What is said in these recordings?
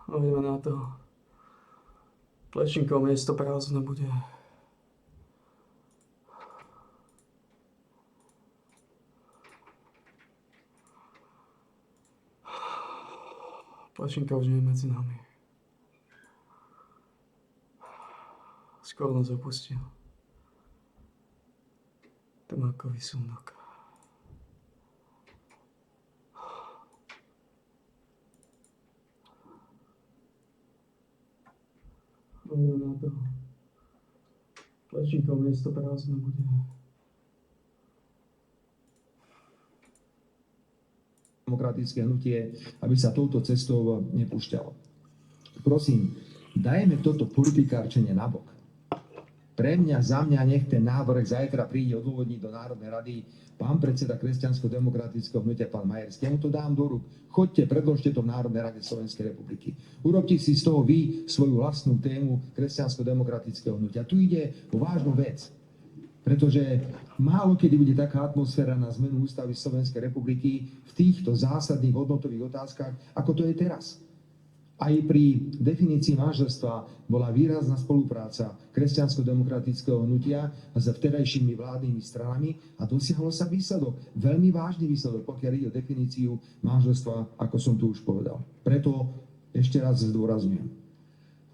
A ideme na to. Plešinkov miesto prázdne bude. Plešinka už nie je medzi nami. Skoro nás opustil. Tomákový súnok. Ideme na to. Plešinkov miesto prázdne bude. Demokratické hnutie, aby sa touto cestou nepúšťalo. Prosím, dajme toto politikárčenie nabok. Pre mňa, za mňa, nech ten návrh zajtra príde odôvodniť do Národnej rady pán predseda Kresťansko-demokratického hnutia, pán Majerský. Ja mu to dám do rúk. Choďte, predložte to v Národnej rade Slovenskej republiky. Urobte si z toho vy svoju vlastnú tému Kresťansko-demokratického hnutia. Tu ide o vážnu vec. Pretože málo kedy bude taká atmosféra na zmenu ústavy Slovenskej republiky v týchto zásadných hodnotových otázkach, ako to je teraz. Aj pri definícii manželstva bola výrazná spolupráca Kresťansko-demokratického hnutia s vtedajšími vládnymi stranami a dosiahlo sa výsledok. Veľmi vážny výsledok, pokiaľ ide o definíciu manželstva, ako som tu už povedal. Preto ešte raz zdôrazňujem.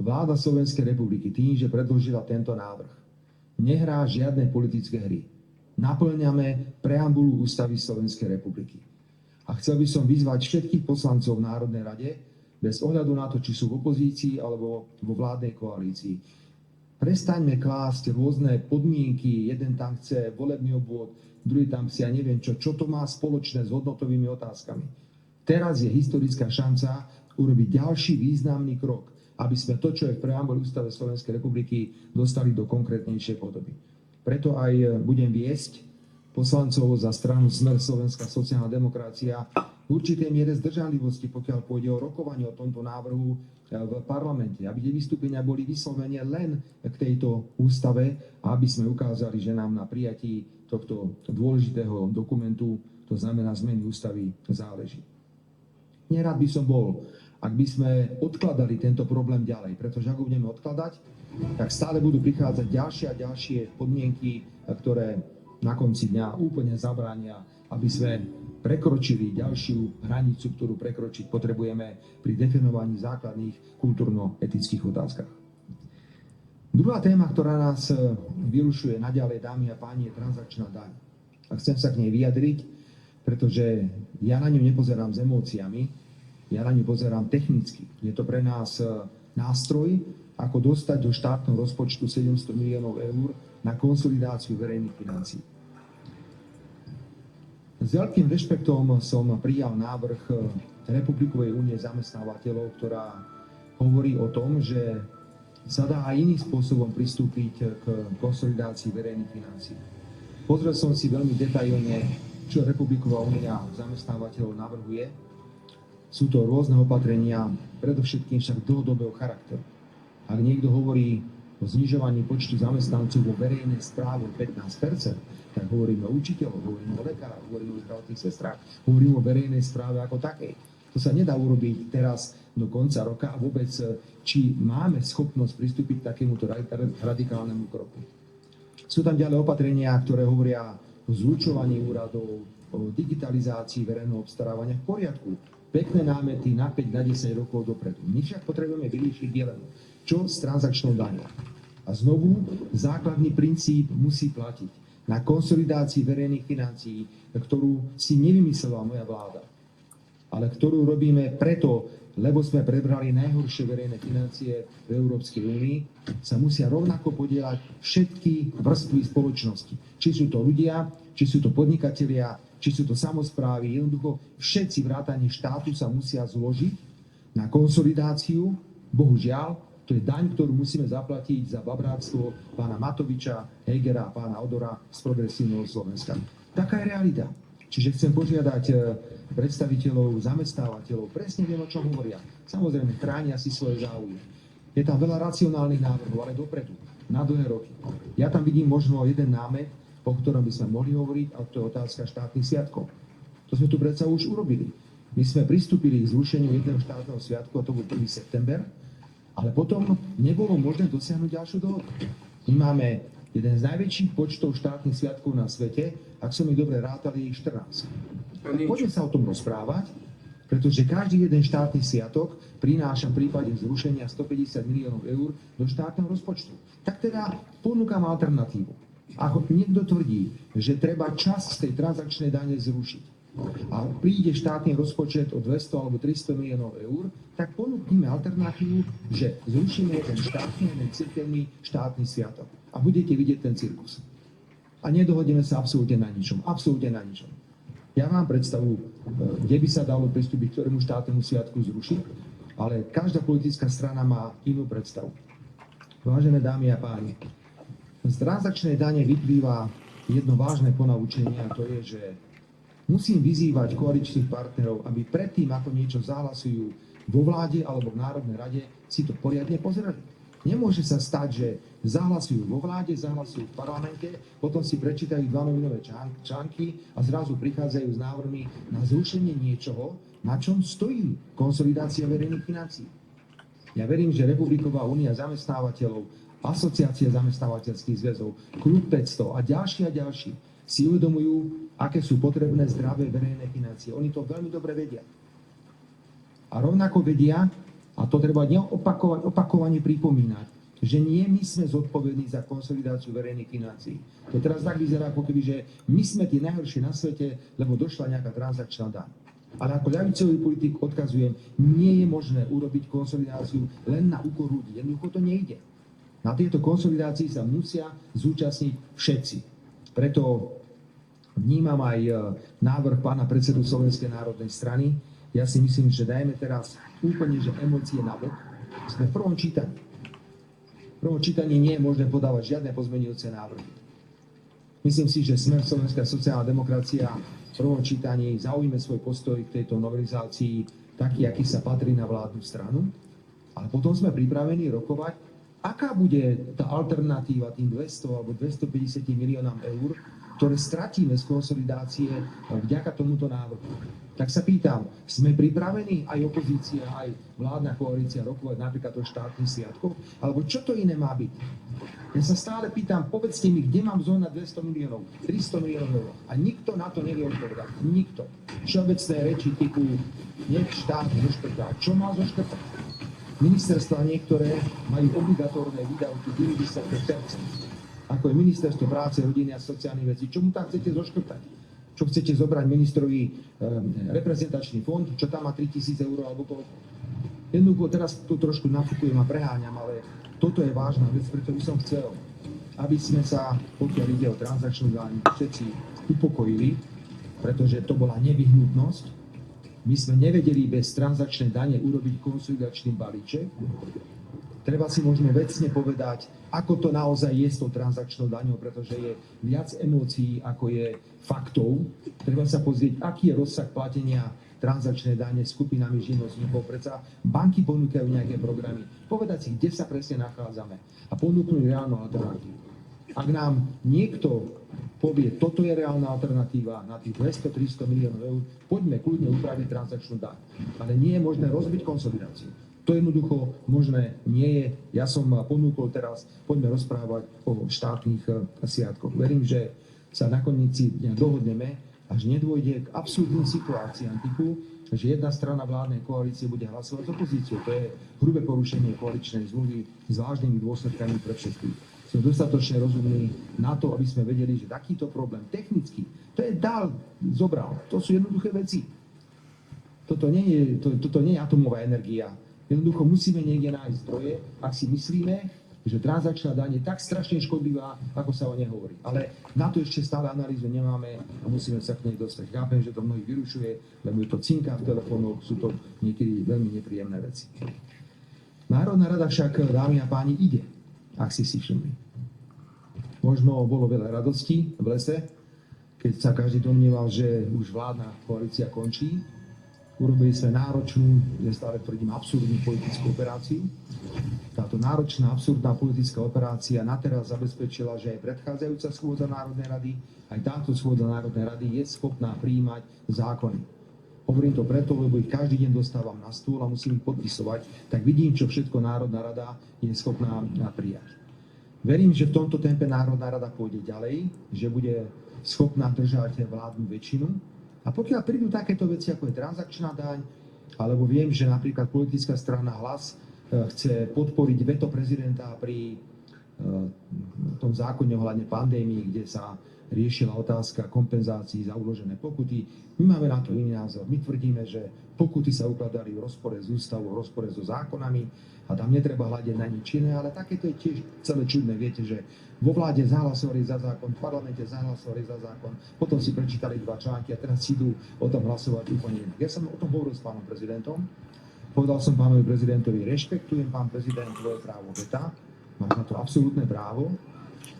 Vláda Slovenskej republiky tým, že predložila tento návrh, nehrá žiadne politické hry. Naplňame preambulu ústavy Slovenskej republiky. A chcel by som vyzvať všetkých poslancov v Národnej rade, bez ohľadu na to, či sú v opozícii alebo vo vládnej koalícii. Prestaňme klásť rôzne podmienky, jeden tam chce volebný obvod, druhý tam chce, ja neviem čo to má spoločné s hodnotovými otázkami. Teraz je historická šanca urobiť ďalší významný krok, aby sme to, čo je v preambule ústave Slovenskej republiky, dostali do konkrétnejšej podoby. Preto aj budem viesť poslancov za stranu Smer Slovenská sociálna demokracia v určitej miere zdržanlivosti, pokiaľ pôjde o rokovanie o tomto návrhu v parlamente, aby tie vystúpenia boli vyslovene len k tejto ústave a aby sme ukázali, že nám na prijatí tohto dôležitého dokumentu, to znamená zmeny ústavy, záleží. Nerad by som bol, ak by sme odkladali tento problém ďalej, pretože ak ho budeme odkladať, tak stále budú prichádzať ďalšie a ďalšie podmienky, ktoré na konci dňa úplne zabránia, aby sme prekročili ďalšiu hranicu, ktorú prekročiť potrebujeme pri definovaní základných kultúrno-etických otázkach. Druhá téma, ktorá nás vyrušuje naďalej, dámy a páni, je transakčná daň. A chcem sa k nej vyjadriť, pretože ja na ňu nepozerám s emóciami, ja na ňu pozerám technicky. Je to pre nás nástroj, ako dostať do štátneho rozpočtu 700 miliónov eur na konsolidáciu verejných financií. S veľkým rešpektom som prijal návrh Republikovej únie zamestnávateľov, ktorá hovorí o tom, že sa dá aj iným spôsobom pristúpiť k konsolidácii verejných financií. Pozrel som si veľmi detailne, čo Republiková únia zamestnávateľov navrhuje. Sú to rôzne opatrenia, predovšetkým však dlhodobého charakteru. Ak niekto hovorí o znižovaní počtu zamestnancov vo verejnej správe 15%, tak hovoríme o učiteľoch, hovoríme o lekároch, hovoríme o zdravotných sestrách, hovoríme o verejnej správe ako takej. To sa nedá urobiť teraz do konca roka a vôbec, či máme schopnosť pristúpiť k takémuto radikálnemu kroku. Sú tam ďalej opatrenia, ktoré hovoria o zlučovaní úradov, o digitalizácii verejného obstarávania v poriadku. Pekné námety na 5, na 10 rokov dopredu. My však potrebujeme vyriešiť len čo s transakčnou daňou. A znovu, základný princíp musí platiť na konsolidácii verejných financií, ktorú si nevymyslela moja vláda, ale ktorú robíme preto, lebo sme prebrali najhoršie verejné financie v Európskej únii, sa musia rovnako podieľať všetky vrstvy spoločnosti. Či sú to ľudia, či sú to podnikatelia, či sú to samosprávy, jednoducho všetci vrátane štátu sa musia zložiť na konsolidáciu. Bohužiaľ, to je daň, ktorú musíme zaplatiť za babráctvo pána Matoviča, Hegera a pána Odora z Progresívneho Slovenska. Taká je realita. Čiže chcem požiadať predstaviteľov, zamestnávateľov, presne viem, o čom hovoria. Samozrejme, chránia si svoje záujmy. Je tam veľa racionálnych návrhov, ale dopredu, na dlhé roky. Ja tam vidím možno jeden námet, o ktorom by sme mohli hovoriť, a to je otázka štátnych sviatkov. To sme tu predsa už urobili. My sme pristúpili k zrušeniu jedného štátneho sviatku, a to bol 1. september, ale potom nebolo možné dosiahnuť ďalšiu dohodu. My máme jeden z najväčších počtov štátnych sviatkov na svete, ak som ich dobre rátal, je ich 14. Poďme sa o tom rozprávať, pretože každý jeden štátny sviatok prináša v prípade zrušenia 150 miliónov eur do štátneho rozpočtu. Tak teda ponúkam alternatívu. Ak niekto tvrdí, že treba časť z tej transakčnej dane zrušiť a príde štátny rozpočet o 200 alebo 300 miliónov eur, tak ponúknime alternatívu, že zrušíme jeden štátny, jeden cirkevný štátny sviatok. A budete vidieť ten cirkus. A nedohodneme sa absolútne na ničom. Absolútne na ničom. Ja mám predstavu, kde by sa dalo pristúpiť k ktorému štátnemu sviatku zrušiť, ale každá politická strana má inú predstavu. Vážené dámy a páni, z transakčnej dane vyplýva jedno vážne ponaučenie, a to je, že musím vyzývať koaličných partnerov, aby predtým, ako niečo zahlasujú vo vláde alebo v Národnej rade, si to poriadne pozreli. Nemôže sa stať, že zahlasujú vo vláde, zahlasujú v parlamente, potom si prečítajú 2-minútové články a zrazu prichádzajú s návrhmi na zrušenie niečoho, na čom stojí konsolidácia verejných financií. Ja verím, že Republiková únia zamestnávateľov, Asociácia zamestnávateľských zväzov, Klub 500 a ďalší si uvedomujú, aké sú potrebné zdravé verejné financie. Oni to veľmi dobre vedia. A rovnako vedia, a to treba opakovane pripomínať, že nie my sme zodpovední za konsolidáciu verejných financií. To teraz tak vyzerá, ako keby, že my sme tí najhorší na svete, lebo došla nejaká transakčná daň. Ale ako ľavicový politik odkazujem, nie je možné urobiť konsolidáciu len na úkor ľudí. Jednoducho to nejde. Na tejto konsolidácii sa musia zúčastniť všetci. Preto vnímam aj návrh pána predsedu Slovenskej národnej strany. Ja si myslím, že dajme teraz úplne že emócie na bok. Sme v prvom čítaní. V prvom čítaní nie je možné podávať žiadne pozmeňujúce návrhy. Myslím si, že Smer Slovenská sociálna demokracia v prvom čítaní zaujme svoj postoj k tejto novelizácii taký, aký sa patrí na vládnu stranu. Ale potom sme pripravení rokovať, aká bude tá alternatíva tým 200 alebo 250 miliónam eur, ktoré stratíme z konsolidácie vďaka tomuto návrhu. Tak sa pýtam, sme pripravení aj opozícia, aj vládna koalícia rokovať napríklad o štátnych sviatkoch? Alebo čo to iné má byť? Ja sa stále pýtam, povedzte mi, kde mám zohnať 200 miliónov, 300 miliónov eur. A nikto na to nevie odpovedať. Nikto. Všeobecné reči typu, nech štát zoškrtá. Čo má zoškrtať? Ministerstva niektoré majú obligatórne výdavky 95%. Ako je Ministerstvo práce, rodiny a sociálnych vecí. Čo mu tam chcete zoškrtať? Čo chcete zobrať ministrovi reprezentačný fond, čo tam má 3000 eur alebo koľko? Jednoducho teraz tu trošku nafúkujem a preháňam, ale toto je vážna vec, preto by som chcel, aby sme sa, pokiaľ ide o transakčnú daň, všetci upokojili, pretože to bola nevyhnutnosť. My sme nevedeli bez transakčnej dane urobiť konsolidačný balíček. Treba si možno vecne povedať, ako to naozaj je s tou transakčnou daňou, pretože je viac emócií, ako je faktov. Treba sa pozrieť, aký je rozsah platenia transakčnej dane skupinami živnostníkov. Predsa banky ponúkajú nejaké programy. Povedať si, kde sa presne nachádzame a ponúknuť reálnu alternatívu. Ak nám niekto povie, toto je reálna alternatíva na tých 200-300 miliónov eur, poďme kľudne upraviť transakčnú daň. Ale nie je možné rozbiť konsolidáciu. To jednoducho možné nie je. Ja som ponúkol teraz, poďme rozprávať o štátnych sviatkoch. Verím, že sa nakoniec dňa dohodneme, až nedôjde k absurdným situáciám typu, že jedna strana vládnej koalície bude hlasovať s opozíciou. To je hrubé porušenie koaličnej zmluvy s vážnymi dôsledkami pre všetkých. Som dostatočne rozumný na to, aby sme vedeli, že takýto problém technicky, to je dal, zobral. To sú jednoduché veci. Toto nie je atomová energia. Jednoducho musíme niekde nájsť zdroje, ak si myslíme, že transakčná daň je tak strašne škodlivá, ako sa o nej hovorí. Ale na to ešte stále analýzu nemáme a musíme sa k nej dostať. Chápem, že to mnohých vyrušuje, lebo je to cinka v telefónoch, sú to niekedy veľmi nepríjemné veci. Národná rada však, dámy a páni, ide, ak si všimli. Možno bolo veľa radostí v lese, keď sa každý domnieval, že už vládna koalícia končí. Urobili sme náročnú, ja stále tvrdím, absurdnú politickú operáciu. Táto náročná, absurdná politická operácia nateraz zabezpečila, že aj predchádzajúca schôdza Národnej rady, aj táto schôdza Národnej rady je schopná prijímať zákony. Hovorím to preto, lebo ich každý deň dostávam na stôl a musím ich podpisovať, tak vidím, čo všetko Národná rada je schopná prijať. Verím, že v tomto tempe Národná rada pôjde ďalej, že bude schopná držať vládnu väčšinu. A pokiaľ prídu takéto veci, ako je transakčná daň, alebo viem, že napríklad politická strana Hlas chce podporiť veto prezidenta pri tom zákone ohľadne pandémii, kde sa riešila otázka kompenzácií za uložené pokuty. My máme na to iný názor. My tvrdíme, že pokuty sa ukladali v rozpore s ústavou, v rozpore so zákonami a tam netreba hľadiť na nič iné, ale takéto je tiež celé čudné. Viete, že vo vláde zahlasovali za zákon, v parlamente zahlasovali za zákon, potom si prečítali 2 články a teraz si idú o tom hlasovať úplne inak. Ja som o tom hovoril s pánom prezidentom. Povedal som pánovi prezidentovi, rešpektujem pán prezident tvoje právo veta, máš na to absolútne právo.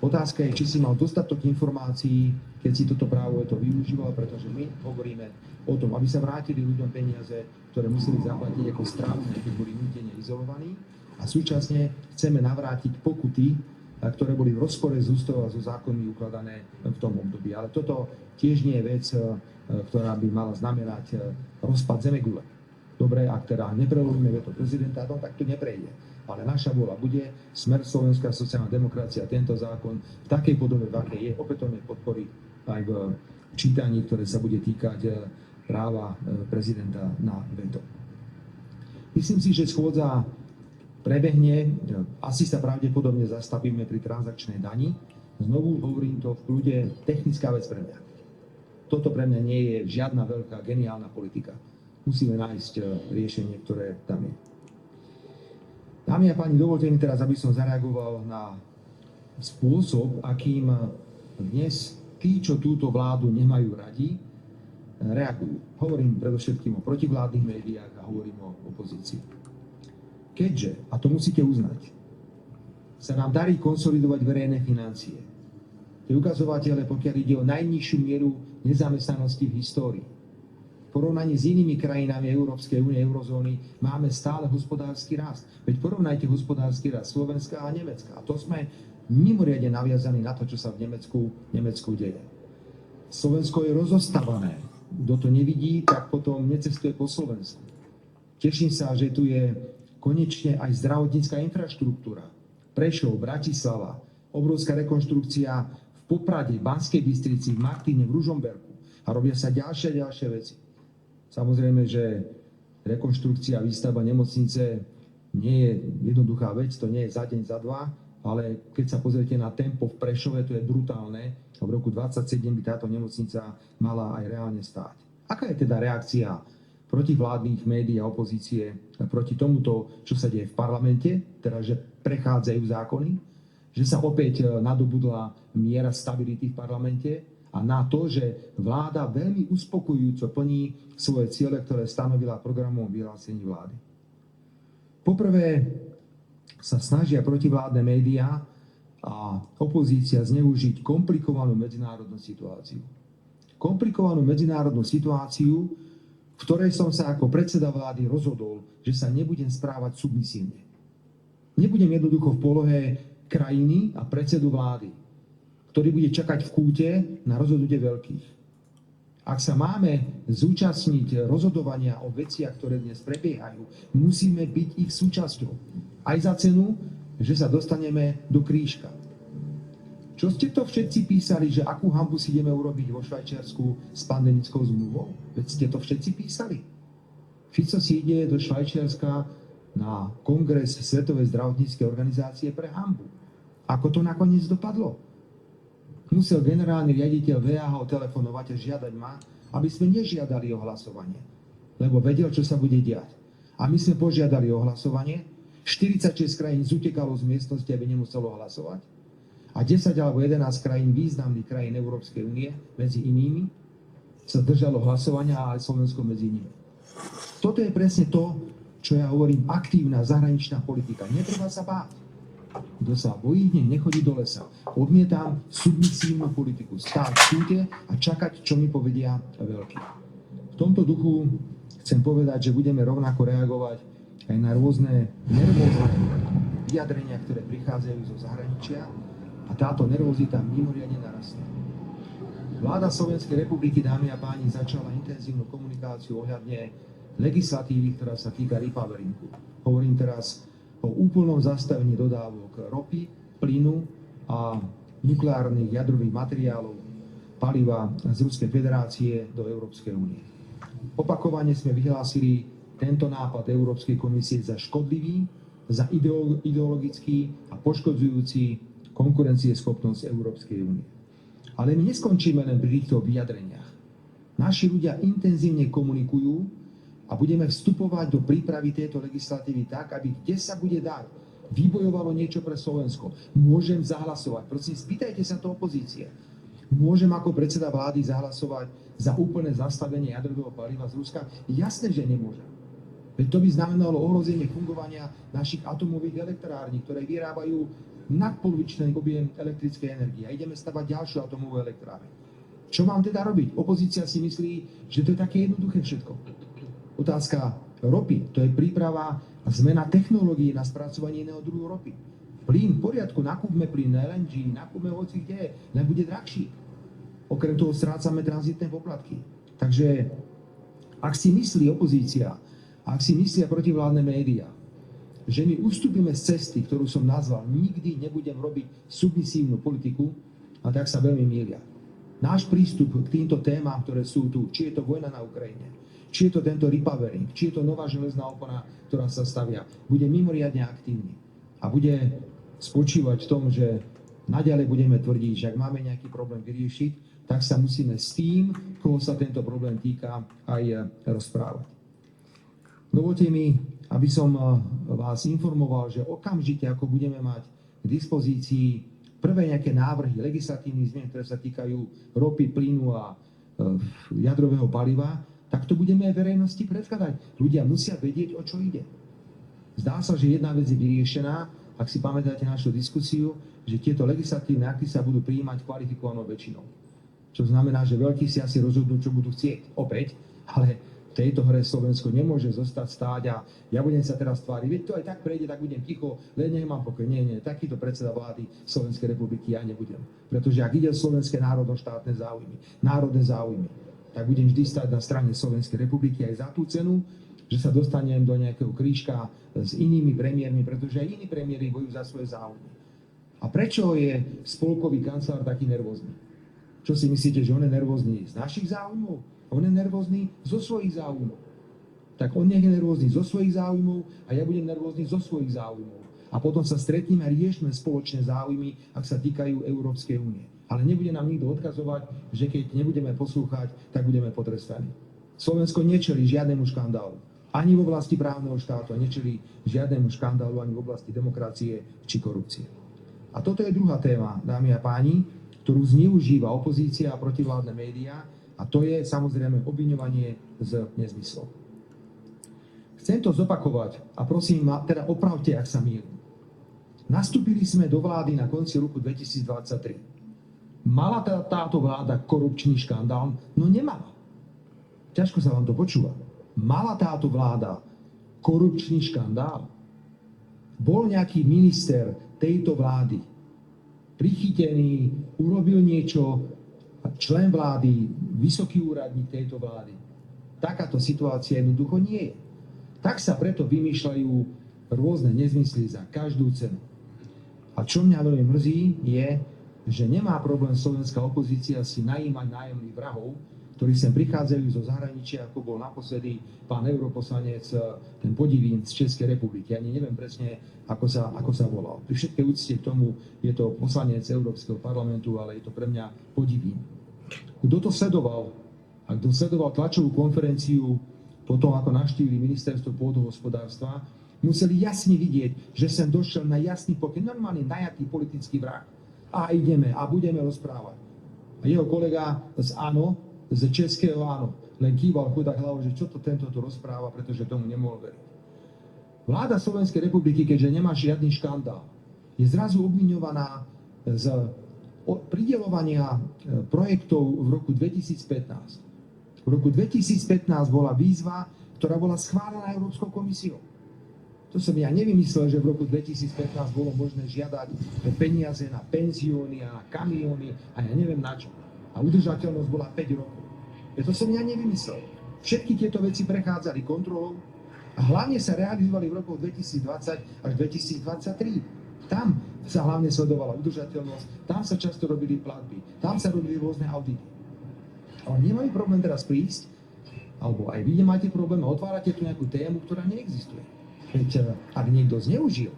Otázka je, či si mal dostatok informácií, keď si toto právo to využíval, pretože my hovoríme o tom, aby sa vrátili ľuďom peniaze, ktoré museli zaplatiť ako stravu, keď boli nútene izolovaní, a súčasne chceme navrátiť pokuty, ktoré boli v rozpore s ústavou a so zákonmi ukladané v tom období. Ale toto tiež nie je vec, ktorá by mala znamenať rozpad zemegule. Dobre, ak teda neprevolíme veto prezidenta, tak to neprejde. Ale naša vôľa bude, Smer Slovenská sociálna demokracia, tento zákon v takej podobe, v akej je, opätovne podporí aj v čítaní, ktoré sa bude týkať práva prezidenta na veto. Myslím si, že schôdza prebehne, asi sa pravdepodobne zastavíme pri transakčnej dani. Znovu hovorím to v kľude, technická vec pre mňa. Toto pre mňa nie je žiadna veľká geniálna politika. Musíme nájsť riešenie, ktoré tam je. Dámy a páni, dovolte mi teraz, aby som zareagoval na spôsob, akým dnes tí, čo túto vládu nemajú radi, reagujú. Hovorím predovšetkým o protivládnych médiách a hovorím o opozícii. Keďže, a to musíte uznať, sa nám darí konsolidovať verejné financie. Tie ukazovatele, pokiaľ ide o najnižšiu mieru nezamestnanosti v histórii. V porovnaní s inými krajinami Európskej únie, eurozóny máme stále hospodársky rast. Veď porovnajte hospodársky rast Slovenska a Nemecka. A to sme mimoriadne naviazaní na to, čo sa v Nemecku deje. Slovensko je rozostavané. Kto to nevidí, tak potom necestuje po Slovensku. Teším sa, že tu je konečne aj zdravotnícka infraštruktúra. Prešov, Bratislava, obrovská rekonštrukcia v Poprade, v Banskej Bystrici, v Martine, v Ružomberku. A robia sa ďalšie veci. Samozrejme, že rekonštrukcia a výstavba nemocnice nie je jednoduchá vec, to nie je za deň, za dva, ale keď sa pozriete na tempo v Prešove, to je brutálne. V roku 2027 by táto nemocnica mala aj reálne stáť. Aká je teda reakcia protivládnych médií a opozície proti tomuto, čo sa deje v parlamente, teda že prechádzajú zákony, že sa opäť nadobudla miera stability v parlamente, a na to, že vláda veľmi uspokojujúco plní svoje ciele, ktoré stanovila programom vyhlásení vlády. Poprvé sa snažia protivládne médiá a opozícia zneužiť komplikovanú medzinárodnú situáciu. Komplikovanú medzinárodnú situáciu, v ktorej som sa ako predseda vlády rozhodol, že sa nebudem správať submisívne. Nebudem jednoducho v polohe krajiny a predsedu vlády, ktorý bude čakať v kúte na rozhodnutie veľkých. Ak sa máme zúčastniť rozhodovania o veciach, ktoré dnes prebiehajú, musíme byť ich súčasťou. Aj za cenu, že sa dostaneme do krížka. Čo ste to všetci písali, že akú hanbu si ideme urobiť vo Švajčiarsku s pandemickou zmluvou? Veď ste to všetci písali. Fico si ide do Švajčiarska na kongres Svetovej zdravotníckej organizácie pre hanbu. Ako to nakoniec dopadlo? Musel generálny riaditeľ WHO telefonovať a žiadať ma, aby sme nežiadali o hlasovanie, lebo vedel, čo sa bude diať. A my sme požiadali o hlasovanie, 46 krajín zutekalo z miestnosti, aby nemuselo hlasovať, a 10 alebo 11 krajín, významných krajín Európskej únie, medzi inými, sa držalo hlasovania, a aj Slovensko medzi nimi. Toto je presne to, čo ja hovorím, aktívna zahraničná politika. Netreba sa báť. Kto sa bojí, nechodí do lesa. Odmietam submisívnu politiku. Stáť v kúte a čakať, čo mi povedia veľkí. V tomto duchu chcem povedať, že budeme rovnako reagovať aj na rôzne nervózne vyjadrenia, ktoré prichádzajú zo zahraničia, a táto nervozita mimoriadne narastá. Vláda Slovenskej republiky, dámy a páni, začala intenzívnu komunikáciu ohľadne legislatívy, ktorá sa týka repoweringu. Hovorím teraz o úplnom zastavení dodávok ropy, plynu a nukleárnych jadrových materiálov, paliva z Ruskej federácie do Európskej únie. Opakovane sme vyhlásili tento nápad Európskej komisie za škodlivý, za ideologický a poškodzujúci konkurencieschopnosť Európskej únie. Ale my neskončíme len pri týchto vyjadreniach. Naši ľudia intenzívne komunikujú a budeme vstupovať do prípravy tejto legislatívy tak, aby kde sa bude dať, vybojovalo niečo pre Slovensko. Môžem zahlasovať. Prosím, spýtajte sa to opozície. Môžem ako predseda vlády zahlasovať za úplné zastavenie jadrového paliva z Ruska? Jasné, že nemôžem. Veď to by znamenalo ohrozenie fungovania našich atomových elektrární, ktoré vyrábajú nadpolovičný objem elektrickej energie. A ideme stavať ďalšiu atomovú elektrárnu. Čo mám teda robiť? Opozícia si myslí, že to je také jednoduché všetko. Otázka ropy, to je príprava a zmena technológií na spracovanie iného druhu ropy. Plyn, v poriadku, nakúpme plyn na LNG, nakúpme hoci kde, len bude drahší. Okrem toho strácame tranzitné poplatky. Takže ak si myslí opozícia, ak si myslia protivládne médiá, že my ustúpime z cesty, ktorú som nazval, nikdy nebudem robiť submisívnu politiku, a tak sa veľmi mýlia. Náš prístup k týmto témam, ktoré sú tu, či je to vojna na Ukrajine, či je to tento repowering, či je to nová železná opona, ktorá sa stavia, bude mimoriadne aktívny. A bude spočívať v tom, že naďalej budeme tvrdiť, že ak máme nejaký problém vyriešiť, tak sa musíme s tým, koho sa tento problém týka, aj rozprávať. Dovolte mi, aby som vás informoval, že okamžite, ako budeme mať k dispozícii prvé nejaké návrhy legislatívnych zmien, ktoré sa týkajú ropy, plynu a jadrového paliva, tak to budeme aj verejnosti predkladať. Ľudia musia vedieť, o čo ide. Zdá sa, že jedna vec je vyriešená, ak si pamätáte našu diskusiu, že tieto legislatívne akty sa budú prijímať kvalifikovanou väčšinou. Čo znamená, že veľkí si asi rozhodnú, čo budú chcieť. Opäť, ale v tejto hre Slovensko nemôže zostať stáť a ja budem sa teraz tváriť, veď to aj tak prejde, tak budem ticho, len nemám pokoj. Nie, takýto predseda vlády Slovenskej republiky ja nebudem. Pretože ak ide o slovenské národno-štátne záujmy, národné záujmy, tak budem vždy stať na strane Slovenskej republiky aj za tú cenu, že sa dostanem do nejakého krížka s inými premiérmi, pretože aj iní premiéri bojujú za svoje záujmy. A prečo je spolkový kancelár taký nervózny? Čo si myslíte, že on je nervózny z našich záujmov? On je nervózny zo svojich záujmov. Tak on nech je nervózny zo svojich záujmov a ja budem nervózny zo svojich záujmov. A potom sa stretneme a riešme spoločné záujmy, ak sa týkajú Európskej únie. Ale nebude nám nikto odkazovať, že keď nebudeme poslúchať, tak budeme potrestaní. Slovensko nečelí žiadnemu škandálu. Ani v oblasti právneho štátu a nečelí žiadnemu škandálu ani v oblasti demokracie či korupcie. A toto je druhá téma, dámy a páni, ktorú zneužíva opozícia a protivládne médiá, a to je samozrejme obviňovanie z nezmyslov. Chcem to zopakovať a prosím ma, teda opravte, ak sa mýlim. Nastúpili sme do vlády na konci roku 2023. Mala táto vláda korupčný škandál? No nemala. Ťažko sa vám to počúva. Mala táto vláda korupčný škandál? Bol nejaký minister tejto vlády prichytený, urobil niečo, člen vlády, vysoký úradník tejto vlády? Takáto situácia jednoducho nie je. Tak sa preto vymýšľajú rôzne nezmysly za každú cenu. A čo mňa veľmi mrzí, je, že nemá problém slovenská opozícia si najímať nájomných vrahov, ktorí sem prichádzajú zo zahraničia, ako bol naposledy pán europoslanec, ten Podivín z Českej republiky. Ani neviem presne, ako sa volal. Pri všetkej úcte k tomu je to poslanec Európskeho parlamentu, ale je to pre mňa Podivín. Kto to sledoval? A kto sledoval tlačovú konferenciu potom, ako navštívili ministerstvo pôdohospodárstva, museli jasne vidieť, že sem došiel na jasný pokyn, normálny najatý politický vrah. A ideme a budeme rozprávať. A jeho kolega z ANO, z Českého Áno, len kýval chudák hlavou, že čo to tento tu rozpráva, pretože tomu nemohol veriť. Vláda Slovenskej republiky, keďže nemá žiadny škandál, je zrazu obviňovaná z prideľovania projektov v roku 2015. V roku 2015 bola výzva, ktorá bola schválená Európskou komisiou. To som ja nevymyslel, že v roku 2015 bolo možné žiadať peniaze na penzióny a na kamióny a ja neviem na čo. a udržateľnosť bola 5 rokov. To som ja nevymyslel. Všetky tieto veci prechádzali kontrolou a hlavne sa realizovali v rokoch 2020 až 2023. Tam sa hlavne sledovala udržateľnosť, tam sa často robili platby, tam sa robili rôzne audity. Ale nemajú problém teraz prísť, alebo aj vy nemáte problém a otvárate tu nejakú tému, ktorá neexistuje. Veď ak niekto zneužil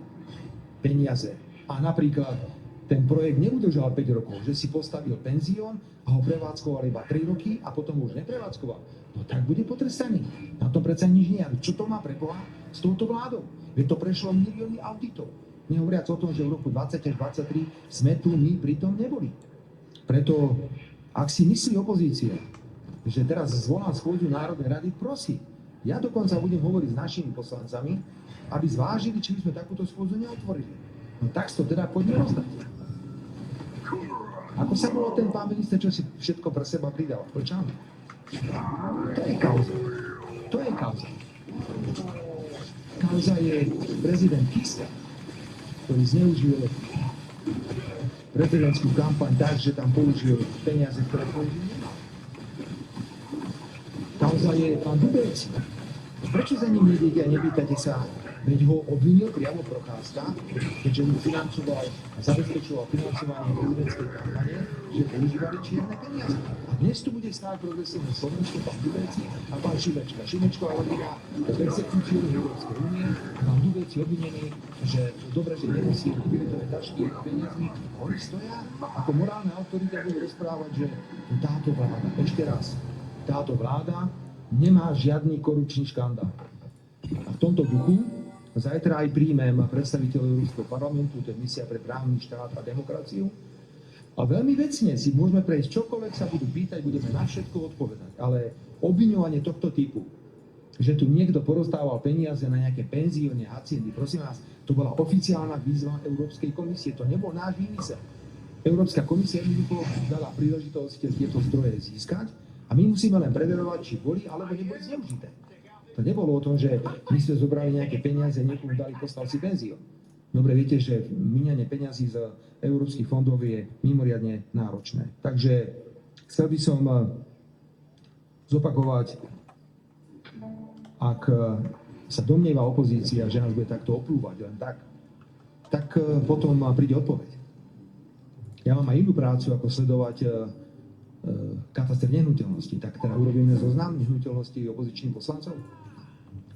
peniaze a napríklad ten projekt neudržal 5 rokov, že si postavil penzión a ho prevádzkoval iba 3 roky a potom už neprevádzkoval, no tak bude potrestaný. Na to predsa nič nie. Čo to má pre Boha s touto vládou? Veď to prešlo milióny auditov. Nehovoriac o tom, že v roku 20 až 23 sme tu my pritom neboli. Preto, ak si myslí opozícia, že teraz zvolá schôdzu Národnej rady, prosím, ja dokonca budem hovoriť s našimi poslancami, aby zvážili, či by sme takúto schôdzu neotvorili. No tak to teda poďme rozdať. Ako sa bolo ten pán minister, čo si všetko pre seba pridal? Počáme. To je kauza. To je kauza. Kauza je prezident Kiska, ktorý zneužil prezidentskú kampaň tak, že tam použil peniaze, ktoré použil nemal. Kauza je pán Dubec. Prečo za ním nejdete a nepýtate sa, veď ho obvinil priamo Procházka, keďže mu financoval a zabezpečoval financovanie prezidentskej kampane, že používali čierne peniaze. A dnes tu bude stáť progresívne Slovensko, pán Dubec a pán Šimečka. Šimečková rodina v exekúciu Európskej únie, pán Dubec je obvinený, že dobre, že nenosí billetové tašky s peniazmi. Oni stoja ako morálne autorita budú rozprávať, že táto vláda, ešte raz, táto vláda nemá žiadny korupčný škandál. A v tomto duchu zajtra aj príjmem predstaviteľov Európskeho parlamentu, to je misia pre právny štát a demokraciu. A veľmi vecne si môžeme prejsť čokoľvek sa budú pýtať, budeme na všetko odpovedať. Ale obviňovanie tohto typu, že tu niekto porozstával peniaze na nejaké penzióne, haciendy, prosím vás, to bola oficiálna výzva Európskej komisie, to nebol náš výmysel. Európska komisia jednoducho dala príležitosť tieto zdroje získať a my musíme len preverovať, či boli alebo neboli zneužité. To nebolo o tom, že my sme zobrali nejaké peniaze, niekomu dali, postal si penzión. Dobre, viete, že míňanie peňazí z európskych fondov je mimoriadne náročné. Takže chcel by som zopakovať, ak sa domnieva opozícia, že nás bude takto oplúvať len tak potom príde odpoveď. Ja mám aj inú prácu, ako sledovať kataster nehnuteľností. Tak teda urobíme zoznam nehnuteľností opozičných poslancov?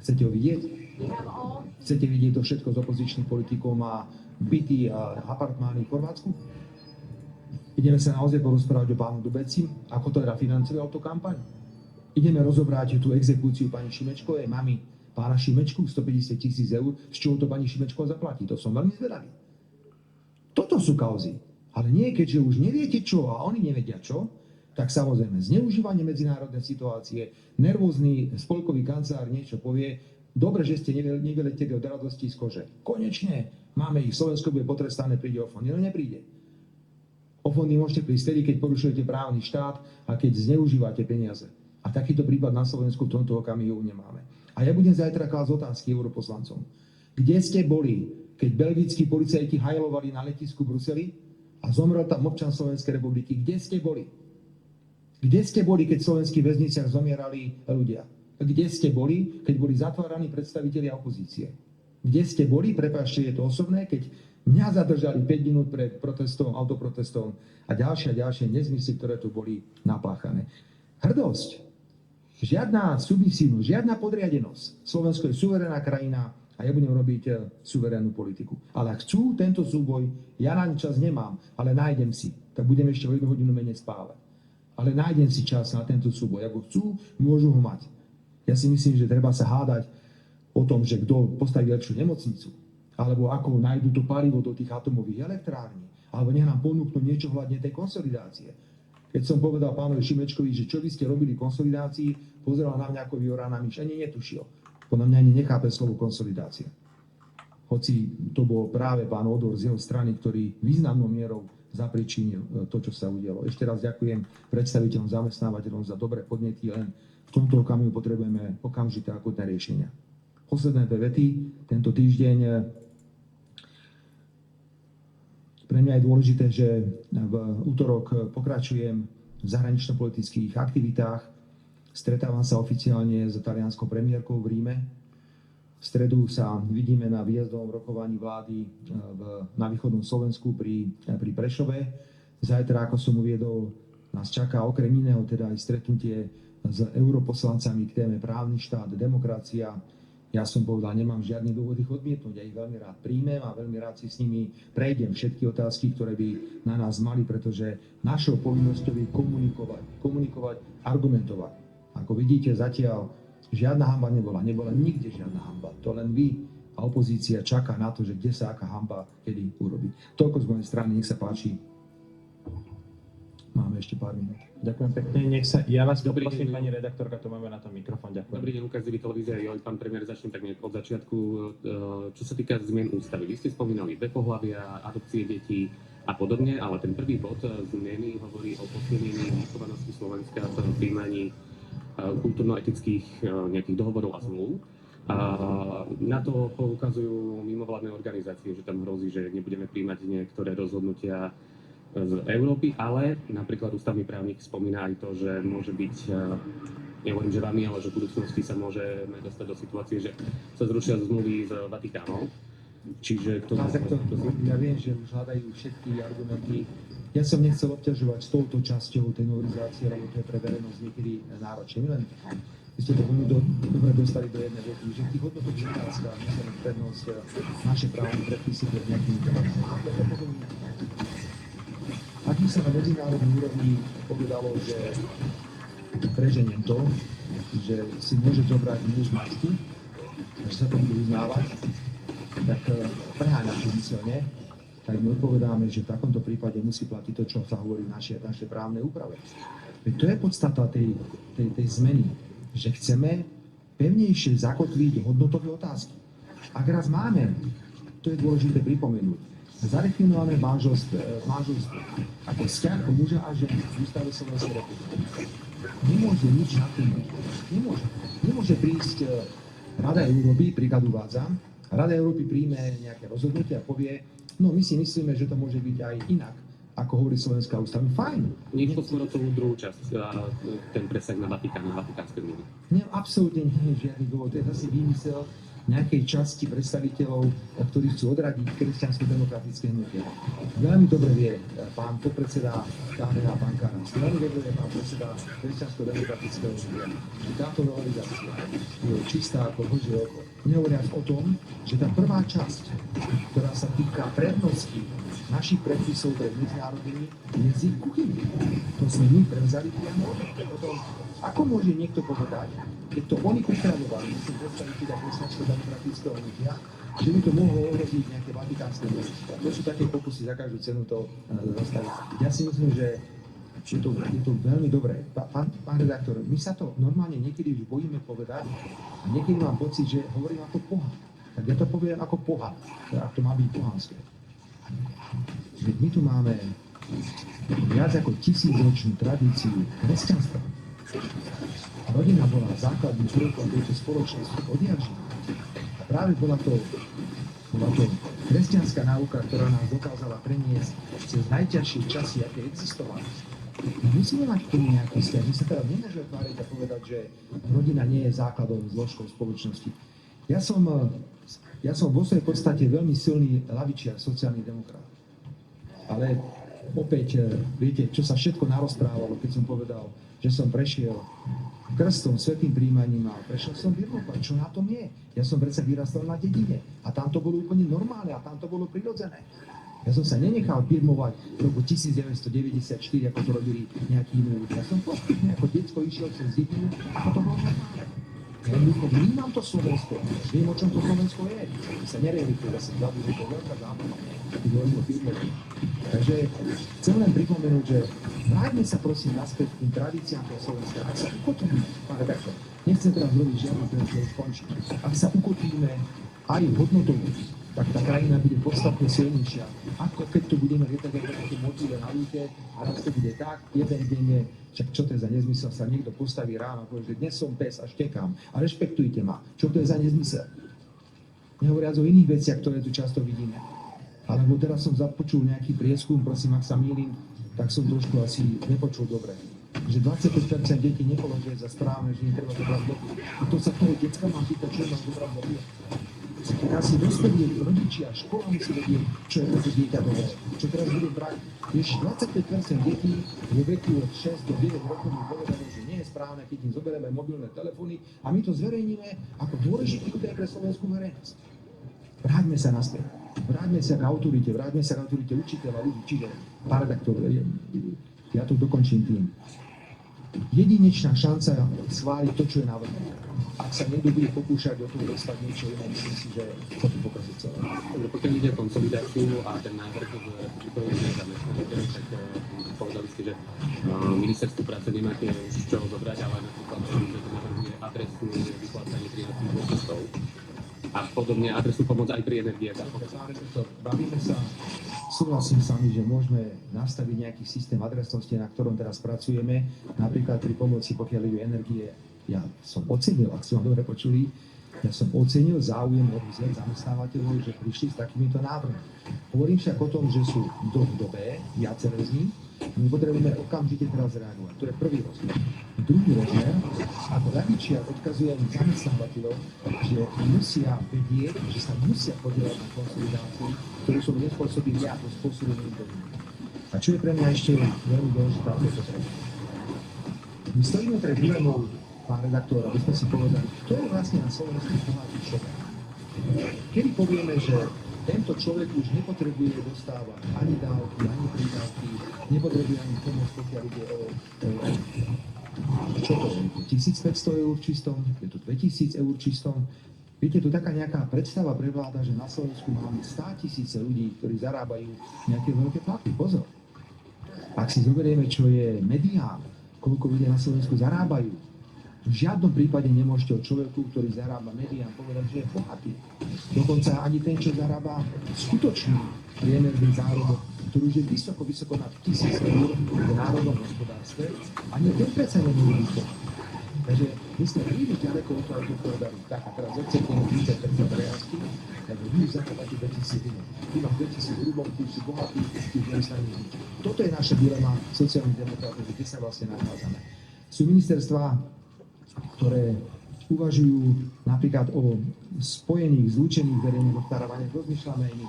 Chcete ho vidieť? Chcete vidieť to všetko z opozičných politikov má byty a apartmány v Chorvátsku? Ideme sa naozaj porozprávať o pánu Dubeci, ako to teda financoval tú kampaň? Ideme rozobrať tú exekúciu pani Šimečkovej, mamy pána Šimečku, 150 000 eur, z čoho to pani Šimečková zaplatí. To som veľmi zvedavý. Toto sú kauzy. Ale nie, keďže už neviete čo a oni nevedia čo, tak samozrejme zneužívanie medzinárodnej situácie, nervózny spolkový kancelár niečo povie, dobre, že ste nevyleteli od radosti z kože. Konečne máme ich, Slovensko bude potrestané, príde o fondy, no nepríde. O fondy môžete prísť vtedy, keď porušujete právny štát a keď zneužívate peniaze. A takýto prípad na Slovensku v tomto okamihu nemáme. A ja budem zajtra klásť otázky europoslancom. Kde ste boli, keď belgickí policajti hajlovali na letisku v Bruseli a zomrel tam občan Slovenskej republiky? Kde ste boli? Kde ste boli, keď v slovenských väzniciach zomierali ľudia? Kde ste boli, keď boli zatváraní predstavitelia opozície? Kde ste boli, prepáčte, je to osobné, keď mňa zadržali 5 minút pred protestom, autoprotestom a ďalšie nezmysly, ktoré tu boli napáchané. Hrdosť. Žiadna submisívnosť, žiadna podriadenosť. Slovensko je suverénna krajina a ja budem robiť suverénnu politiku. Ale ak chcú tento súboj, ja na čas nemám, ale nájdem si. Tak budem ešte o 1 hodinu menej spávať. Ale nájdem si čas na tento súboj. Ak ho chcú, môžu ho mať. Ja si myslím, že treba sa hádať o tom, že kto postaví lepšiu nemocnicu, alebo ako nájdu to palivo do tých atomových elektrární, alebo nech nám ponúknú niečo hľadne tej konsolidácie. Keď som povedal pánovi Šimečkovi, že čo vy ste robili v konsolidácii, pozeral na mňa ako vyhoraná myš, ani netušil. Podľa mňa ani nechápe slovo konsolidácia. Hoci to bol práve pán Odor z jeho strany, ktorý významnou mierou zapričinil to, čo sa udialo. Ešte raz ďakujem predstaviteľom, zamestnávateľom za dobré podnety, len v tomto okamihu potrebujeme okamžité akutné riešenia. Posledné 2 vety. Tento týždeň pre mňa je dôležité, že v útorok pokračujem v zahranično-politických aktivitách. Stretávam sa oficiálne s talianskou premiérkou v Ríme. V stredu sa vidíme na výjazdovom rokovaní vlády na východnom Slovensku pri Prešove. Zajtra, ako som uviedol, nás čaká okrem iného teda aj stretnutie s europoslancami k téme právny štát, demokracia. Ja som povedal, nemám žiadne dôvody ich odmietnúť. Ja ich veľmi rád príjmem a veľmi rád si s nimi prejdem všetky otázky, ktoré by na nás mali, pretože našou povinnosťou je komunikovať, argumentovať. Ako vidíte, zatiaľ žiadna hanba nebola nikde žiadna hanba. To len vy a opozícia čaká na to, že kde sa aká hanba kedy urobí. Toľko z mojej strany, nech sa páči. Máme ešte pár minút. Ďakujem pekne. Ja vás Dobrý poprosím, deň. pani redaktorka, tu máme na tom mikrofón. Ďakujem. Dobrý deň, Lukáš Zivy, televízia Joj. Pán premiér, začnem tak nejak od začiatku. Čo sa týka zmien ústavy, vy ste spomínali dve pohlavia, adopcie detí a podobne, ale ten prvý bod zmeny hovorí o posilnení vychovanosti Slovenska v príjmaní kultúrno-etických nejakých dohovorov a zmluv. A na to poukazujú mimovládne organizácie, že tam hrozí, že nebudeme príjmať niektoré rozhodnutia z Európy, ale napríklad ústavný právnik spomína aj to, že môže byť, nehovorím, že vami, ale že v budúcnosti sa môžeme dostať do situácie, že sa zrušia zmluvy s Vatikánom. Čiže to... Ja viem, že už hľadajú všetky argumenty. Ja som nechcel obťažovať s touto časťou tej novelizácie, lebo to je pre verejnosť niekedy náročné. Len vy ste to veľmi dobre dostali do jednej vety, že v tých hodnotových otázkach musíme prednosť naše právne predpisy pred nejakými témami. Ak by sa na medzinárodnej úrovni povedalo, že preženiem to, že si môže zobrať muž matku, že sa to bude uznávať, tak preháňam úmyselne, tak my odpovedáme, že v takomto prípade musí platiť to, čo sa hovorí v našej právnej úprave. Veď to je podstata tej zmeny, že chceme pevnejšie zakotviť hodnotové otázky. Ak raz máme, to je dôležité pripomenúť, zadefinované manželstvo ako vzťah muža a ženy v ústave Slovenskej republiky. Nemôže nič na tým byť. Nemôže prísť Rada Európy, príklad uvádzam, Rada Európy príjme nejaké rozhodnutie a povie, no my si myslíme, že to môže byť aj inak, ako hovorí Slovenská ústava. Fajn. Nešlo skôr o tú druhú časť, ten presah na Vatikán, na vatikánske zmluvy. Nie, absolútne nie je žiadny dôvod. To je zase výmysel nejakej časti predstaviteľov, ktorí chcú odradiť kresťansko-demokratické hnutie. Veľmi dobre vie pán podpredseda KDH, pán Karas, veľmi dobre vie pán predseda kresťansko-demokratického hnutia, že táto novelizácia je čistá ako Božie oko. Nehovoriac o tom, že tá prvá časť, ktorá sa týka prednosti našich predpisov pred medzinárodnými, je jazyk kuchyny. To sme my prevzali priamo o tom, ako môže niekto povedať, keď to oni pripravovali, myslím, predstaviteľa kresťansko-demokratického hnutia, že by to mohlo ohroziť nejaké vatikánske veci. To sú také pokusy za každú cenu to zastaviť. Ja si myslím, že je to veľmi dobré. Pán redaktor, my sa to normálne niekedy už bojíme povedať a niekedy mám pocit, že hovorím ako pohan. Tak ja to poviem ako pohan, ak to má byť pohanské. Veď my tu máme viac ako 1000-ročnú tradíciu kresťanstva. Rodina bola základným prvkom tejto spoločnosti odjakživa. A práve bola to kresťanská náuka, ktorá nás dokázala preniesť cez najťažšie časy, aké existovali. Musíme mať k tomu nejaký vzťah. My sa teda nemôžeme tváriť a povedať, že rodina nie je základom zložkou spoločnosti. Ja som vo svojej podstate veľmi silný ľavičiar, sociálny demokrat. Ale opäť, viete, čo sa všetko narozprávalo, keď som povedal, že som prešiel krstom, svätým príjmaním a prešiel som birmovať. Čo na tom je? Ja som predsa vyrastal na dedine a tam to bolo úplne normálne a tam to bolo prirodzené. Ja som sa nenechal birmovať v roku 1994, ako to robili nejakí iní ľudia. Ja som postupne ako decko išiel cez dedinu, ako to bolo normálne. Ja jednoducho vnímam to Slovensko, viem, o čom to Slovensko je. My sa nerealituje, ja som zabudol, že to je veľká zápama, keď hovorím o firmovi. Takže chcem len pripomenúť, že vráťme sa prosím naspäť k tým tradíciám toho Slovenska. Ak sa ukotvíme, pán redaktor, nechcem teraz robiť žiadny ten, čo skončí. Ak sa ukotvíme aj hodnotovo, tak tá krajina bude podstatne silnejšia. Ako keď tu budeme lietať ako také motýle na lúke a raz to bude tak, jeden deň je, však čo to je za nezmysel, sa niekto postaví ráno a povie, že dnes som pes a štekám a rešpektujte ma. Čo to je za nezmysel? Nehovoriac o iných veciach, ktoré tu často vidíme. Alebo teraz som započul nejaký prieskum, prosím, ak sa mýlim, tak som trošku asi nepočul dobre. že 25% detí nepovažuje za správne, že im treba zobrať mobil. A to sa toho decka mám pýtať, čo mám zobrať mobil. Teraz si dospelí rodičia, škola musí vedieť, čo je pre to dieťa dobré. Čo teraz bude brať, vieš, 25% detí vo veku od 6 do 9 rokov mi povedali, že nie je správne, keď im zoberieme mobilné telefóny a my to zverejníme ako dôležitý údaj pre slovenskú verejnosť. Vráťme sa naspäť. Vráťme sa k autorite učiteľa ľudí. Čiže, pán redaktor, ja to dokončím tým. Jedinečná šanca schváliť to, čo je navrhnuté. Ak sa niekto bude pokúšať do toho dostať niečo iné, myslím si, že sa to pokazí celé. Dobre, pokiaľ ide o konsolidáciu a ten návrh z pripojených zamestnateľov, tak povedali ste, že ministerstvo práce nemáte už z čoho zobrať, ale napríklad, že to navrhuje adresnú vyplácanie 13 dôchodcov a podobne adresnú pomoc aj pri energiách. Bavíme sa, súhlasím s vami, že môžeme nastaviť nejaký systém adresnosti, na ktorom teraz pracujeme, napríklad pri pomoci, pokiaľ ide energie. Ja som ocenil, ak ste ma dobre počuli, záujem od zamestnávateľov, že prišli s takýmito návrhmi. Hovorím však o tom, že sú dlhodobé, viaceré z nich, my potrebujeme okamžite teraz reagovať. To je prvý rozmer. Druhý rozmer, ako rodičia odkazujem zamestnávateľov, že musia vedieť, že sa musia podieľať na konsolidácii, ktorú som nespôsobil ja, to spôsobil niekto iný. A čo je pre mňa ešte veľmi dôležitá vec? My stojíme pred dilemou, pán redaktor, aby sme si povedali, kto je vlastne na Slovensku bohatý človek. Kedy povieme, že tento človek už nepotrebuje dostávať ani dávky, ani prídavky, nepotrebuje ani pomoc, pokiaľ ide o čo to je? 1500 eur čistom? Je to 2000 eur čistom? Viete, tu taká nejaká predstava prevláda, že na Slovensku máme 100 000 ľudí, ktorí zarábajú nejaké veľké platy. Pozor. Ak si zoberieme, čo je medián, koľko ľudia na Slovensku zarábajú, v žiadnom prípade nemôžete o človeku, ktorý zarába medián, povedať, že je bohatý. Dokonca ani ten, čo zarába skutočný priemerný zárobok, ktorý už je vysoko nad 1000 eur v národnom hospodárstve, ani ten predsa nemôže byť bohatý. Takže my sme príliš ďaleko od toho, ako povedali, tak a teraz odcepneme 30% reálsky, takže vy už zachováte 2000 hrubov. Vy máš 2000 hrubov, tí sú bohatí, tí už nedostanú nič. Toto je naša dilema sociálnych demokratov, kde sa vlastne nachádzame. Sú ministerstvá, ktoré uvažujú napríklad o spojených, zlúčených verejných obstarávaniach, rozmýšľame aj my.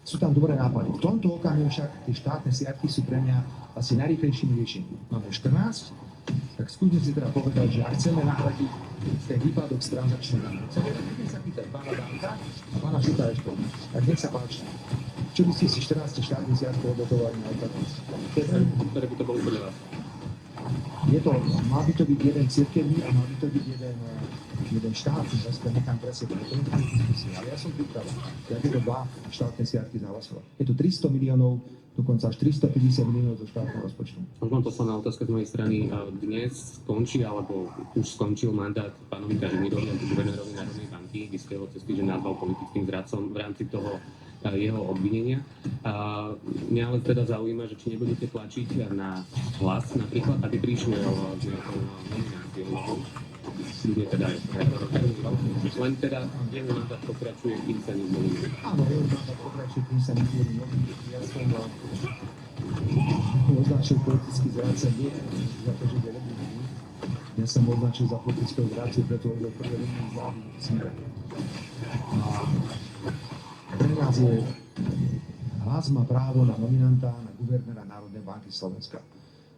Sú tam dobré nápady. V tomto okamihu však tie štátne sviatky sú pre mňa asi najrýchlejším riešením. Máme 14, tak skúsme si teda povedať, že ak chceme nahradiť ten výpadok z transakčného chceme sa pýtať pána Danka a pána Žuta ešte. Tak nech sa páči. Čo by ste si 14 štátnych sviatkov obetovali na otázku? Ktoré by to boli podľa vás? Má by to byť jeden cirkevný a má by to byť jeden štátny, vlastne nechám pre seba. To nie je diskusia, ale ja som pripravený. Ja tieto dva štátne sviatky zahlasovať. Je to 300 miliónov, dokonca až 350 miliónov zo štátneho rozpočtu. Možno posledná otázka z mojej strany. Dnes skončí, alebo už skončil mandát pánovi Kažimírovi ako guvernérovi Národnej banky. Vy ste ho cez týždeň nazval politickým zradcom v rámci toho jeho obvinenia. Mňa ale teda zaujíma, že či nebudete tlačiť na Hlas napríklad, aby prišli o nejakou nomináciu. Teda len teda jeho mandát pokračuje, kým sa nezvolí. Áno, jeho mandát pokračuje, kým sa nezvolí. Ja som označil politický zradca nie za to, že bol obvinený. Ja som označil za politického zradcu, preto bol prvé linii vlády Smere. Pre nás je Hlas má právo na nominanta na guvernéra Národnej banky Slovenska.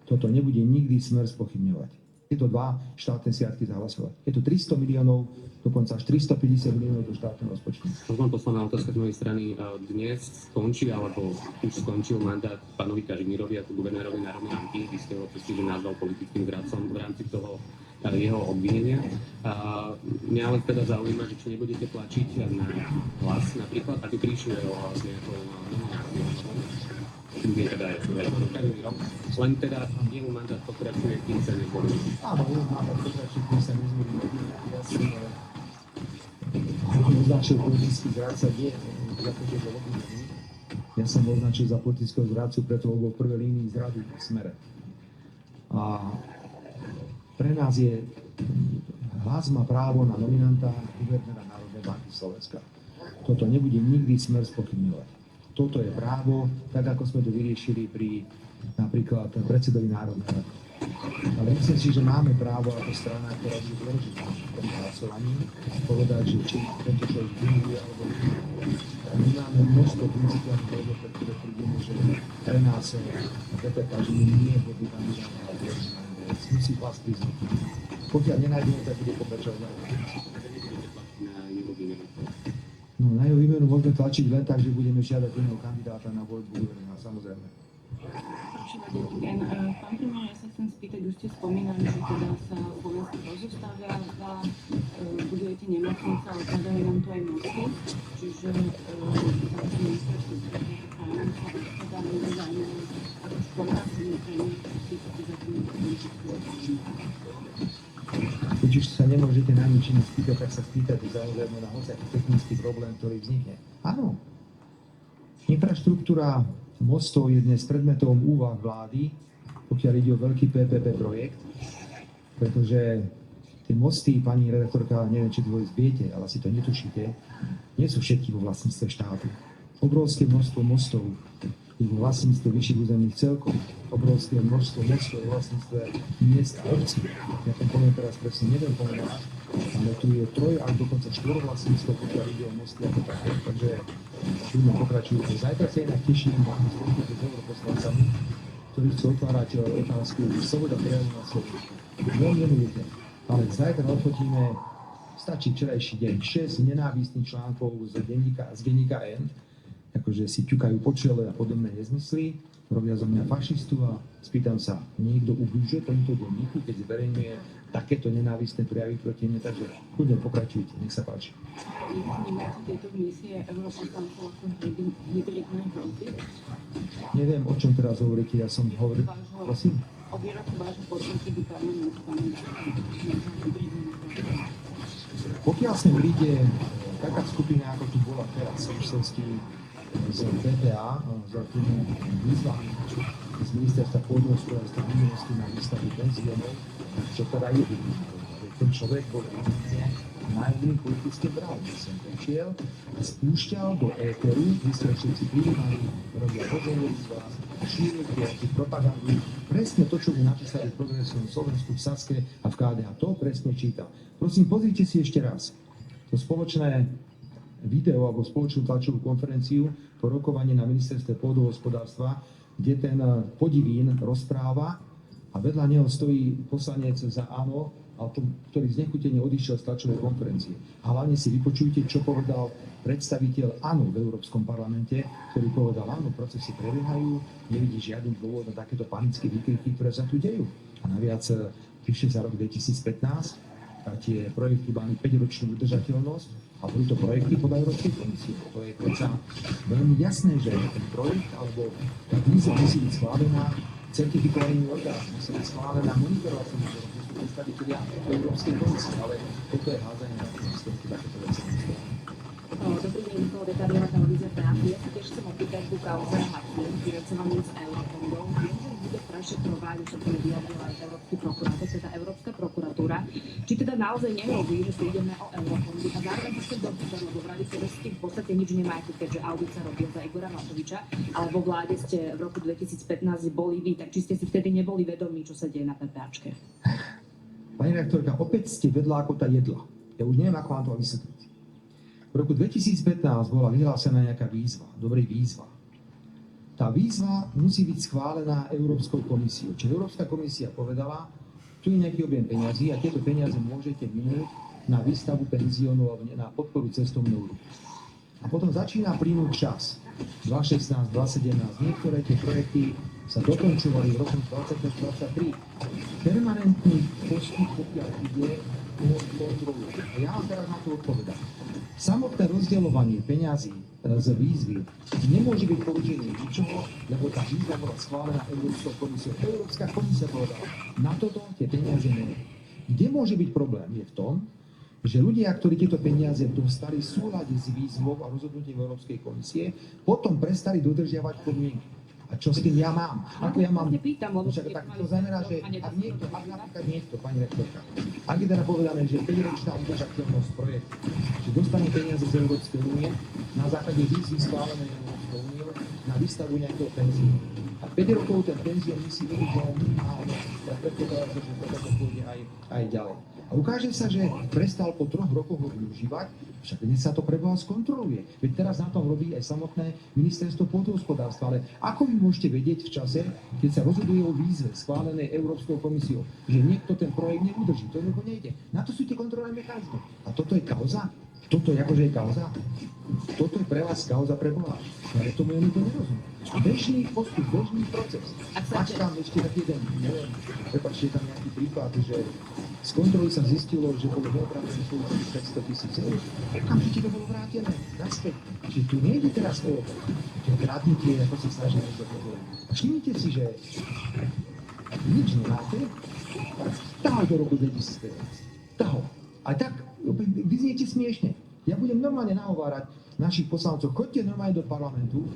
Toto nebude nikdy Smer spochybňovať. Tieto dva štátne sviatky zahlasovať. Je to 300 miliónov, dokonca až 350 miliónov do štátneho rozpočtu. Možno posledná otázka z mojej strany. Dnes skončí, alebo už skončil mandát pánovi Kažimírovi ako guvernérovi Národnej banky. Vy ste ho cez týždeň nazval politickým zradcom v rámci toho jeho obvinenia. Mňa ale teda zaujíma, že či nebudete tlačiť na Hlas napríklad, aby prišli o nejakou nomináciu. Len teda jeho mandát pokračuje, kým sa nezvolí. Áno, jeho mandát pokračuje, kým sa nezvolí. Ja som označil politický zradca nie za to, že bol obvinený. Ja som označil za politického zradcu, preto bol v prvej línii zrady v Smere. A pre nás je Hlas má právo na nominanta na guvernéra Národnej banky Slovenska. Toto nebude nikdy Smer spochybňovať. Toto je právo, tak ako sme to vyriešili pri napríklad predsedovi Národnej rady. Ale myslím si, že máme právo ako strana, ktorá bude dôležitá pri hlasovaní, povedať, že či tento človek vyhuje alebo vyhuje. My máme množstvo principiálnych dôvodov, pre ktoré tvrdíme, že pre nás PPK, že nie je hodný kandidát na prezident. Musí vás priznať. Pokiaľ nenájdeme, tak bude pokračovať na No, na jeho výmenu môžeme tlačiť len tak, že budeme žiadať iného kandidáta na voľbu guvernéra, samozrejme. Pán premiér, ja sa chcem spýtať, už ste spomínali, že teda sa Slovensko rozostavia, budujete nemocnice, ale padajú nám tu aj mosty, čiže ministerstvo sa teda nezaujímavé, ako spolupracujeme premiér, Keď už sa nemôžete na nič iné spýtať, tak sa spýtate samozrejme na hociaký technický problém, ktorý vznikne. Áno, infraštruktúra mostov je dnes predmetom úvah vlády, pokiaľ ide o veľký PPP projekt, pretože tie mosty, pani redaktorka, neviem, či to vôbec viete, ale si to netušíte, nie sú všetky vo vlastníctve štátu. Obrovské množstvo mostov je vo vlastníctve vyšších územných celkov, obrovské množstvo mostov vo vlastníctve miest a obcí. Ja to poviem teraz presne, neviem pomenovať, ale tu je troj až dokonca štvorovlastníctvo, pokiaľ ide o mosty ako také. Takže ľudia pokračujú. Zajtra sa inak teším na stretnutie s europoslancami, ktorí chcú otvárať otázku sloboda prejavu na Slovensku. Veľmi ľudí. Ale zajtra odfotíme, stačí včerajší deň, 6 nenávistných článkov z denníka N, akože si ťukajú po čele a podobné nezmysly, robia zo mňa fašistu a spýtam sa, niekto ubližuje tomuto denníku, keď zverejňuje takéto nenávistné prejavy proti mne, takže kľudne pokračujte, nech sa páči. Vnímate tieto misie europoslancov ako hybridné hrozby? Neviem, o čom teraz hovoríte, ja som hovoril, prosím. O výroku vášho podpredsedu parlamentu, pán Pokiaľ sem príde taká skupina, ako tu bola teraz, Rušovský z PPA, za tými výzvami z ministerstva pôdohospodárstva v minulosti na výstavbu penziónov, čo teda je ten človek bol najmä politické brány. Som prišiel a spúšťal do éteru, vy ste všetci prijímali, robia rozhovory z vás, šírite propagandu, presne to, čo by napísali v Progresívnom Slovensku, v Saske a v KDH. To presne čítal. Prosím, pozrite si ešte raz to spoločné video alebo spoločnú tlačovú konferenciu po rokovaní na ministerstve pôdohospodárstva, kde ten podivín rozpráva a vedľa neho stojí poslanec za Áno, ktorý znechutene odišiel z tlačovej konferencie. A hlavne si vypočujte, čo povedal predstaviteľ Áno v Európskom parlamente, ktorý povedal, áno, procesy prebiehajú, nevidí žiadny dôvod na takéto panické výkriky, ktoré sa tu dejú. A naviac píše za rok 2015, a tie projekty mali 5-ročnú udržateľnosť a boli to projekty podľa Európskej komisie. To je predsa veľmi jasné, že ten projekt alebo tá výzva musí byť schválená certifikovaným orgánom, musí byť schválená monitorovacím výborom, to sú predstavitelia Európskej komisie, ale toto je hádzanie na to, takéto veci. Dobrý deň, Dekadiela televízia Práv. Ja sa tiež chcem opýtať ku kauze Hatien, financovanie z eurofondov. Viem, že bude prešetrovať, už sa to vyjadrila aj Európsky prokurátor, teda Európska prokuratúra. Či teda naozaj nehrozí, že tu ideme o eurofondy a zároveň sa chcem dopýtať, lebo v rade ste v podstate nič nemáte, keďže audit sa robil za Igora Matoviča, ale vo vláde ste v roku 2015 boli vy, tak či ste si vtedy neboli vedomí, čo sa deje na PPAčke? Pani redaktorka, opäť ste vedľa ako tá jedla. Ja už neviem, ako vám to vysvetliť. V roku 2015 bola vyhlásená nejaká výzva, dobrej výzva. Tá výzva musí byť schválená Európskou komisiou. Čiže Európska komisia povedala, tu je nejaký objem peňazí a tieto peniaze môžete minúť na výstavbu penziónu alebo na podporu cestovného ruchu. A potom začína plynúť čas. 2016, 2017, niektoré tie projekty sa dokončovali v roku 2023. Permanentný postup, pokiaľ ide o kontrolu. A ja vám teraz na to odpovedám. Samotné rozdeľovanie peňazí z výzvy nemôže byť použením ničoho, lebo tá výzva bola schválená Európskou komisiou. Európska komisia povedala, na toto tie peniaze nie. Kde môže byť problém je v tom, že ľudia, ktorí tieto peniaze dostali v súlade s výzvou a rozhodnutím Európskej komisie, potom prestali dodržiavať podmienky. A čo s tým ja mám? Ako ja mám? Tak to znamená, že ak napríklad niekto, pani rektorka, ak je teda povedané, že 5-ročná udržateľnosť projektu, že dostane peniaze z Európskej únie na základe výzvy schválenej Európskou úniou na výstavbu nejakého penzínu. A 5 rokov ten penzioný si vedú, že minimálne, ja predpokladám, že to pôjde aj ďalej. A ukáže sa, že prestal po 3 rokoch ho využívať, však dnes sa to preboha skontroluje. Veď teraz na tom robí aj samotné ministerstvo pôdohospodárstva. Ale ako vy môžete vedieť v čase, keď sa rozhoduje o výzve schválenej Európskou komisiou, že niekto ten projekt neudrží? To jednoducho nejde. Na to sú tie kontrolné mechanizmy. A toto je kauza? Toto je akože kauza? Toto je pre vás kauza pre Boha. Ale tomu ja to nerozumiem. Bežný postup, bežný proces. Ak tam ešte taký jeden, neviem, prepáčte, tam nejaký prípad, že z kontroly sa zistilo, že bolo neoprávnené spolucení 500 000 eur. Okamžite to bolo vrátené naspäť. Čiže tu nejde teraz o kradnutie, ako sa snaží niekto povedať. Všimnite si, že nič nemáte, tahol do roku 2015. Tahol. A tak vyzniete smiešne. Ja budem normálne nahovárať našich poslancov. Choďte normálne do parlamentu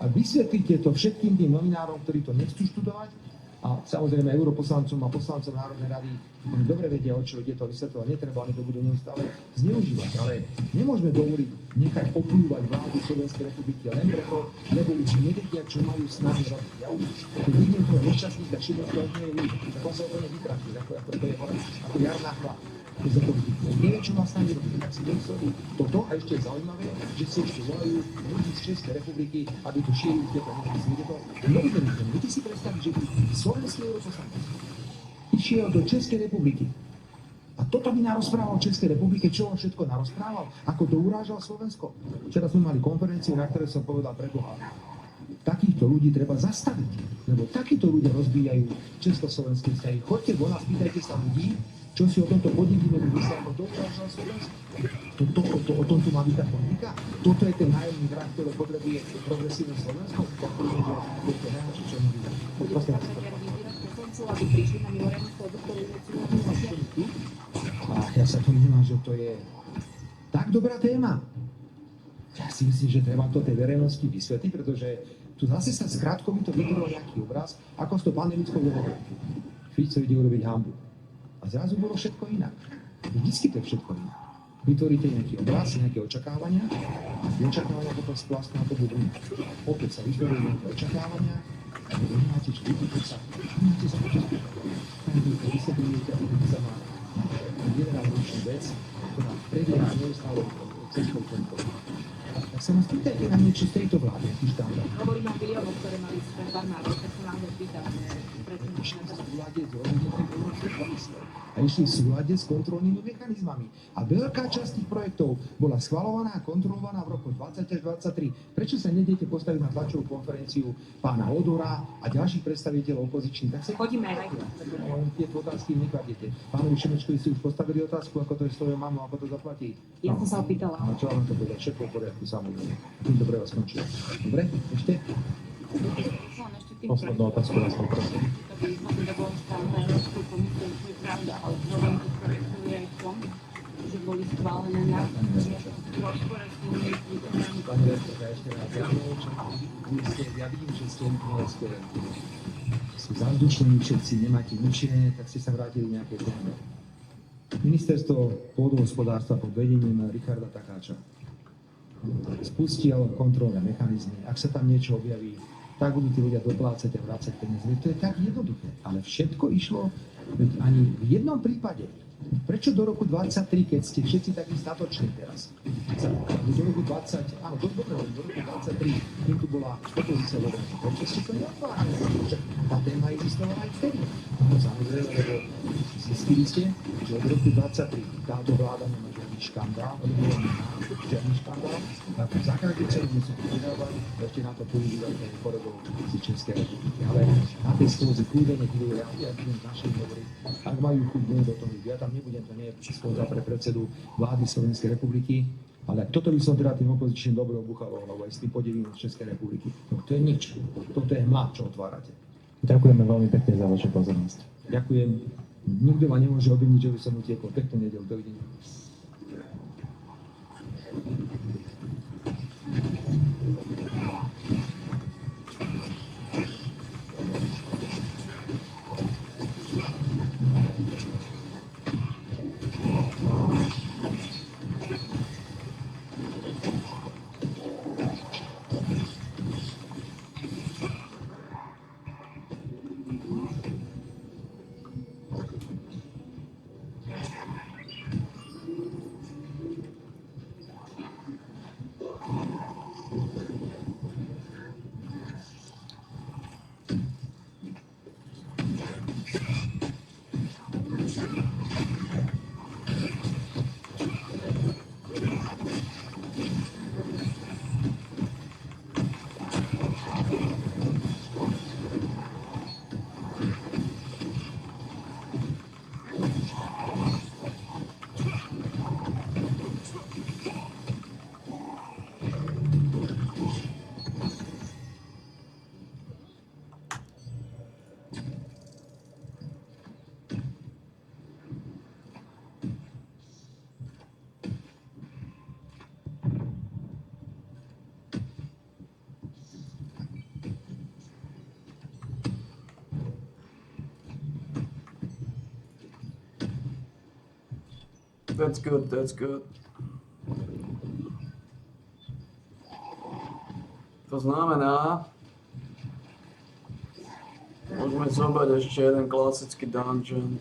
a vysvetlite to všetkým tým novinárom, ktorí to nechcú študovať, a samozrejme europoslancom a poslancom Národnej rady, oni dobre vedia, o čo ide, to vysvetľovať netreba, oni to budú neustále zneužívať. Ale nemôžeme dovoliť nechať oplúvať vládu Slovenskej republiky len preto, lebo už nevedia, čo majú snahy robiť. Ja už, keď vidím toho nešťastníka, všetko to nie je ľudí, tak on sa úplne vytratí, ako jarná chvá. Neviem, čo má snahy robiť, tak si mysleli toto, a ešte je zaujímavé, že si ešte volajú ľudí z Českej republiky, aby tu šírili tieto nezávisle. Je to neuveriteľné. Viete si predstaviť, že by slovenský europoslanec išiel do Českej republiky a toto by narozprával o Českej republike, čo on všetko narozprával, ako to urážal Slovensko. Včera sme mali konferenciu, na ktorej som povedal pre Boha, takýchto ľudí treba zastaviť, lebo takíto ľudia rozbíjajú československé vzťahy. Choďte von a spýtajte sa ľudí, čo si o tomto podnikíme vysvetlo, to urážal Slovensko. O tomto má byť tá politika? Toto je ten nájomný vrah, ktorý potrebuje progresívne Slovensko? To je najhoršie, čo môžeme. Bude sa premiér vyzývať poslancov, aby prišli na mimoriadnu schôdzu, ktorú iniciujú. A ja sa domnívam, že to je tak dobrá téma. Ja si myslím, že treba to tej verejnosti vysvetliť, pretože tu zase sa skrátkovito vytvoril nejaký obraz, ako s to pandemickou dohodou. Fico ide urobiť hanbu. A zrazu bolo všetko inak. Vždycky to je všetko inak. Vytvoríte nejaký obraz, nejaké očakávania a tie očakávania potom splástne na to budú inak. Opäť sa vytvorujú nejaké očakávania a vy nemáte čo vytvoríte sa počas vysvetlujete, aby sa má generálnejšiu vec, ktorá prebieha neustále cestou kontroly. Tak sa nás pýtajte na niečo z tejto vlády, aký štandard. Hovoríme o miliónoch, ktoré mali pre pár národ, tak sa nám ho pýtam, prečo Išli v súlade s rozhodnutím Európskej komisie a išli v súlade s kontrolnými mechanizmami. A veľká časť tých projektov bola schvaľovaná a kontrolovaná v roku 20 až 23. Prečo sa nedejte postaviť na tlačovú konferenciu pána Odora a ďalších predstaviteľov opozičných? Tak sa Chodíme aj tu. tieto otázky nekladete. Pánovi Šimečkovi si už postavili otázku, ako to je s tvojou mamou, ako to zaplatí. Ja som sa opýtala. No čo vám to povedať? Všetko v poriadku, samozrejme. Tým dobre vás skončilo. Dobre? Ešte? Len ešte tým Poslednú otázku vás poprosím. To by sme teda bolo stále na Európsku komisiu, čo je pravda, ale problém tých projektov je aj v tom, že boli schválené na rozpore s tými kritériami. Pani rektorka, ešte raz. Ja vidím, že ste sú zavzdušení všetci, nemáte nič iné, tak ste sa vrátili nejaké téme. Ministerstvo pôdohospodárstva pod vedením Richarda Takáča spustil kontrolné mechanizmy. Ak sa tam niečo objaví, tak budú tí ľudia doplácať a vrácať peniaze. To je tak jednoduché. Ale všetko išlo, veď ani v jednom prípade. Prečo do roku 23, keď ste všetci takí statoční teraz? Do roku 20, áno, do roku 23, kým tu bola opozícia v obrane. Prečo ste to neotvárali? Tá téma existovala aj vtedy. No samozrejme, lebo zistili ste, že od roku 23 táto vláda nemá žiadny škandál, žiadny škandál, a za každú cenu musí to vydávať, ešte na to používať aj kolegov z Českej republiky. Ale na tej schôdzi kľudne nech idú, ja budem z našich hovoriť, ak majú chuť, budem do toho ísť. Ja tam nebudem, to nie je schôdza pre predsedu vlády Slovenskej republiky, ale toto by som teda tým opozičným dobre obuchal, lebo aj s tým podivom z Českej republiky. No, to je nič. Toto je hmla, čo otvárate. Ďakujeme veľmi pekne za vašu pozornosť. Ďakujem. Nikto ma nemôže obviniť, že by som utiekol. Peknú nedeľu. Dovidenia. That's good, that's good. To znamená, môžeme zobrať ešte jeden klasický dungeon.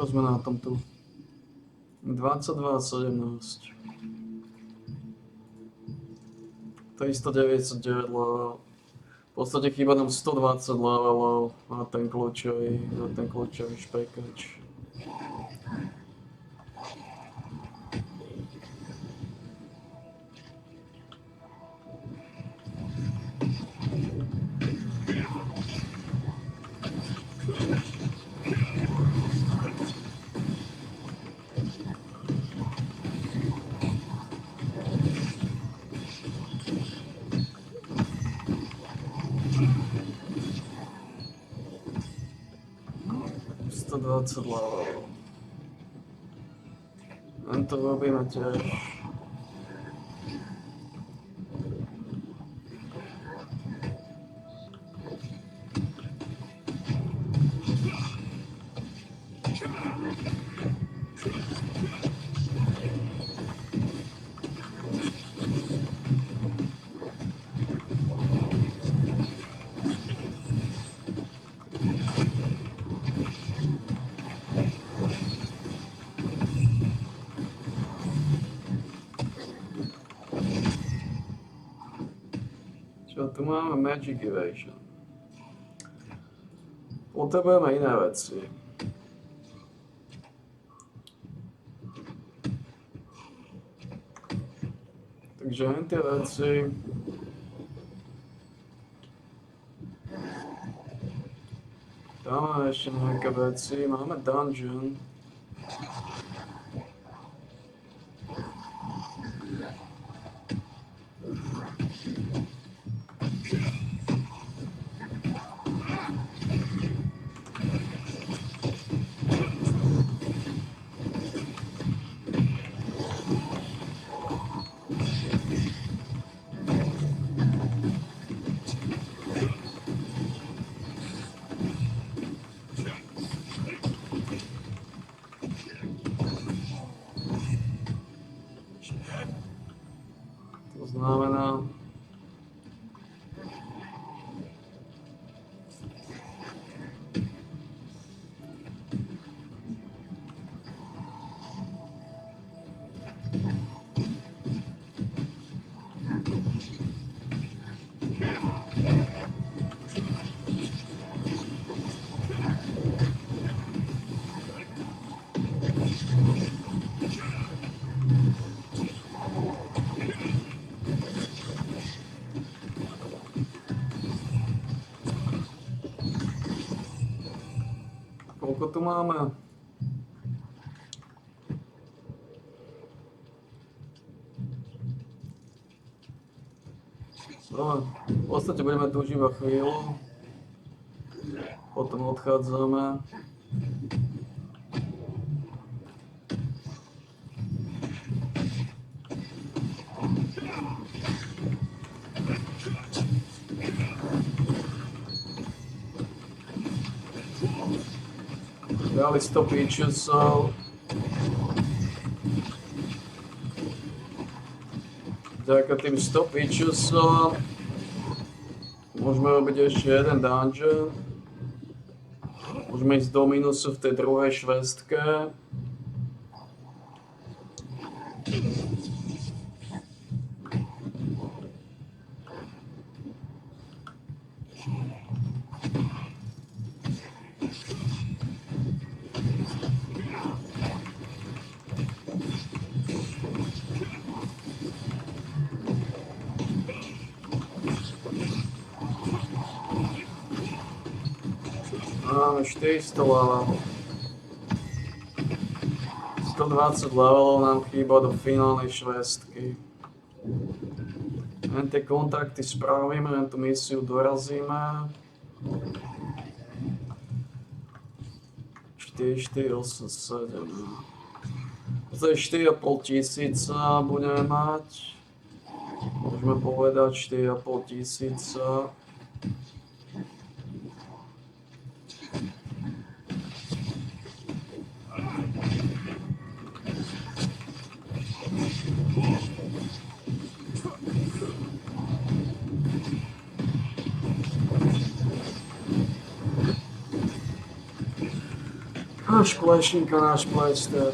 Ako sme na tom tu? 22:17. 399 level. V podstate chýba nám 120 levelov na ten kľúčový špekač. levelov. Len to robíme tiež. Čo tu máme? Magic Evasion. Potrebujeme iné veci. Takže len tie veci. Tam máme ešte nejaké veci. Máme dungeon. To znamená, koľko tu máme? No, v podstate budeme tu už iba chvíľu. Potom odchádzame. dali 100 píčusov. Vďaka tým 100 píčusom môžeme robiť ešte jeden dungeon. Môžeme ísť do minusu v tej druhej švestke. Máme 400 levelov. 120 levelov nám chýba do finálnej švestky. Len tie kontakty spravíme, len tú misiu dorazíme. 4, 4, 8, 7. To je 4,5 tisíca budeme mať. Môžeme povedať 4,5 tisíca. Náš plešník a náš plester.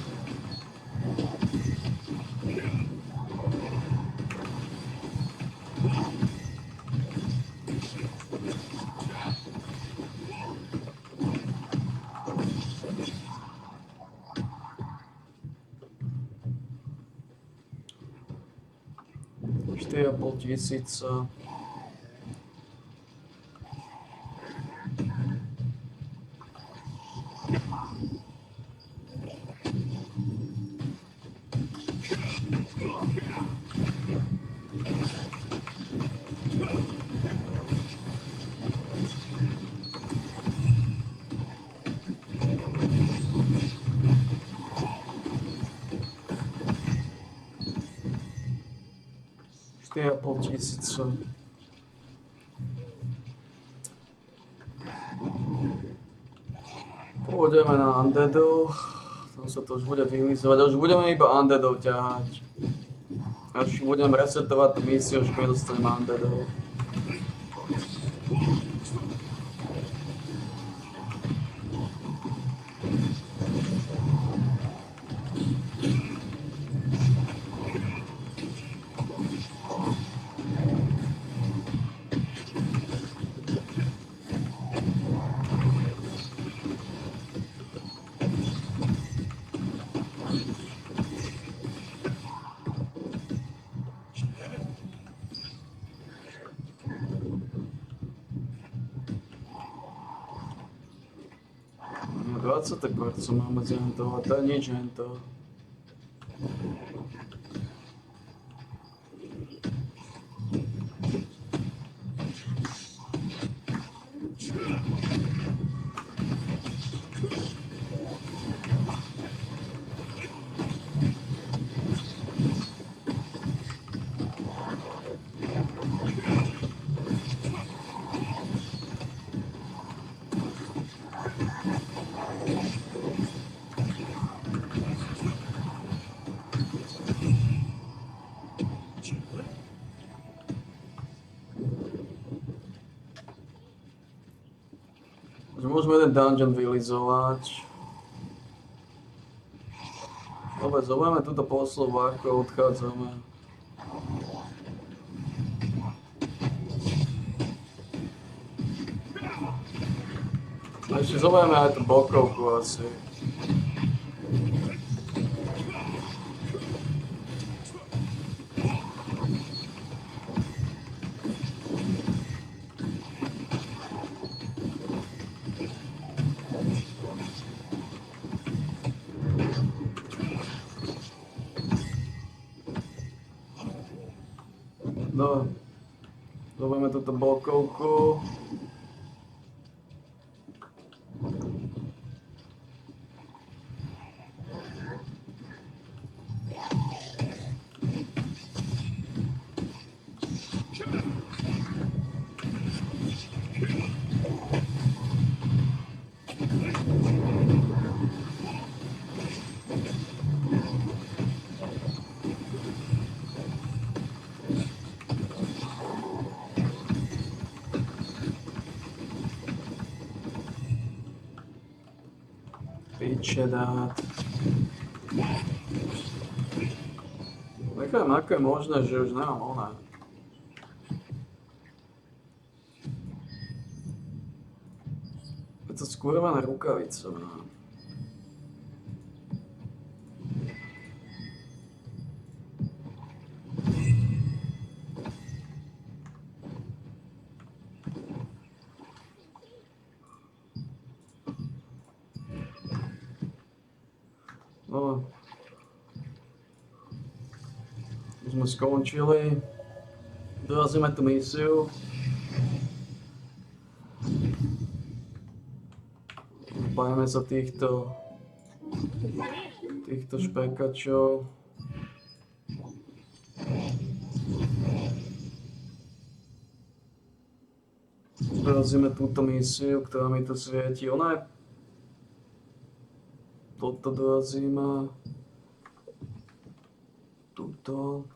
Štyri a pol tisíca. Štyri a pol tisíca. Pôjdeme na Undeadov. Tam sa to už bude vylizovať. Už budeme iba Undeadov ťahať. Až budem resetovať tú misiu, už keď dostanem Undeadov. No 20% máme z hentova, to je nič hento. Môžeme jeden dungeon vylizovať. Dobre, zoberieme túto poslovu, ako odchádzame. A ešte zoberieme aj tú bokovku asi. No, zoberieme túto bokovku. piče dát. Nechám, ako je možné, že už nemám ona. Je to skurvené rukavice, no. No. Už sme skončili. Dorazíme tú misiu. Bajme sa týchto špekačov. Dorazíme túto misiu, ktorá mi tu svieti. Ona je... Toto dorazíme. Tuto.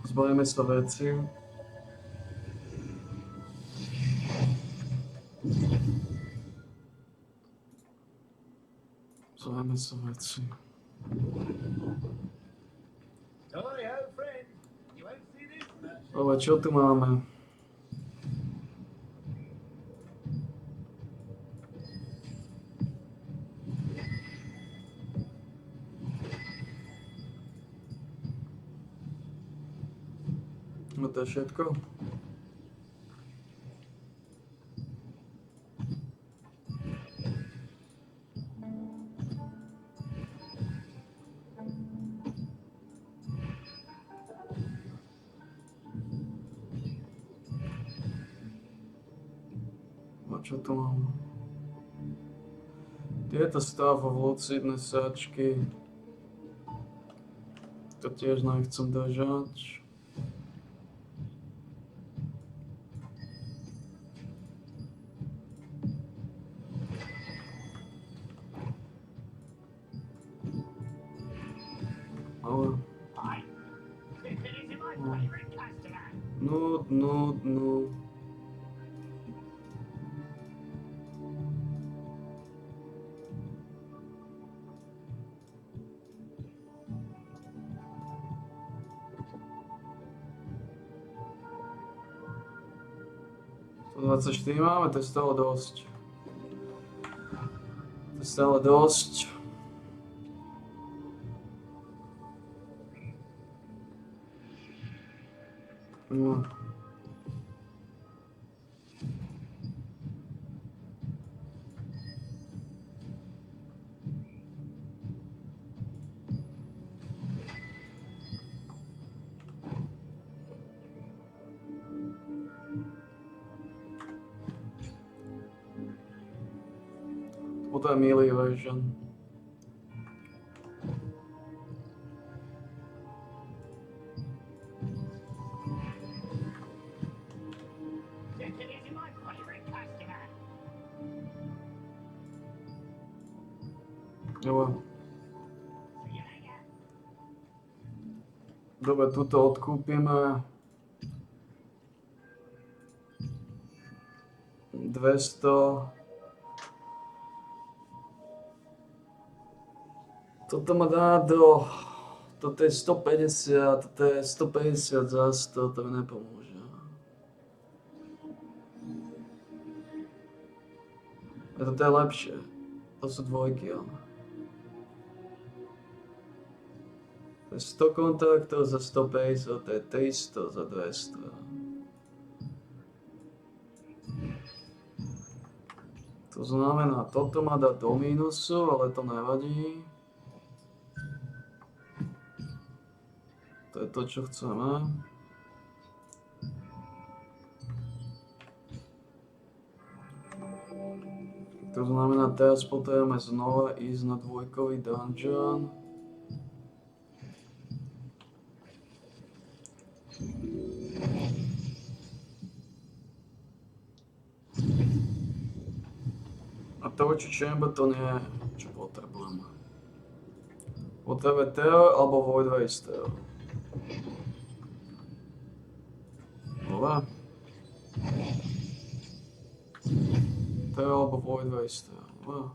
Zbavíme sa veci. Zbavíme sa veci. Ale čo tu máme? No to je všetko. A čo tu mám? Tieto lucidné sáčky. To tiež nechcem držať. No. To 24 máme, to je stále dosť. No. Toto je melee version. Dobre, tuto odkúpime 200. Toto ma dá do... Toto je 150, toto je 150 za 100, to mi nepomôže. A toto je lepšie. To sú dvojky, ale... To je 100 kontaktov za 150, to je 300 za 200. To znamená, toto ma dá do mínusu, ale to nevadí. To je to, čo chceme. To znamená, teraz potrebujeme znova ísť na dvojkový dungeon. A Torture Chamber to nie je, čo potrebujeme. Potrebujeme Terror alebo Void Waster. Dobre. Pearl alebo Void Waste. Wow.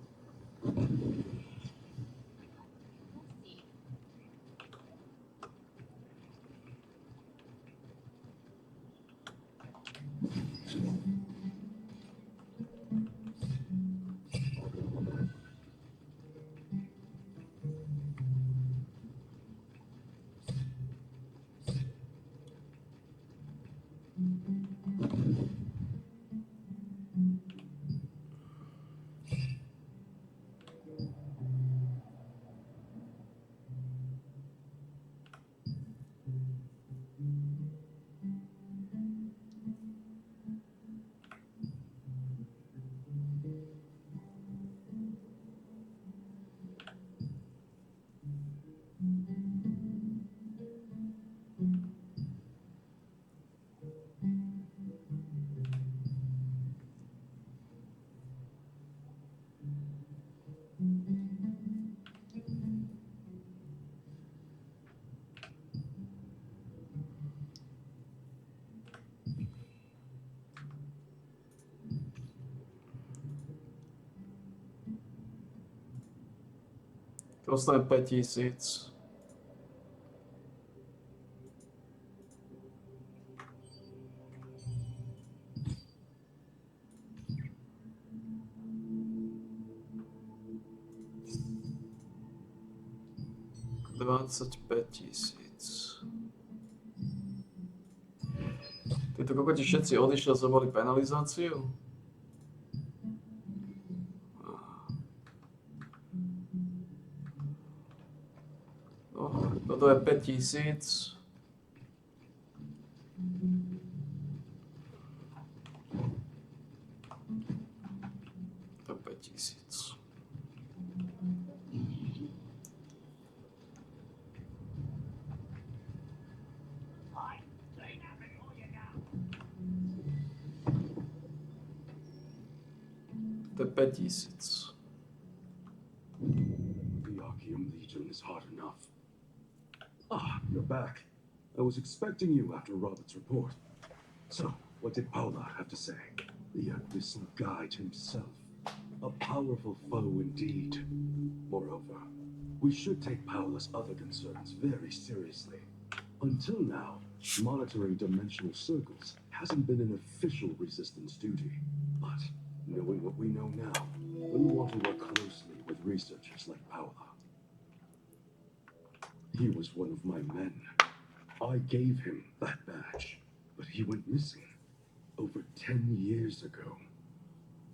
Dostane 5000. Títo kokoti všetci odišli a zobrali penalizáciu? No, toto je 5000. To je 5000. To je 5000. The Archeum Legion is hard enough. Ah, you're back. I was expecting you after Robert's report. So, what did Paula have to say? The Abyssal Guide himself. A powerful foe indeed. Moreover, we should take Paula's other concerns very seriously. Until now, monitoring dimensional circles hasn't been an official resistance duty. But, knowing what we know now, we want to work closely with researchers like Paula. He was one of my men. I gave him that badge, but he went missing over 10 years ago.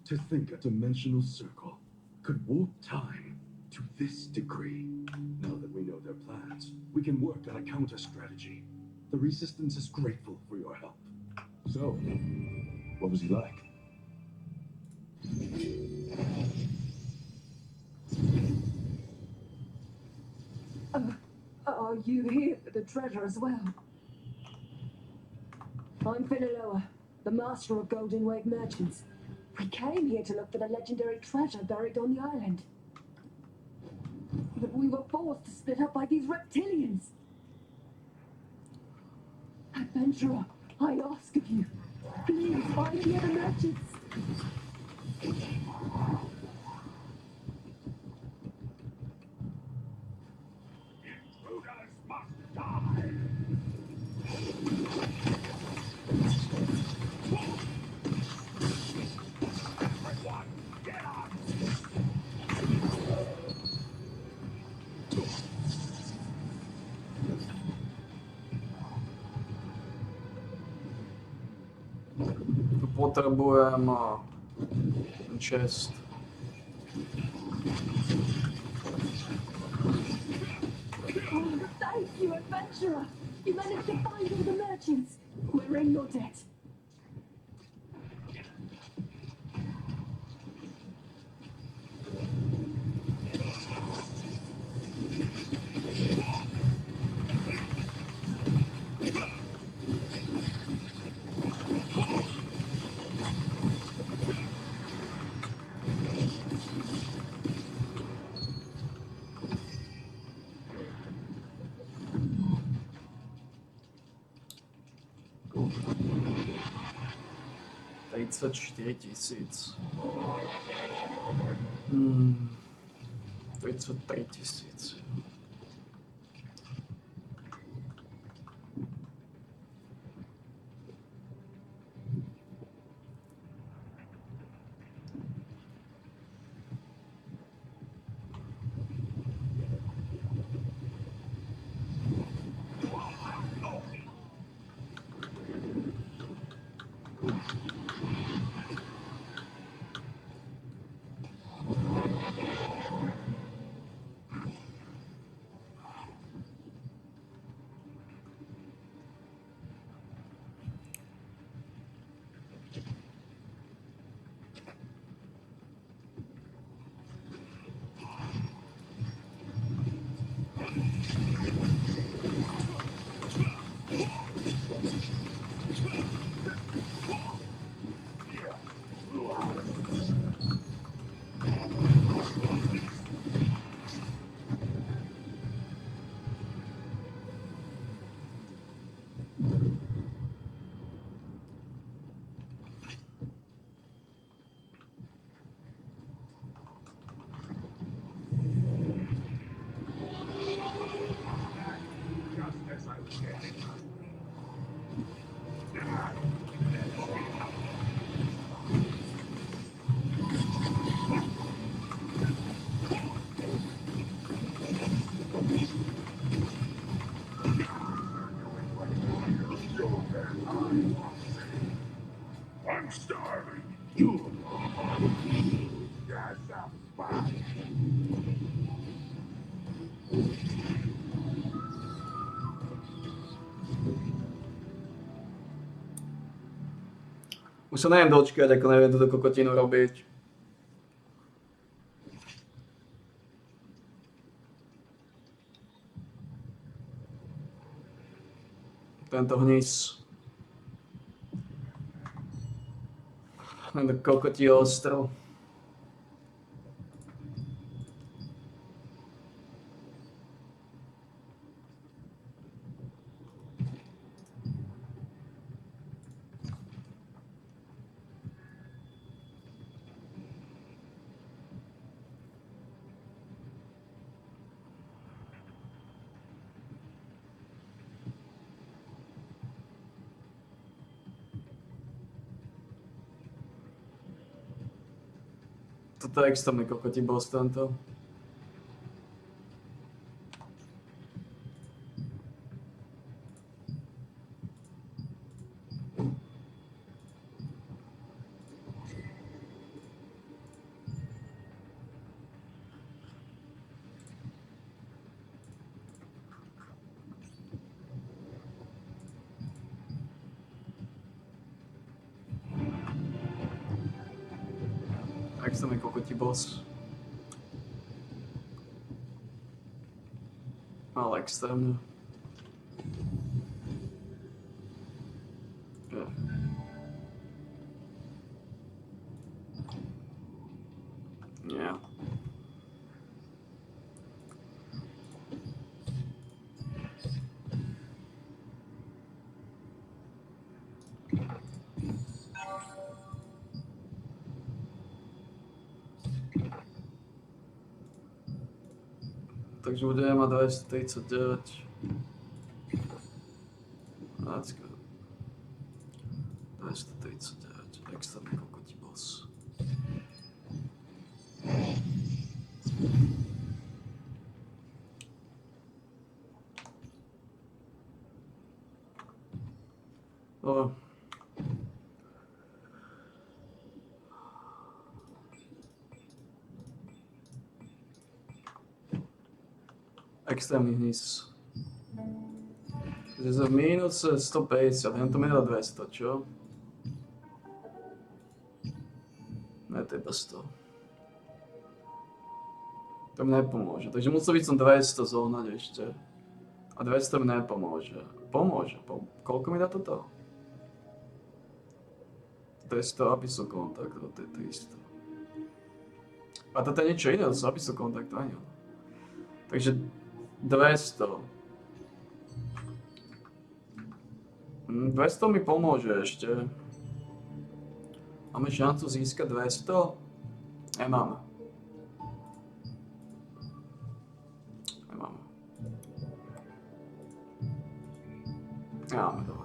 To think a dimensional circle could warp time to this degree. Now that we know their plans, we can work on a counter strategy. The Resistance is grateful for your help. So, what was he like? Are you here for the treasure as well? I'm Finaloa, the master of Golden Wave merchants. We came here to look for the legendary treasure buried on the island. But we were forced to split up by these reptilians. Adventurer, I ask of you, please find the other merchants. Potrebujem chest. Oh, thank you, adventurer. You managed to find all the merchants. We're in your debt. 34 000. 33 000. I'm starving. You. That's a spy. Už sa neviem dočkať, ako neviem túto kokotinu robiť. Tento hnis. Tento kokotí ostrov. Toto je extrémny kokotí boss tento. Extrémny kokotí boss. Ale extrémne. Yeah. Takže budeme mať 239. That's good. 239. Extrémny kokotí boss. Dobre. Extrémny hnis. Takže za minus 150, jen to mi dá 200, čo? Ne, to je iba 100. To mi nepomôže, takže musel by som 200 zohnať ešte. A 200 mi nepomôže. Pomôže, koľko mi dá toto? 200 apisu kontakt, to je 300. A toto je niečo iné, to sú apisu kontakt, ani ono. Takže 200. 200 mi pomôže ešte. Máme šancu získať 200? Nemáme. Nemáme. Nemáme to.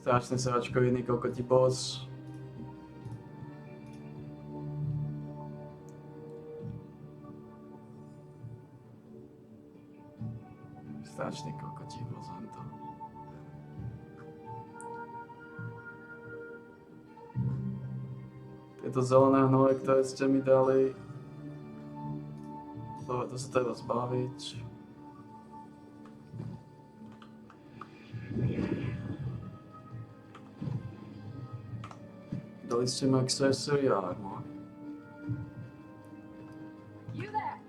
Strašný sračkoviny kokoti boss. Strašný kokoti boss, to. Tieto zelené hnoje, ktoré ste mi dali. To sa treba zbaviť. Dali ste mi accessory armor. You there?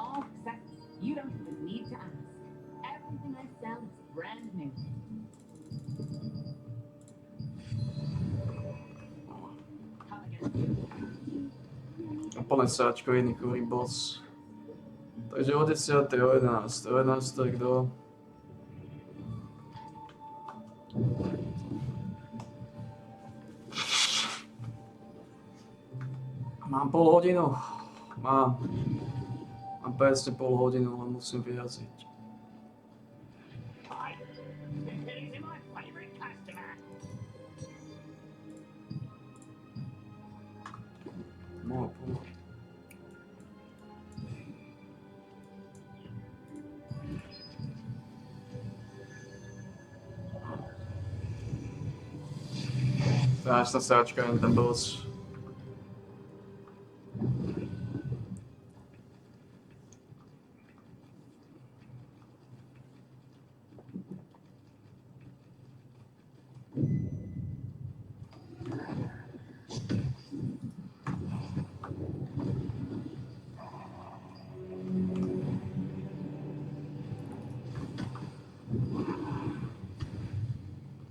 All set. You don't even need to ask. Everything I sell is brand new. Come again. Úplne sračkoviny, kurý boss. Takže o 10. o 11. O 11. kto? Mám pol hodinu. Mám presne pol hodinu, len musím vyjaziť. No, pol. Strašná sračka, jen ten boss.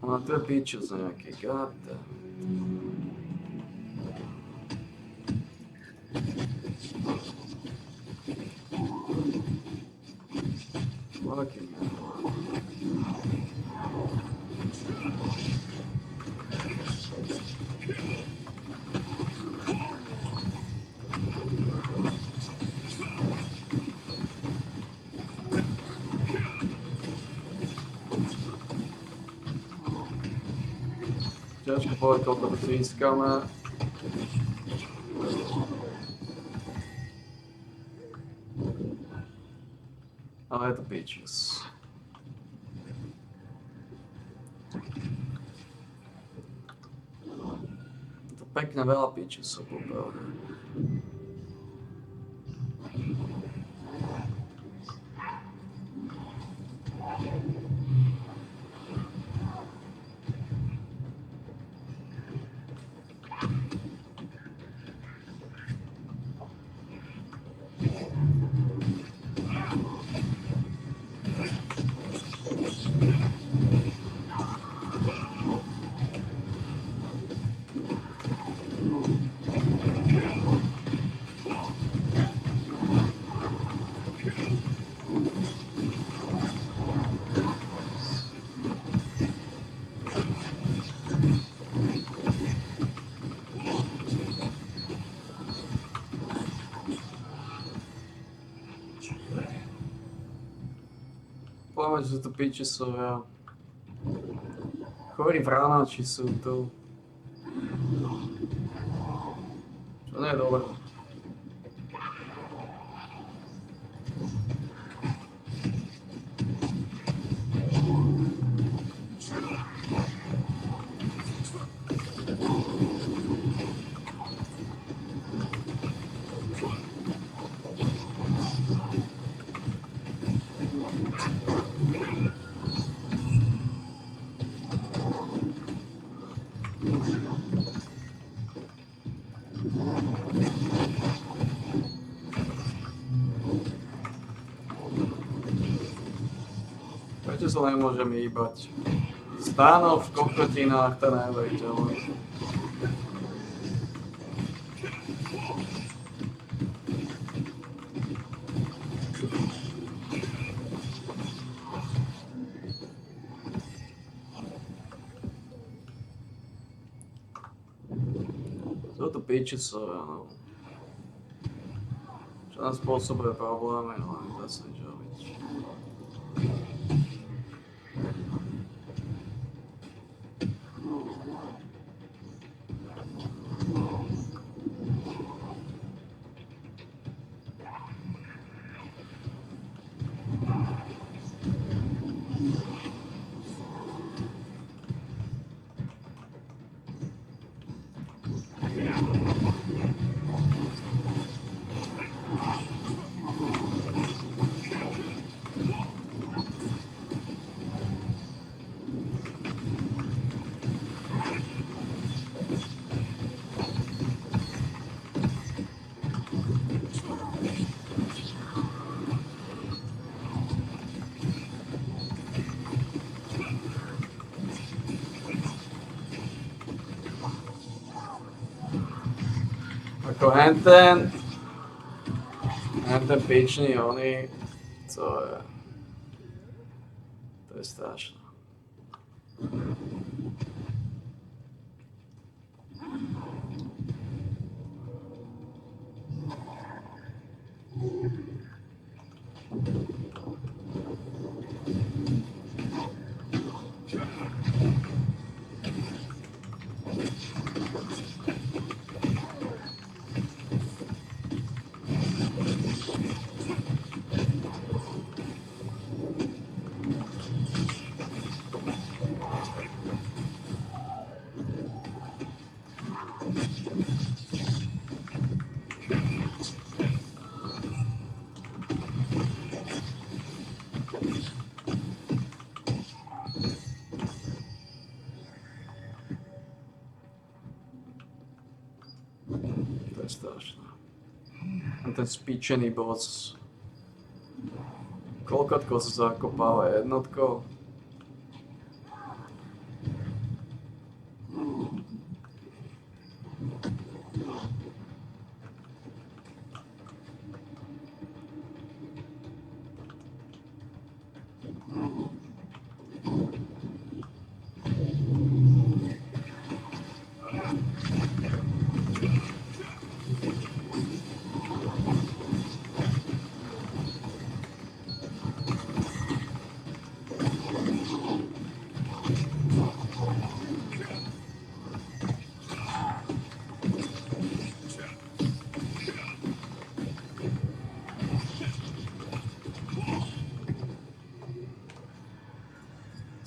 No to je pičus nejaký, gata. Fucking ťažko povedať, koľko to získame. Ale je to pičus. Je to pekne veľa pičusov, popravde. Poďme, že sú to pičusovia. Chorí vránači sú tu. Čo nie je dobré. Určite sa nemôžem hýbať. Stánov v kokotinách, to neveriteľné. Toto pičicové, no. Čo nám spôsobuje problémy, ale mi zase nič robiť. Ako henten pičný oný, to je strašné. To je strašné. A ten spíčený boss. Koľkotko sa zakopáva jednotkou?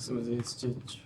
Musím zistiť.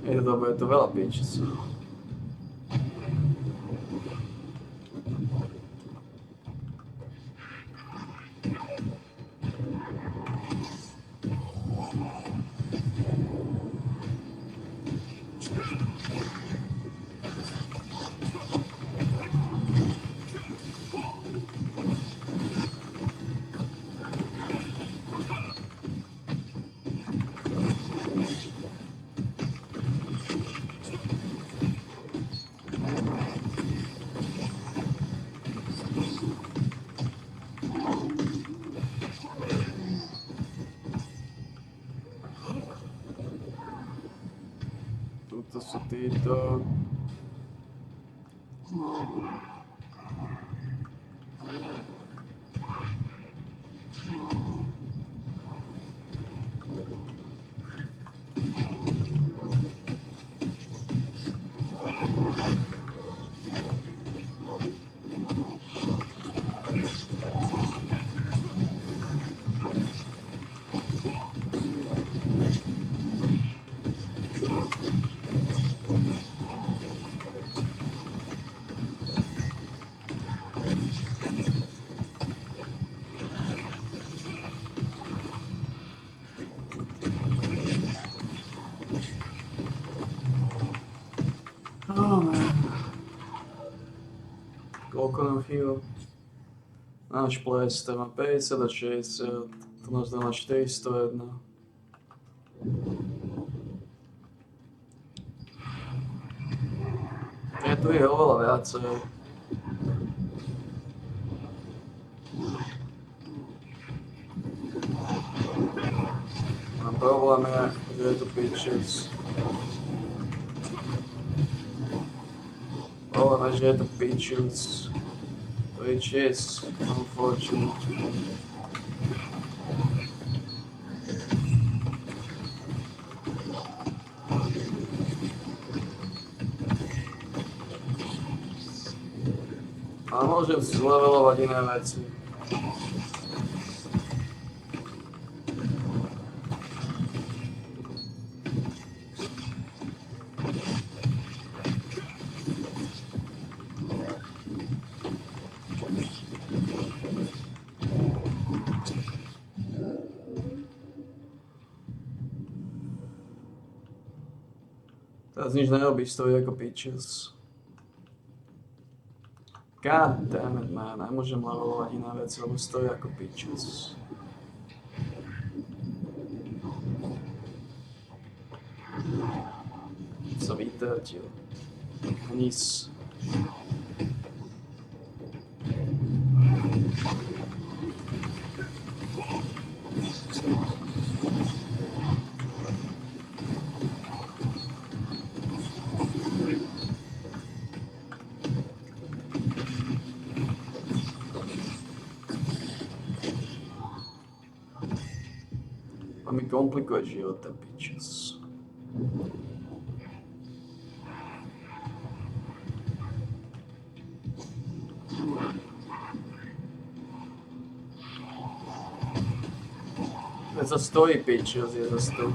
Je to bude to veľa píčic. to. Oh man. Koľko nám chýba? Náš ples, ten má 50 a 60, to nás dá na 401. Tu je oveľa viacej. Mám problém je, že je tu pitches. Problém je, že je tu pitches. Which is unfortunate. A môžem si zlevelovať iné veci. Teraz nič nerobíš, stojí ako pitches. God damn it, man, nemôžem levelovať iné veci, lebo stojí ako pitches. Sa vytratil. Nic. A mi komplikuje život, ten pitches. Za stojí pitches, je za 100.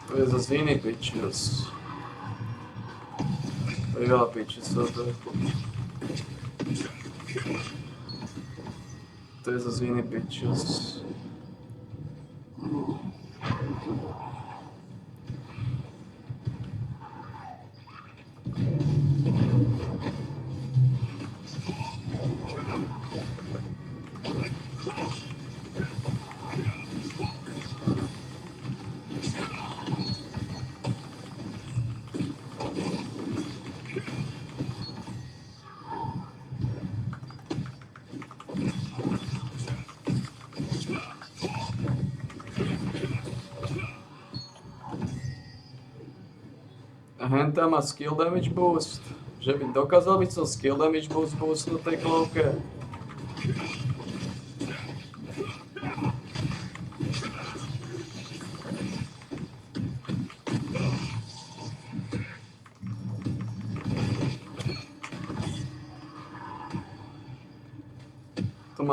To je zase iný pitches. To je veľa pitches, to je. To je zase iný pitches. Henta má skill damage boost. Že by dokázal byť som skill damage boost na tej klovke.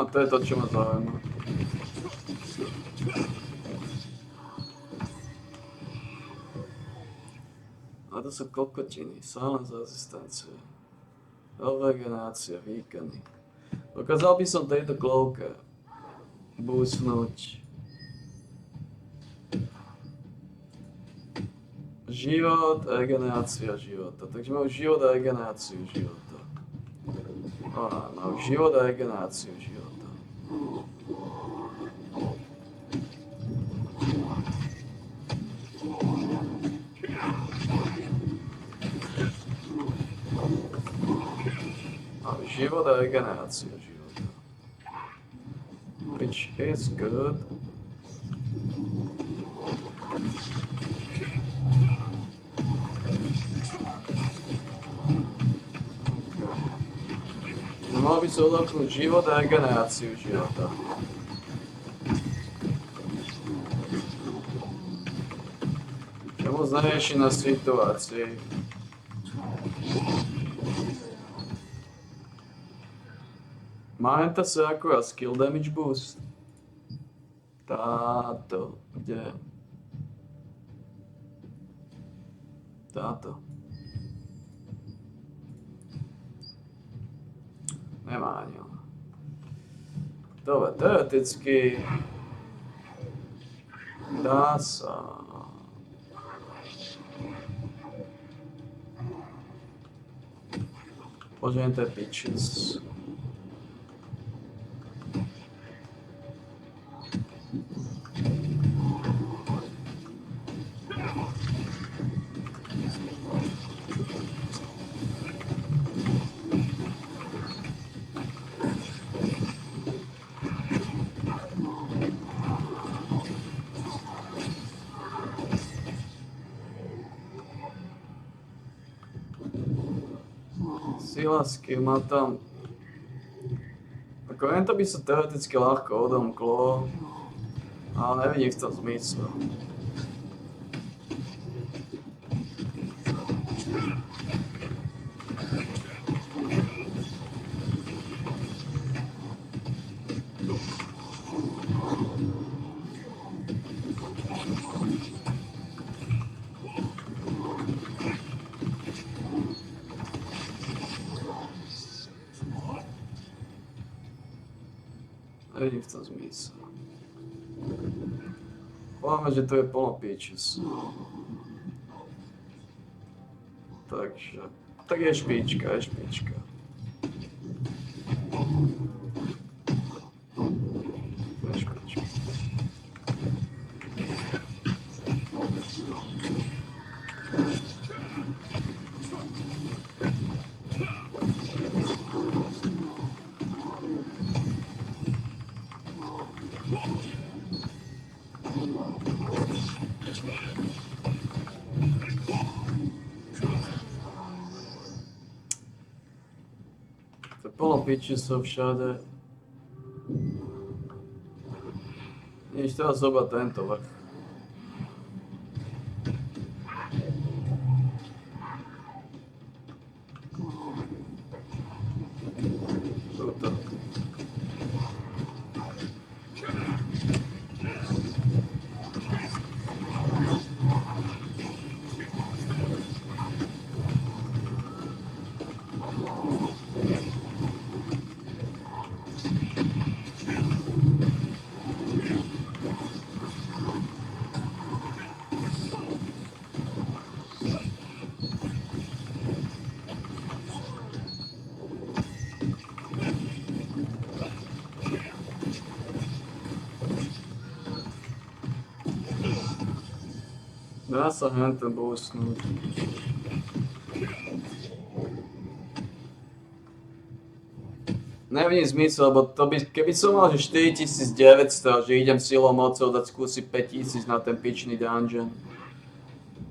To je to, čo ma zaujíma. A to sú kokotiny, silence rezistencie, regenerácia, výkony. Dokázal by som tejto klovke boostnúť život, regenerácia života. Takže mám život a regeneráciu života. Mám život a regeneráciu života. Život a regenerácia života. Pri which is good. Mal by som odoknúť život a regeneráciu života. Čo moc nerieši na situácii. Máme to sa akurát skill damage boost. Táto, kde? Táto. Nemá ani ona. Dobre, teoreticky dá sa. Požijem tie pitches. Sila skill má tam. Ako len to by sa teoreticky ľahko odomklo, ale nevidím v tom zmysel. Nevidím v tom zmysel. Povieme, že to je plno pitches. Takže, tak je špička, je špička. Je špička. Plno pitches sú všade. Nič, teraz zobrať tento vrch. Tuto. Dá sa henten boostnúť. Nevidím zmysel, lebo to by, keby som mal, že 4900, že idem silou mocou dať skúsiť 5000 na ten pičný dungeon.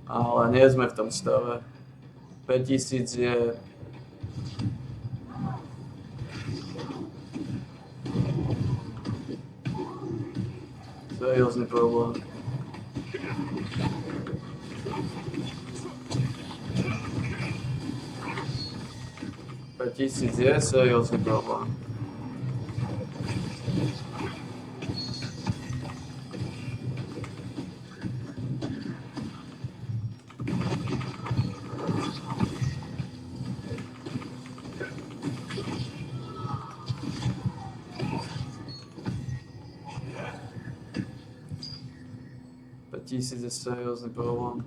Ale nie sme v tom stave. 5000 je... seriózny problém. Tisíc je seriózny problém. Tisíc je seriózny problém.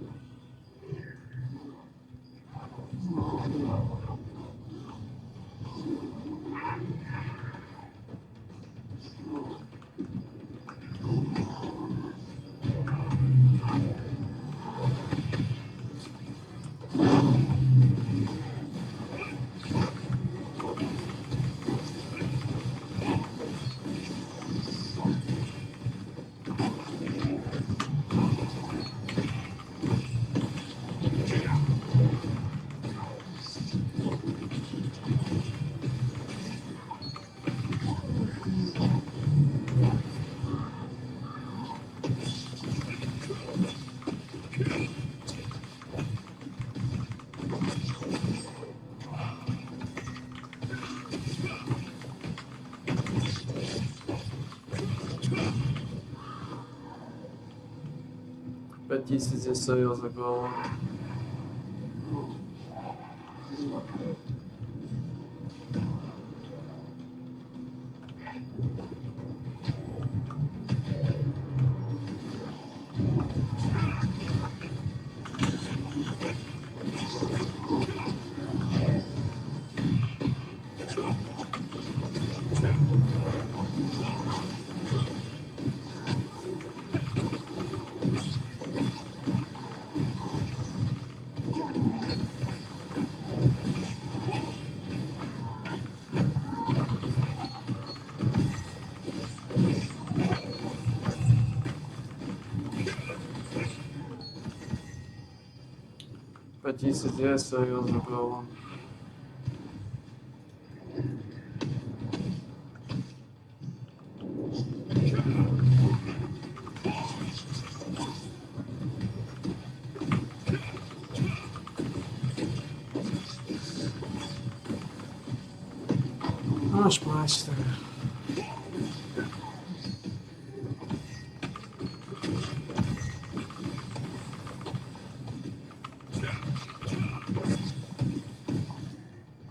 5000 je seriózne bolo. Tisíc je seriózne problém. Náš majster.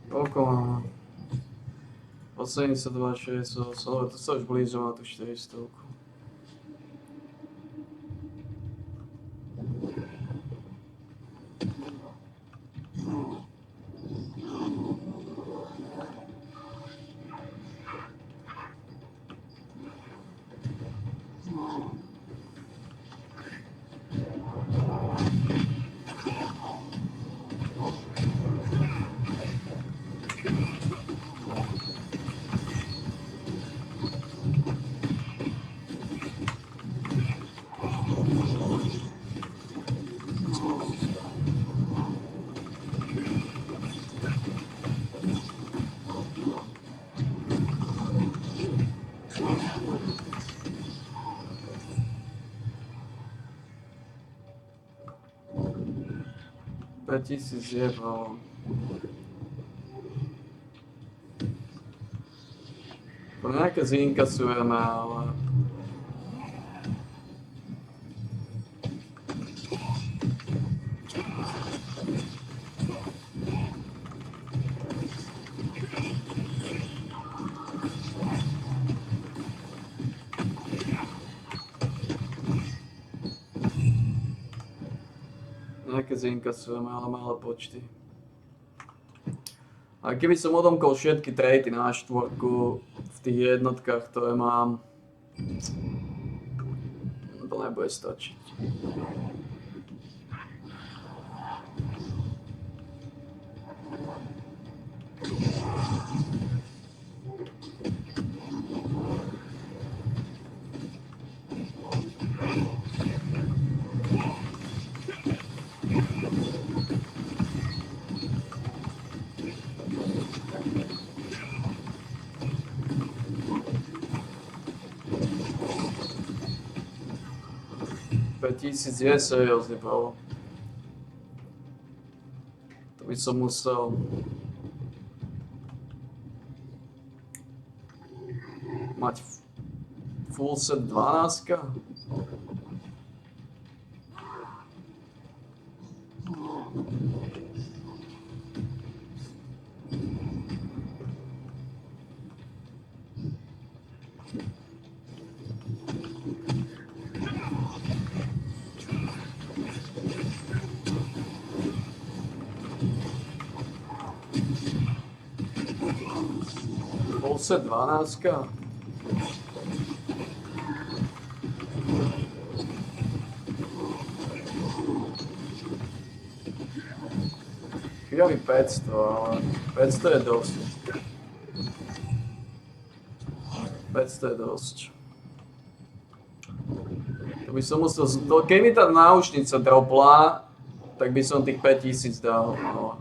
Koľko máme? 82, 68, to sa už blížim na tú 400. Tisíc je problém. To nejaké zinkasujeme, ale... zinkasujeme, ale malé počty. A keby som odomkol všetky trejty na štvorku v tých jednotkách, ktoré mám, to nebude stačiť. Tisíc je seriózny problém. To by som musel mať full set 12. Set 12. Chvíľa mi 500, ale 500 je dosť. 500 je dosť. To by som musel, keď mi tá náušnica dropla, tak by som tých 5000 dal. No.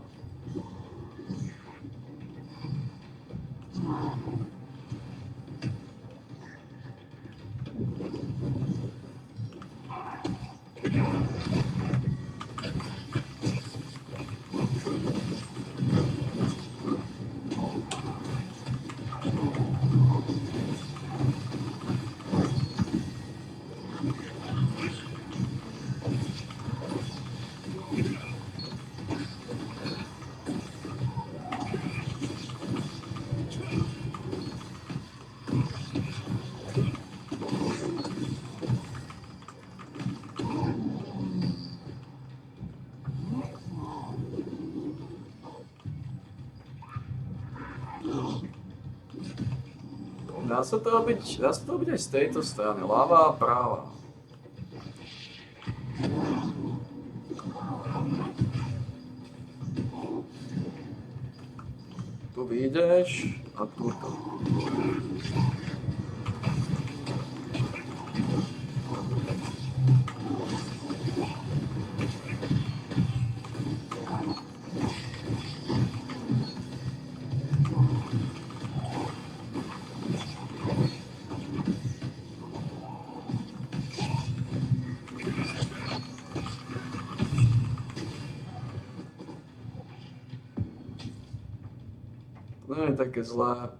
Dá sa to robiť aj z tejto strany, ľavá a práva. Tu vyjdeš a tuto. To nie je také zlé.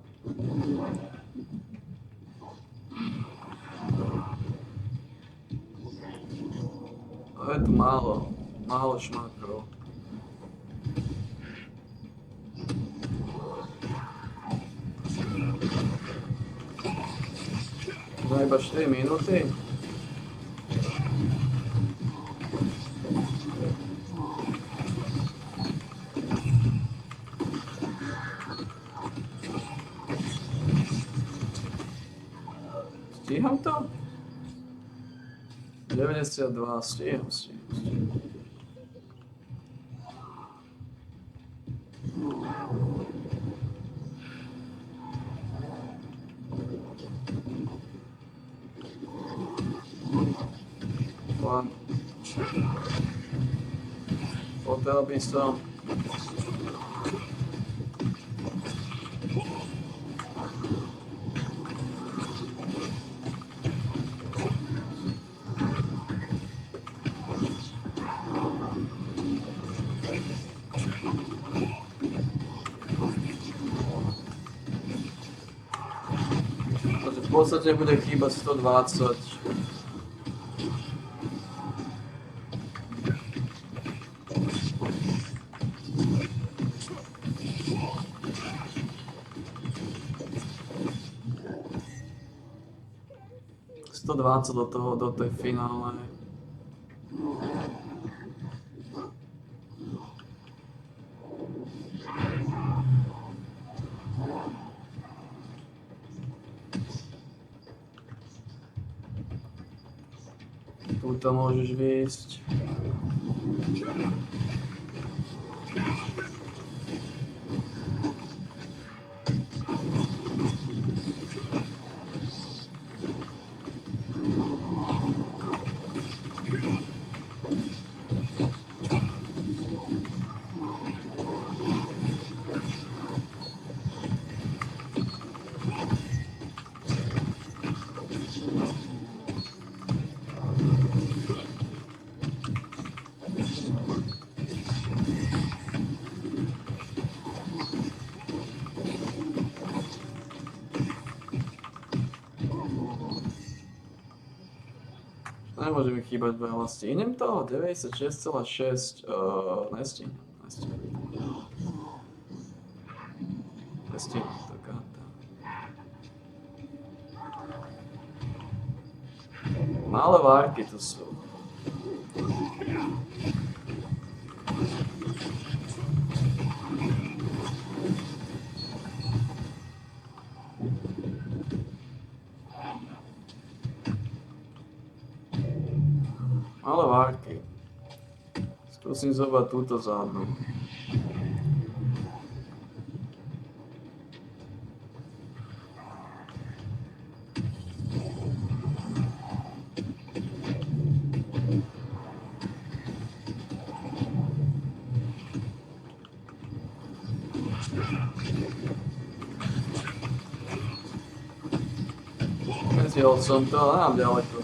Ale je tu málo šmakov. No iba 4 minúty. Stíham to? 92, stíham. Potel by som. Takže v podstate bude chýbať 120. Do tej finále. Tuto môžeš výjsť. Nemôže mi chýbať veľa. Stihnem to? 96,6. Nestihnem. Taká tá. Malé várky tu sú. Malé várky. Skúsim zobrať túto zadnú. Nezjel som to, ale mám ďaleko.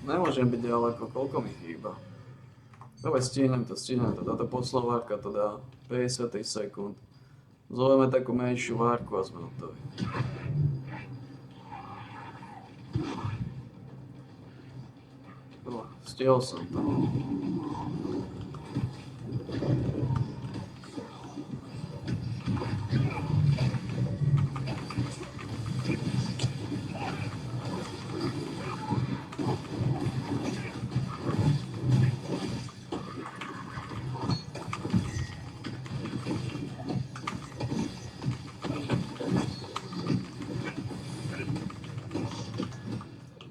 Nemôžem byť ďaleko, koľko mi chýba? Dobre, stihnem to. Táto posledná várka to dá 50 sekúnd. Zvolíme takú menšiu várku a sme hotoví. Dobre, stihol som to.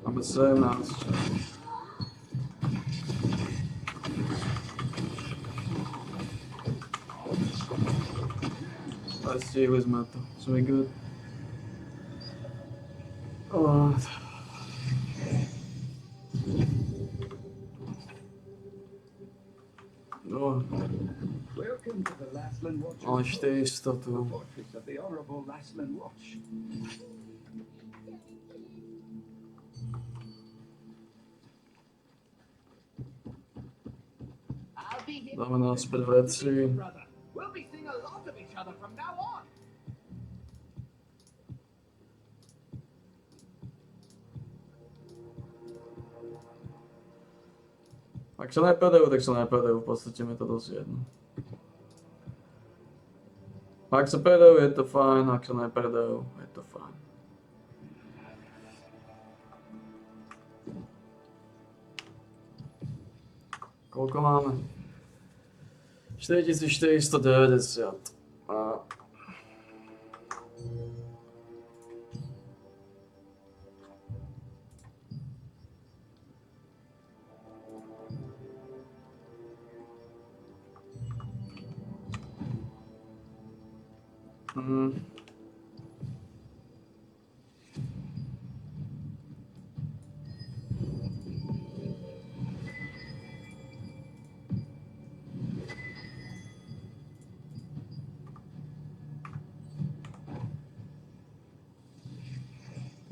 Máme 17. A stihli sme to. Sme good. No, Welcome to the Lasland Watch. ale 400 tu. Portrait of the Honourable Lasland Watch. Dáme naspäť veci. We'll be seeing a lot of each other from now on. Ak sa nepredajú, tak sa nepredajú. V podstate mi to dosť jedno. Ak sa predajú, je to fajn. Ak sa nepredajú, je to fajn. Koľko máme? 4490. A...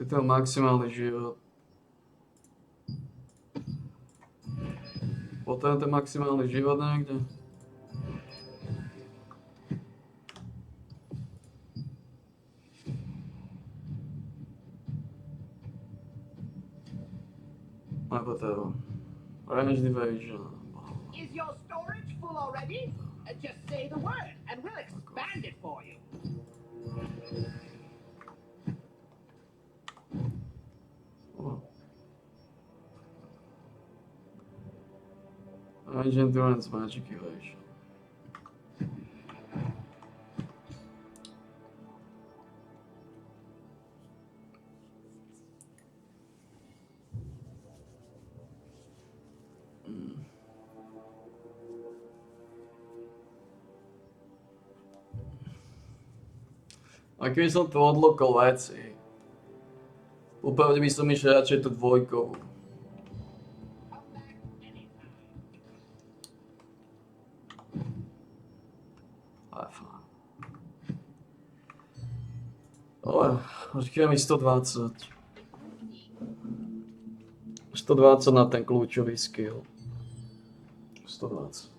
Je to maximálny život. Potom ten maximálny život niekde. Alebo to range division. Is your storage full already? Just say the word and we'll expand it for you. Range endurance magic elation. A keby som tu odlokol veci, úplne by som išiel radšej tú dvojkovú. Ale fajn. Ale, počkaj mi 120. 120 na ten kľúčový skill. 120.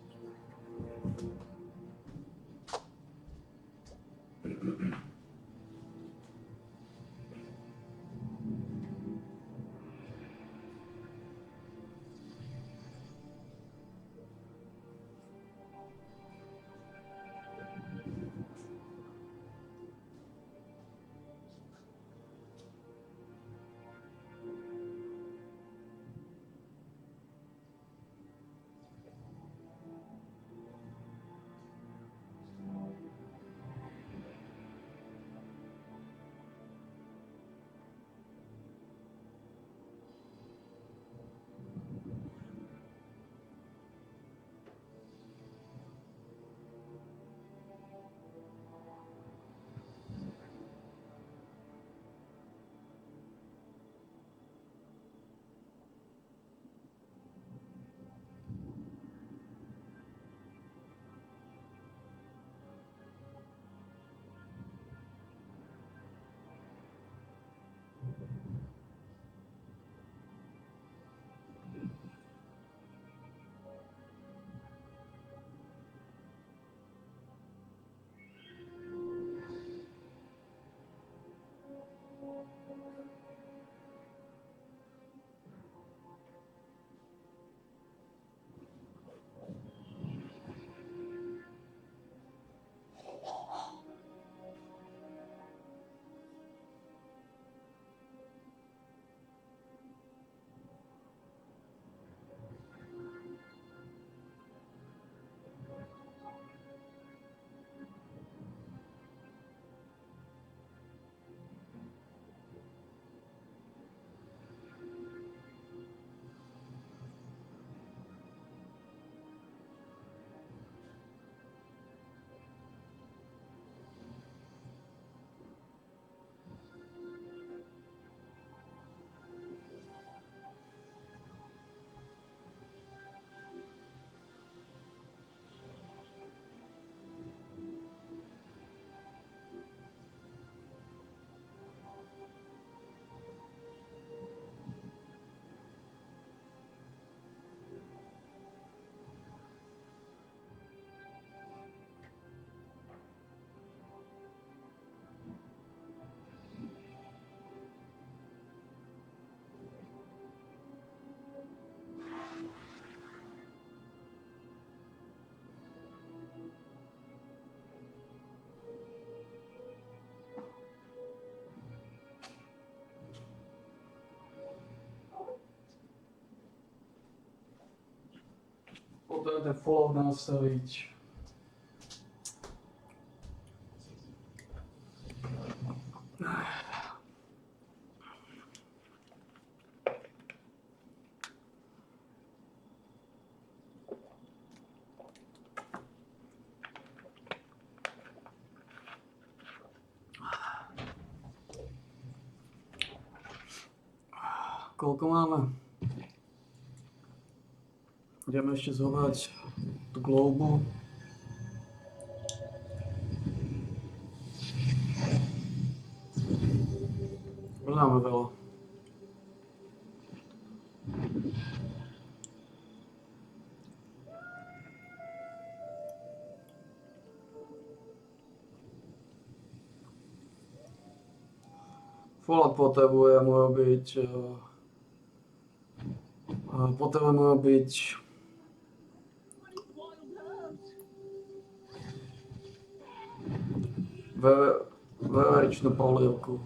potrebujem ten follow nastaviť. Koľko máme? Ideme ešte zobrať tú globu. Už máme veľa. Fallout potrebujem robiť veveričnú polievku.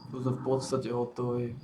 Tu sme v podstate hotoví.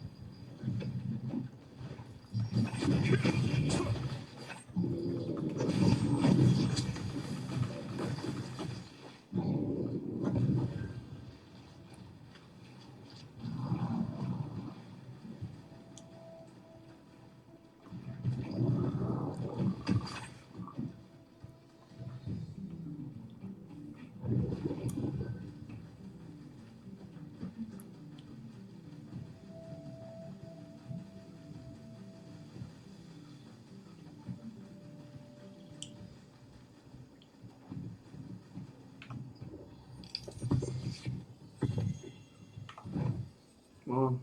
No.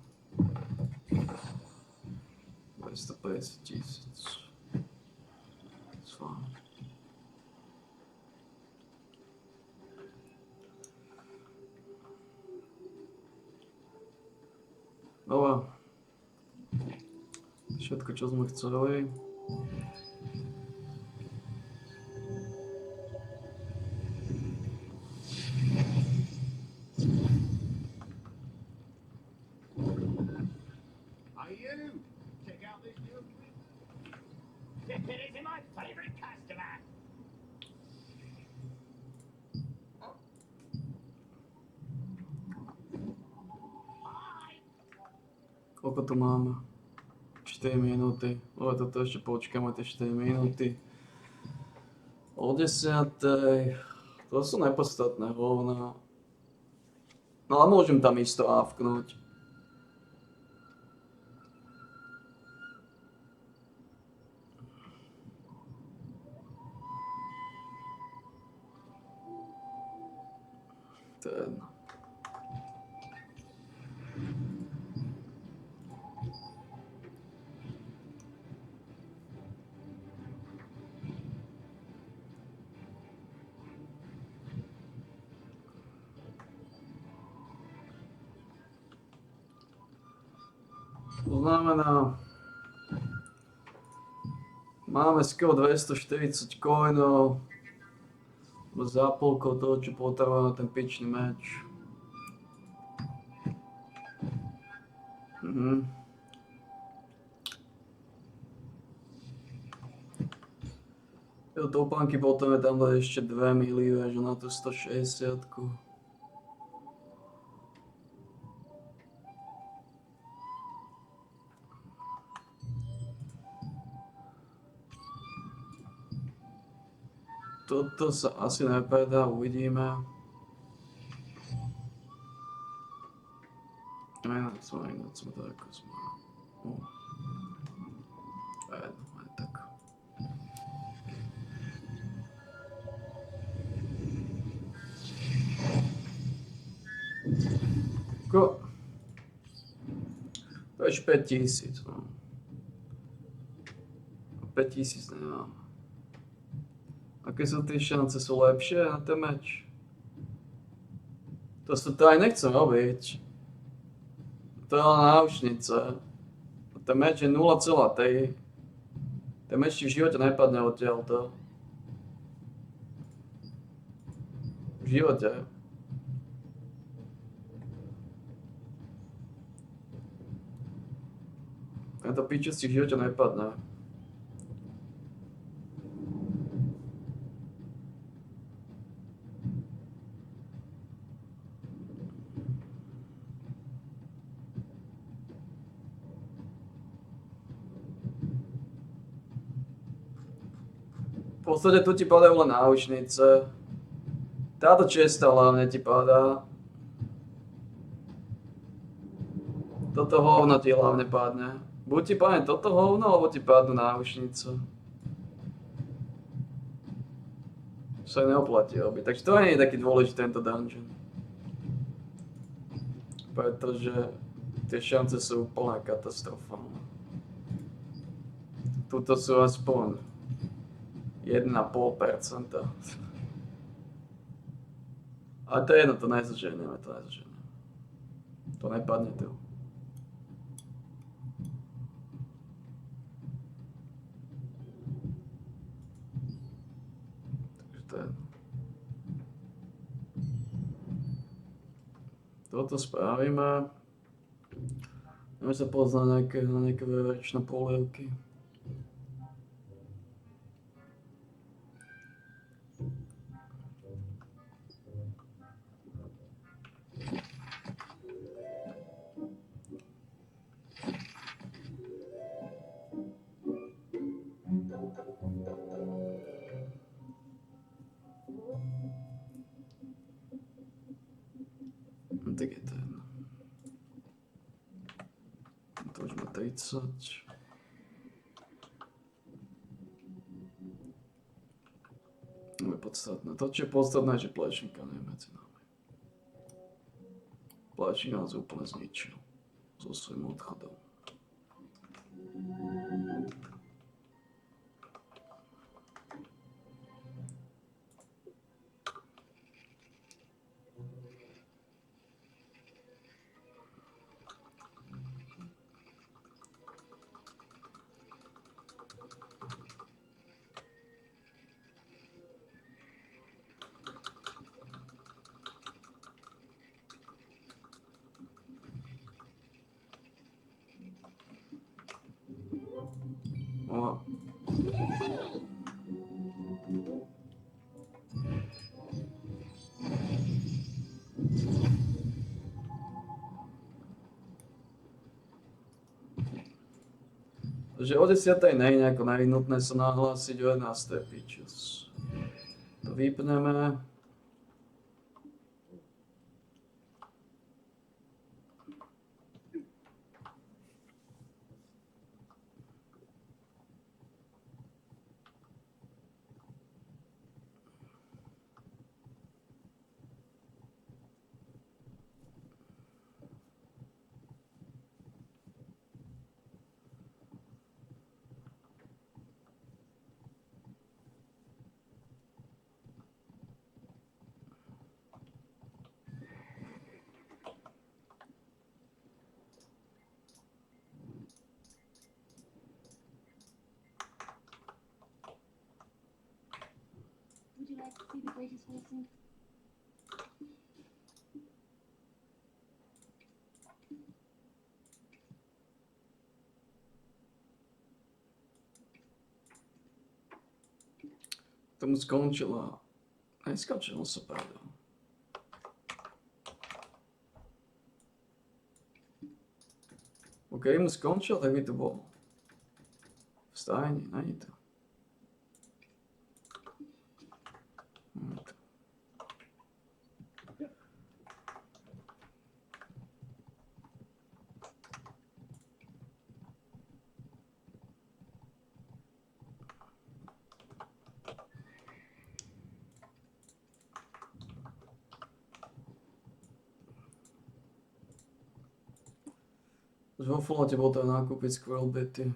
250 000. It's fine. Dobre. Všetko, čo sme chceli. Are you? Check out this new. This is my favorite customer. Koľko tu máme? 4 minúty. Dobre, toto ešte počkáme tie 4 minúty. O 10. To sú nepodstatné hovna. No ale môžem tam isto avknúť. To je jedno. To znamená, máme skoro 240 coinov za polkou toho, čo potrebujeme na ten pičný meč. Do topánky potom je tam dať ešte 2 milióny, že na tú 160. Toto sa asi nepredá, uvidíme. Ináč sme to ako sme. Aj tak. To je 5000, no. 5000 nemám. Aké sú tie šance? Sú lepšie na ten meč? To aj nechcem robiť. To je len náušnice. Ten meč je 0,3. Ten meč ti v živote nepadne odtiaľto. V živote. Tento piču si v živote nepadne. V podstate tu ti padajú len náušnice. Táto česta hlavne ti padá. Toto hovno ti hlavne padne. Buď ti padne toto hovno, alebo ti padnú náušnice. Sa neoplatí robiť. Takže to nie je taký dôležitý tento dungeon. Pretože tie šance sú úplne katastrofálne. Tuto sú aspoň 1,5%. Ale to je jedno, to nezaženieme. To nepadne tu. Takže to je... Toto spravíme. Môžeme sa pozrieť na nejaké veveričné polievky. Tak je ten. To už má 30. To je podstatné. To, čo je podstatné, že Plešníka nie je medzi nami. Plešník nás úplne zničil so svojím odchodom. O. Takže o 10:00 nie je nejako nevyhnutné sa nahlásiť, o 11:00 pičus. To vypneme. Would you like to see the greatest Wilson? Tomu skončila. Neskončilo sa, pardon. Ok, mu skončil, tak by to bolo. V stajni, není to. Už vo Falloute bol to nákupiť Squirrel Bitty.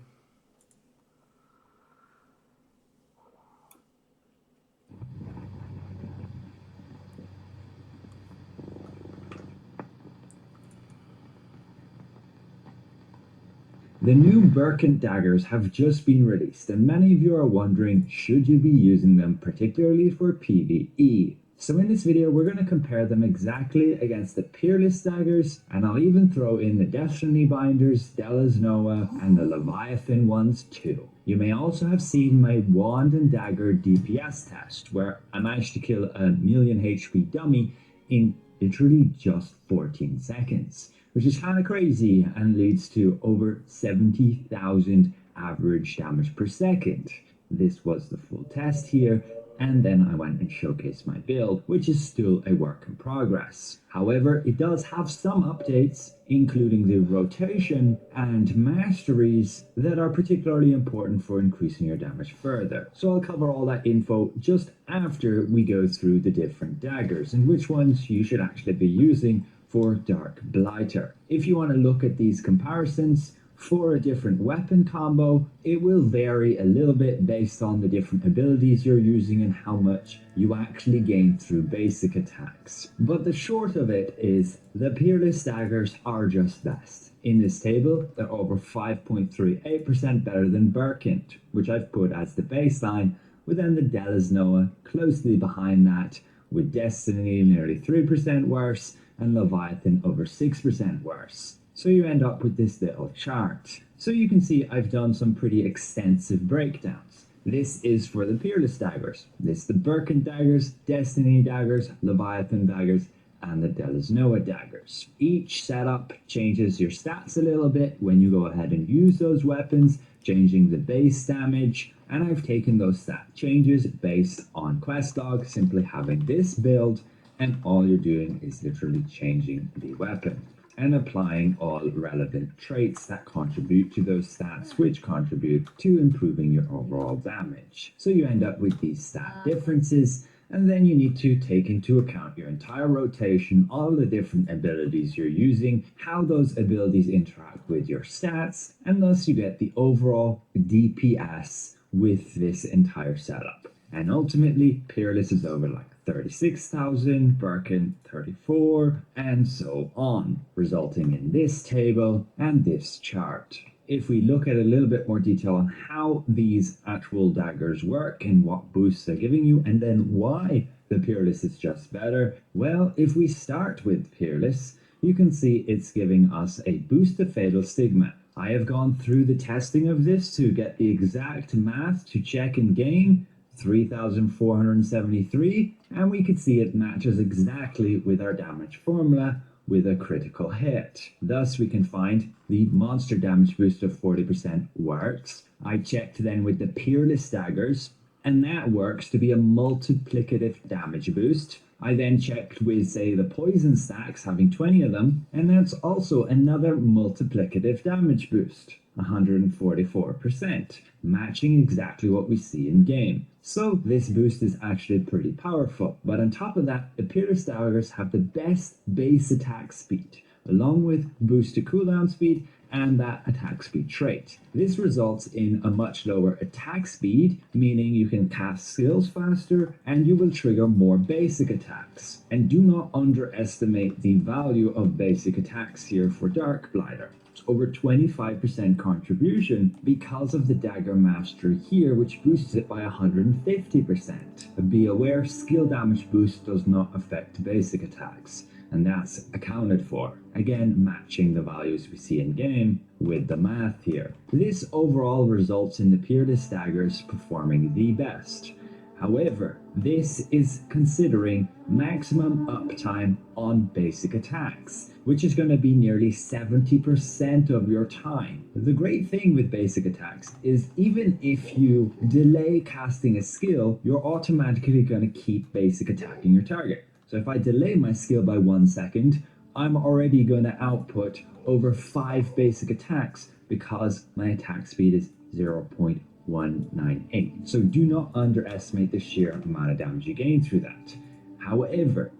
The new Birkin daggers have just been released, and many of you are wondering, should you be using them, particularly for PvE? So in this video, we're going to compare them exactly against the Peerless daggers, and I'll even throw in the Destiny binders, Della's Noah, and the Leviathan ones too. You may also have seen my wand and dagger DPS test, where I managed to kill a 1,000,000 HP dummy in literally just 14 seconds, which is kind of crazy and leads to over 70,000 average damage per second. This was the full test here, and then I went and showcased my build, which is still a work in progress. However, it does have some updates, including the rotation and masteries that are particularly important for increasing your damage further. So I'll cover all that info just after we go through the different daggers and which ones you should actually be using for Dark Blighter. If you want to look at these comparisons, for a different weapon combo, it will vary a little bit based on the different abilities you're using and how much you actually gain through basic attacks. But the short of it is, the Peerless daggers are just best. In this table, they're over 5.38% better than Birkint, which I've put as the baseline, with then the Della's Noah closely behind that, with Destiny nearly 3% worse, and Leviathan over 6% worse. So you end up with this little chart. So you can see I've done some pretty extensive breakdowns. This is for the Peerless daggers. This is the Birkint daggers, Destiny daggers, Leviathan daggers, and the Della's Noah daggers. Each setup changes your stats a little bit when you go ahead and use those weapons, changing the base damage, and I've taken those stat changes based on quest log, simply having this build, and all you're doing is literally changing the weapon and applying all relevant traits that contribute to those stats, which contribute to improving your overall damage. So you end up with these stat differences, and then you need to take into account your entire rotation, all the different abilities you're using, how those abilities interact with your stats, and thus you get the overall DPS with this entire setup. And ultimately, Peerless is over like 36,000, Birkint 34, and so on, resulting in this table and this chart. If we look at a little bit more detail on how these actual daggers work and what boosts they're giving you, and then why the Peerless is just better, well, if we start with Peerless, you can see it's giving us a boost to Fatal Stigma. I have gone through the testing of this to get the exact math to check in game, 3,473, and we can see it matches exactly with our damage formula with a critical hit. Thus we can find the monster damage boost of 40% works. I checked then with the Peerless daggers, and that works to be a multiplicative damage boost. I then checked with, say, the poison stacks, having 20 of them, and that's also another multiplicative damage boost, 144%, matching exactly what we see in game. So this boost is actually pretty powerful. But on top of that, the Peerless daggers have the best base attack speed, along with boost to cooldown speed and that attack speed trait. This results in a much lower attack speed, meaning you can cast skills faster and you will trigger more basic attacks. And do not underestimate the value of basic attacks here for Dark Blighter. It's over 25% contribution because of the dagger mastery here, which boosts it by 150%. Be aware, skill damage boost does not affect basic attacks, and that's accounted for. Again, matching the values we see in game with the math here. This overall results in the Peerless daggers performing the best. However, this is considering maximum uptime on basic attacks, which is going to be nearly 70% of your time. The great thing with basic attacks is even if you delay casting a skill, you're automatically going to keep basic attacking your target. So if I delay my skill by 1 second, I'm already going to output over 5 basic attacks because my attack speed is 0.198. So do not underestimate the sheer amount of damage you gain through that. However,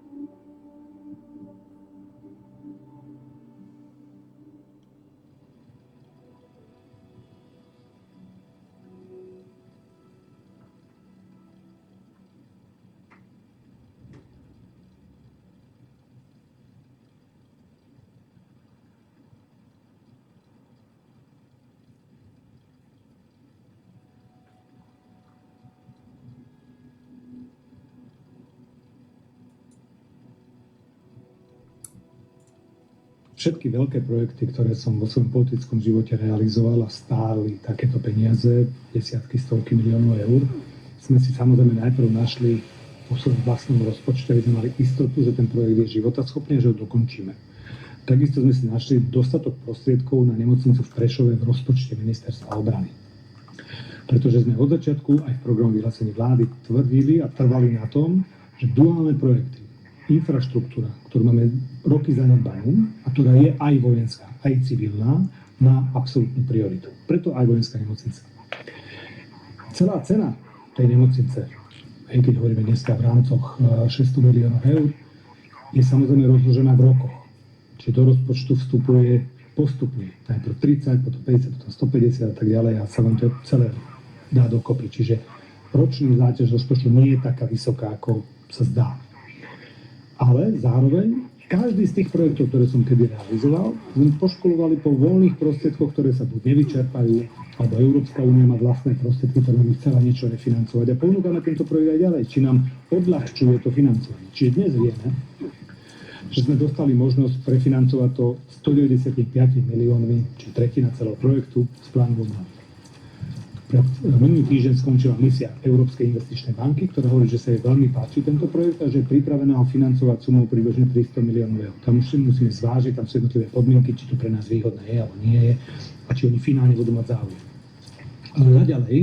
všetky veľké projekty, ktoré som vo svojom politickom živote realizoval a stáli takéto peniaze, desiatky, stovky miliónov eur, sme si samozrejme najprv našli vo svojom vlastnom rozpočte, aby sme mali istotu, že ten projekt je životaschopný a že ho dokončíme. Takisto sme si našli dostatok prostriedkov na nemocnicu v Prešove v rozpočte ministerstva obrany. Pretože sme od začiatku aj v programu vyhlásení vlády tvrdili a trvali na tom, že duálne projekty, infraštruktúra, ktorú máme roky zanedbanú a ktorá je aj vojenská, aj civilná, má absolútnu prioritu. Preto aj vojenská nemocnica. Celá cena tej nemocnice, keď hovoríme dneska v rámcoch 600 miliónov eur, je samozrejme rozložená v rokoch. Čiže do rozpočtu vstupuje postupne. Najprv 30, potom 50, potom 150 a tak ďalej a sa vám to celé dá dokopy. Čiže ročný záťaž rozpočtu nie je taká vysoká, ako sa zdá. Ale zároveň každý z tých projektov, ktoré som kedy realizoval, sme poškolovali po voľných prostriedkoch, ktoré sa buď nevyčerpajú, alebo Európska únia má vlastné prostriedky, ktoré by chcela niečo refinancovať. A ponúkame tento projekt aj ďalej, či nám odľahčuje to financovanie. Čiže dnes vieme, že sme dostali možnosť prefinancovať to 195 miliónmi, či tretina celého projektu z plánu obnovy. Minulý týždeň skončila misia Európskej investičnej banky, ktorá hovorí, že sa jej veľmi páči tento projekt a že je pripravená ho financovať sumou približne 300 miliónov eur. Tam už musíme zvážiť, tam sú jednotlivé podmienky, či to pre nás výhodné je alebo nie je a či oni finálne budú mať záujem. Ale naďalej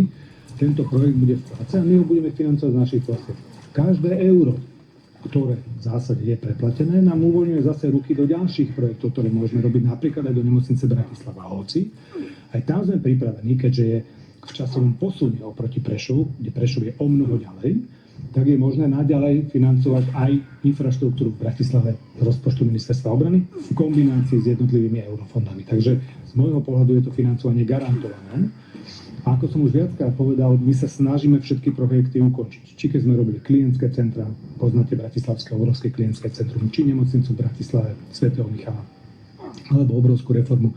tento projekt bude v práci a my ho budeme financovať z našich prostriedkov. Každé euro, ktoré v zásade je preplatené, nám uvoľňuje zase ruky do ďalších projektov, ktoré môžeme robiť napríklad aj do nemocnice Bratislava. Hoci aj tam sme pripravení, keďže je v časovom posune oproti Prešovu, kde Prešov je o mnoho ďalej, tak je možné naďalej financovať aj infraštruktúru v Bratislave z rozpočtu ministerstva obrany v kombinácii s jednotlivými eurofondami. Takže z môjho pohľadu je to financovanie garantované. A ako som už viackrát povedal, my sa snažíme všetky projekty ukončiť. Či keď sme robili klientské centra, poznáte Bratislavské obrovské klientské centrum, či nemocnicu v Bratislave svätého Michala, alebo obrovskú reformu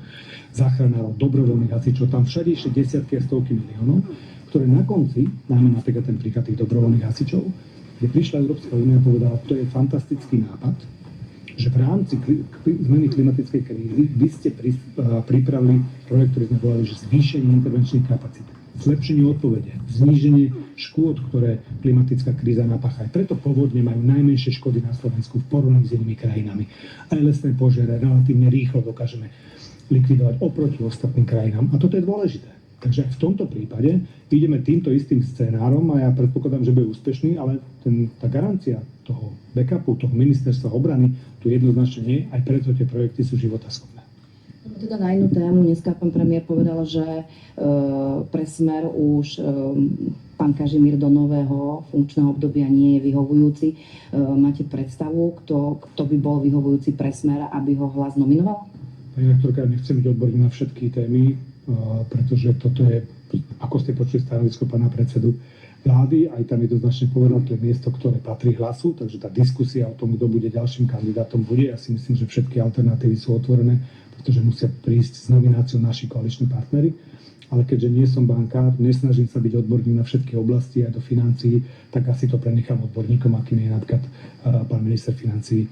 záchranárov, dobrovoľných hasičov, tam všade ešte desiatky a stovky miliónov, ktoré na konci, najmä napríklad ten príklad tých dobrovoľných hasičov, kde prišla Európska únia a povedala, to je fantastický nápad, že v rámci zmeny klimatickej krízy vy ste pripravili projekt, ktorý sme volali, že zvýšenie intervenčných kapacít, zlepšenie odpovede, zníženie škôd, ktoré klimatická kríza napácha. Aj preto povodne majú najmenšie škody na Slovensku v porovnaní s inými krajinami. Aj lesné požiare relatívne rýchlo dokážeme likvidovať oproti ostatným krajinám. A toto je dôležité. Takže aj v tomto prípade ideme týmto istým scenárom a ja predpokladám, že bude úspešný, ale tá garancia toho backupu, toho ministerstva obrany tu jednoznačne nie, aj preto tie projekty sú životaschopné. Teda na inú tému, dneska pán premiér povedal, že pre Smer už pán Kažimír do nového funkčného obdobia nie je vyhovujúci. Máte predstavu, kto by bol vyhovujúci pre Smer, aby ho Hlas nominoval? Pani rektorka, nechcem byť odborný na všetky témy, pretože toto je, ako ste počuli stanovisko pána predsedu vlády, aj tam jednoznačne povedal, to je miesto, ktoré patrí Hlasu, takže tá diskusia o tom, kto bude ďalším kandidátom, bude. Ja si myslím, že všetky alternatívy sú otvorené, pretože musia prísť s nomináciou naši koaliční partneri. Ale keďže nie som bankár, nesnažím sa byť odborník na všetky oblasti aj do financií, tak asi to prenechám odborníkom, akým je napríklad pán minister financií.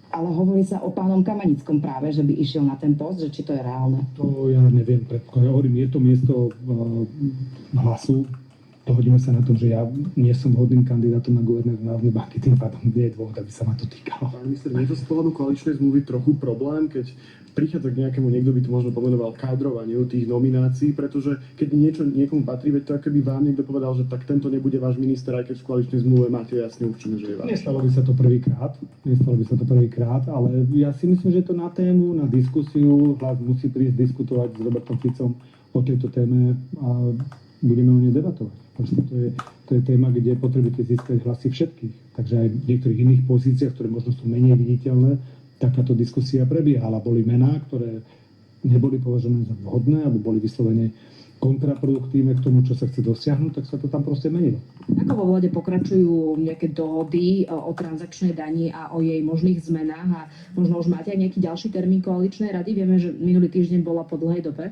Ale hovorí sa o pánom Kamanickom práve, že by išiel na ten post, že či to je reálne? To ja neviem, hovorím, je to miesto Hlasu. Dohodíme sa na tom, že ja nie som vhodným kandidátom na guvernéra Národnej banky, tým pádom nie je dôvod, aby sa ma to týkalo. Pán minister, nie je to z pohľadu koaličnej zmluvy trochu problém, keď prichádza k nejakému, niekto by to možno pomenoval, kádrovaniu tých nominácií, pretože keď niečo niekomu patrí, veď to ako keby vám niekto povedal, že tak tento nebude váš minister, aj keď v koaličnej zmluve máte jasne určené, že je váš. Nestalo by sa to prvýkrát, ale ja si myslím, že je to na tému, na diskusiu. Hlas musí prísť diskutovať s Robertom Ficom o tejto téme a budeme o nej debatovať. Proste to je téma, kde potrebujete získať hlasy všetkých. Takže aj v niektorých iných pozíciách, ktoré možno sú menej viditeľné, takáto diskusia prebiehala. Boli mená, ktoré neboli považované za vhodné, alebo boli vyslovene kontraproduktívne k tomu, čo sa chce dosiahnuť, tak sa to tam proste menilo. Ako vo vláde pokračujú nejaké dohody o transakčnej dani a o jej možných zmenách a možno už máte aj nejaký ďalší termín koaličnej rady? Vieme, že minulý týždeň bola po dlhej dobe.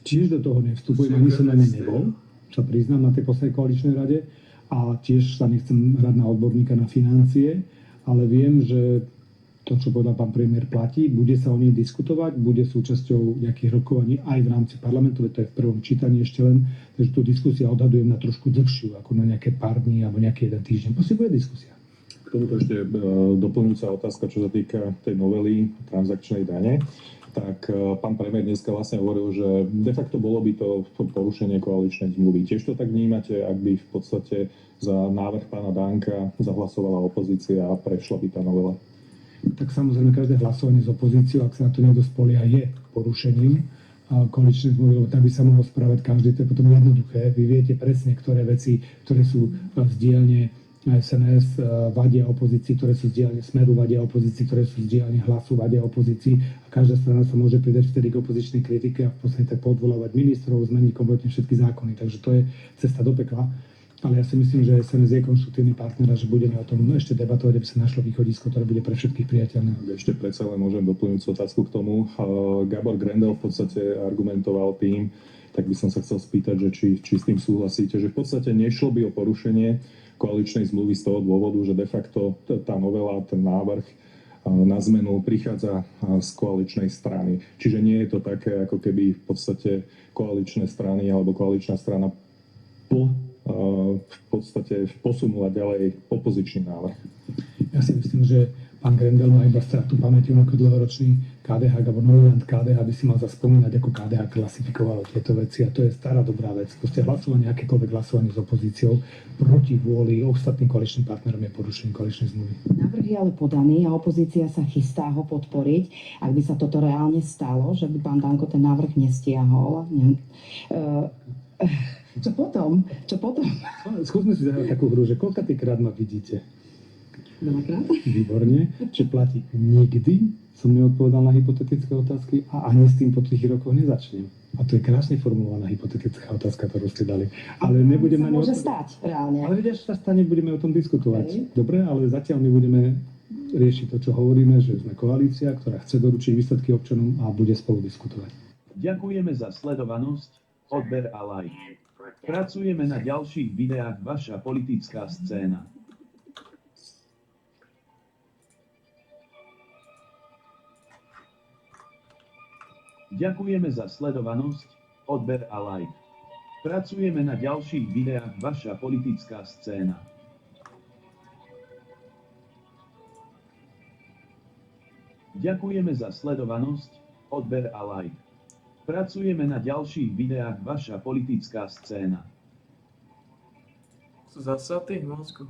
Tiež do toho nevstupujem, ani som na nej nebol, sa priznám, na tej poslednej koaličnej rade a tiež sa nechcem hrať na odborníka na financie, ale viem, že To, čo povedal pán premiér, platí. Bude sa o nej diskutovať, bude súčasťou nejakých rokovaní aj v rámci parlamentu, to je v prvom čítaní ešte len, takže tú diskusia odhadujem na trošku dlhšiu, ako na nejaké pár dní alebo nejaký jeden týždeň. Proste bude diskusia. K tomuto ešte doplňujúca otázka, čo sa týka tej novely transakčnej dane. Tak pán premiér dneska vlastne hovoril, že de facto bolo by to porušenie koaličnej zmluvy. Tiež to tak vnímate, ak by v podstate za návrh pána Danka zahlasovala opozícia a prešla by tá novela? Tak samozrejme každé hlasovanie s opozíciou, ak sa na to niekto spolieha, je porušením koaličnej zmluvy, lebo tak by sa mohol správať každý. To je potom jednoduché. Vy viete presne, ktoré veci, ktoré sú z dielne SNS vadia opozícii, ktoré sú z dielne Smeru vadia opozícii, ktoré sú z dielne Hlasu vadia opozícii. A každá strana sa môže pridať vtedy k opozičnej kritike a v podstate tak podvolávať ministrov, zmeniť kompletne všetky zákony. Takže to je cesta do pekla. Ale ja si myslím, že SNS je konštruktívny partner a že budeme o tom ešte debatovať, aby sa našlo východisko, ktoré bude pre všetkých priateľné. Ešte predsa len môžem doplniť otázku k tomu. Gabor Grendel v podstate argumentoval tým, tak by som sa chcel spýtať, že či s tým súhlasíte, že v podstate nešlo by o porušenie koaličnej zmluvy z toho dôvodu, že de facto tá novela, ten návrh na zmenu prichádza z koaličnej strany. Čiže nie je to také, ako keby v podstate koaličné strany alebo koaličná strana v podstate posunula ďalej opozičný návrh. Ja si myslím, že pán Grendel má iba stratu pamäti, ako dlhoročný KDH alebo nominant KDH by si mal zaspomínať, ako KDH klasifikovalo tieto veci a to je stará dobrá vec. Proste hlasovanie, akékoľvek hlasovanie s opozíciou proti vôli ostatným koaličným partnerom je porušením koaličnej zmluvy. Návrh je ale podaný a opozícia sa chystá ho podporiť. Ak by sa toto reálne stalo, že by pán Danko ten návrh nestiahol, Čo potom? Skúsme si zahrať takú hru, že koľkatýkrát ma vidíte? Veľakrát? Výborne. Či platí nikdy som neodpovedal na hypotetické otázky a ani s tým po 3 rokoch nezačnem. A to je krásne formulovaná hypotetická otázka, ktorú ste dali. Ale nebudem na ňu môže stať, reálne. Ale vedia, že sa stane, budeme o tom diskutovať. Dobre, ale zatiaľ my budeme riešiť to, čo hovoríme, že sme koalícia, ktorá chce doručiť výsledky občanom a bude spolu diskutovať. Ďakujeme za sledovanosť, odber a like. Pracujeme na ďalších videách Vaša politická scéna. Ďakujeme za sledovanosť, odber a like. Pracujeme na ďalších videách Vaša politická scéna. Ďakujeme za sledovanosť, odber a like. Pracujeme na ďalších videách Vaša politická scéna. Sú zasatí v mozgu.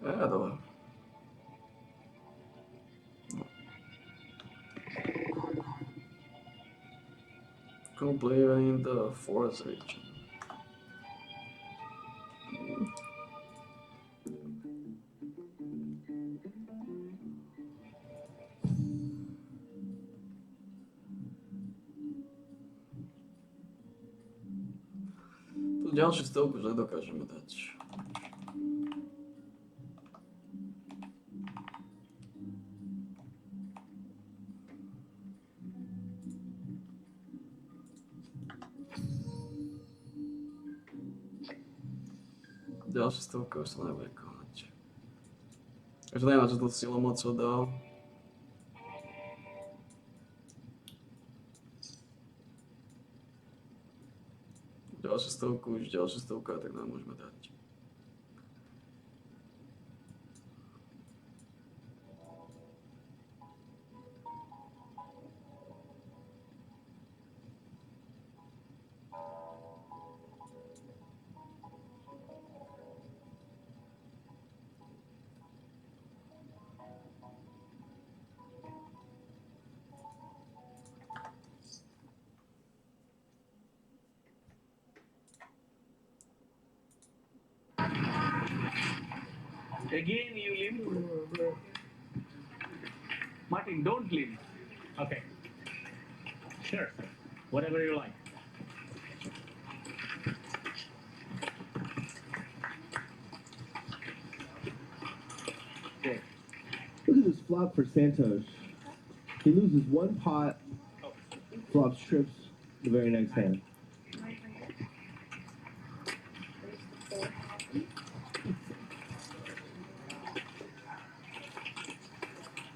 Ja, dobra. Completing the forest region. Tu ďalšiu stovku už nedokážeme dať. Ďalšia stovka už sa nebude konať. Takže neviem, čo to silou mocou dal. Ďalšia stovka, už ďalšia stovka, tak nám môžeme dať. Again you limp. Martin, don't limp. Okay. Sure. Whatever you like. Look at this flop for Santos. He loses one pot, flops trips the very next hand.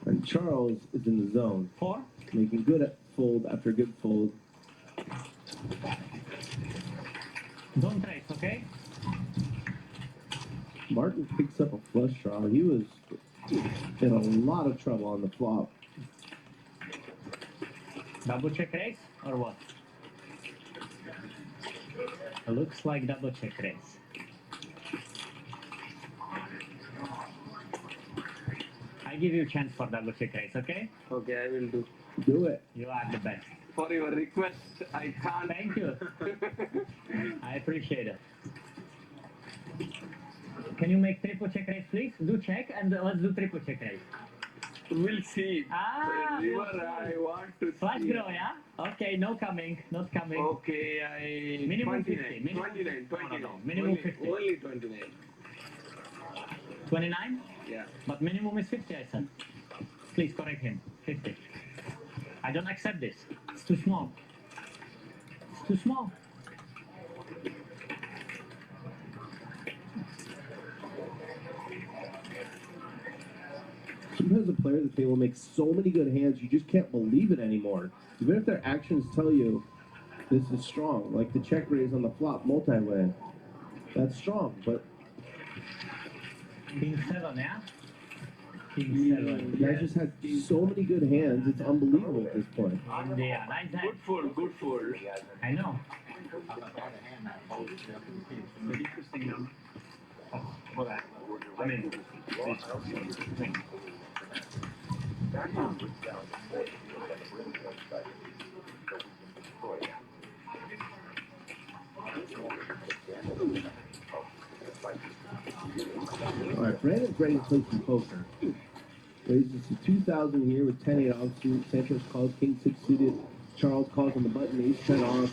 And Charles is in the zone. Four. Making good fold after good fold. Don't trace, okay? Martin picks up a flush draw. He was in a lot of trouble on the flop. Double check raise or what? It looks like double check raise. I give you a chance for double check raise, okay? Okay, I will do. Do it. You are the best. For your request, I can't. Thank you. I appreciate it. Can you make triple check raise, please? Do check and let's do triple check raise. We'll see. Ah, River, we'll see. I want to Flash see. draw, yeah? Okay, no coming, not coming. Okay, I... Minimum 29, 50. Minimum 29, 29. No, minimum only, 50. Only 29. 29? Yeah. But minimum is 50, I said. Please correct him. 50. I don't accept this. It's too small. It's too small. Sometimes a player at the table makes so many good hands, you just can't believe it anymore. Even if their actions tell you this is strong, like the check raise on the flop multi-way. That's strong, but King 7, yeah? King 7. the guy just has so many good hands, it's unbelievable at this point. Yeah, nice hand. Good fold, good fold. I know. Very interesting number. For that. I mean, this. All right, Brandon's ready to play some poker. Raises to 2,000 here with 10-8 offsuit. Santos calls King 6 suited. Charles calls on the button, Ace 10 off.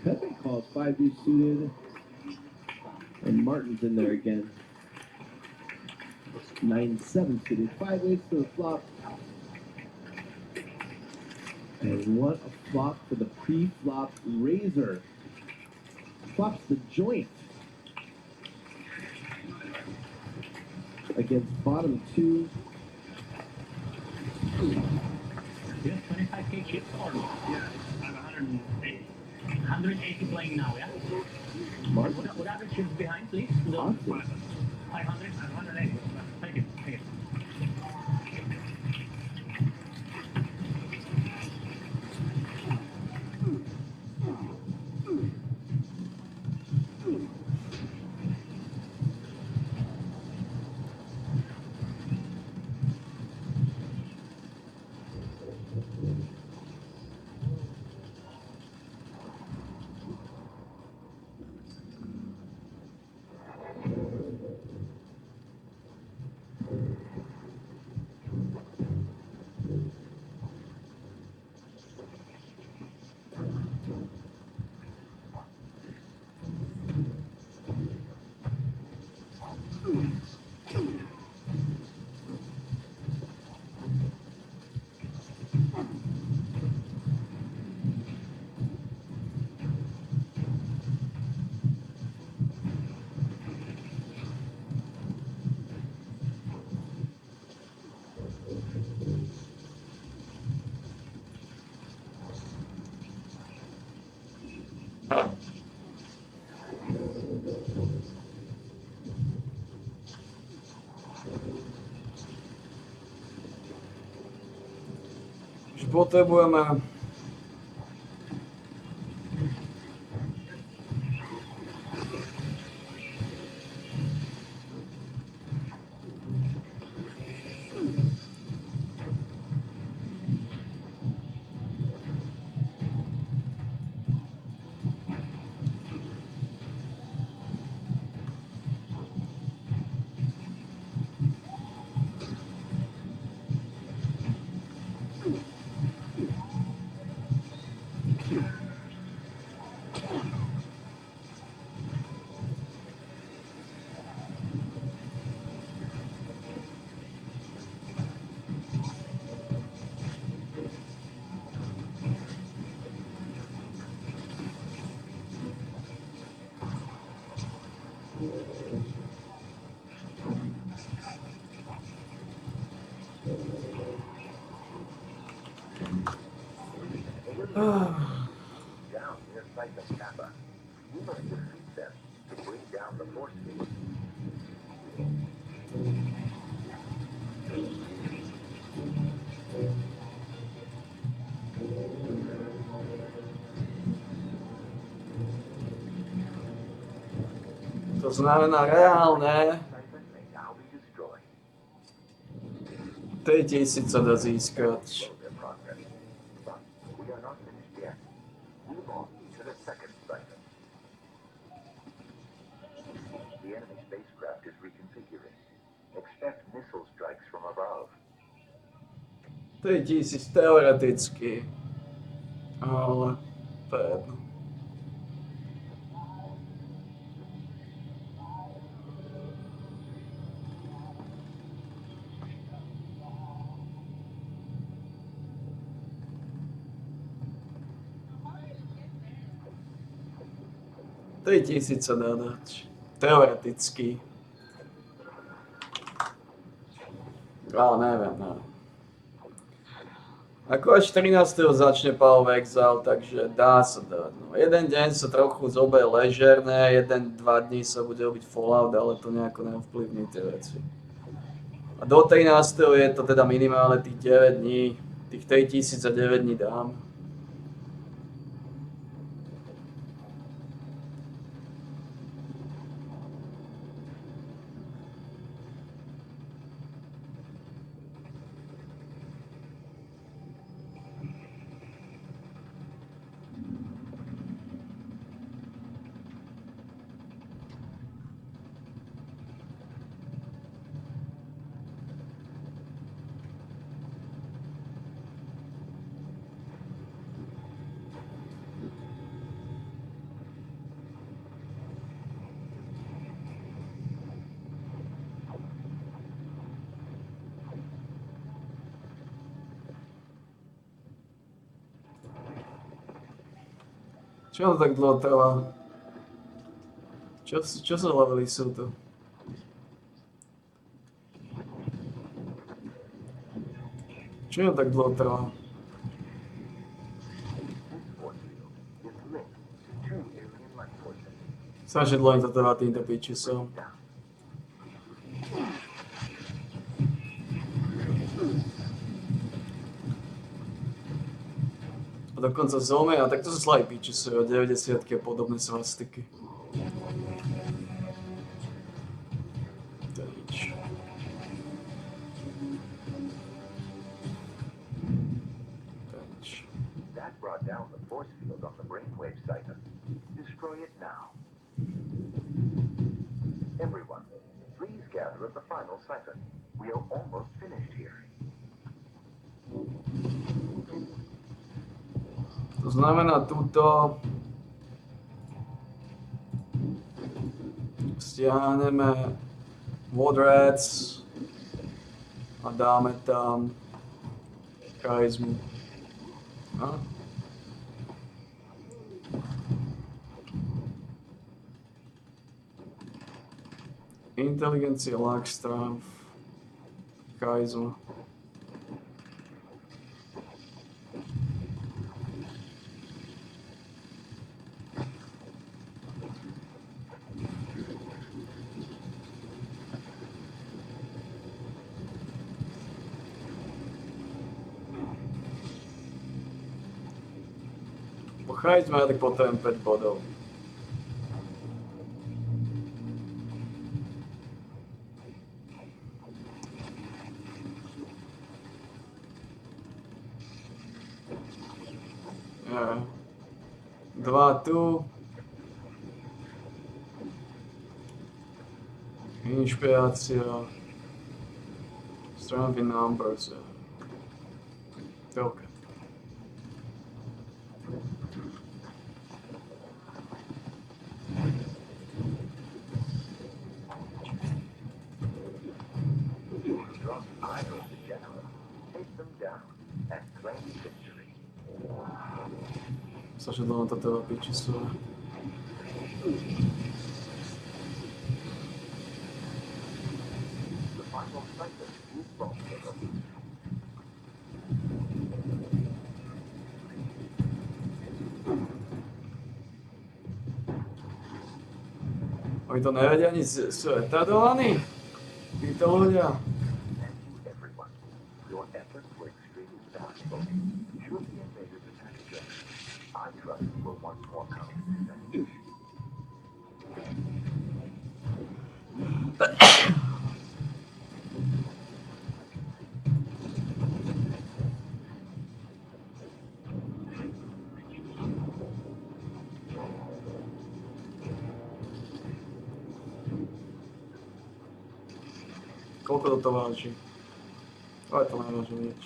Pepe calls 5 deuce suited. And Martin's in there again. 9-7 suited. 5-8 to the flop. And what a flop for the pre-flop razor. Flops the joint. Against bottom 2. You have 25k chips or yeah, I have 180. 180 playing now, yeah? Mark? What are the chips behind, please? The 500, 180. Thank you. Thank you. Potrebujeme Down near site of Kappa. You must defeat them to bring down the force field. To znamená reálne 3000 sa dá získať. We are not finished yet. Move on to the second siphon. The enemy spacecraft is reconfiguring. Expect missile strikes from above. 3000 teoreticky. Ale to je jedno. To je 1000 sa dá dať. Teoreticky. Ale neviem, no. Ako až 13. začne Path of Exile, takže dá sa dať. No. Jeden deň sa trochu zoberie ležerné, 1-2 dní sa bude robiť Fallout, ale to nejako neovplyvní tie veci. A do 13. je to teda minimálne tých 9 dní, tých 3000 za 9 dní dám. Čo to tak dlho trvá? Čo sa levely sú tu? Čo to tak dlho trvá? Strašne dlho im to trvá týmto pičisom. A dokonca zome, a takto sa slaj píči sú 90-ky a podobné svastiky. To je nič. To je nič. That brought down the force field on the brainwave siphon. Destroy it now. Everyone, please gather at the final siphon. We are almost finished here. To znamená túto stiahneme Wodrats a dáme tam charizmu. A? Inteligencia, luck, strength, charizma. Charizma, ja tak potrebujem 5 bodov. Ja. 2 tu. Inšpirácia. Strength in numbers. To je OK. Strašne dlho to trvá pičisové. Oni to nevedia ani sú retardovaní? Títo ľudia. Your efforts were extremely valuable. Should the invaders attack again, I trust you will once more come. Koľko to váži? Ale to neváži nič.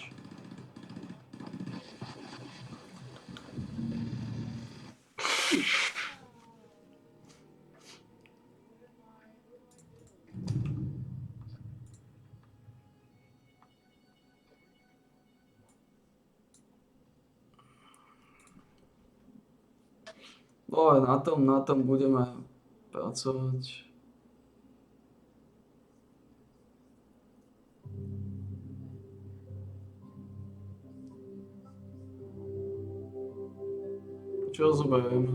No na tom budeme pracovať. Čo zoberiem?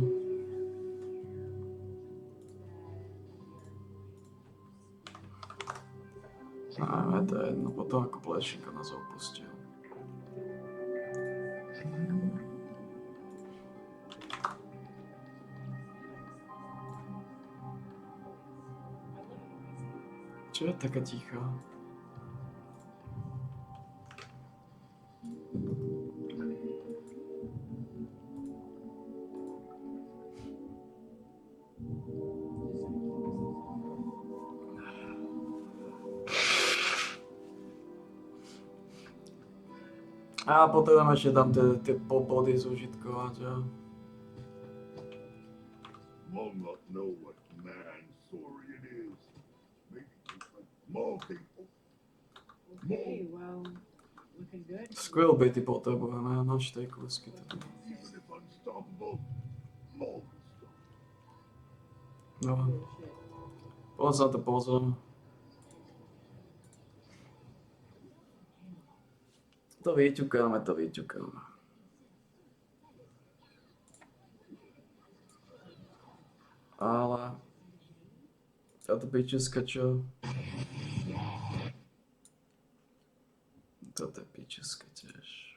Najmä to je jedno, potom ako Plešinko nás opustil. Čo je taká tichá? A potrebujem ešte tam tie body zúžitkovať, ja. Will not know what man's story it is. Maybe more people. Okay, well, looking good. Squill byty potrebujeme, ja na 4 kúsky. Even if unstoppable, more No. Poď sa to pozor. To vyťukáme. Ale táto pičeska čo? Toto je pičeska tiež.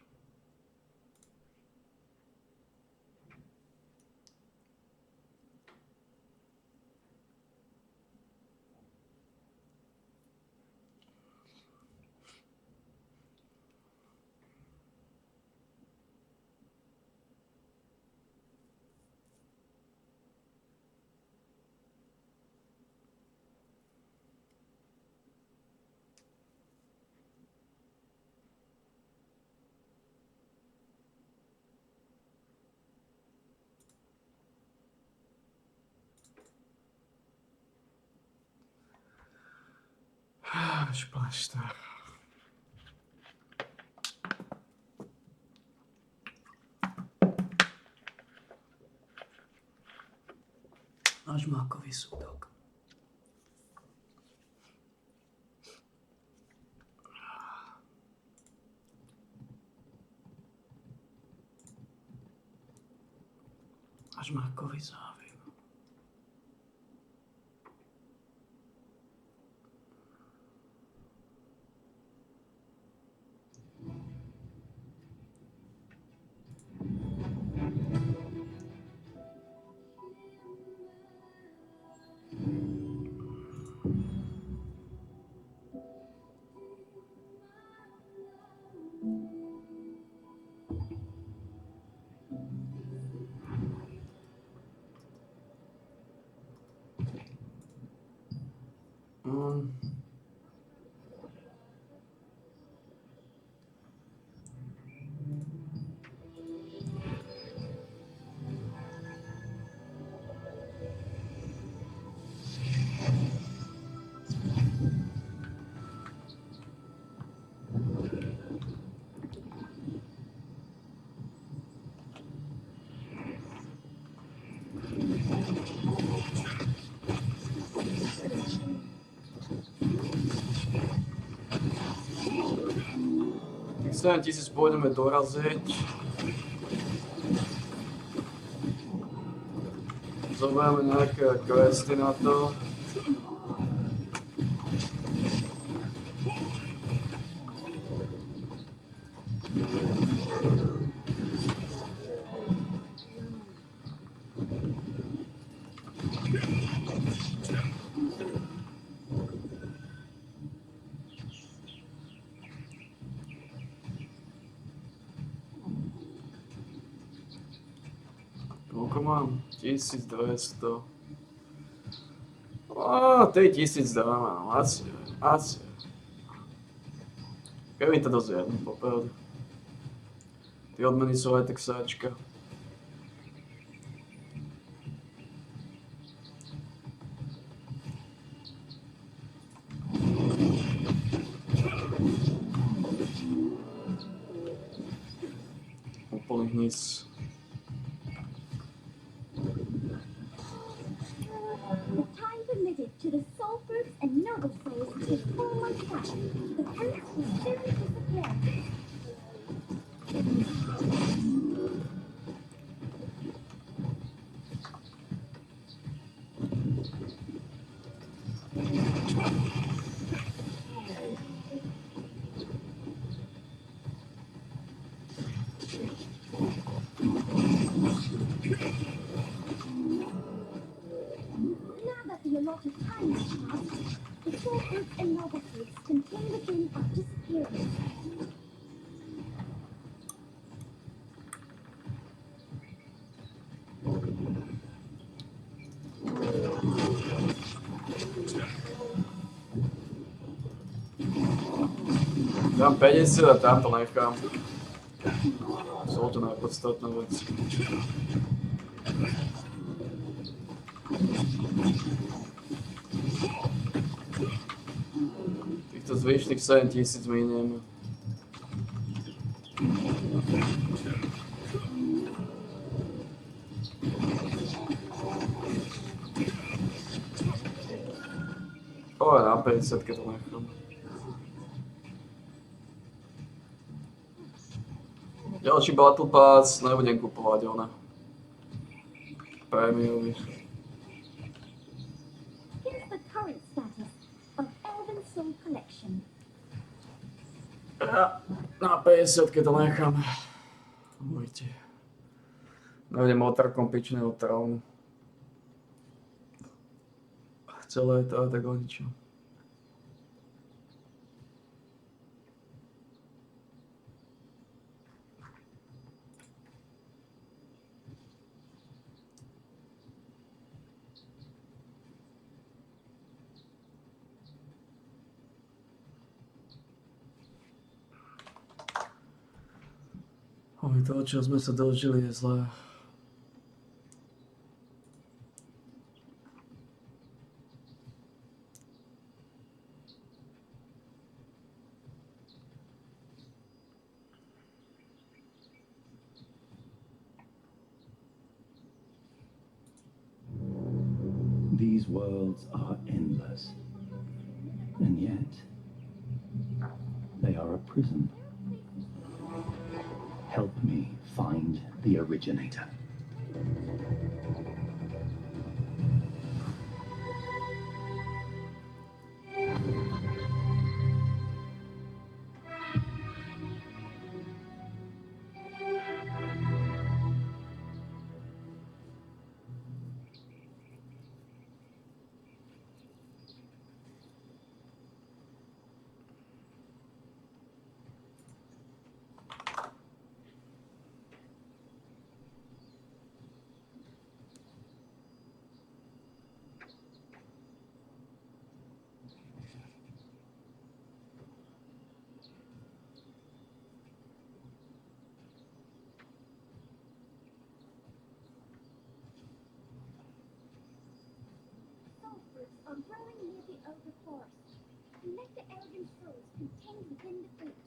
Šplášta. Náš mákový súdok. Náš mákový závěr. Tých 7000 pôjdeme doraziť. Zoberieme nejaké questy na to. Koľko mám? 1200. 3000 dáme, no asi. Keby to dosť jedno, popravde. Tie odmeny sú aj tak sáčka. Úplný hnis. The time permitted to the soul fruits and noble souls is 4 months back. The fruits will soon disappear. Now that the allotted time has passed, the soul fruits and noble fruits contain the bin are disappearing. Dám 50 a tam to nechám. Sú to najpodstatné veci. Týchto zvyšných 7000 minieme. Na 50 keď to nechám. Ďalší Battle Pass nebudem kupovať, ona. Prémiový. Here's the current status of Elven Soul Collection. Na 50 keď to nechám. Uvidíte. Nebudem otrkom pičného trónu. Celé to je tak o ničom. To, čo sme sa dožili, je zlé. These worlds are endless, and yet they are a prison. Help me find the originator. Are growing near the outer forest. Let the elven souls contained within the fruit.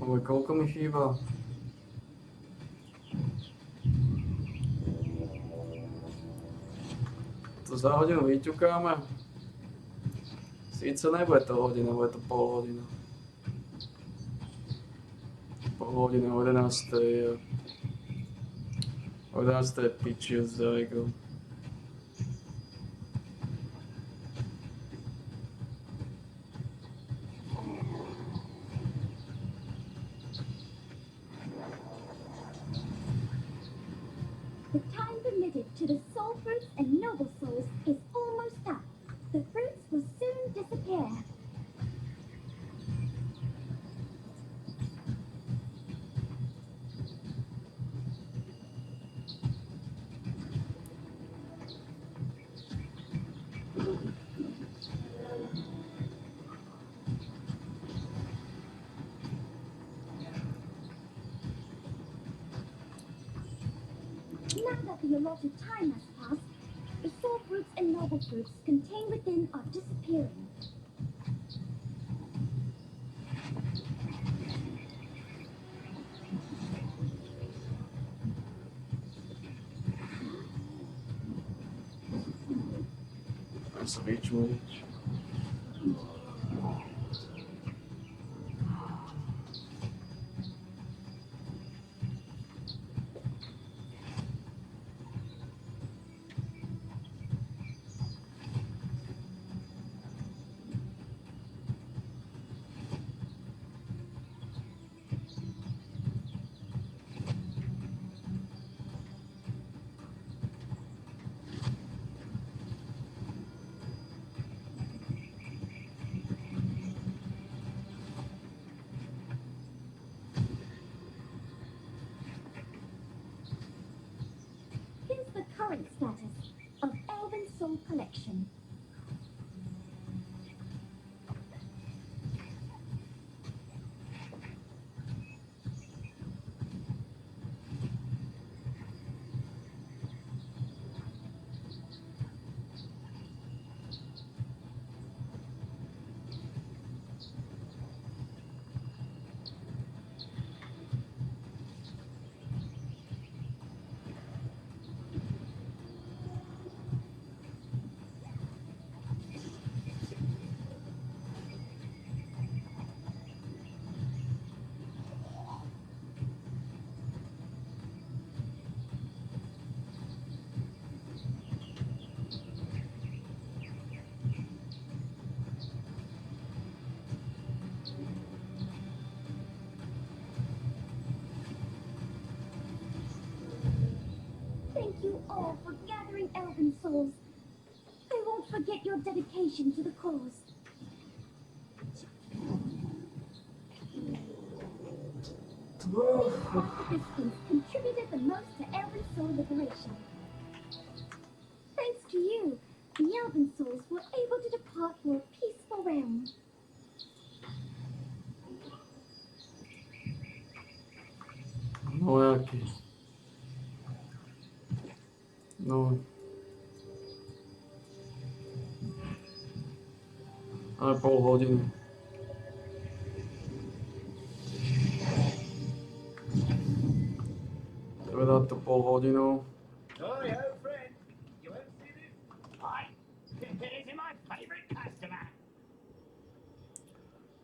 Ale koľko mi chýba? To za hodinu vyťukáme. Sice nebude to hodina, bude to pol hodina. Pol hodiny o 11. O 11. piči z Zajko. The time permitted to the soul fruits and noble souls is almost up. The fruits will soon disappear. Now that the allotted time has passed, the soul fruits and noble fruits contained within are disappearing. Essa ritmo, gente. Here's the current status of Elven Soul Collection. Thank you all for gathering Elven souls. I won't forget your dedication to the cause. Which participants contributed the most to Elven soul liberation? Thanks to you, the Elven souls were able to depart for a peaceful realm. No jaký. No. Ale pol hodiny. Treba dať to pol hodinu. Sorry, old friend. You won't see this? Hi. Is my favorite customer.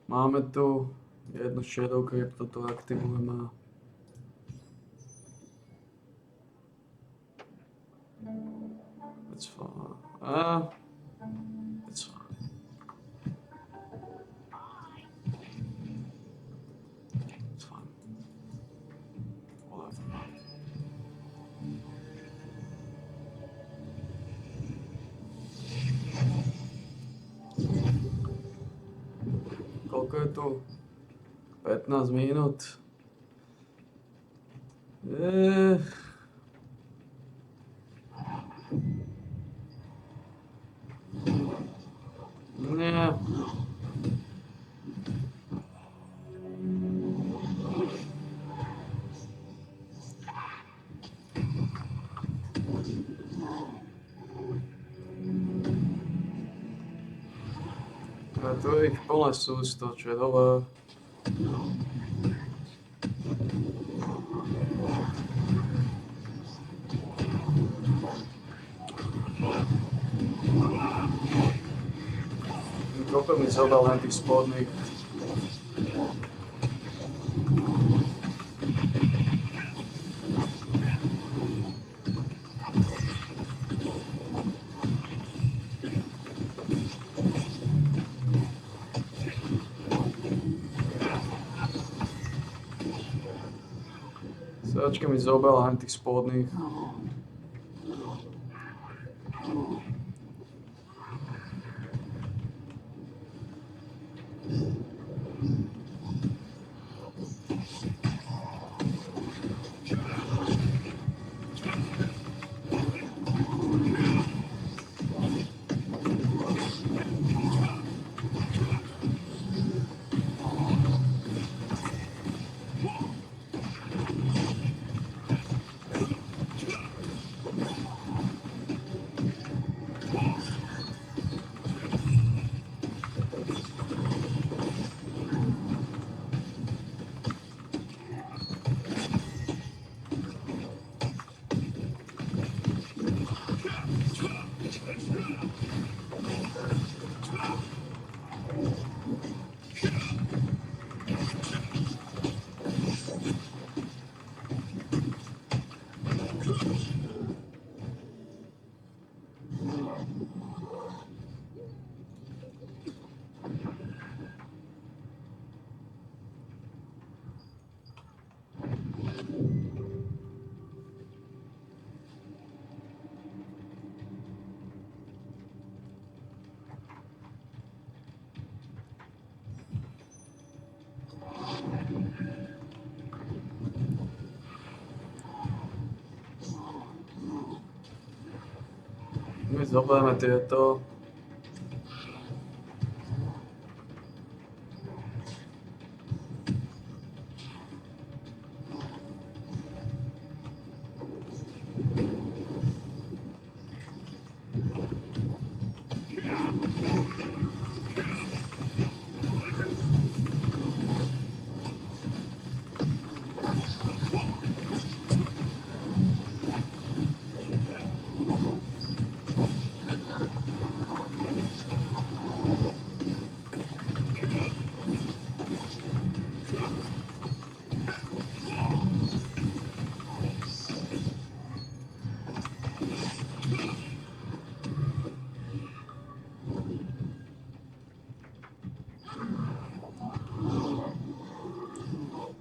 Máme tu jednu shadow crypto, to aktivujeme. It's fine. It's fine. It's fine. Whatever. Koľko je tu? 15 minút. Nie. A tu je ich plné sústo, čo je dobré. Koľko mi zobral len tých spodných? Sedačka mi zobrala len tých spodných. My zoberieme tieto.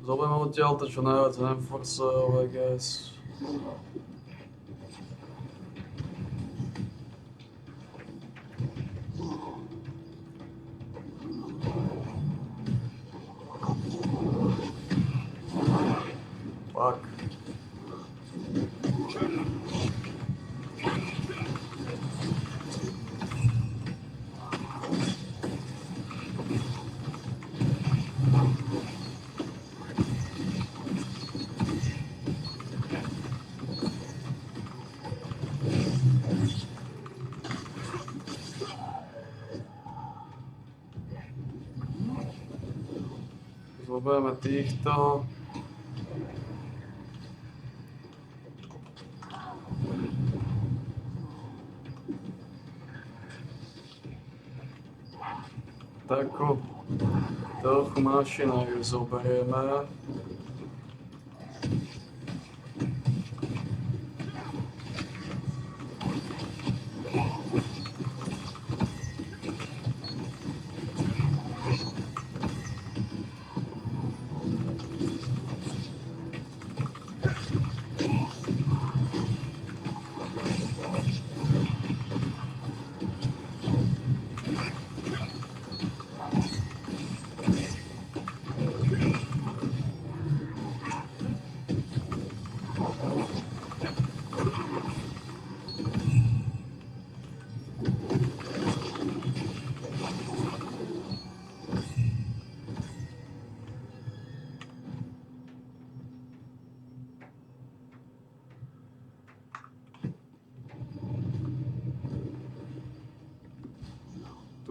Zoberieme odtiaľ to čo najviac enforceov, I guess. Fuck. Zoberieme týchto. Takú trochu mašináriu zoberieme.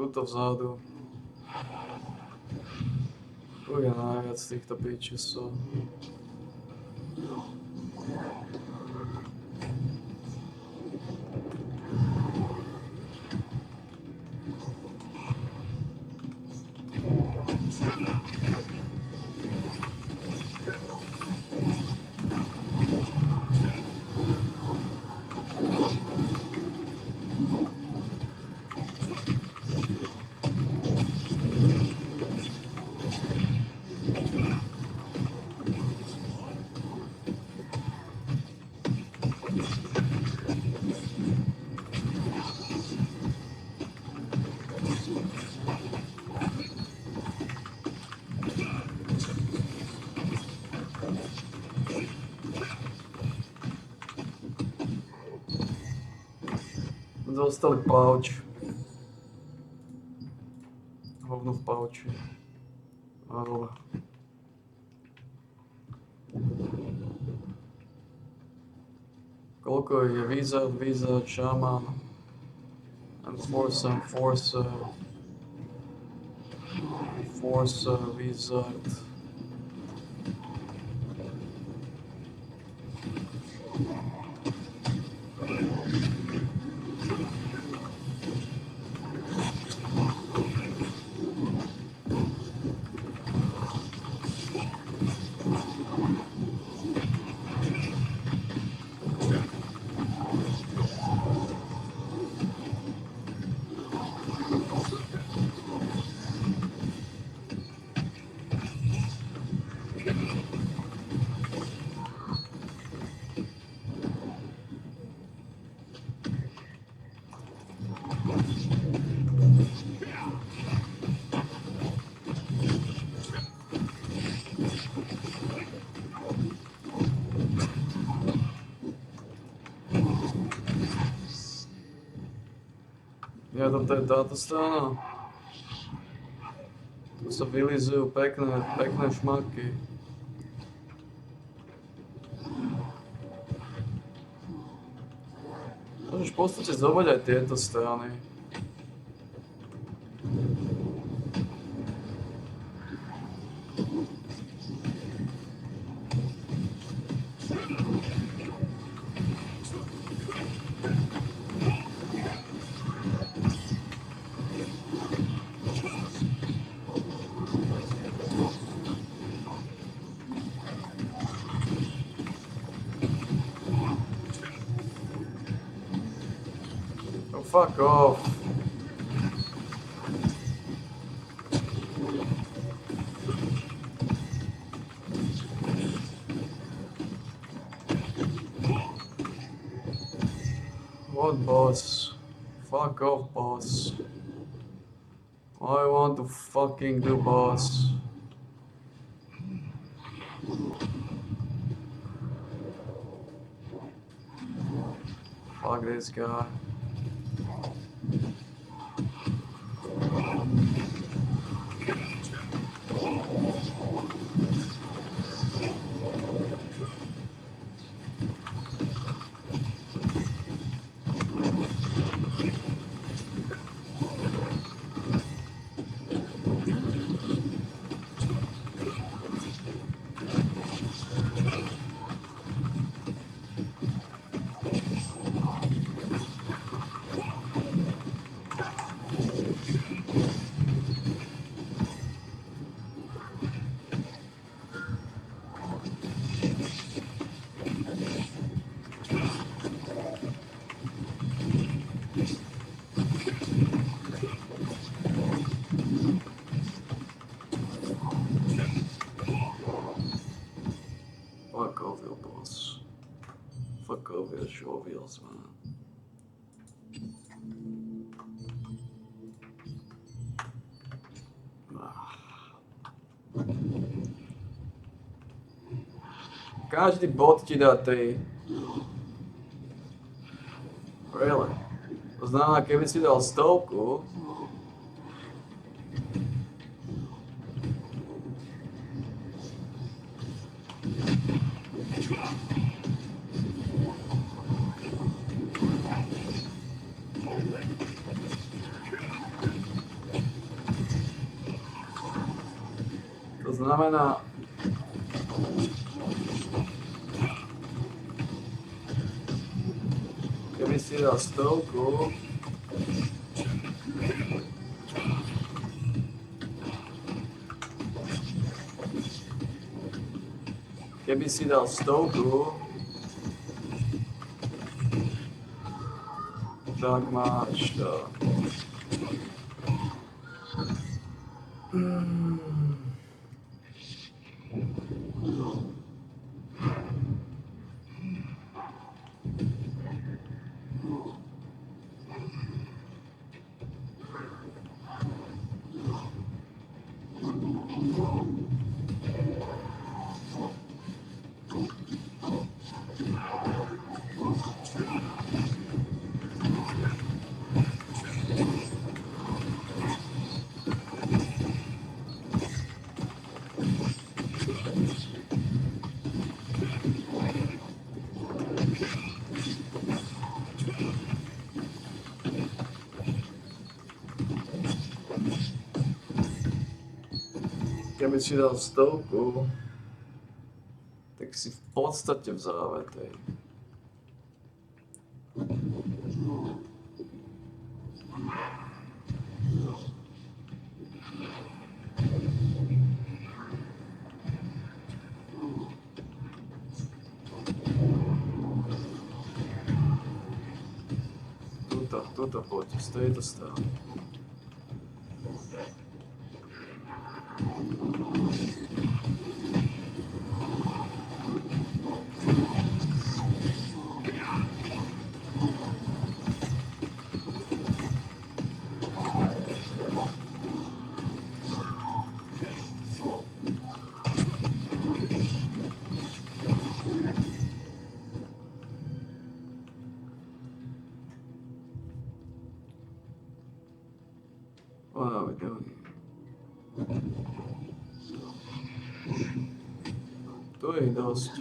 Tuto vzadu. Tu je najviac týchto pičesov. dostali pouch. Hovno v pouchi. Ale... Koľko je Wizard, Shaman, Enforcer, Wizard. Ja, toto je táto strana. Tu sa vylizujú pekné šmaky. Môžeš v podstate zobrať aj tieto strany. Fuck off. What boss? Fuck off, boss. I want to fucking do boss. Fuck this guy. Fuck off your boss. Fuck off your show wheels, man. Každý bod ti dá 3. Really? To znamená, keby si dal 100, to znamená, keby si dal 100, keby si dal 100, tak máš to. keby si dal 100, tak si v podstate v závetej. Tuto poďte, z tejto strany. What are we doing? To je dosť.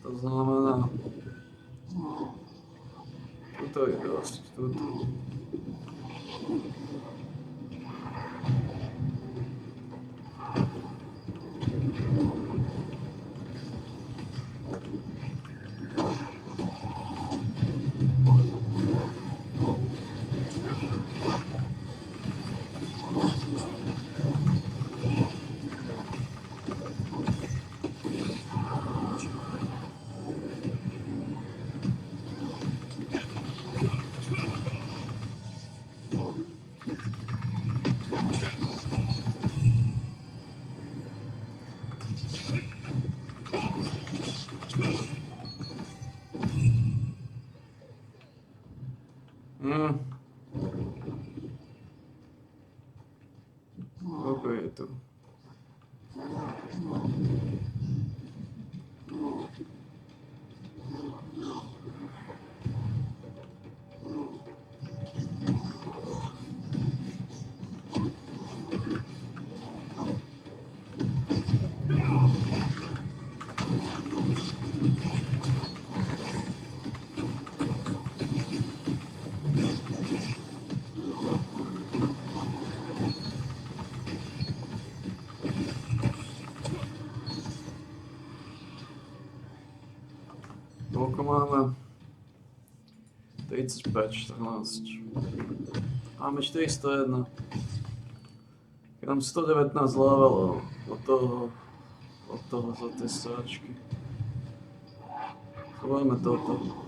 To znamená, tuto je dosť, tuto. Koľko je tu? Koľko máme? 35, 14. Máme 401. Keď mám 119 levelov od toho za tie stráčky. Povedzme toto.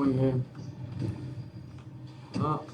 going here. No.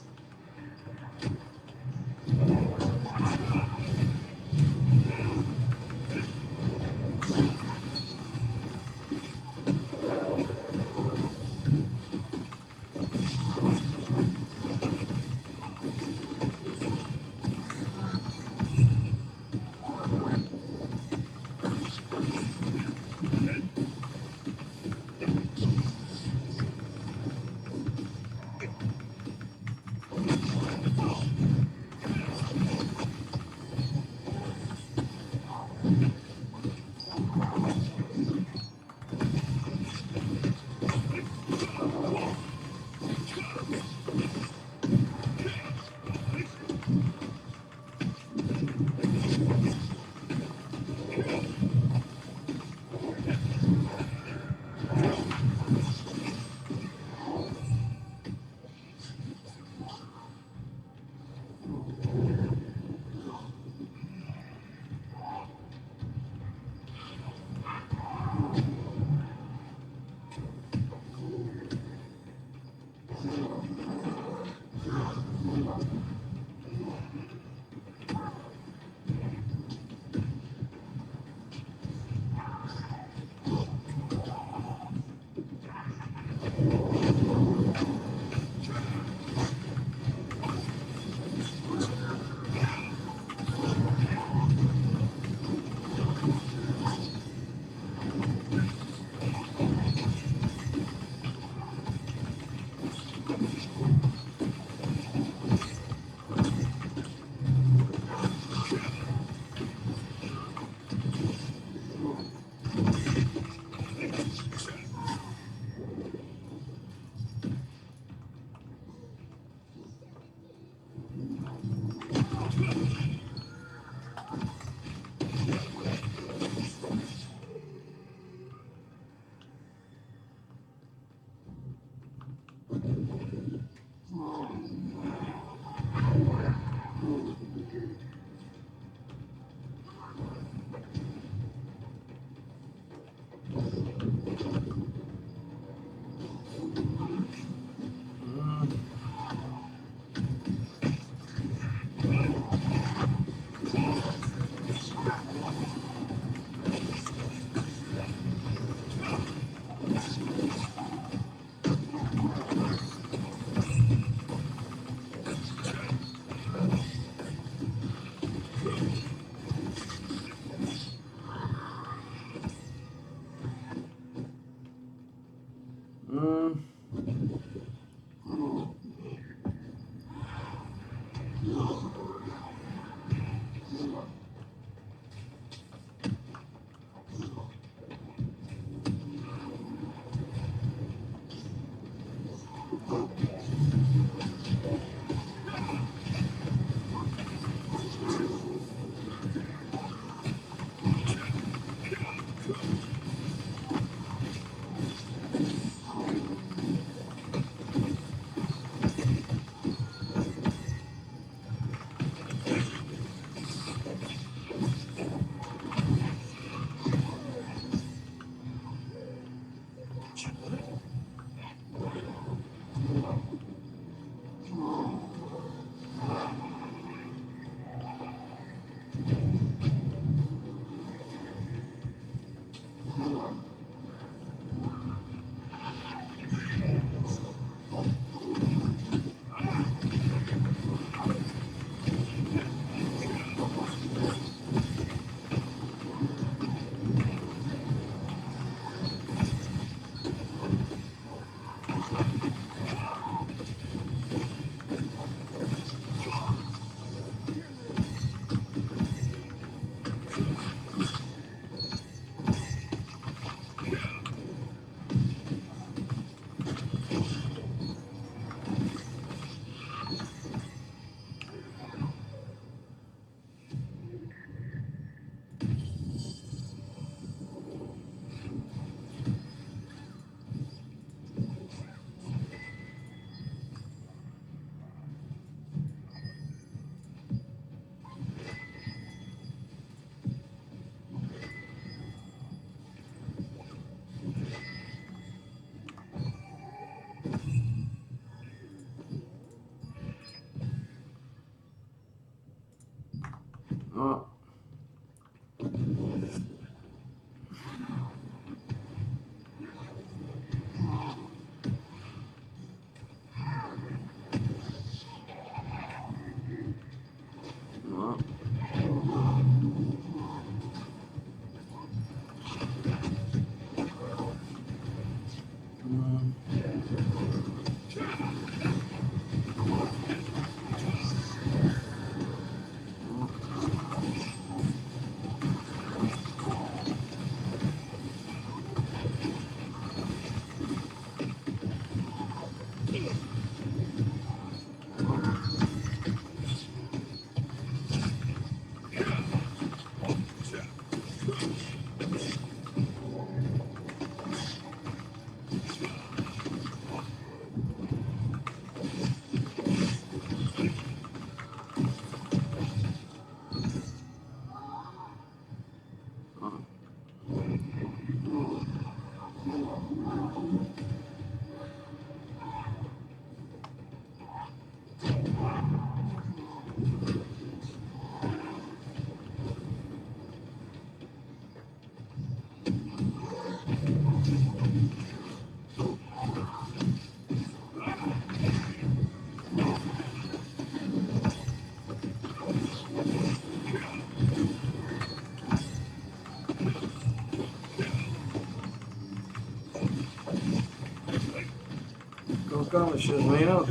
Koľko máme? 6 minút?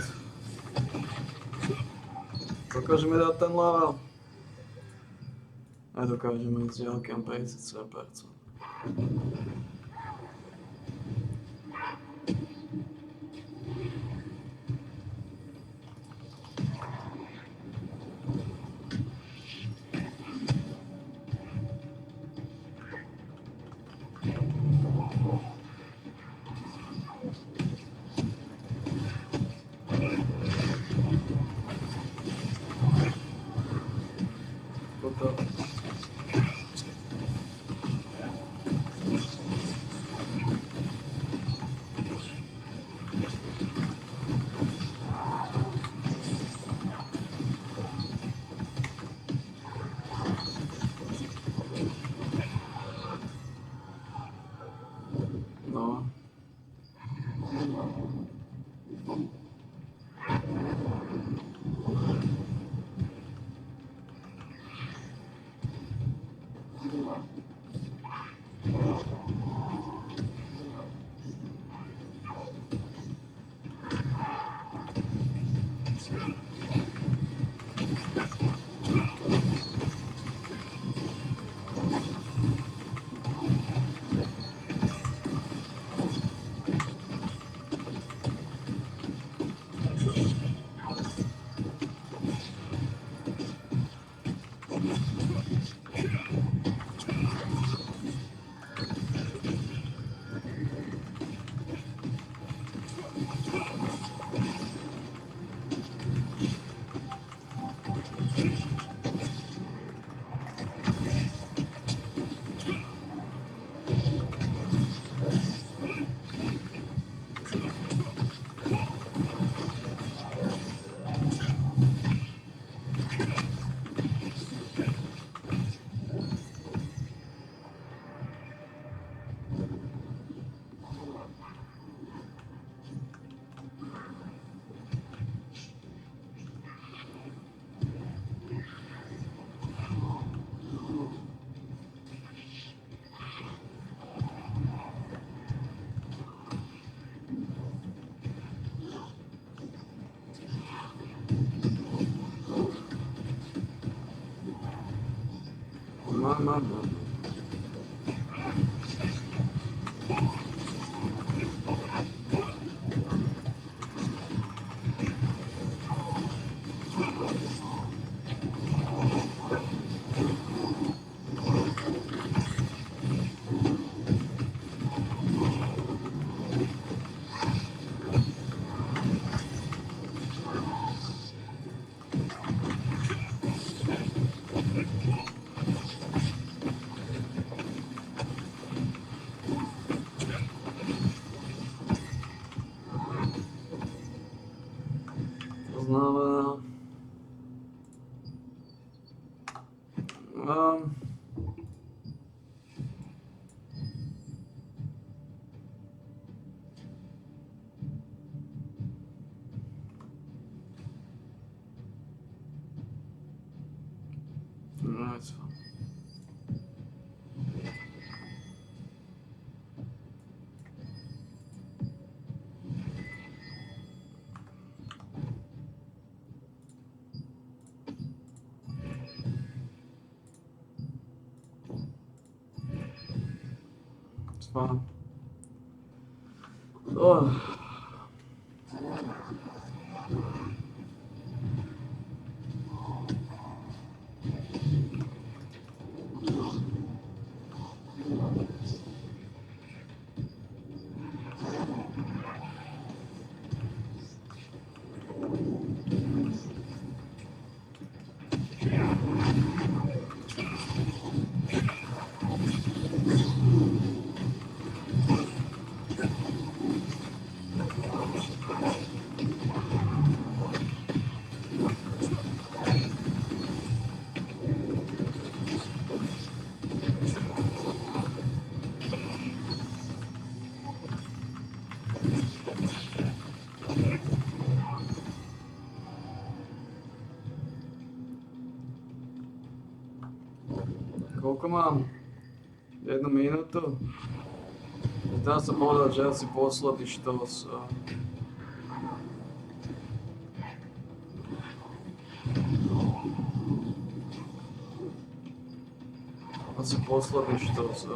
Dokážeme dať ten level? Nedokážeme ísť ďalkým 57%. No. Mamma. Znamená... No, it's fine. It's fine. Oh. Koľko mám? 1 minútu? Dá sa povedať, že asi posledný štos. Asi posledný štos.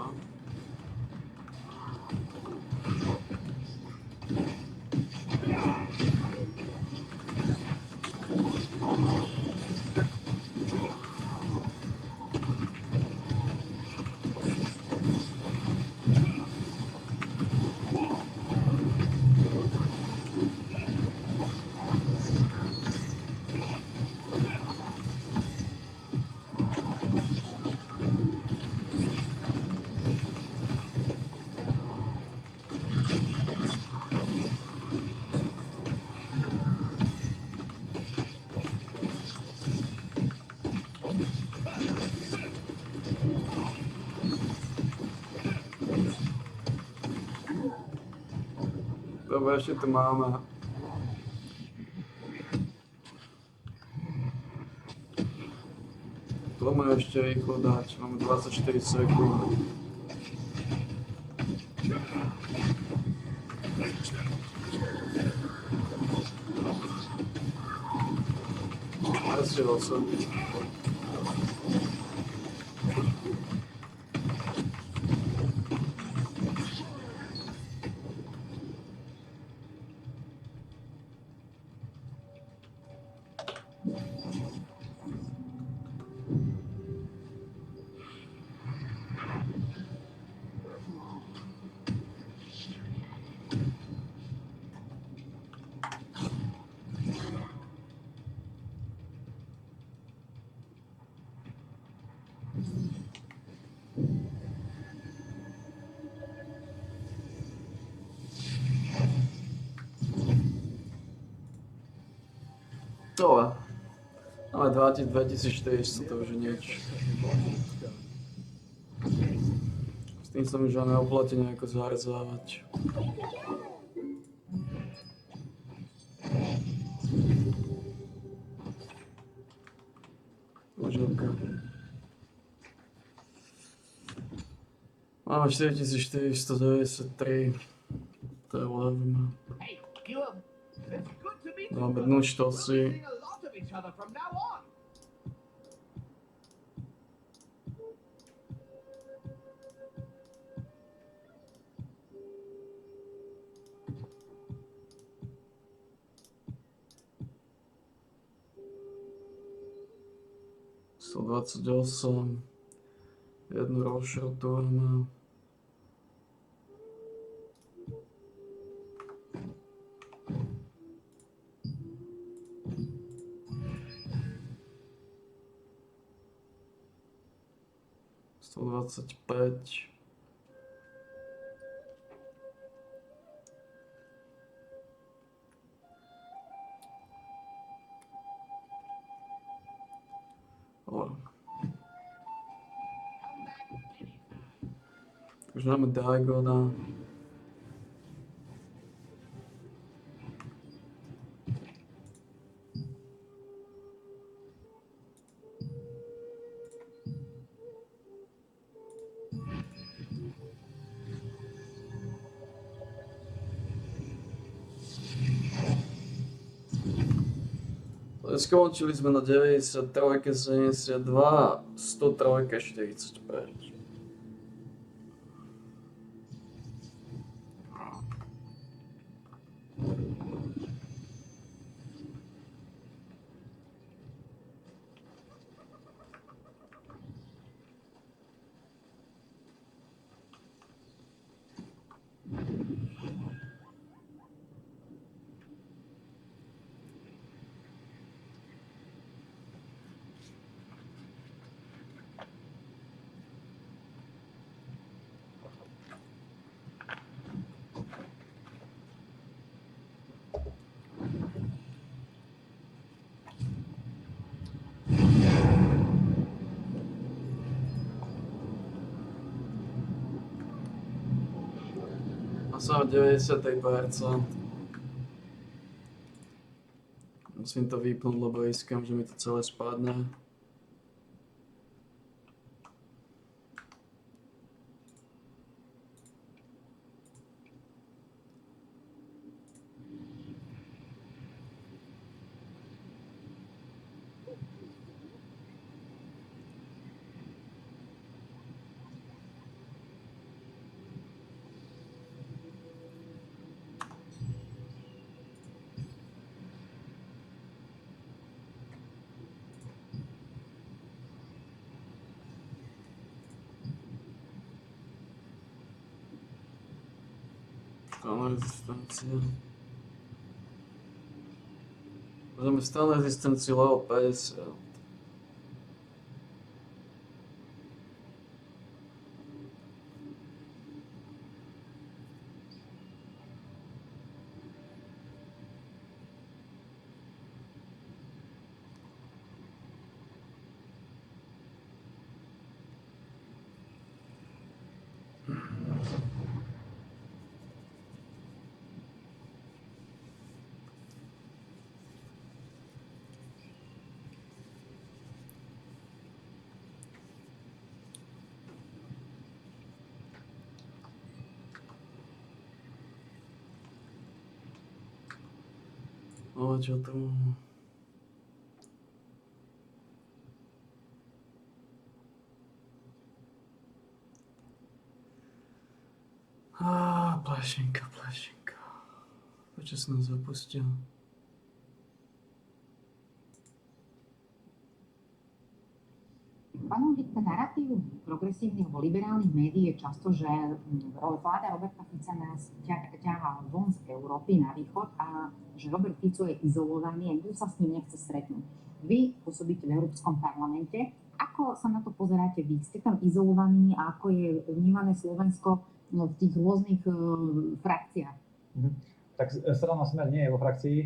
Dobre, ešte tu máme. Poďme ešte rýchlo dať, máme 24 sekúnd. Asi 8. To ale 2400, to už je niečo. S tým sa mi už neoplatí nejako zahrdzávať. Užilka. Máme 4493. To je levno. Dáme dnu štosy. Sto 28. Jednu rozšrotujeme. Sto 25. Už máme Daigona. Skončili sme na 93, 72, 103, 45. som v 90%. Musím to vypnúť, lebo riskám, že mi to celé spadne. Stále rezistencia. Môžeme stále rezistenciu level 50. O čo tu? Plášenka. Prečo som nás zapustil? Pánom, ten narratív progresívnych alebo liberálnych médií je často, že vláda Roberta Fica nás ťahá von z Európy na východ a že Robert Fico je izolovaný a nikto sa s ním nechce stretnúť. Vy pôsobíte v Európskom parlamente. Ako sa na to pozeráte vy? Ste tam izolovaní a ako je vnímané Slovensko v tých rôznych frakciách? Tak strana Smer nie je vo frakcii,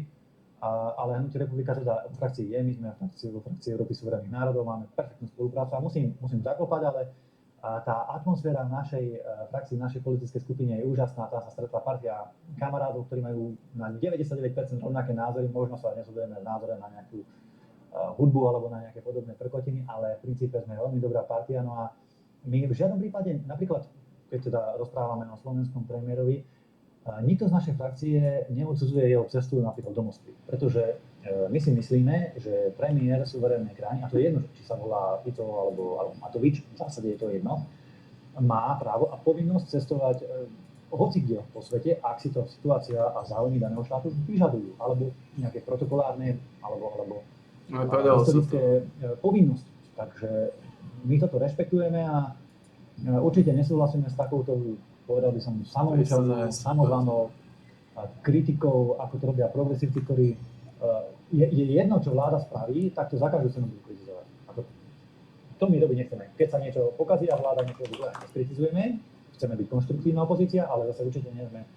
ale Hnutie Republika teda v frakcii je, my sme vo frakcii Európy suverénnych národov, máme perfektnú spoluprácu a musím zaklopať, ale tá atmosféra v našej frakcii, v našej politickej skupine je úžasná. Tam sa stretla partia kamarádov, ktorí majú na 99% rovnaké názory, možno sa nezhodujeme v názore na nejakú hudbu alebo na nejaké podobné prkotiny, ale v princípe sme veľmi dobrá partia. No a my v žiadnom prípade, napríklad keď teda rozprávame o slovenskom premiérovi, nikto z našej frakcie neodsudzuje jeho cestu napríklad do Moskvy, pretože my si myslíme, že premiér suverénnej krajiny, a to je jedno, či sa volá Fico alebo Matovič, v zásade je to jedno, má právo a povinnosť cestovať hocikde po svete, ak si to situácia a záujmy daného štátu vyžadujú, alebo nejaké protokolárne, alebo historické povinnosti. Takže my toto rešpektujeme a určite nesúhlasíme s takouto, povedal by som, samoučelnou, samozvanou kritikou, ako to robia progresívci, ktorí je jedno, čo vláda spraví, tak to za každú cenu budú kritizovať. To my robiť nechceme. Keď sa niečo pokazí a vláda niečo robí, kritizujeme, chceme byť konštruktívna opozícia, ale zase určite nie sme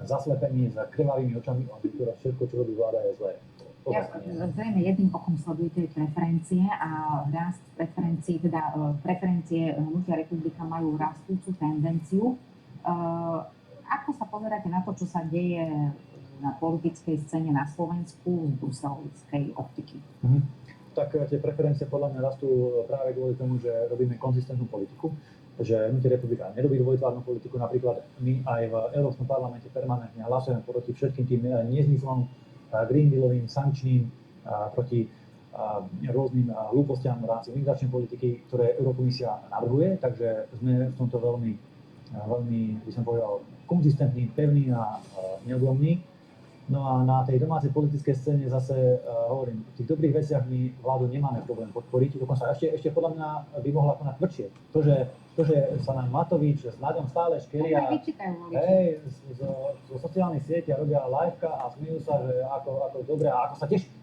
zaslepení za krvavými očami, ktoré všetko, čo robí vláda, je zlé. Zrejme jedným okom sledujete preferencie a rast preferencií, teda preferencie Hnutia Republika majú rastúcu tendenciu. Ako sa pozeráte na to, čo sa deje na politickej scéne na Slovensku z bruselskej optiky? Tak tie preferencie podľa mňa rastú práve kvôli tomu, že robíme konzistentnú politiku, že Hnutie Republika nerobí dvojtvárnu politiku, napríklad my aj v Európskom parlamente permanentne hlasujeme proti všetkým tým nezmyslom Green Dealovým, sankčným, proti rôznym hlúpostiam v rámci migračnej politiky, ktoré Eurokomisia navrhuje, takže sme v tomto veľmi, by som povedal, konzistentní, pevní a neodlomní. No a na tej domácej politickej scéne zase hovorím, v tých dobrých veciach my vládu nemáme problém podporiť, dokonca ešte podľa mňa by mohla konať tvrdšie. To, že sa nám Matovič s Naďom stále škeria zo sociálnych sietí a robia liveka a smejú sa, že ako dobre, a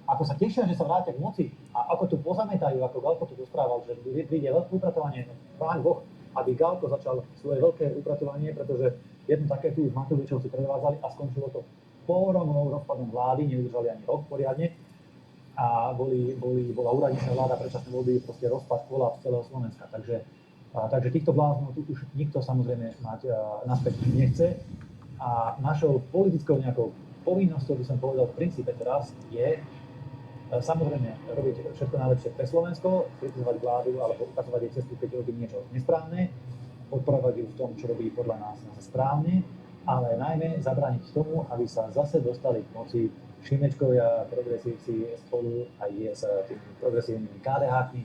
ako sa tešia, že sa vrátia k moci a ako tu pozametajú, ako Galko tu rozprával, že príde veľké upratovanie, Páň Boh, aby Galko začal svoje veľké upratovanie, pretože jedno také tu už Matovičov si predvádzali a skončilo to pôromou rozpadom vlády, neudržali ani rok poriadne a bola úradnícka vláda, predčasné voľby, proste rozpad, kolaps celého Slovenska. Takže Takže týchto bláznov tu už nikto samozrejme mať naspäť nechce. A našou politickou nejakou povinnosťou, by som povedal v princípe teraz, je samozrejme robiť všetko najlepšie pre Slovensko, kritizovať vládu alebo ukazovať jej cestu, keď robí niečo nesprávne, podporovať ju v tom, čo robí podľa nás správne, ale najmä zabrániť tomu, aby sa zase dostali k moci Šimečkovia, progresívci spolu aj s tými progresívnymi KDH-kmi,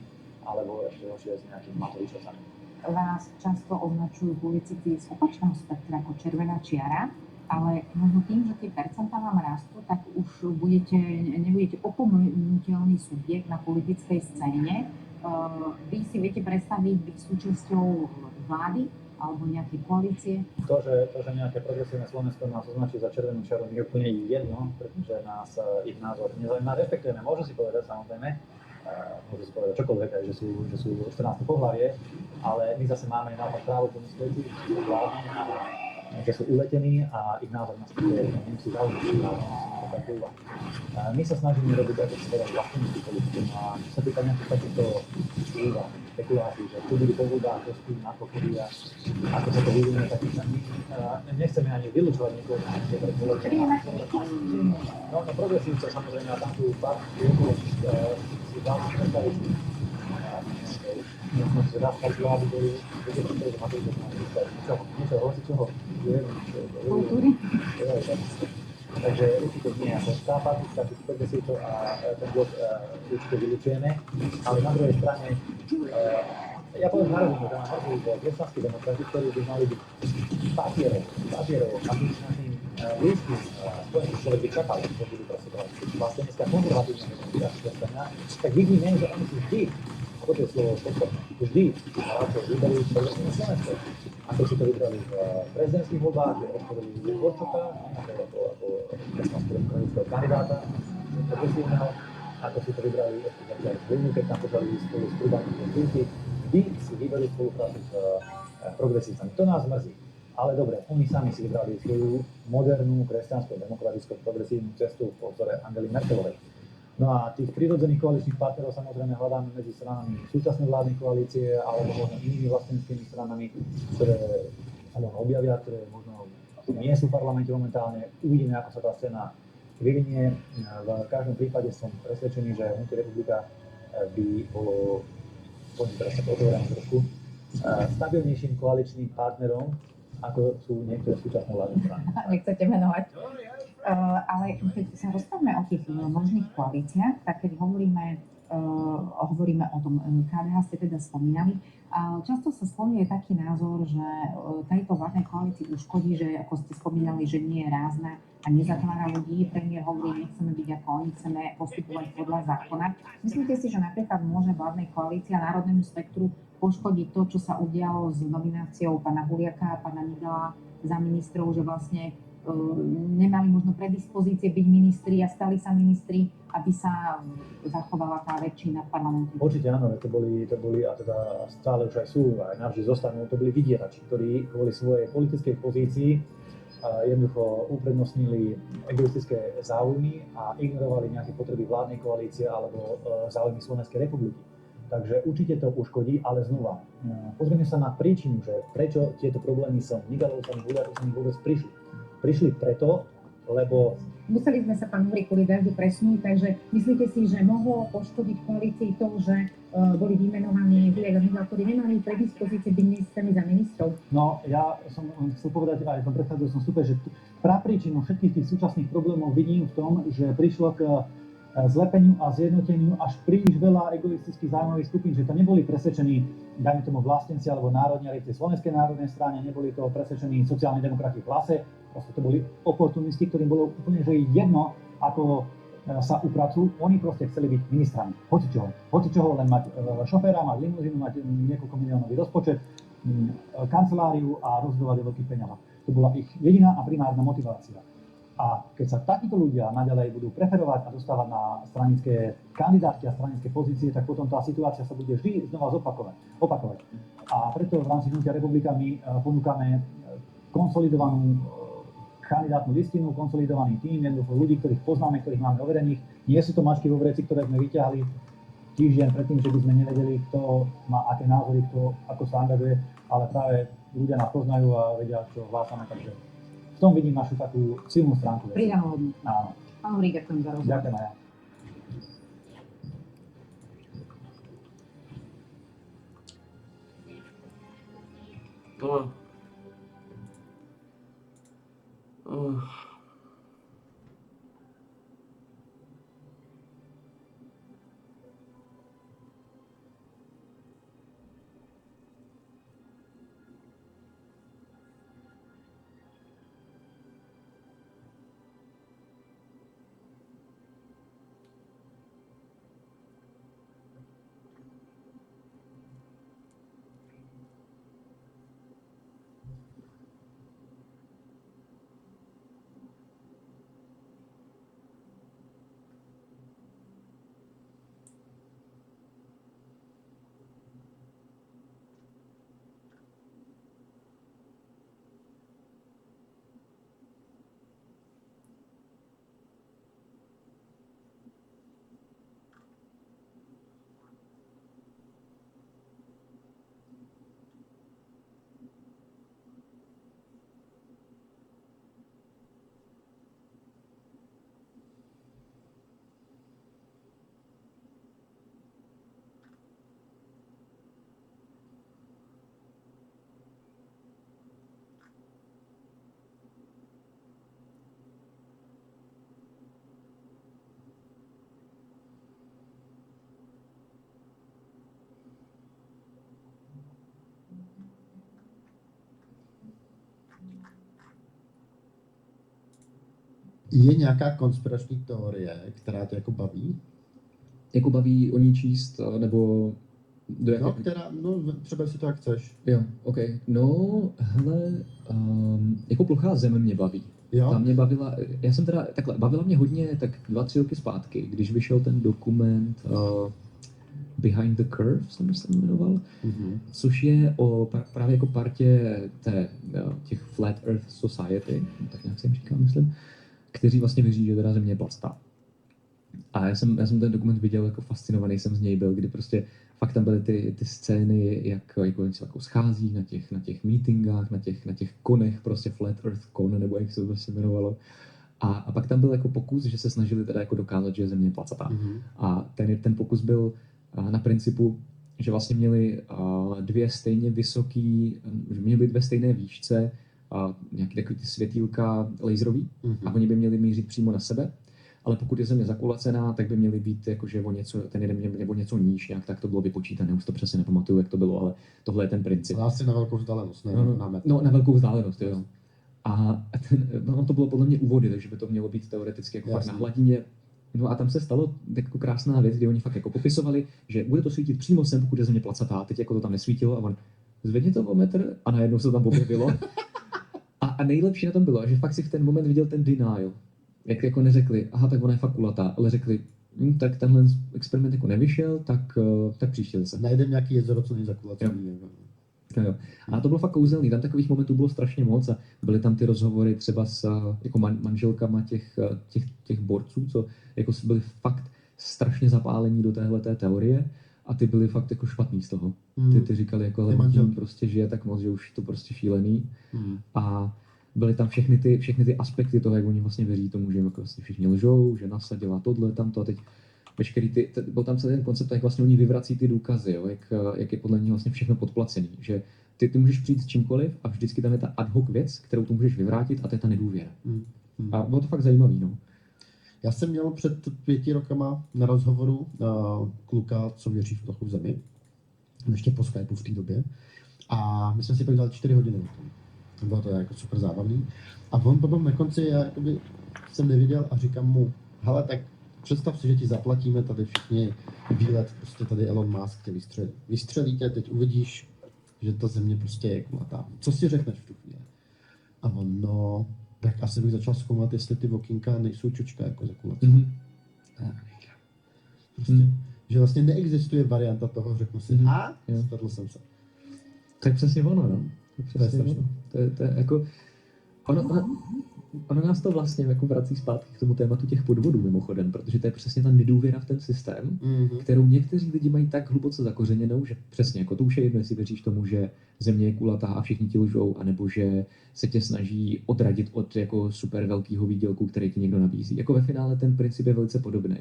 alebo ešte horšie s nejakými Matovičovcami. Vás často označujú politici z opačného spektra ako červená čiara, ale možno tým, že tie percentá vám rastú, tak už nebudete opomenuteľný subjekt na politickej scéne. Vy si viete predstaviť byť súčasťou vlády alebo nejakej koalície? To, že nejaké progresívne Slovensko nás označí za červenú čiaru, je úplne jedno, pretože nás ich názor nezaujíma. Respektujeme, môžu si povedať samozrejme, môžu si povedať čokoľvek, aj, že sú 14. pohlavie, ale my zase máme naopak právo pomyslieť, že sú vládni, že sú uletení a ich názor nás nemusí zaujímať. My sa snažíme robiť, ako sa povedal, vlastnícky politiku. A čo sa týka nejakých takýchto úvah, spekulácií, že tu budú po voľbách, to spí na pochody a ako sa to vyvinie, tak my nechceme ani vylúčovať niekoho, čo je pre volebné. No, progresívce samozrejme, a tam tú partiu si dá si predstaviť. My sme si raz pracovali, boli že Matej niečo hocičoho, kultúry. Takže určite nie, ako tá partia, tých progresívcov a ten blok určite vylúčujeme, ale na druhej strane ja poviem na rovinu, že mám mrzí, že kresťanskí demokrati, ktorí by mali byť papierov, našim blízkym spojeným, človek by čakal, že budú presedovať vlastne dneska konzervatívne kresťania, tak vidíme, že oni si vždy, ako to je slovo podporné, vždy radšej vybrali progresívne Slovensko. Ako si to vybrali v prezidentských voľbách, že odporili Dvorčoka, ako kresťansko-demokratického kandidáta, progresívneho, ako si to vybrali ešte zatiaľ v Hlivu, keď tam počali spolu s Trubákom Zvinky, vždy si vybrali spoluprácu s progresívcami. To nás mrzí. Ale dobre, oni sami si vybrali svoju modernú kresťansko-demokraticko-progresívnu cestu po vzore Angely Merkelovej. No a tých prirodzených koaličných partnerov samozrejme hľadáme medzi stranami súčasnej vládnej koalície alebo možno inými vlastníckymi stranami, ktoré sa možno objavia, ktoré možno nie sú v parlamente momentálne. Uvidíme, ako sa tá scéna vyvinie. V každom prípade som presvedčený, že Hnutie Republika by bolo, poviem teraz sa otvorím trošku, stabilnejším koaličným partnerom, ako sú niektoré súčasné vládne strany. Nechcete menovať. Ale keď sa rozprávame o tých možných koalíciách, tak keď hovoríme o tom KDH, ste teda spomínali, často sa spomína taký názor, že tejto vládnej koalícii uškodí, že ako ste spomínali, že nie je rázna a nezatvára ľudí. Premiér hovorí, nechceme byť ako oni, chceme postupovať podľa zákona. Myslíte si, že napríklad môže vládnej koalícii a Národnému spektru poškodiť to, čo sa udialo s nomináciou pána Huliaka a pána Migala za ministrov, že vlastne nemali možno predispozície byť ministri a stali sa ministri, aby sa zachovala tá väčšina v parlamentu? Určite áno, to boli a teda stále už aj sú, aj navždy zostanú, to boli vydierači, ktorí kvôli svojej politickej pozícii jednoducho uprednostnili egoistické záujmy a ignorovali nejaké potreby vládnej koalície alebo záujmy Slovenskej republiky. Takže určite to uškodí, ale znova, pozrieme sa na príčinu, že prečo tieto problémy s Migalovcami, Huliakovcami vôbec prišli. Prišli preto, lebo museli sme sa, pán Huri, kvôli dažďu presunúť, takže myslíte si, že mohlo poškodiť koalícii to, že boli vymenovaní Huliak a Migal, ktorí nemali predispozície byť ministrami za ministrov? No, ja som chcel povedať aj v tom predchádzajúcom vstupe, že prapríčinu všetkých tých súčasných problémov vidím v tom, že prišlo k zlepeniu a zjednoteniu až príliš veľa egoistických záujmových skupín, že to neboli presvedčení, dajme tomu vlastníci alebo národniari v tej Slovenskej národnej strane, neboli to presvedčení sociálni demokrati v Hlase, proste to boli oportunisti, ktorým bolo úplne že jedno, ako sa upracujú, oni proste chceli byť ministrami. Hocičoho, len mať šoféra, mať limuzínu, mať niekoľko miliónový rozpočet, kanceláriu a rozhodovať o veľkých peniazoch. To bola ich jediná a primárna motivácia. A keď sa takíto ľudia naďalej budú preferovať a dostávať na stranické kandidátky a stranické pozície, tak potom tá situácia sa bude vždy znova opakovať. A preto v rámci Hnutia Republika my ponúkame konsolidovanú kandidátnu listinu, konsolidovaný tím, jednoducho ľudí, ktorých poznáme, ktorých máme overených. Nie sú to mačky vo vreci, ktoré sme vyťahli týždeň predtým, že by sme nevedeli, kto má aké názory, kto ako sa angažuje, ale práve ľudia nás poznajú a vedia, čo hlásame, takže v tom vidím našu takú silnú stránku. Pridanú hodnotu. Áno. Pán Hurík, ďakujem za rozhovor. Ďakujem aj ja. Je nějaká konspirační teorie, která tě jako baví? Jako baví o ní číst, nebo do jaké... No, třeba si to jak chceš. Jo, OK. No, hele, jako Plochá zem mě baví. Jo? Ta mě bavila, já jsem teda, takhle, bavila mě hodně tak 2-3 roky zpátky, když vyšel ten dokument Behind the Curve, jsem se jmenoval, což je o právě jako partě těch Flat Earth Society, tak nějak se jim říká, myslím, kteří vlastně věří, že teda země je plastá. A já jsem ten dokument viděl, jako fascinovaný jsem z něj byl, kdy prostě fakt tam byly ty scény, jak se jako schází na těch meetingách, na těch konech, prostě Flat Earth Con, nebo jak se to prostě jmenovalo. A pak tam byl jako pokus, že se snažili teda jako dokázat, že země je placatá. A ten pokus byl na principu, že vlastně měli dvě stejně vysoký, že měly být ve stejné výšce nějaký takový ty světýlka laserový a oni by měli mířit přímo na sebe, ale pokud je země zakulacená, tak by měly být jakože o něco, ten jeden měl nebo něco níž, nějak tak to bylo vypočítané, už to přesně nepamatuju, jak to bylo, ale tohle je ten princip. Ale asi na velkou vzdálenost, ne na metr. No, na velkou vzdálenost, jo. A to bylo podle mě u vody, takže by to mělo být teoreticky jako fakt na hladině. No a tam se stalo jako krásná věc, kdy oni fakt jako popisovali, že bude to svítit přímo sem, pokud je země placatá, teď jako to tam nesvítilo a on zvedni to o metr a najednou se to tam objevilo. A nejlepší na tom bylo, že fakt si v ten moment viděl ten denial. Jak jako neřekli, aha, tak ona je fakt kulatá, ale řekli, tak tenhle experiment jako nevyšel, tak příště zase. Najdeme nějaký jezero, co není zakulacený. Jo. A to bylo fakt kouzelný, tam takových momentů bylo strašně moc a byly tam ty rozhovory třeba s jako manželkama těch borců, co jako byli fakt strašně zapálení do téhleté teorie a ty byly fakt jako špatný z toho. Ty říkali jako, ale tím prostě žije tak moc, že už je to prostě šílený. A byly tam všechny ty aspekty toho, jak oni vlastně věří tomu, že jako vlastně všichni lžou, že NASA dělá tohle, tamto a teď veškerý byl tam celý ten koncept, jak vlastně oni vyvrací ty důkazy, jo, jak je podle něj vlastně všechno podplacený, že ty můžeš přijít s čímkoliv a vždycky tam je ta ad hoc věc, kterou tu můžeš vyvrátit a to je ta nedůvěra. A bylo to fakt zajímavý, no. Já jsem měl před 5 rokama na rozhovoru kluka, co věří v plochu zemi, ještě po Skypeu v té době, a my jsme si pak dali 4 hodiny o tom. Bylo to jako super zábavný. A on potom na konci, já jakoby jsem neviděl a říkám mu, hele, tak představ si, že ti zaplatíme tady všichni výlet, prostě tady Elon Musk tě vystřelí. Vystřelí tě, teď uvidíš, že ta země prostě je kulatá. Co si řekneš v tu chvíli? A on, no, tak asi bych začal zkoumat, jestli ty okýnka nejsou čočka jako za kulací. Prostě, že vlastně neexistuje varianta toho, řeknu si, spadl jsem se. To je přesně ono, no. To je jako, ono nás to vlastně jako vrací zpátky k tomu tématu těch podvodů mimochodem, protože to je přesně ta nedůvěra v ten systém, kterou někteří lidi mají tak hluboce zakořeněnou, že přesně jako to už je jedno, jestli věříš tomu, že země je kulatá a všichni ti lžou, anebo že se tě snaží odradit od jako super velkého výdělku, který ti někdo nabízí. Jako ve finále ten princip je velice podobný.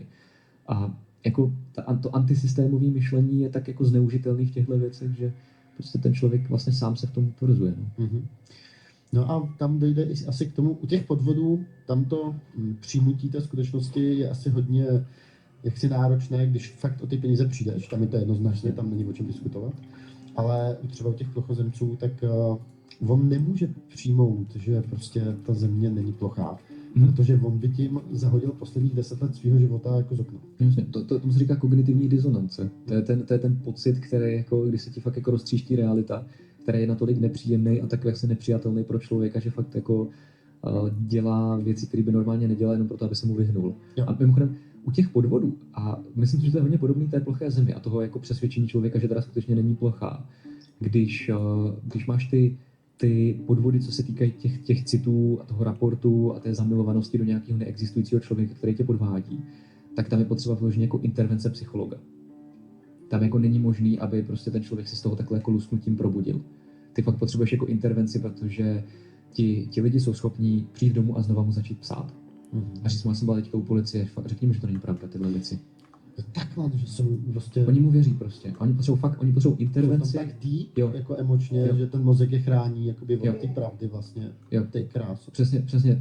A jako to antisystémové myšlení je tak jako zneužitelný v těchto věcech, že prostě ten člověk vlastně sám se v tom potvrzuje. No. No a tam dojde asi k tomu, u těch podvodů, tam to přijmutí té skutečnosti je asi hodně jaksi náročné, když fakt o ty peníze přijdeš, tam je to jednoznačně, tam není o čem diskutovat, ale třeba u těch plochozemců, tak on nemůže přijmout, že prostě ta země není plochá, protože on by tím zahodil posledních 10 let svého života jako z okna. Jasně, to se říká kognitivní disonance. To je ten pocit, který jako, když se ti fakt jako roztříští realita, který je natolik nepříjemný a tak vlastně nepřijatelný pro člověka, že fakt jako dělá věci, které by normálně nedělal, jenom proto, aby se mu vyhnul. Jo. A mimochodem, u těch podvodů, a myslím si, že to je hodně podobný té ploché zemi a toho jako přesvědčení člověka, že teda skutečně není plochá. Když máš ty podvody, co se týkají těch citů a toho raportu a té zamilovanosti do nějakého neexistujícího člověka, který tě podvádí, tak tam je potřeba vyloženě jako intervence psychologa. Tam jako není možný, aby prostě ten člověk se z toho takhle jako lusknutím probudil. Ty fakt potřebuješ jako intervenci, protože ti lidi jsou schopní přijít domů a znova mu začít psát. A říct mu, já jsem byl teďka u policie, řekni mi, že to není pravda, tyhle věci. Takhle, že jsou prostě... Oni mu věří prostě. Oni potřebují intervenci. Jsou tam tak deep, jako emočně, že ten mozek je chrání jakoby od ty pravdy vlastně. To je krása.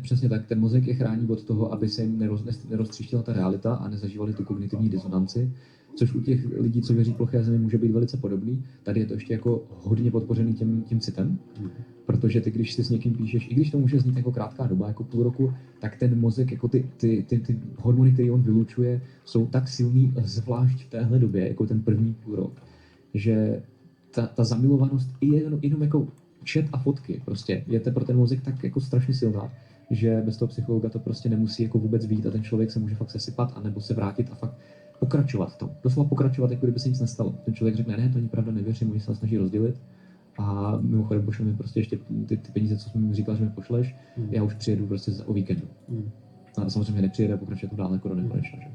Přesně tak. Ten mozek je chrání od toho, aby se jim neroztříštila ta realita a nezažívali tu kognitivní disonanci. Což u těch lidí, co věří ploché zemi, může být velice podobný. Tady je to ještě jako hodně podpořený tím citem, protože ty, když si s někým píšeš, i když to může znít jako krátká doba, jako půl roku, tak ten mozek, jako ty hormony, které on vylučuje, jsou tak silný, zvlášť v téhle době, jako ten první půl rok, že ta zamilovanost i jenom jako chat a fotky prostě je pro ten mozek tak jako strašně silná, že bez toho psychologa to prostě nemusí jako vůbec být a ten člověk se může fakt sesypat anebo se vrátit a fakt pokračovat to. Doslova pokračovat, jako kdyby se nic nestalo. Ten člověk řekne, ne, to není pravda, nevěřím, oni se nás snaží rozdělit. A mimochodem pošle mi prostě ještě ty peníze, co jsi mi říkal, že mi pošleš, já už přijedu prostě o víkendu. A samozřejmě nepřijede a pokračuje to dál jako do nekonečna, že?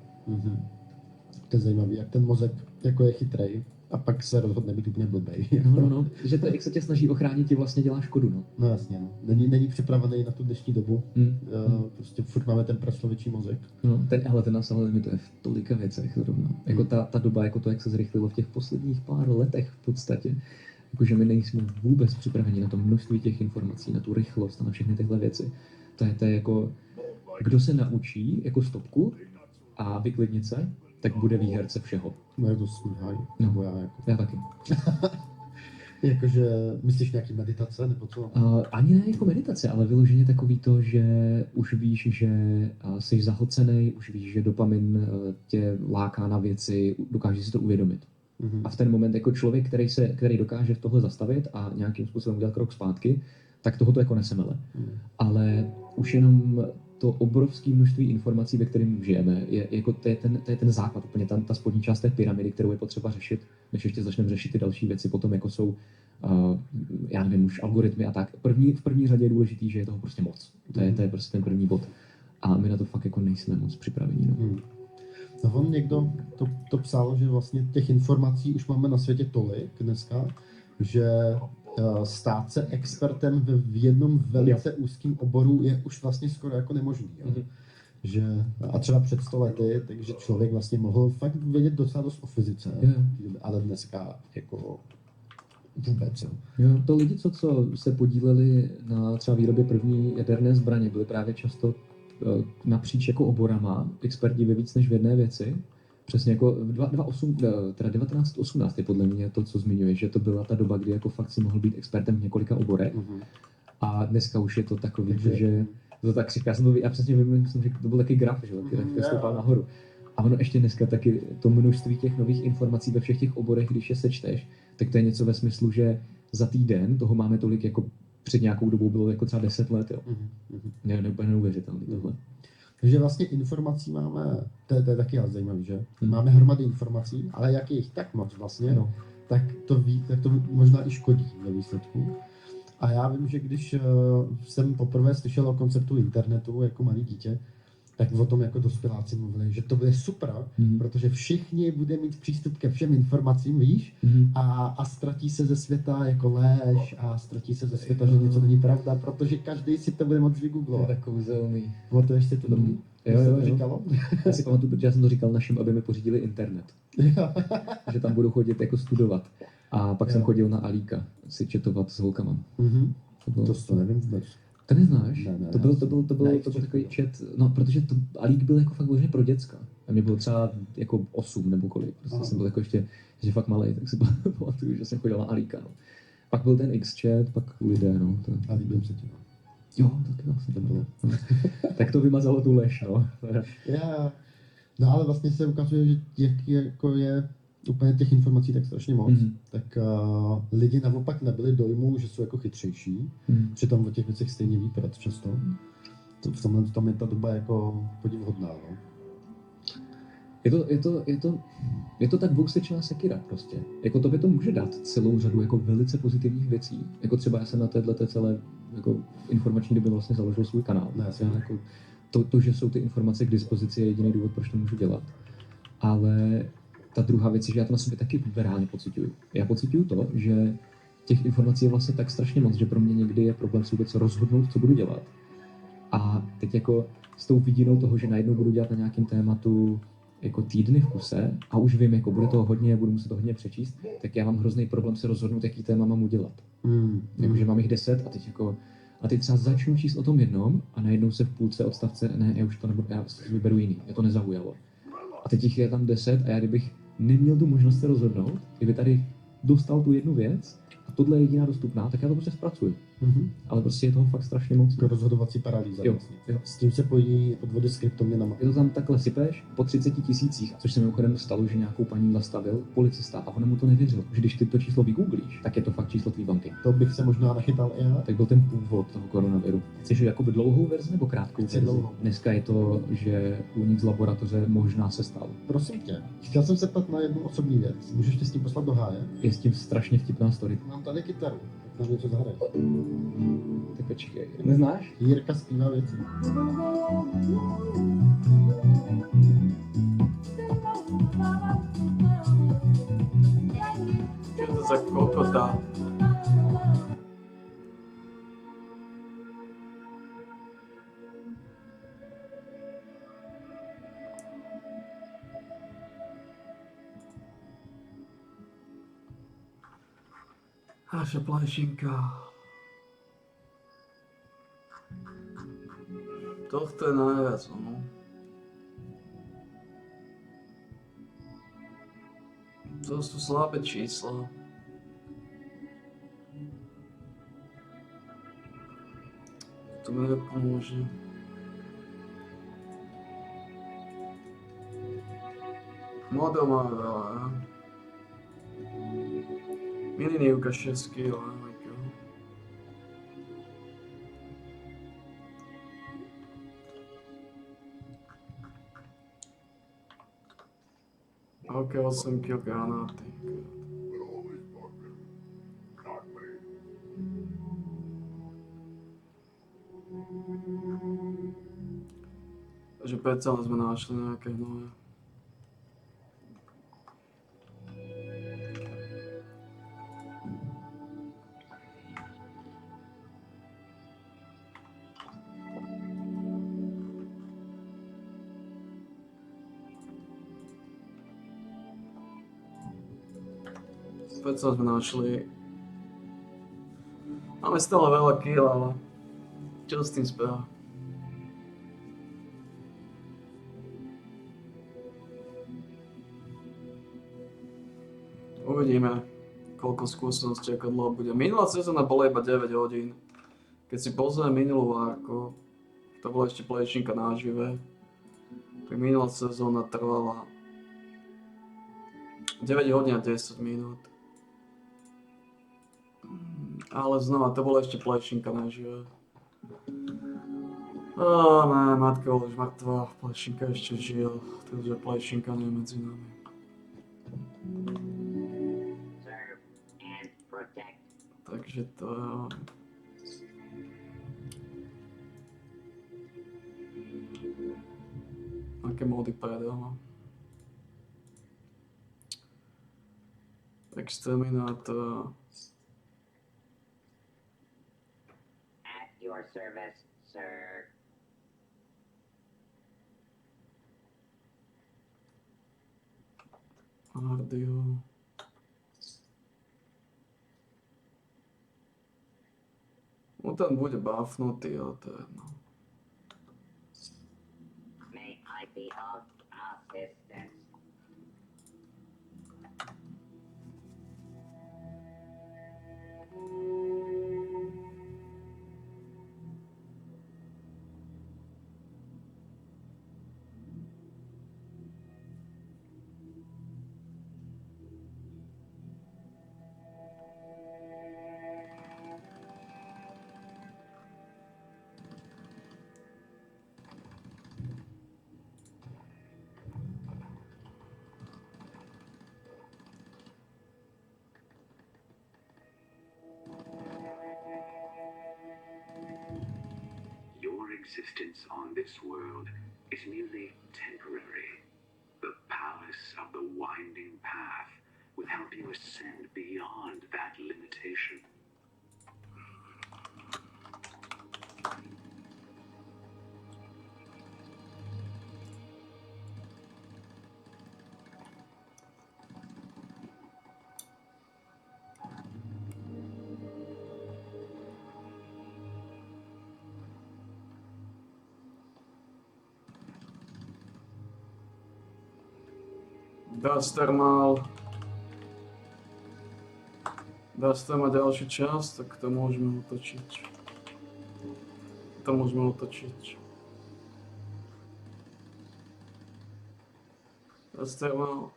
To je zajímavý, jak ten mozek jako je chytrej a pak se rozhodne být úplně blbej. No, že to, jak se tě snaží ochránit, ti vlastně dělá škodu, no. No jasně, no. Není připravený na tu dnešní dobu. Prostě furt máme ten praslovičí mozek. No, ten nás ale limituje v tolika věcech zrovna. Jako ta doba, jako to, jak se zrychlilo v těch posledních pár letech v podstatě. Jakože my nejsme vůbec připraveni na to množství těch informací, na tu rychlost a na všechny tyhle věci. To je jako, kdo se naučí jako stopku a vyklidnit se, tak bude výherce všeho. No je to sníhaj, nebo já jako. Já taky. Jakože, myslíš nějaký meditace, nebo co? Ani ne jako meditace, ale vyloženě takový to, že už víš, že jsi zahlcenej, už víš, že dopamin tě láká na věci, dokážeš si to uvědomit. A v ten moment jako člověk, který dokáže tohle zastavit a nějakým způsobem udělat krok zpátky, tak tohoto jako nesemele. Ale už jenom to obrovské množství informací, ve kterém žijeme, to je ten základ, úplně ta spodní část té pyramidy, kterou je potřeba řešit, než ještě začneme řešit ty další věci potom, jako jsou, já nevím, už algoritmy a tak. V první řadě je důležitý, že je toho prostě moc. To je prostě ten první bod. A my na to fakt jako nejsme moc připravení. No. No on někdo to psal, že vlastně těch informací už máme na světě tolik dneska, že stát se expertem v jednom velice úzkém oboru je už vlastně skoro jako nemožný. Že, a třeba před 100 lety, takže člověk vlastně mohl fakt vědět docela dost o fyzice, ale dneska jako vůbec. Jo, to lidi, co se podíleli na třeba výrobě první jaderné zbraně, byli právě často napříč jako oborama, experti ve víc než v jedné věci. Přesně jako 1918 je podle mě to, co zmiňuješ, že to byla ta doba, kdy jako fakt si mohl být expertem v několika oborech. A dneska už je to takový, že to tak říká, já přesně myslím, že to byl taky graf, že který stoupal nahoru. A ono ještě dneska taky to množství těch nových informací ve všech těch oborech, když je sečteš, tak to je něco ve smyslu, že za týden toho máme tolik, jako před nějakou dobou bylo jako třeba 10 let, jo. Ne, úplně neuvěřitelný tohle. Takže vlastně informací máme, to je taky ale zajímavý, že? Máme hromady informací, ale jak je jich tak moc vlastně, tak to možná i škodí ve výsledku. A já vím, že když jsem poprvé slyšel o konceptu internetu jako malý dítě, tak o tom jako dospěláci mluvili, že to bude super, protože všichni bude mít přístup ke všem informacím, víš, a ztratí se ze světa jako lež a ztratí se ze světa, že něco není pravda, protože každý si to bude moct vygooglovat. To je kouzelný. Pamatuješ si to dobu? Jo. To říkalo? Já si pamatuju, protože já jsem to říkal našim, aby mi pořídili internet. Že tam budu chodit jako studovat. A pak jsem chodil na Alíka si četovat s holkama. To nevím vůbec. To neznáš? Ne, To byl takový chat, no protože to Alík byl jako fakt vloženě pro děcka. A mě bylo třeba jako 8 nebo kolik. Prostě jsem byl jako ještě fakt malej, tak si pamatuju, že jsem chodil na Alíka. No. Pak byl ten X-chat, pak lidé, no. A líbil se ti. Jo, taky vlastně to bylo. No. Tak to vymazalo tu lež, no. Yeah. No ale vlastně se ukazuje, že jak jako je úplně těch informací tak strašně moc, tak lidi naopak nebyli dojmu, že jsou jako chytřejší, přitom o těch věcech stejně ví proč často. V tomhle tom je ta doba jako podivuhodná, no. Je to tak dvousečná sekira prostě. Jako tobě to může dát celou řadu jako velice pozitivních věcí. Jako třeba já jsem na této celé jako informační době vlastně založil svůj kanál. Jako to, že jsou ty informace k dispozici, je jediný důvod, proč to můžu dělat. Ale ta druhá věc je, že já to na sobě taky reálně pociťuju. Já pociťuju to, že těch informací je vlastně tak strašně moc, že pro mě někdy je problém si vůbec rozhodnout, co budu dělat. A teď jako s tou vidinou toho, že najednou budu dělat na nějakém tématu jako týdny v kuse a už vím, jako bude toho hodně, budu muset to hodně přečíst, tak já mám hrozný problém se rozhodnout, jaký téma mám udělat. Jakože mám jich 10 a teď třeba začnu číst o tom jednom a najednou se v půlce odstavce, ne, já už to nebudu, já vyberu jiný, mě to nezaujalo. A teď jich je tam 10 a já kdybych neměl tu možnost se rozhodnout, kdyby tady dostal tu jednu věc a tohle je jediná dostupná, tak já to prostě zpracuju. Ale prostě je toho fakt strašně moc. Jako rozhodovací paralýza. Jo. S tím se pojí podvody s kryptoměnama. Je to tam takhle sypeš po 30 000, což se mimochodem stalo, že nějakou paní zastavil policista a ona mu to nevěřil. Že když ty to číslo vygooglíš, tak je to fakt číslo tvý banky. To bych se možná nachytal i já. Tak byl ten původ toho koronaviru. Chceš jakoby dlouhou verzi nebo krátkou verzi? Dlouhou. Dneska je to, že únik z laboratoře možná se stal. Prosím tě, chtěl jsem se ptat na jednu osobní věc. Můžeš tě s tím poslat do háje? Je s tím strašně vtipná story. Mám tady kytaru, tak nám něco zahraj. Tak počkej, neznáš? Jirka zpívá věci. Je to za kokota. Naša plešinka. Tohto je najviac, no. To sú slabé čísla. To mi nepomôže. Model má veľa, ja. Minínivka 6 kg, OK, 8 kg granáty. Takže predsa sme našli nejaké nové. Predsa sme našli. Máme stále veľa kýl, ale čo s tým správa? Uvidíme, koľko skúseností ako dlho bude. Minulá sezóna bola iba 9 hodín. Keď si pozrieme minulú várku, to bola ešte plejčinka nážive, tak minulá sezóna trvala 9 hodín a 10 minút. Ale znova, to bola ešte plešinka nažive. Ne, matka bola už mŕtva, plešinka ešte žil, takže plešinka nie je medzi nami. Takže to... Aké módy predáva? Exterminátor. At your service, sir. Ardio. No ten bude buffnutý, ale to je jedno. May I be of assistance? Your existence on this world is merely temporary. The palace of the winding path will help you ascend beyond that limitation. Duster má ďalší čas, tak to môžeme otočiť. Duster mal...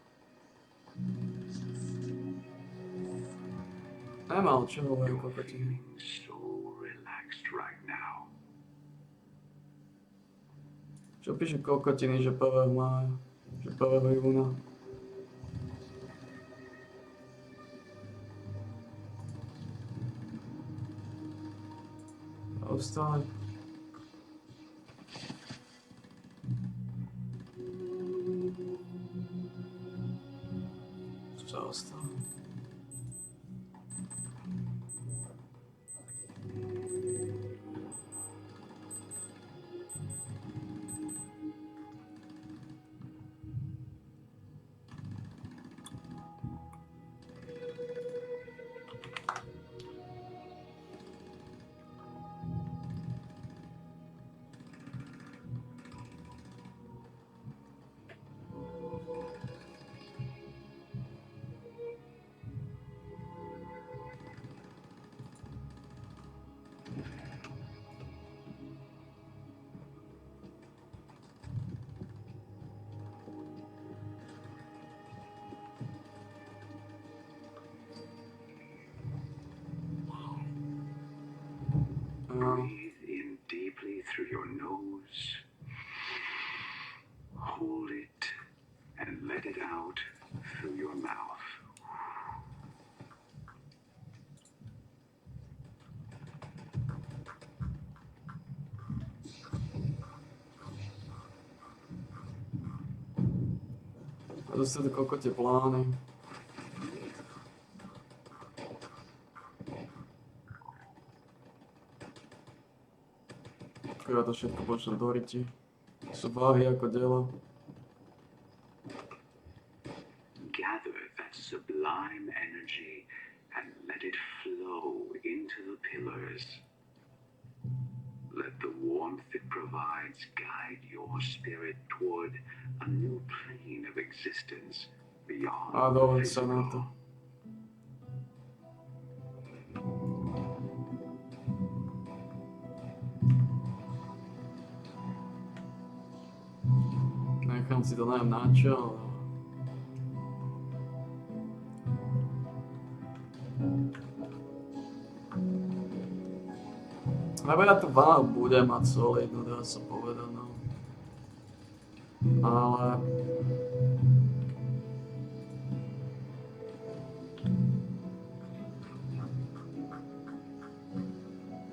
Nemal, čo hovorí kokotiny. So relaxed right now. Čo píše kokotiny, že 1. mája, že 1. júna. Vstaň. Vstaň. Breathe in deeply through your nose. Hold it and let it out through your mouth. A zase to kokote plány. Ja to všetko počnem do ryti. Sú váhy ako delo. Gather that sublime energy and let it flow into the pillars. Let the warmth it provides guide your spirit toward a new plane of existence beyond A the dovolím sa na physical. to. Nechám si to neviem na čo, ale... Lebo ja tu váhu budem mať solidnú, dá sa povedať, no. Ale...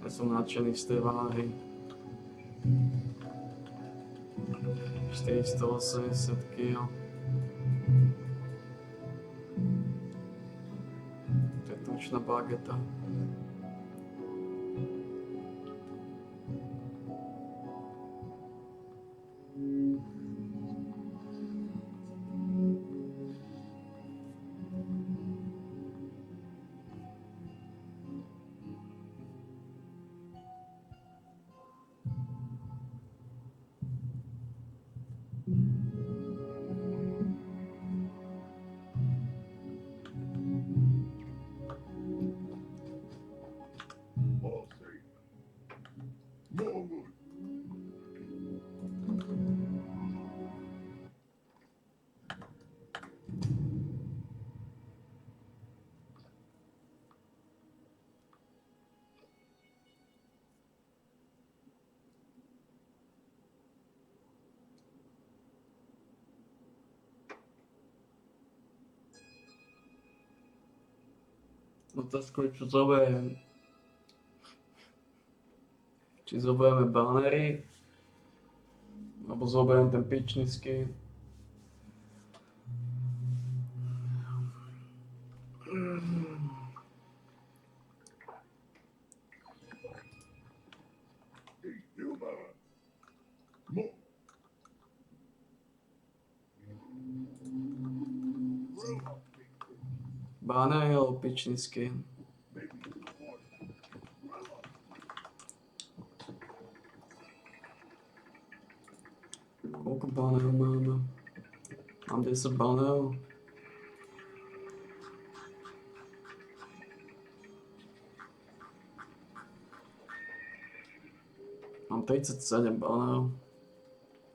Ja som nadšený z tej váhy. 480 kg. To je tučná bageta. All safe. More wood. Otázka je, čo zoberiem. Či zoberieme banery, alebo zoberiem ten pitchný skin. You, mama. More. Banery alebo pitchný skin. Koľko banerov máme? Mám 10 banerov. Mám 37 banerov.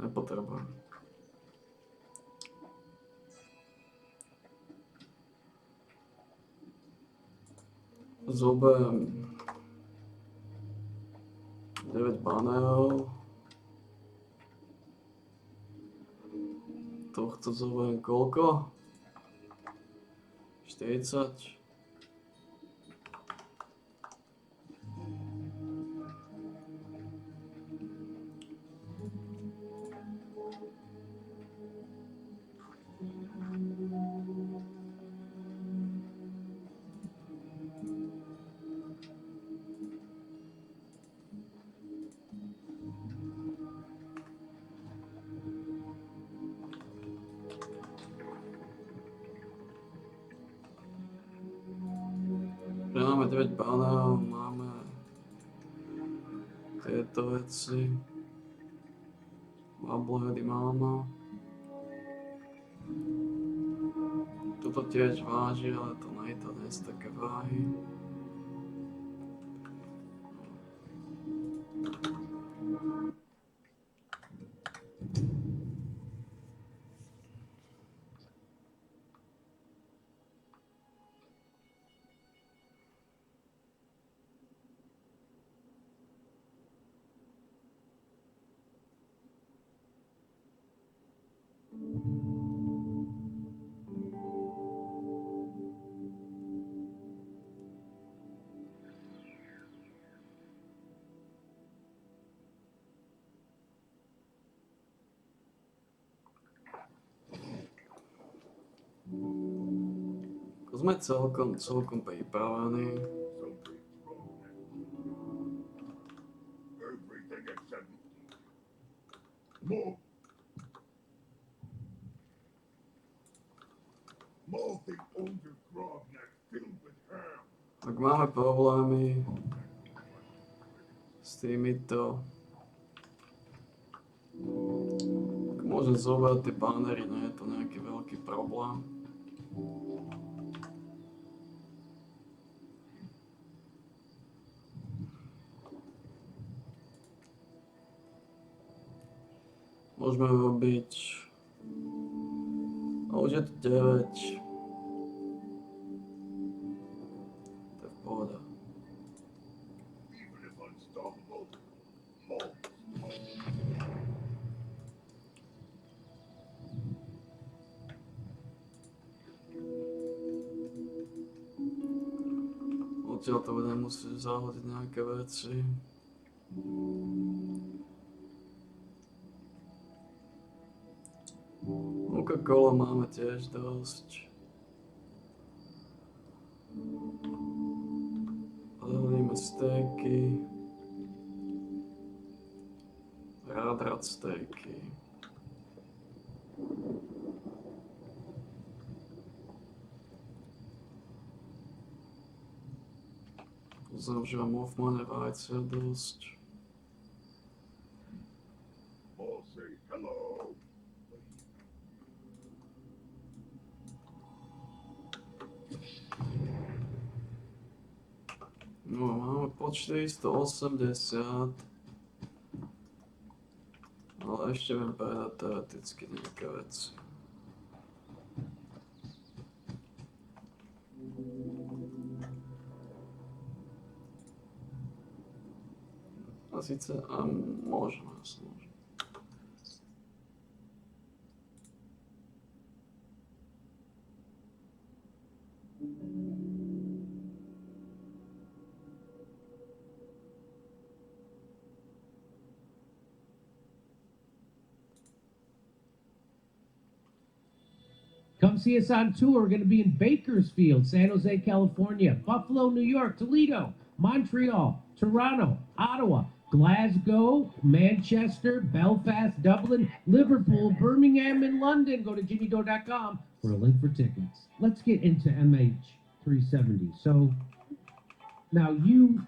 Nepotrebujem. Zoberiem 9 banerov. Tohto zoberiem koľko? 40. Máme 9 banánov, máme tieto veci. Bubbleheady máme. Toto tiež váži, ale to nie je také váhy. Sme celkom pripravení. Everything except more. Multi older grognak filled with ham. Ak máme problémy s týmito, tak môžem zobrať tie banery, nie je to nejaký veľký problém. Môžeme robiť, a už je to 9. To je v pohode. Even if unstoppable, more. Odtiaľ to budem musieť zahodiť nejaké veci. Coca-Cola máme tiež dosť. Robíme stejky. Rád stejky. Zaužívam Hoffmane vajcia dosť. All say hello. No, máme po 480. Ale ešte viem povedať teoreticky nejaké veci. A síce, môžeme, asi môžeme. Come see us on tour. We're going to be in Bakersfield, San Jose, California, Buffalo, New York, Toledo, Montreal, Toronto, Ottawa, Glasgow, Manchester, Belfast, Dublin, Liverpool, Birmingham, and London. Go to jimmydoe.com for a link for tickets. Let's get into MH370. So now you,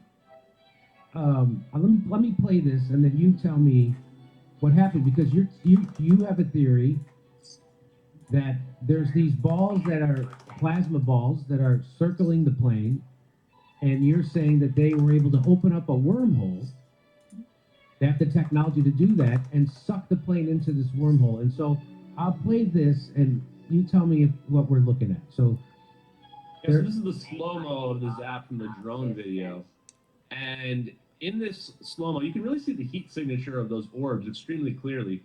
let me play this, and then you tell me what happened, because you have a theory that there's these balls that are plasma balls that are circling the plane, and you're saying that they were able to open up a wormhole. They have the technology to do that and suck the plane into this wormhole. And so I'll play this, and you tell me what we're looking at. So, yeah, so this is the slow-mo of the Zap from the drone video. And in this slow-mo, you can really see the heat signature of those orbs extremely clearly.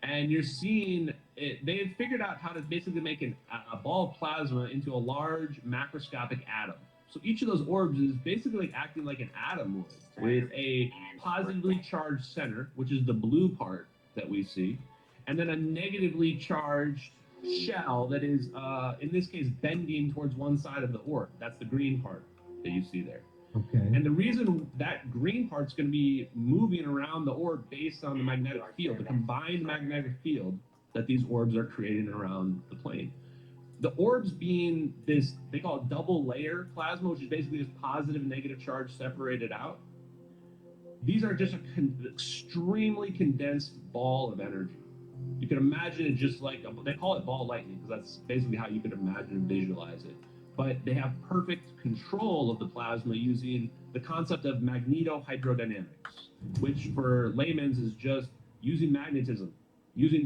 And you're seeing it, they had figured out how to basically make a ball of plasma into a large macroscopic atom. So each of those orbs is basically acting like an atom would, with a positively charged center, which is the blue part that we see, and then a negatively charged shell that is, in this case, bending towards one side of the orb. That's the green part that you see there. Okay. And the reason that green part's going to be moving around the orb based on the magnetic field, the combined magnetic field that these orbs are creating around the plane. The orbs being this, they call it double layer plasma, which is basically just positive and negative charge separated out. These are just an extremely condensed ball of energy. You can imagine it just like, they call it ball lightning, because that's basically how you could imagine and visualize it. But they have perfect control of the plasma using the concept of magnetohydrodynamics, which for layman's is just using magnetism,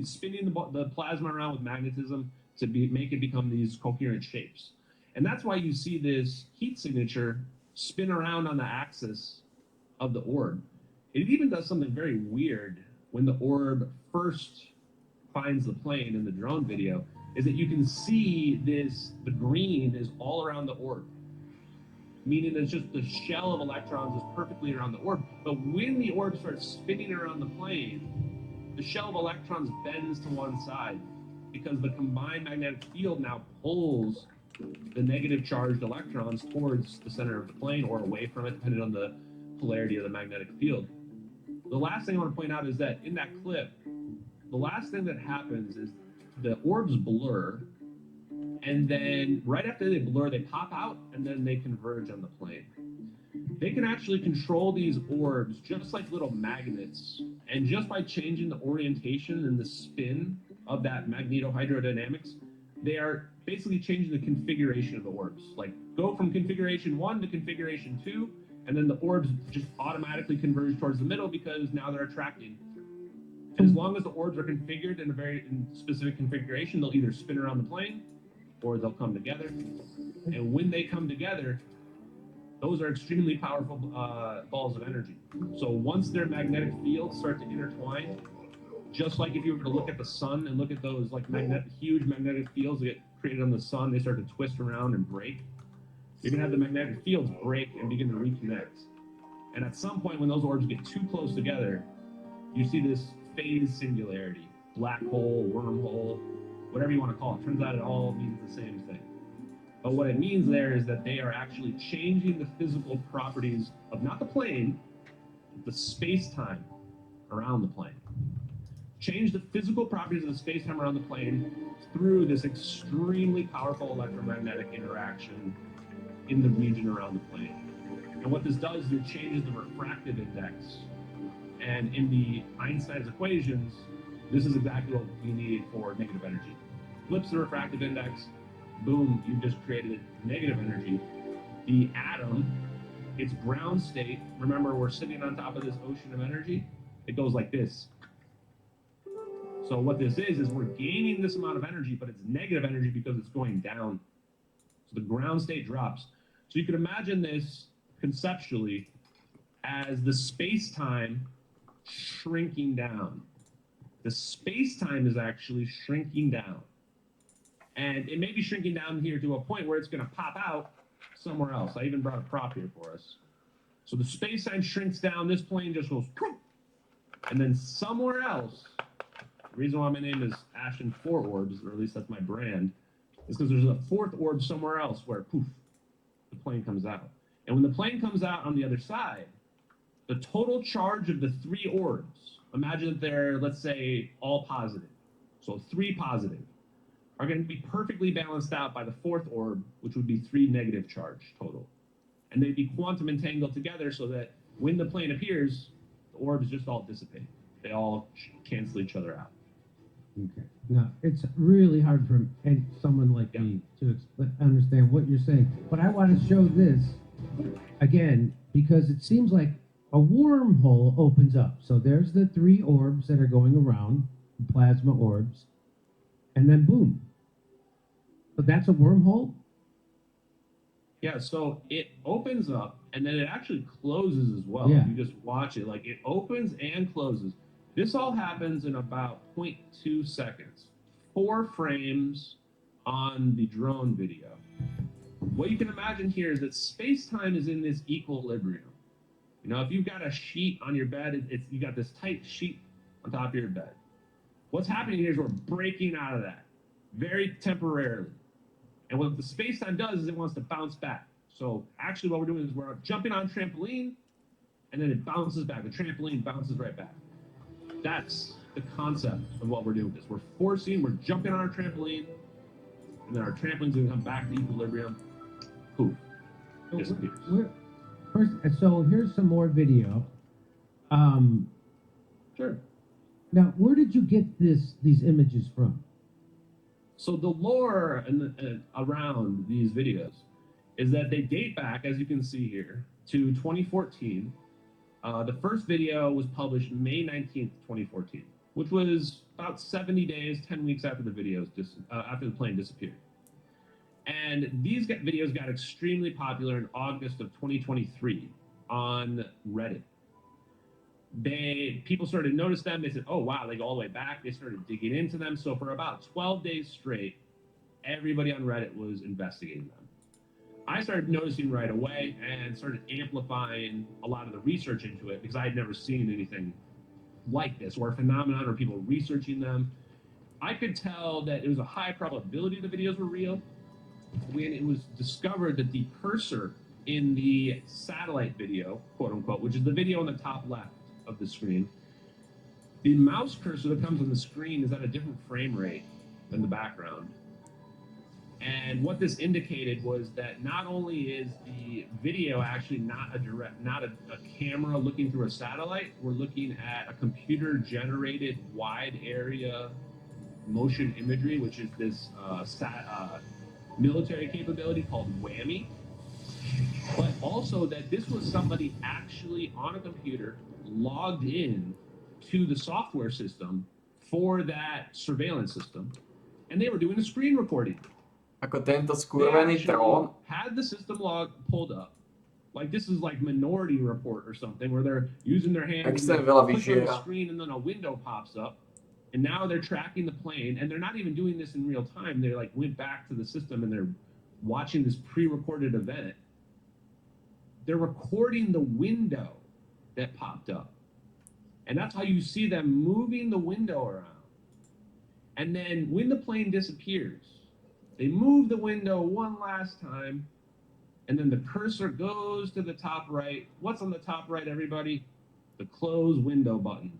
spinning the plasma around with magnetism to make it become these coherent shapes. And that's why you see this heat signature spin around on the axis of the orb. It even does something very weird when the orb first finds the plane in the drone video, is that you can see the green is all around the orb, meaning it's just the shell of electrons is perfectly around the orb. But when the orb starts spinning around the plane, the shell of electrons bends to one side, because the combined magnetic field now pulls the negative charged electrons towards the center of the plane or away from it, depending on the polarity of the magnetic field. The last thing I want to point out is that in that clip, the last thing that happens is the orbs blur, and then right after they blur, they pop out, and then they converge on the plane. They can actually control these orbs just like little magnets, and just by changing the orientation and the spin of that magnetohydrodynamics, they are basically changing the configuration of the orbs. Like, go from configuration 1 to configuration 2, and then the orbs just automatically converge towards the middle because now they're attracting. And as long as the orbs are configured in a very specific configuration, they'll either spin around the plane or they'll come together. And when they come together, those are extremely powerful balls of energy. So once their magnetic fields start to intertwine, just like if you were to look at the sun and look at those like huge magnetic fields that get created on the sun, they start to twist around and break. You're gonna have the magnetic fields break and begin to reconnect. And at some point when those orbs get too close together, you see this phase singularity, black hole, wormhole, whatever you want to call it. Turns out it all means the same thing. But what it means there is that they are actually changing the physical properties of not the plane, but the space-time around the plane. Change the physical properties of the space-time around the plane through this extremely powerful electromagnetic interaction in the region around the plane. And what this does is it changes the refractive index. And in the Einstein's equations, this is exactly what we need for negative energy. Flips the refractive index, boom, you just created negative energy. The atom, its ground state, remember we're sitting on top of this ocean of energy, it goes like this. So what this is we're gaining this amount of energy, but it's negative energy because it's going down. So the ground state drops. So you could imagine this conceptually as the space-time shrinking down. The space-time is actually shrinking down. And it may be shrinking down here to a point where it's going to pop out somewhere else. I even brought a prop here for us. So the space-time shrinks down, this plane just goes, and then somewhere else, the reason why my name is Ashton 4 Orbs, or at least that's my brand, is because there's a 4th orb somewhere else where, poof, the plane comes out. And when the plane comes out on the other side, the total charge of the 3 orbs, imagine that they're, let's say, all positive, so 3 positive, are going to be perfectly balanced out by the 4th orb, which would be 3 negative charge total. And they'd be quantum entangled together so that when the plane appears, the orbs just all dissipate. They all cancel each other out. Okay. Now, it's really hard for someone like me to understand what you're saying. But I want to show this again because it seems like a wormhole opens up. So there's the 3 orbs that are going around, plasma orbs, and then boom. But that's a wormhole? Yeah, so it opens up and then it actually closes as well. Yeah. You just watch it, like it opens and closes. This all happens in about 0.2 seconds. 4 frames on the drone video. What you can imagine here is that space-time is in this equilibrium. You know, if you've got a sheet on your bed, you got this tight sheet on top of your bed. What's happening here is we're breaking out of that very temporarily. And what the space-time does is it wants to bounce back. So actually what we're doing is we're jumping on a trampoline, and then it bounces back. The trampoline bounces right back. That's the concept of what we're doing with this. We're jumping on our trampoline, and then our trampoline's going to come back to equilibrium. Poof. Disappears. So here's some more video. Sure. Now, where did you get these images from? So the lore around these videos is that they date back, as you can see here, to 2014. The first video was published May 19th, 2014, which was about 70 days, 10 weeks after the plane disappeared. And these videos got extremely popular in August of 2023 on Reddit. People started to notice them. They said, oh, wow, they go all the way back. They started digging into them. So for about 12 days straight, everybody on Reddit was investigating them. I started noticing right away and started amplifying a lot of the research into it because I had never seen anything like this or a phenomenon or people researching them. I could tell that it was a high probability the videos were real when it was discovered that the cursor in the satellite video, quote unquote, which is the video on the top left of the screen, the mouse cursor that comes on the screen is at a different frame rate than the background. And what this indicated was that not only is the video actually not a camera looking through a satellite, we're looking at a computer-generated wide area motion imagery, which is this military capability called WAMI. But also that this was somebody actually on a computer logged in to the software system for that surveillance system, and they were doing a screen recording. Ako tento skurvený dron. Had the system log pulled up, like this is like Minority Report or something, where they're using their hands and Extrémne they veľa click on the vyžiera. screen and then a window pops up, and now they're tracking the plane, and they're not even doing this in real time. They like went back to the system and they're watching this pre-recorded event. They're recording the window that popped up, and that's how you see them moving the window around. And then when the plane disappears, they move the window one last time, and then the cursor goes to the top right. What's on the top right, everybody? The close window button.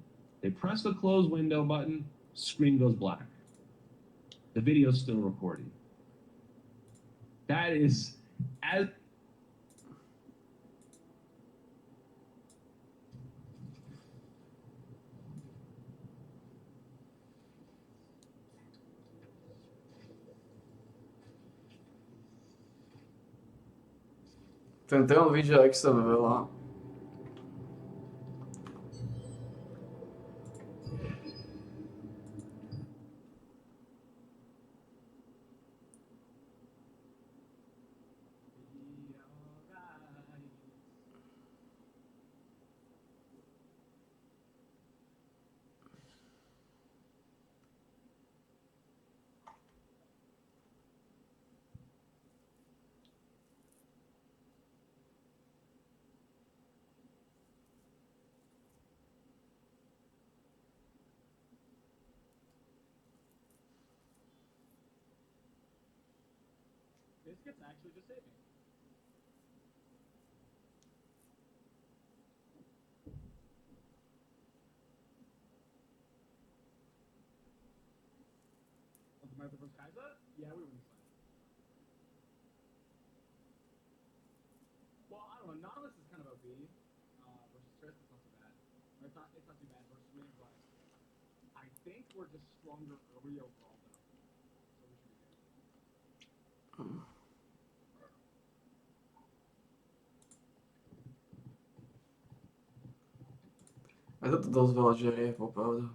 They press the close window button, screen goes black. The video's still recording. That is as Ten trón vyžia extrémne veľa. Biscuits actually just saved me. America vs. Kaiser? Yeah, we win this fight. Well, I don't know. Nautilus is kind of OP. Versus Triss, it's not too bad. Or it's not too bad versus me, but I think we're just stronger early overall, though. So we should be good. A toto dosť veľa žerie, popravde.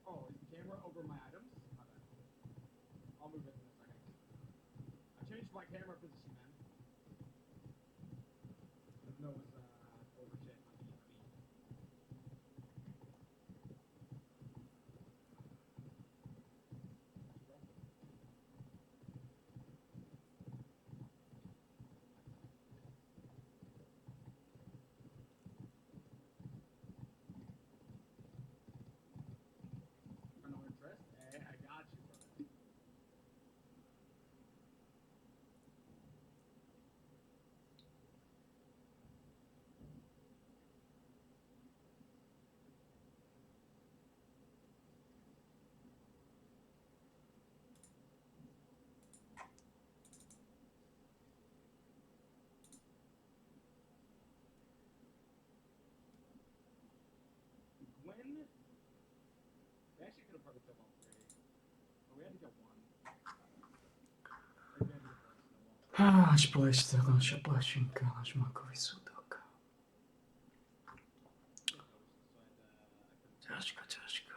Oh, is the camera over my items? My bad. I'll move it in a second. I changed my camera position, man. No, it's over shit. No interest? Hey, I got you, brother. Gwen? We actually could have probably killed all three. But we had to get one. Or we had to get one. Až plešta, naša plešinka, náš makový súdok. Ťažko, ťažko.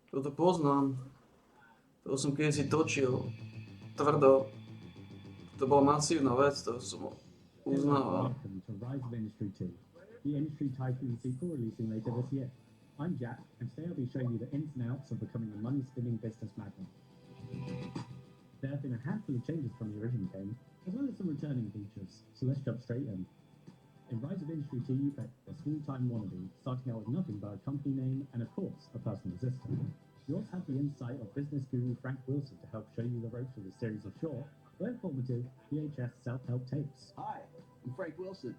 Toto poznám. To som kedysi točil. Tvrdo. To bola masívna vec, to som uznával. Welcome to Rise of Industry 2, the Industry Tycoon sequel releasing later this year. I'm Jack, and today I'll be showing you the ins and outs of becoming a money-spinning business magnate. There have been a handful of changes from the original game, as well as some returning features, so let's jump straight in. In Rise of Industry 2, you play a small-time wannabe, starting out with nothing but a company name and, of course, a personal assistant. You also have the insight of business guru Frank Wilson to help show you the ropes with a series of short, but informative VHS self-help tapes. Hi, I'm Frank Wilson,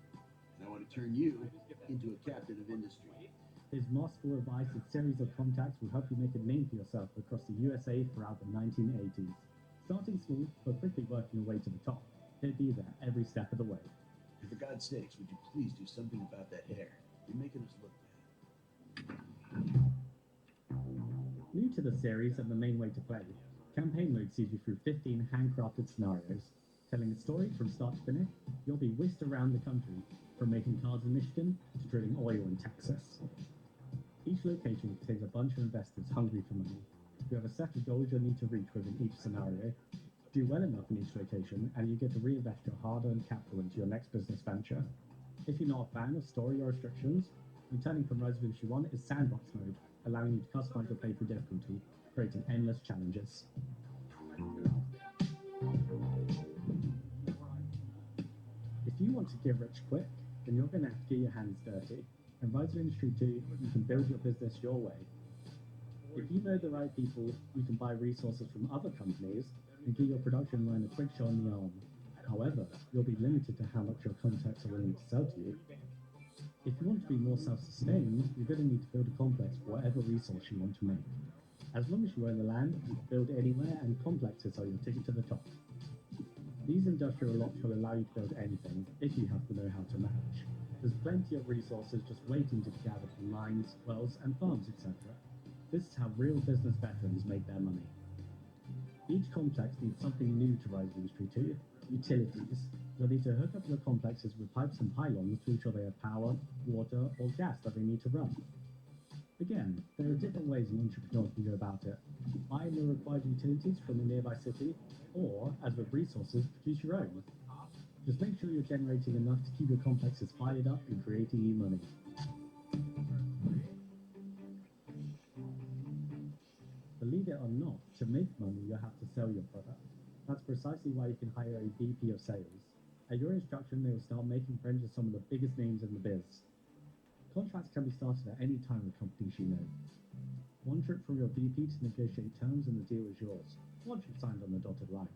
and I want to turn you into a captain of industry. His masterful advice and series of contacts will help you make a name for yourself across the USA throughout the 1980s. Starting small, but quickly working your way to the top. He'll be there every step of the way. And for God's sakes, would you please do something about that hair? You're making us look bad. New to the series and the main way to play, Campaign mode sees you through 15 handcrafted scenarios. Telling a story from start to finish, you'll be whisked around the country, from making cards in Michigan to drilling oil in Texas. Each location contains a bunch of investors hungry for money. You have a set of goals you'll need to reach within each scenario. Do well enough in each location, and you get to reinvest your hard-earned capital into your next business venture. If you're not a fan of story or restrictions, returning from Rise of Industry 1 is sandbox mode, allowing you to customize your playthrough difficulty, creating endless challenges. If you want to get rich quick, then you're going to have to get your hands dirty. In Rise of Industry 2, you can build your business your way. If you know the right people, you can buy resources from other companies and give your production line a quick shot in the arm. However, you'll be limited to how much your contacts are willing to sell to you. If you want to be more self-sustained, you're going to need to build a complex for whatever resource you want to make. As long as you own the land, you can build anywhere, and complexes are your ticket to the top. These industrial lots will allow you to build anything, if you have the know-how to manage. There's plenty of resources just waiting to be gathered from mines, wells, and farms, etc. This is how real business veterans make their money. Each complex needs something new to Rise of Industry 2. Utilities. You'll need to hook up your complexes with pipes and pylons to ensure they have power, water, or gas that they need to run. Again, there are different ways an entrepreneur can go about it. Buy the required utilities from a nearby city, or, as with resources, produce your own. Just make sure you're generating enough to keep your complexes fired up and creating you money. Believe it or not, to make money, you'll have to sell your product. That's precisely why you can hire a VP of sales. At your instruction, they will start making friends with some of the biggest names in the biz. Contracts can be started at any time with companies you know. One trip from your VP to negotiate terms and the deal is yours, once you've signed on the dotted line.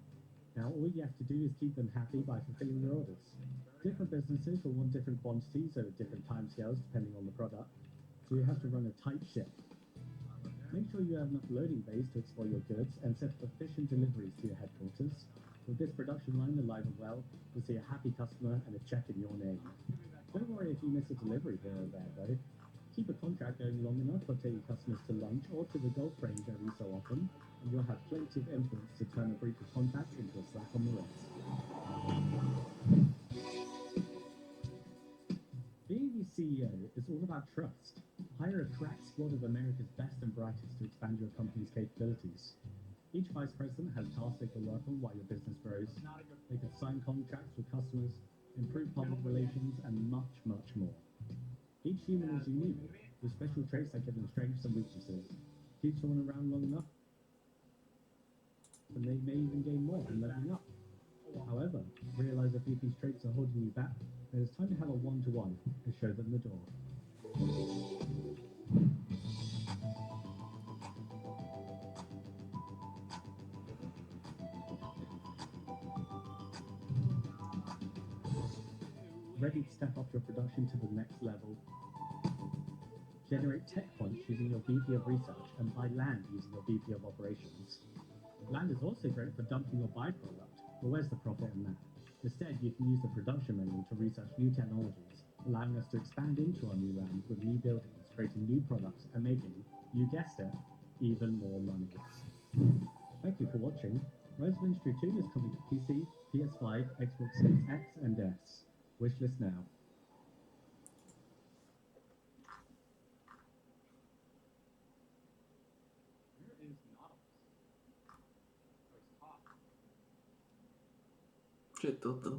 Now all you have to do is keep them happy by fulfilling their orders. Different businesses will want different quantities over different timescales depending on the product, so you have to run a tight ship. Make sure you have enough loading bays to exploit your goods and set up efficient deliveries to your headquarters. With this production line alive and well, you'll see a happy customer and a check in your name. Don't worry if you miss a delivery here or there though. Keep a contract going long enough or take your customers to lunch or to the golf range every so often, and you'll have plenty of influence to turn a breach of contact into a slap on the wrist. Being a CEO is all about trust. Hire a crack squad of America's best and brightest to expand your company's capabilities. Each vice president has tasks they can work on while your business grows. They can sign contracts with customers, improve public relations, and much, much more. Each human is unique, with special traits that give them strengths and weaknesses. Keep someone around long enough, and they may even gain more from leveling up. However, realize if these traits are holding you back, then it's time to have a one-to-one and show them the door. Ready to step up your production to the next level? Generate tech points using your VP of Research and buy land using your VP of Operations. Land is also great for dumping your byproduct, but where's the profit in that? Instead, you can use the production menu to research new technologies, allowing us to expand into our new land with new buildings, creating new products, and making, you guessed it, even more money. Thank you for watching. Rise of Industry 2 is coming to PC, PS5, Xbox Series X, and S. Wishlist now. Čo je toto?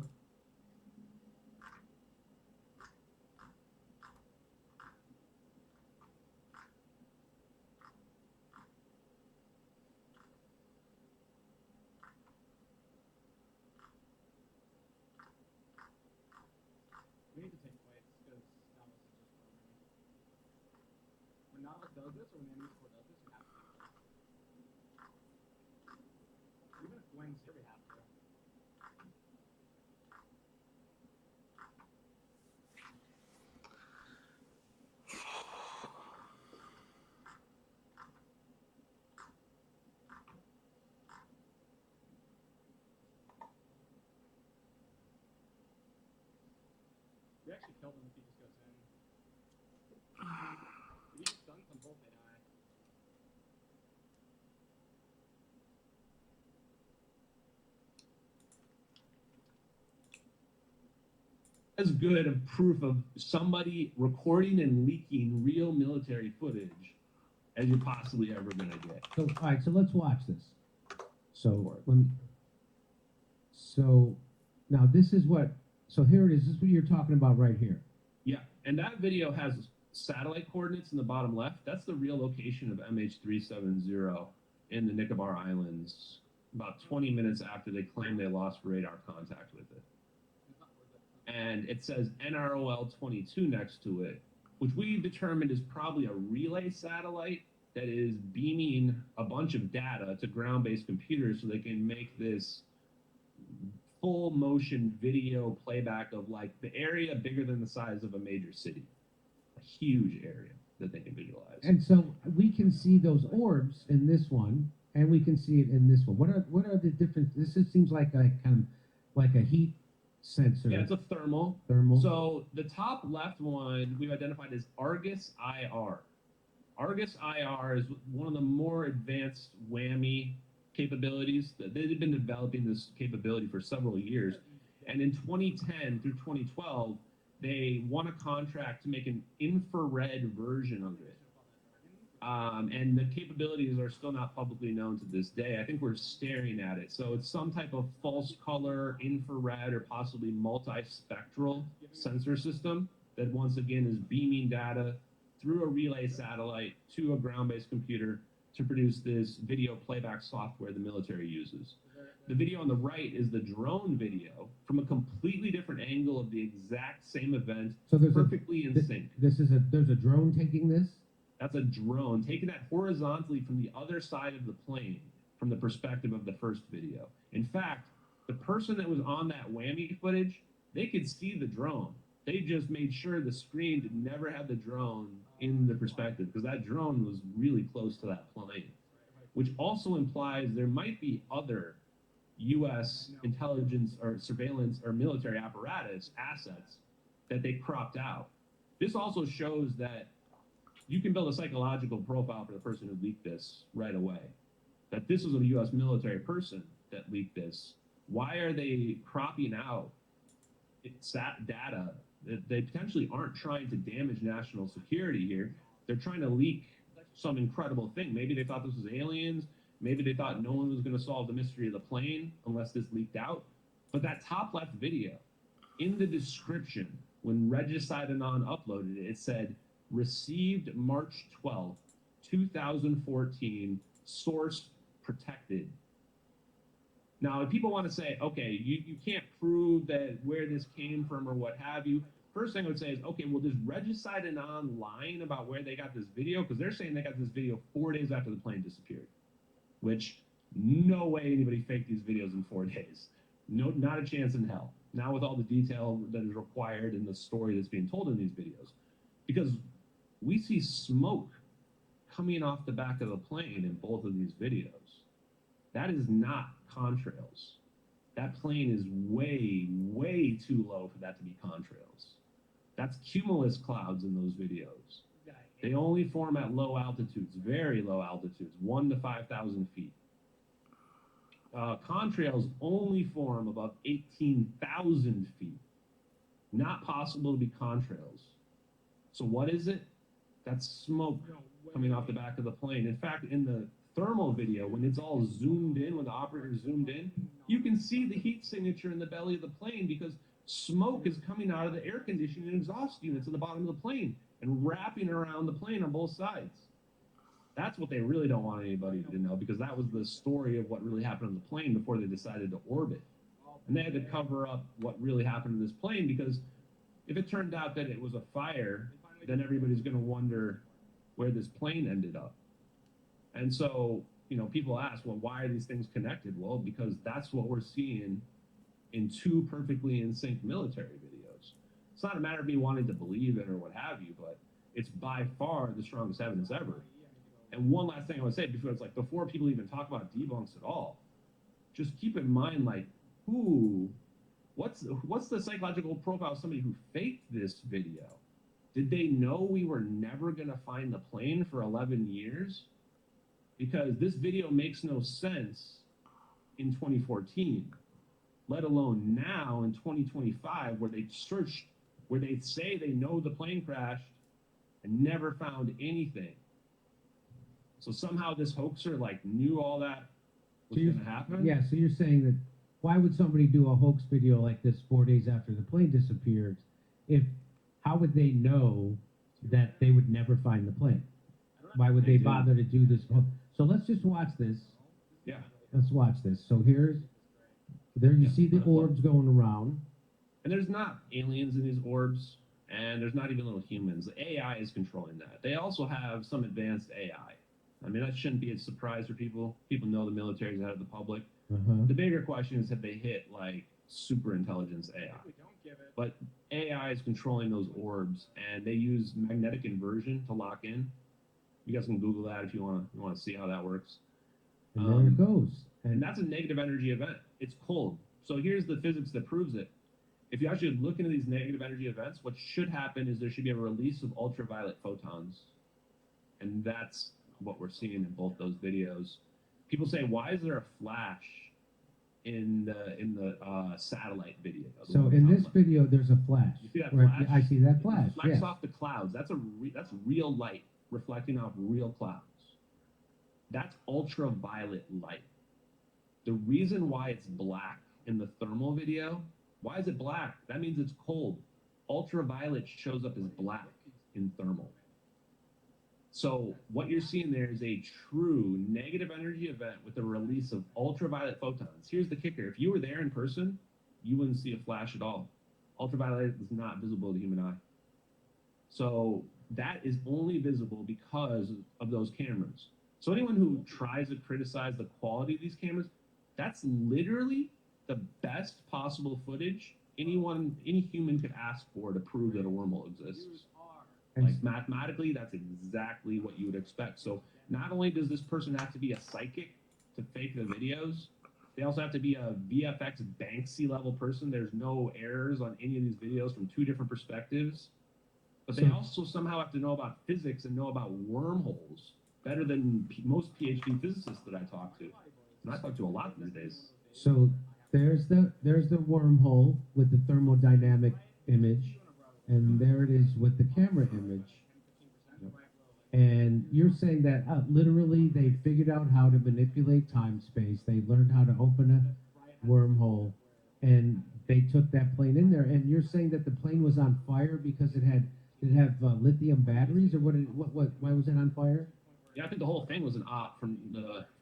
We need to take points because Nautilus is just programming. When Nautilus does this, or when any score does this, you have to do it. Even if Wayne's here, we have to. We actually killed him if he just goes in. If he just stuns them both, they die. as good of proof of somebody recording and leaking real military footage as you're possibly ever gonna get. So, all right, so let's watch this. So, let me, so now this is what, so here it is. This is what you're talking about right here. Yeah, and that video has satellite coordinates in the bottom left. That's the real location of MH370 in the Nicobar Islands about 20 minutes after they claimed they lost radar contact with it. And it says NROL-22 next to it, which we determined is probably a relay satellite that is beaming a bunch of data to ground-based computers so they can make this full motion video playback of like the area bigger than the size of a major city. A huge area that they can visualize. And so we can see those orbs in this one, and we can see it in this one. What are the different? This just seems like a kind of like a heat sensor. Yeah, it's a thermal. Thermal. So the top left one we've identified as Argus IR. Argus IR is one of the more advanced WAMI capabilities. They've been developing this capability for several years. And in 2010 through 2012, they won a contract to make an infrared version of it. And the capabilities are still not publicly known to this day. I think we're staring at it. So it's some type of false color, infrared, or possibly multispectral sensor system that once again is beaming data through a relay satellite to a ground-based computer to produce this video playback software the military uses. The video on the right is the drone video from a completely different angle of the exact same event, So there's perfectly in sync. There's a drone taking this. That's a drone taking that horizontally from the other side of the plane from the perspective of the first video. In fact, the person that was on that whammy footage, they could see the drone. They just made sure the screen did never have the drone in the perspective because that drone was really close to that plane, which also implies there might be other U.S. intelligence or surveillance or military apparatus assets that they cropped out. This also shows that you can build a psychological profile for the person who leaked this right away. That this was a U.S. military person that leaked this. Why are they cropping out SAT data that they potentially aren't trying to damage national security here? They're trying to leak some incredible thing. Maybe they thought this was aliens. Maybe they thought no one was going to solve the mystery of the plane unless this leaked out. But that top left video, in the description, when Regicidanon uploaded it, it said, received March 12th, 2014, source protected. Now, if people want to say, okay, you can't prove that where this came from or what have you, first thing I would say is, okay, well, does Regicidanon lying about where they got this video? Because they're saying they got this video 4 days after the plane disappeared, which no way anybody faked these videos in 4 days. No, not a chance in hell. Now with all the detail that is required in the story that's being told in these videos. Because we see smoke coming off the back of the plane in both of these videos. That is not contrails. That plane is way, way too low for that to be contrails. That's cumulus clouds in those videos. They only form at low altitudes, very low altitudes, 1 to 5,000 feet. Contrails only form above 18,000 feet. Not possible to be contrails. So what is it? That's smoke coming off the back of the plane. In fact, in the thermal video, when it's all zoomed in, when the operator zoomed in, you can see the heat signature in the belly of the plane because smoke is coming out of the air conditioning and exhaust units at the bottom of the plane and wrapping around the plane on both sides. That's what they really don't want anybody to know because that was the story of what really happened on the plane before they decided to orbit. And they had to cover up what really happened to this plane because if it turned out that it was a fire, then everybody's going to wonder where this plane ended up. And so, you know, people ask, well, why are these things connected? Well, because that's what we're seeing in two perfectly in sync military videos. It's not a matter of me wanting to believe it or what have you, but it's by far the strongest evidence ever. And one last thing I would say before people even talk about debunks at all, just keep in mind, like, what's the psychological profile of somebody who faked this video? Did they know we were never going to find the plane for 11 years? Because this video makes no sense in 2014, let alone now in 2025 where they searched, where they say they know the plane crashed and never found anything. So somehow this hoaxer like knew all that was going to happen. Yeah, so you're saying that why would somebody do a hoax video like this 4 days after the plane disappeared? How would they know that they would never find the plane? Why would they bother to do this? So let's just watch this. Yeah. Let's watch this. So there you see the orbs going around. And there's not aliens in these orbs, and there's not even little humans. The AI is controlling that. They also have some advanced AI. I mean, that shouldn't be a surprise for people. People know the military's out of the public. The bigger question is, have they hit like super intelligence AI? But AI is controlling those orbs, and they use magnetic inversion to lock in. You guys can Google that if you want to see how that works. And there it goes. And that's a negative energy event. It's cold. So here's the physics that proves it. If you actually look into these negative energy events, what should happen is there should be a release of ultraviolet photons. And that's what we're seeing in both those videos. People say, why is there a flash in the satellite video? So in this video, there's a flash. You see that Right, flash? I see that flash. It reflects Yeah. off the clouds. That's real light reflecting off real clouds. That's ultraviolet light. The reason why it's black in the thermal video, why is it black? That means it's cold. Ultraviolet shows up as black in thermal. So what you're seeing there is a true negative energy event with the release of ultraviolet photons. Here's the kicker. If you were there in person, you wouldn't see a flash at all. Ultraviolet is not visible to the human eye. So that is only visible because of those cameras. So anyone who tries to criticize the quality of these cameras, that's literally the best possible footage any human could ask for to prove that a wormhole exists. Like mathematically, that's exactly what you would expect. So not only does this person have to be a psychic to fake the videos, they also have to be a VFX Banksy level person. There's no errors on any of these videos from two different perspectives. But they also somehow have to know about physics and know about wormholes better than most PhD physicists that I talk to. And I talk to a lot these days. So there's the wormhole with the thermodynamic image, and there it is with the camera image. And you're saying that literally they figured out how to manipulate time space. They learned how to open a wormhole, and they took that plane in there. And you're saying that the plane was on fire because did it have lithium batteries, or why was it on fire? Yeah, I think the whole thing was an op from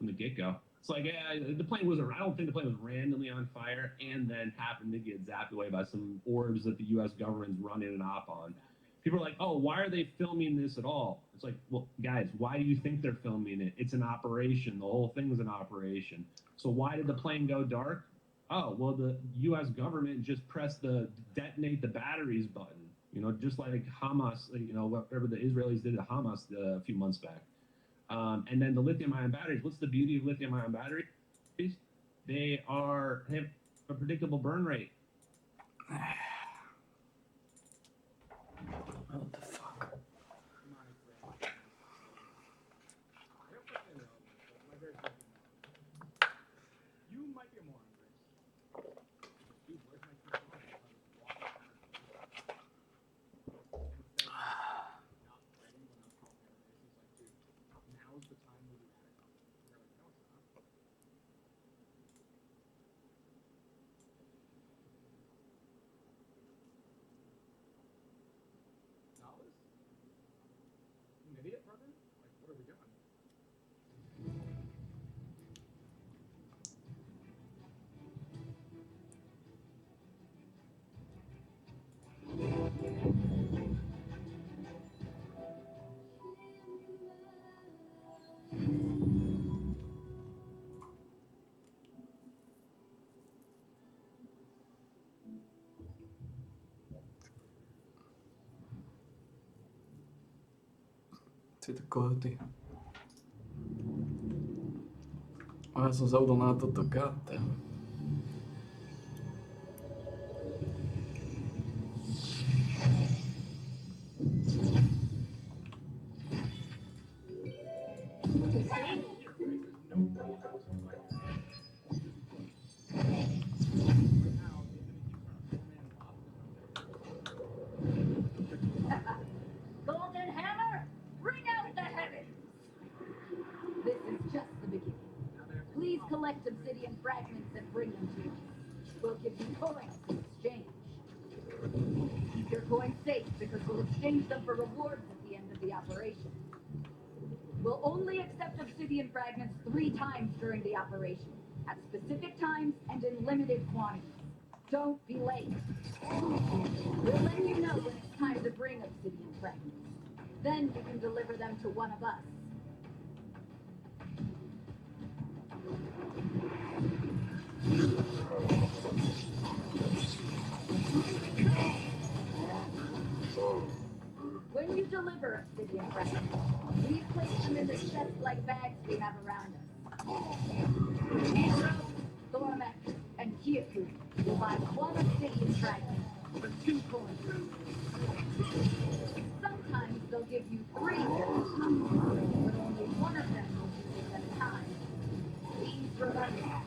the get-go. It's like, yeah, the plane was. I don't think the plane was randomly on fire and then happened to get zapped away by some orbs that the U.S. government's running an op on. People are like, oh, why are they filming this at all? It's like, well, guys, why do you think they're filming it? It's an operation. The whole thing is an operation. So why did the plane go dark? Oh, well, the U.S. government just pressed the detonate the batteries button. You know, just like Hamas, you know, whatever the Israelis did to Hamas a few months back. And then the lithium-ion batteries. What's the beauty of lithium-ion batteries? They have a predictable burn rate. What the fuck? You might be a moron, Now's the time to do that. Knowledge? You an idiot, brother? Like, what are we doing? Ty to kohty. A ja som zabudol na toto, goddamn. fragments and bring them to us. We'll give you coins in exchange. Keep your coins safe because we'll exchange them for rewards at the end of the operation. We'll only accept obsidian fragments 3 times during the operation, at specific times and in limited quantities. Don't be late. We'll let you know when it's time to bring obsidian fragments. Then you can deliver them to one of us. When you deliver obsidian fragments, we place them in the chest-like bags we have around us. Hero, Thormek, and Kyaku will buy 1 obsidian fragment for 2 coins. Sometimes they'll give you 3 coins, but only one of them will be used at a time. Please remember that.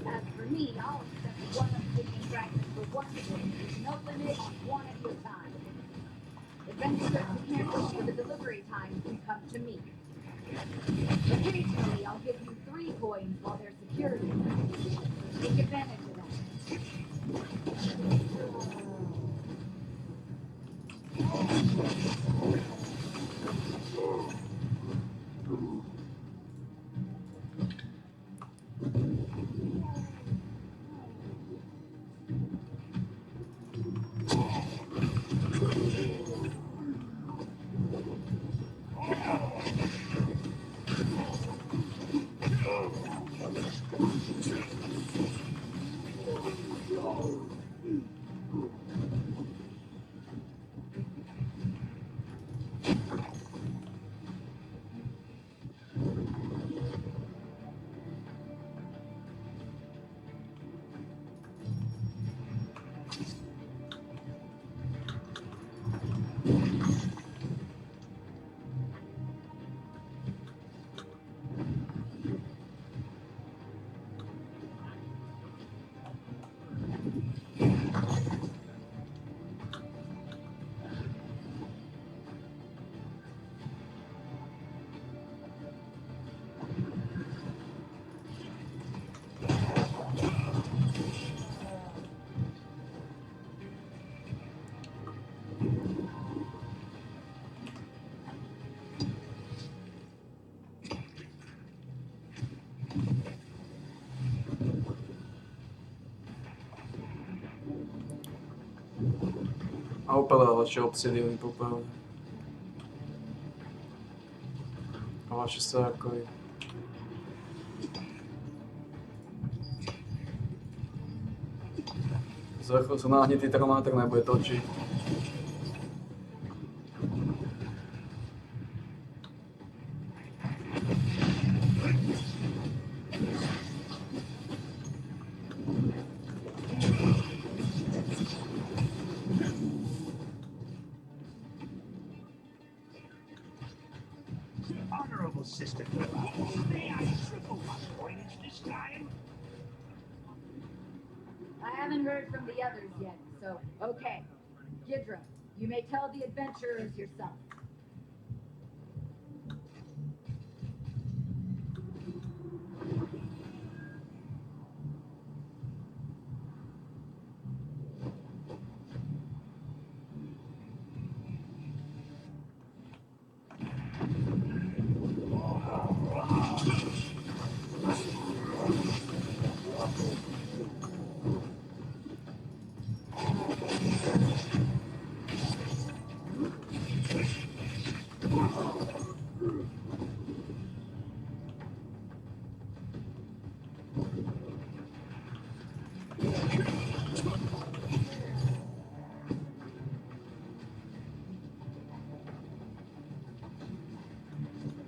As for me, I'll accept 1 obsidian fragment for 1 coin with no limit on quantity or time. Adventurers who can't wait for the delivery time can come to me. Occasionally, I'll give you 3 coins while there's security. Take advantage of that. A upadajú vaše obsidiany popravde. A vaše sákovy. Zvrchu sa náhnitý termometr nebude točiť. Honorable Sister Philip, may I triple my coinage this time? I haven't heard from the others yet, so okay. Gidra, you may tell the adventurers yourself.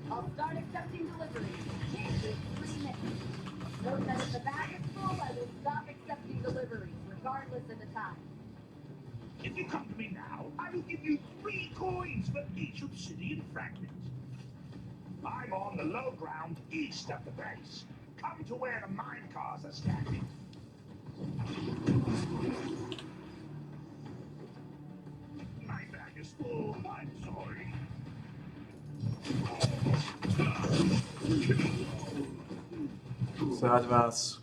I'll start accepting deliveries. Just 3 minutes. Note that if the bag is full, I will stop accepting deliveries, regardless of the time. If you come to me now, I will give you 3 coins for each obsidian fragment. I'm on the low ground east of the base. Come to where the mine cars are standing. is full. I'm sorry. Srať vás.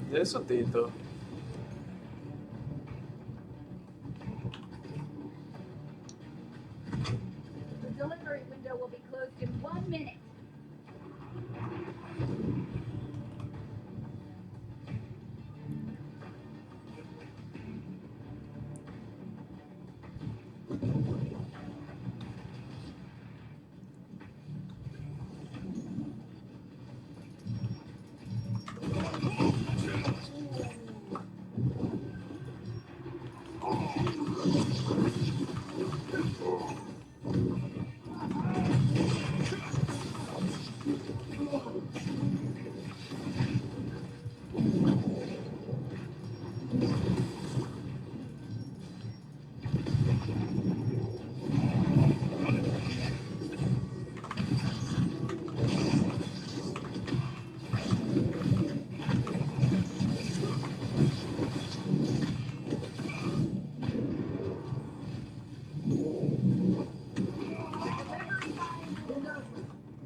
Kde sú títo? The delivery window will be closed in 1 minute.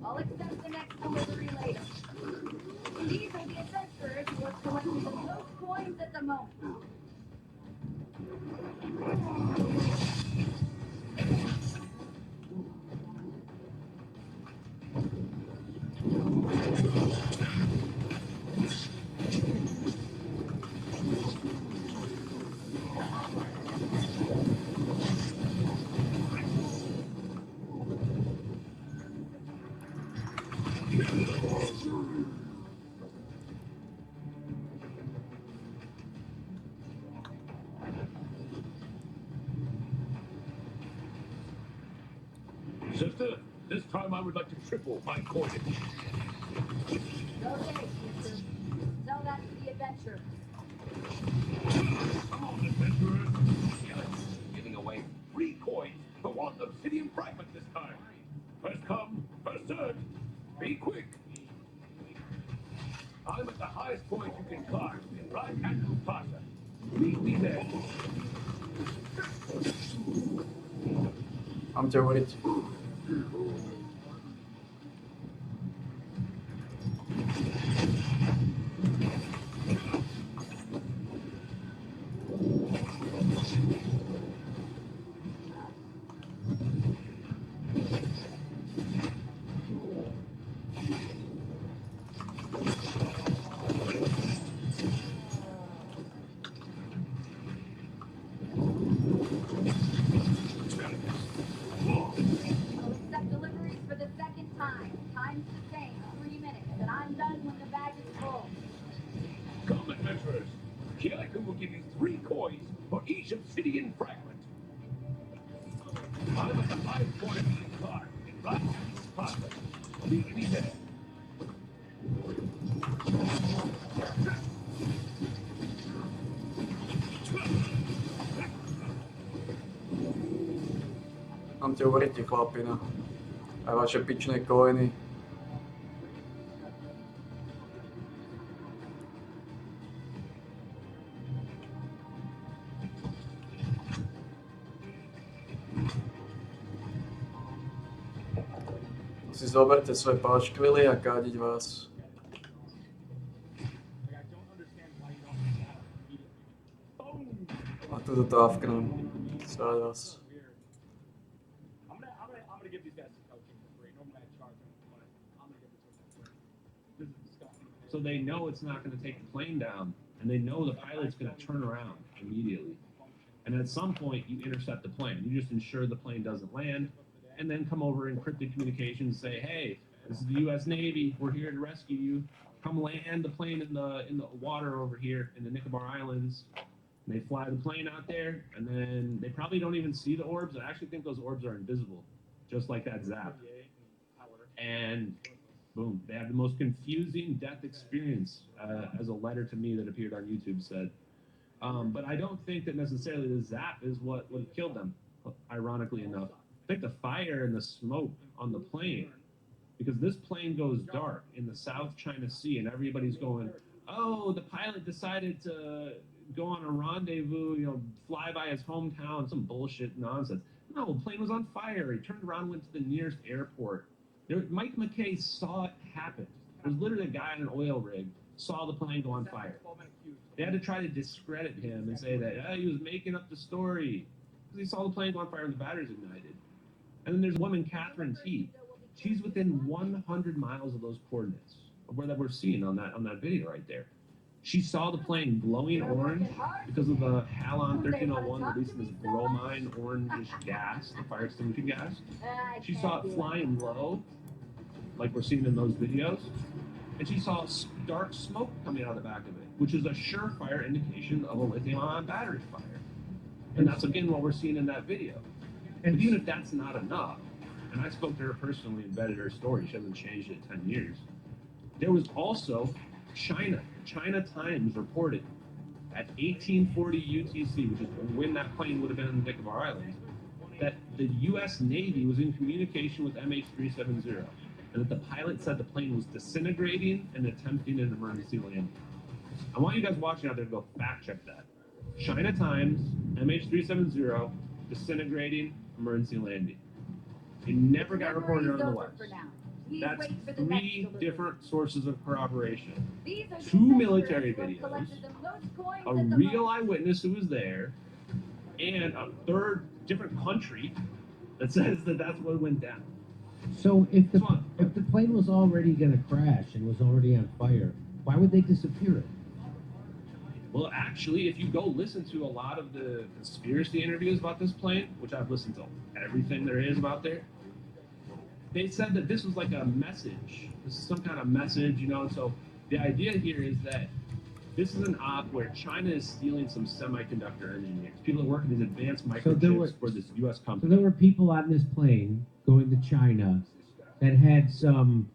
I'll accept the next delivery later. These are the adventurers who are collecting the most coins at the moment. Sister, this time I would like to triple my coinage. Okay, sister. Sell that to the adventurer. Come on, adventurers. Giving away 3 coins for 1 obsidian fragment this time. First come, first served. Be quick. I'm at the highest point you can climb in Right and Mufasa. Meet me there. Mám ťa hovoriť. I'll accept deliveries for the second time. Time's the same, 3 minutes, and I'm done when the bag is full. Come, adventurers. Kieleku will give you 3 coins for each obsidian fragment. I'm at the highest point you can climb in Right and Mufasa. Meet me there. Mám tie uverite, chlapina. A vaše pičné coiny. Si zoberte svoje paškvily a kádiť vás. A tu to távknem. Sráď vás. I'm gonna give these guys some coaching for free. Normally I charge them, but I'm gonna give it to them for free. This is disgusting. So they know it's not gonna take the plane down, and they know the pilot's gonna turn around immediately. And at some point, you intercept the plane. You just ensure the plane doesn't land, and then come over encrypted communications, say, "Hey, this is the U.S. Navy. We're here to rescue you. Come land the plane in the water over here in the Nicobar Islands." And they fly the plane out there, and then they probably don't even see the orbs. I actually think those orbs are invisible, just like that zap. And boom, they have the most confusing death experience, as a letter to me that appeared on YouTube said. But I don't think that necessarily the zap is what killed them, ironically enough. I think the fire and the smoke on the plane, because this plane goes dark in the South China Sea, and everybody's going, "Oh, the pilot decided to go on a rendezvous, fly by his hometown," some bullshit nonsense. No, the plane was on fire. He turned around, went to the nearest airport. Mike McKay saw it happen. There was literally a guy on an oil rig, saw the plane go on fire. They had to try to discredit him and say that he was making up the story because he saw the plane go on fire and the batteries ignited. And then there's a woman, Catherine T. She's within 100 miles of those coordinates, of where that we're seeing on that video right there. She saw the plane glowing orange because of the Halon 1301 releasing this bromine orangish gas, the fire extinguishing gas. She saw it flying low, like we're seeing in those videos. And she saw dark smoke coming out of the back of it, which is a surefire indication of a lithium-ion battery fire. And that's, again, what we're seeing in that video. And even if that's not enough, and I spoke to her personally and vetted her story, she hasn't changed it in 10 years. There was also China Times reported at 1840 UTC, which is when that plane would have been in the Nicobar Islands, that the U.S. Navy was in communication with MH370, and that the pilot said the plane was disintegrating and attempting an emergency landing. I want you guys watching out there to go fact check that. China Times, MH370, disintegrating, emergency landing. It never got reported on the West. That's 3 different sources of corroboration. 2 military videos, a real eyewitness who was there, and a 3rd different country that says that that's what went down. So if the plane was already going to crash and was already on fire, why would they disappear it? Well, actually, if you go listen to a lot of the conspiracy interviews about this plane, which I've listened to everything there is about there, they said that this was like a message. This is some kind of message, So the idea here is that this is an op where China is stealing some semiconductor engineers. People that work in these advanced microchips for this U.S. company. So there were people on this plane going to China that had some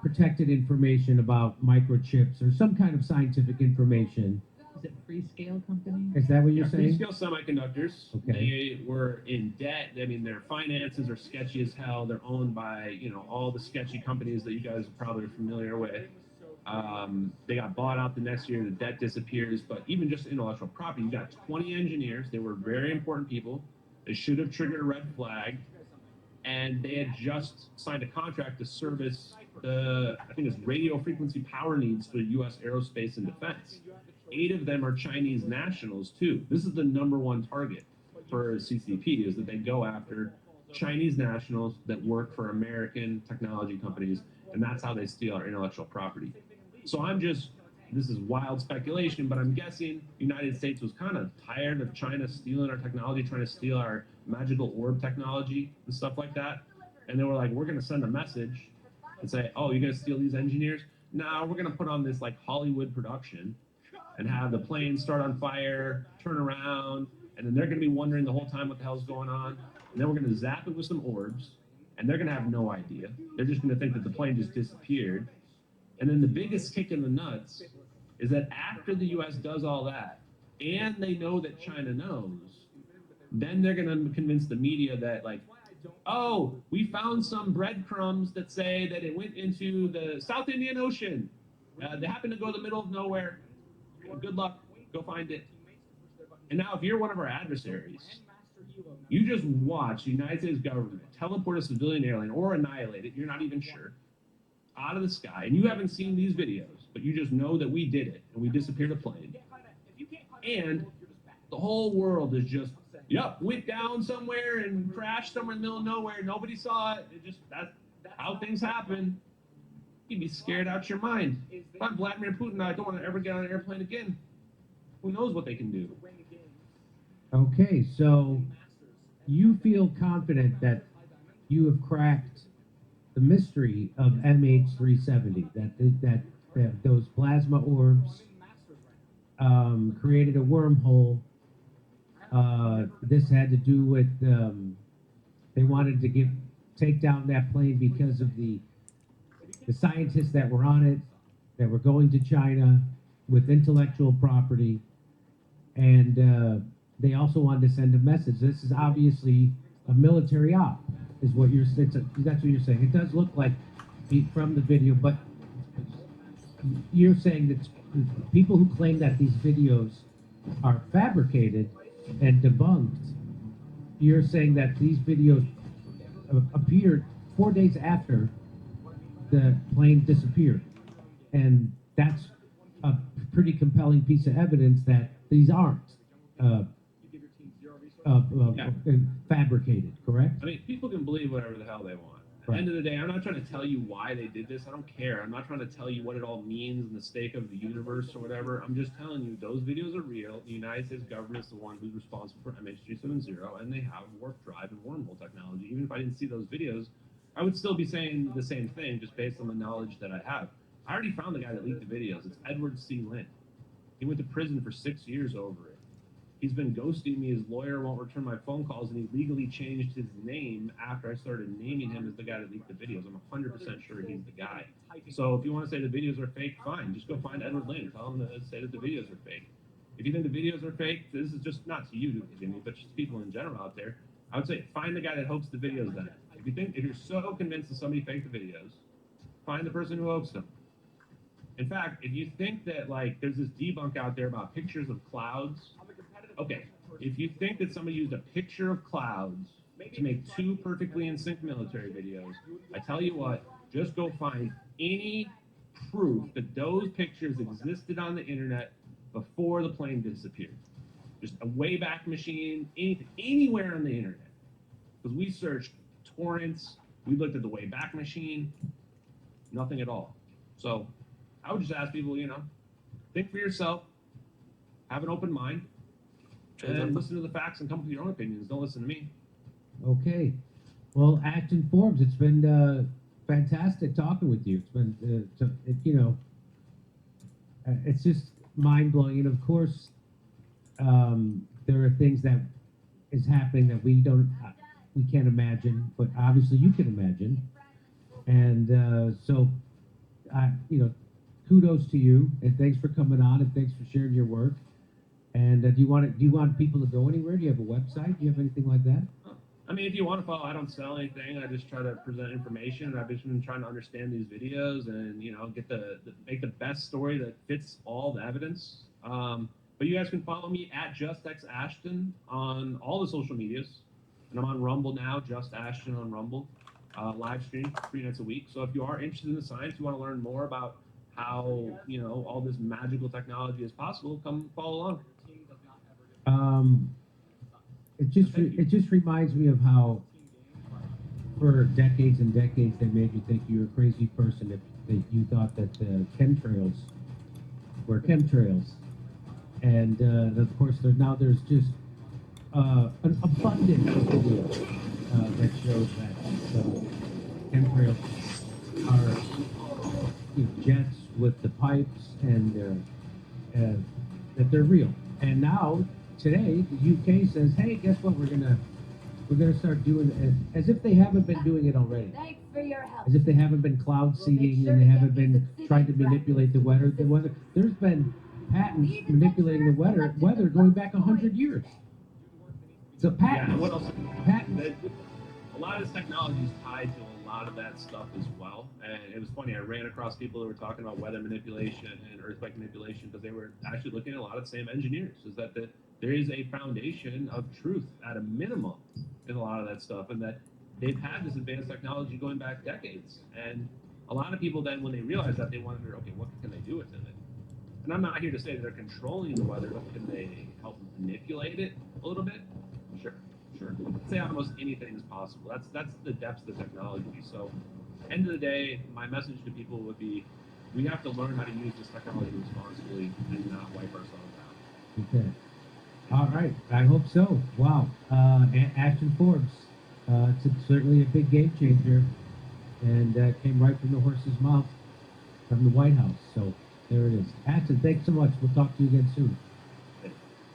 protected information about microchips or some kind of scientific information. Is it Freescale Company? Is that what you're saying? Freescale Semiconductors. Okay. They were in debt. I mean, their finances are sketchy as hell. They're owned by, all the sketchy companies that you guys are probably familiar with. They got bought out the next year. The debt disappears. But even just intellectual property, you got 20 engineers. They were very important people. They should have triggered a red flag. And they had just signed a contract to service the, I think it's radio frequency power needs for U.S. aerospace and defense. 8 of them are Chinese nationals, too. This is the #1 target for CCP, is that they go after Chinese nationals that work for American technology companies, and that's how they steal our intellectual property. So this is wild speculation, but I'm guessing the United States was kind of tired of China stealing our technology, trying to steal our magical orb technology and stuff like that. And they were like, we're going to send a message and say, oh, you're going to steal these engineers? No, we're going to put on this like Hollywood production and have the plane start on fire, turn around, and then they're going to be wondering the whole time what the hell's going on. And then we're going to zap it with some orbs, and they're going to have no idea. They're just going to think that the plane just disappeared. And then the biggest kick in the nuts is that after the U.S. does all that, and they know that China knows, Then they're going to convince the media that, like, oh, we found some breadcrumbs that say that it went into the South Indian Ocean. They happen to go to the middle of nowhere. Good luck. Go find it. And now, if you're one of our adversaries, you just watch the United States government teleport a civilian airline or annihilate it, you're not even sure, out of the sky, and you haven't seen these videos, but you just know that we did it, and we disappeared a plane. And the whole world is just, yep, went down somewhere and crashed somewhere in the middle of nowhere. Nobody saw it. That's how things happen. You'd be scared out your mind. If I'm Vladimir Putin, I don't want to ever get on an airplane again. Who knows what they can do? Okay, so you feel confident that you have cracked the mystery of MH370, that those plasma orbs created a wormhole. This had to do with they wanted to take down that plane because of the scientists that were on it, that were going to China with intellectual property, and they also wanted to send a message. This is obviously a military op, is what that's what you're saying. It does look like from the video, but you're saying that people who claim that these videos are fabricated and debunked, you're saying that these videos appeared 4 days after the plane disappeared. And that's a pretty compelling piece of evidence that these aren't fabricated, correct? I mean, people can believe whatever the hell they want. At the end of the day, I'm not trying to tell you why they did this. I don't care. I'm not trying to tell you what it all means and the stake of the universe or whatever. I'm just telling you those videos are real. The United States government is the one who's responsible for MH370, and they have warp drive and wormhole technology. Even if I didn't see those videos, I would still be saying the same thing just based on the knowledge that I have. I already found the guy that leaked the videos. It's Edward C. Lynn. He went to prison for 6 years over it. He's been ghosting me. His lawyer won't return my phone calls, and he legally changed his name after I started naming him as the guy that leaked the videos. I'm 100% sure he's the guy. So if you want to say the videos are fake, fine. Just go find Edward Lynn. Tell him to say that the videos are fake. If you think the videos are fake, this is just not to you, Jimmy, but just people in general out there. I would say find the guy that hoaxed the videos then. If you're so convinced that somebody faked the videos, find the person who hoaxed them. In fact, if you think that like there's this debunk out there about pictures of clouds, okay, if you think that somebody used a picture of clouds to make 2 perfectly in sync military videos, I tell you what, just go find any proof that those pictures existed on the internet before the plane disappeared. Just a Wayback Machine, anything, anywhere on the internet. Because we searched torrents, we looked at the Wayback Machine, nothing at all. So I would just ask people, think for yourself, have an open mind, and listen to the facts and come up with your own opinions. Don't listen to me. Okay. Well, Ashton Forbes, it's been fantastic talking with you. It's been, it's just mind-blowing. And of course, there are things that is happening that we can't imagine, but obviously you can imagine. And so, kudos to you, and thanks for coming on, and thanks for sharing your work. And do you want people to go anywhere? Do you have a website? Do you have anything like that? I mean, if you want to follow, I don't sell anything. I just try to present information, and I've just been trying to understand these videos and get make the best story that fits all the evidence. But you guys can follow me at JustXAshton on all the social medias, and I'm on Rumble now, Just Ashton on Rumble, live stream 3 nights a week. So if you are interested in the science, you want to learn more about how all this magical technology is possible, come follow along. It just reminds me of how for decades and decades they made you think you were a crazy person if you thought that chemtrails were chemtrails. And of course there's just an abundance of videos that shows that chemtrails are jets with the pipes and that they're real. And now today the UK says, hey, guess what, we're gonna start doing it, as if they haven't been doing it already. Thanks for your help. As if they haven't been cloud seeding and they haven't been trying to manipulate the weather. There's been patents manipulating the weather going back 100 years. So Pat, Yeah, what else? Pat, A lot of this technology is tied to a lot of that stuff as well. And it was funny, I ran across people who were talking about weather manipulation and earthquake manipulation because they were actually looking at a lot of the same engineers. Is that there is a foundation of truth at a minimum in a lot of that stuff, and that they've had this advanced technology going back decades. And a lot of people then, when they realize that, they wonder, okay, what can they do with it? And I'm not here to say they're controlling the weather, but can they help manipulate it a little bit? Sure. I'd say almost anything is possible. That's the depths of the technology. So, end of the day, my message to people would be, we have to learn how to use this technology responsibly and not wipe ourselves out. Okay. All right. I hope so. Wow. Ashton Forbes. It's certainly a big game changer, and came right from the horse's mouth from the White House. So there it is. Ashton, thanks so much. We'll talk to you again soon.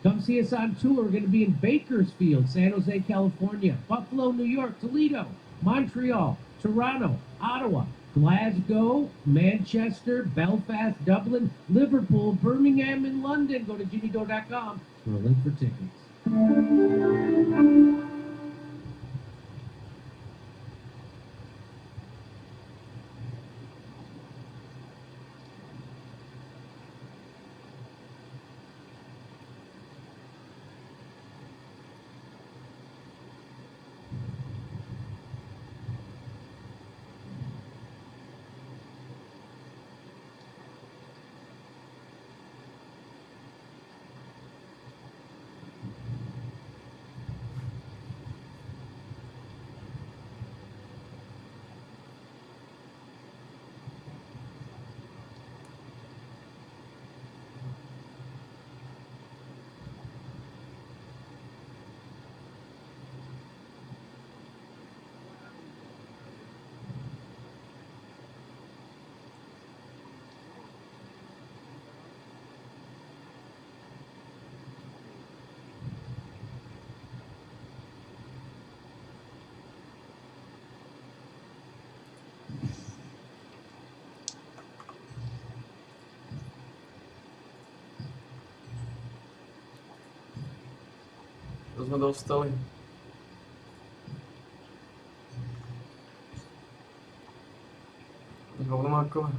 Come see us on tour. We're going to be in Bakersfield, San Jose, California, Buffalo, New York, Toledo, Montreal, Toronto, Ottawa, Glasgow, Manchester, Belfast, Dublin, Liverpool, Birmingham, and London. Go to jimmydoe.com for a link for tickets. To sme dostali. Rovnako.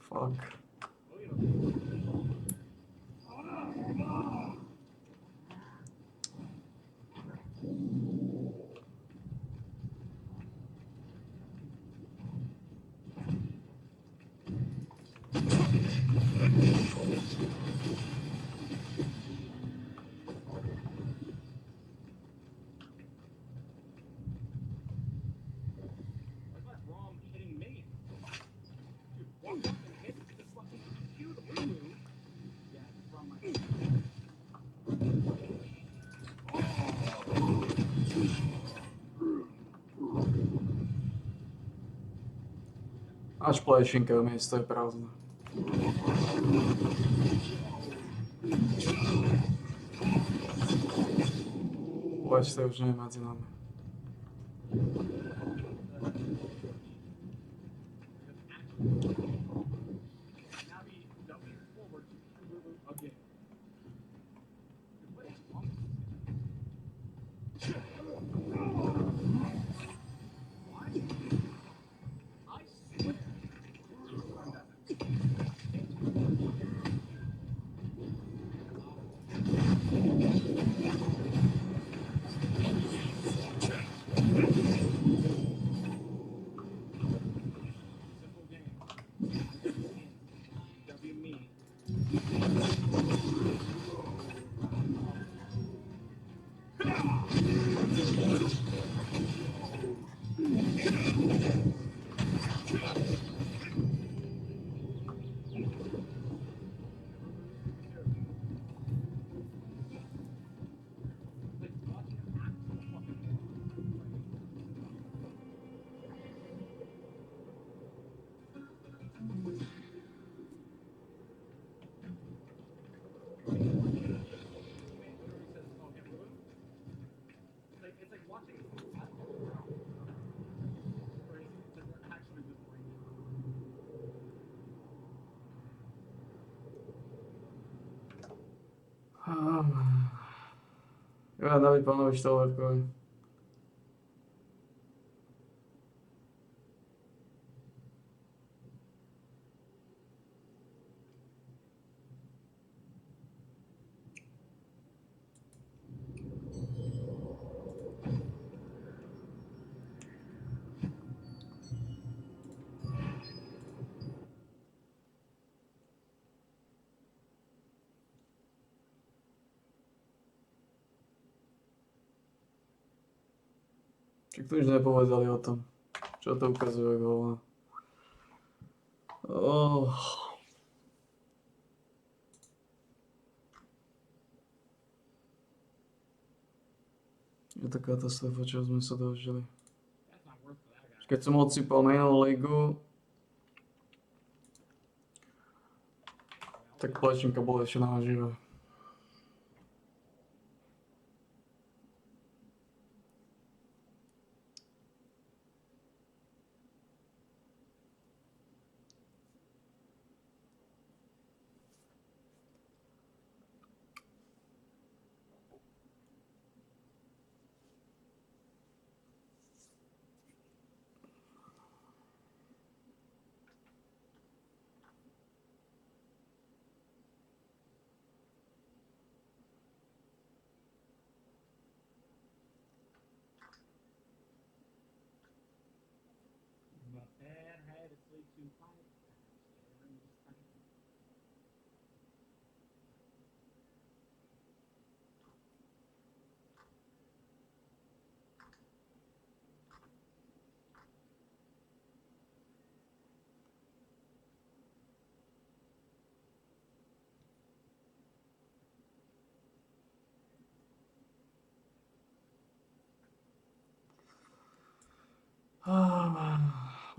Fuck. Až plešinka miesto je prázdne. Plešce už nie je medzi nami. Ja, David pánovi Štolárkovi. Však tu už nepovedali o tom. Čo to ukazuje hovno. Je to katastrofa, čo sme sa dožili. Keď som odsypal minulú ligu, tak plačinka bola ešte nažive.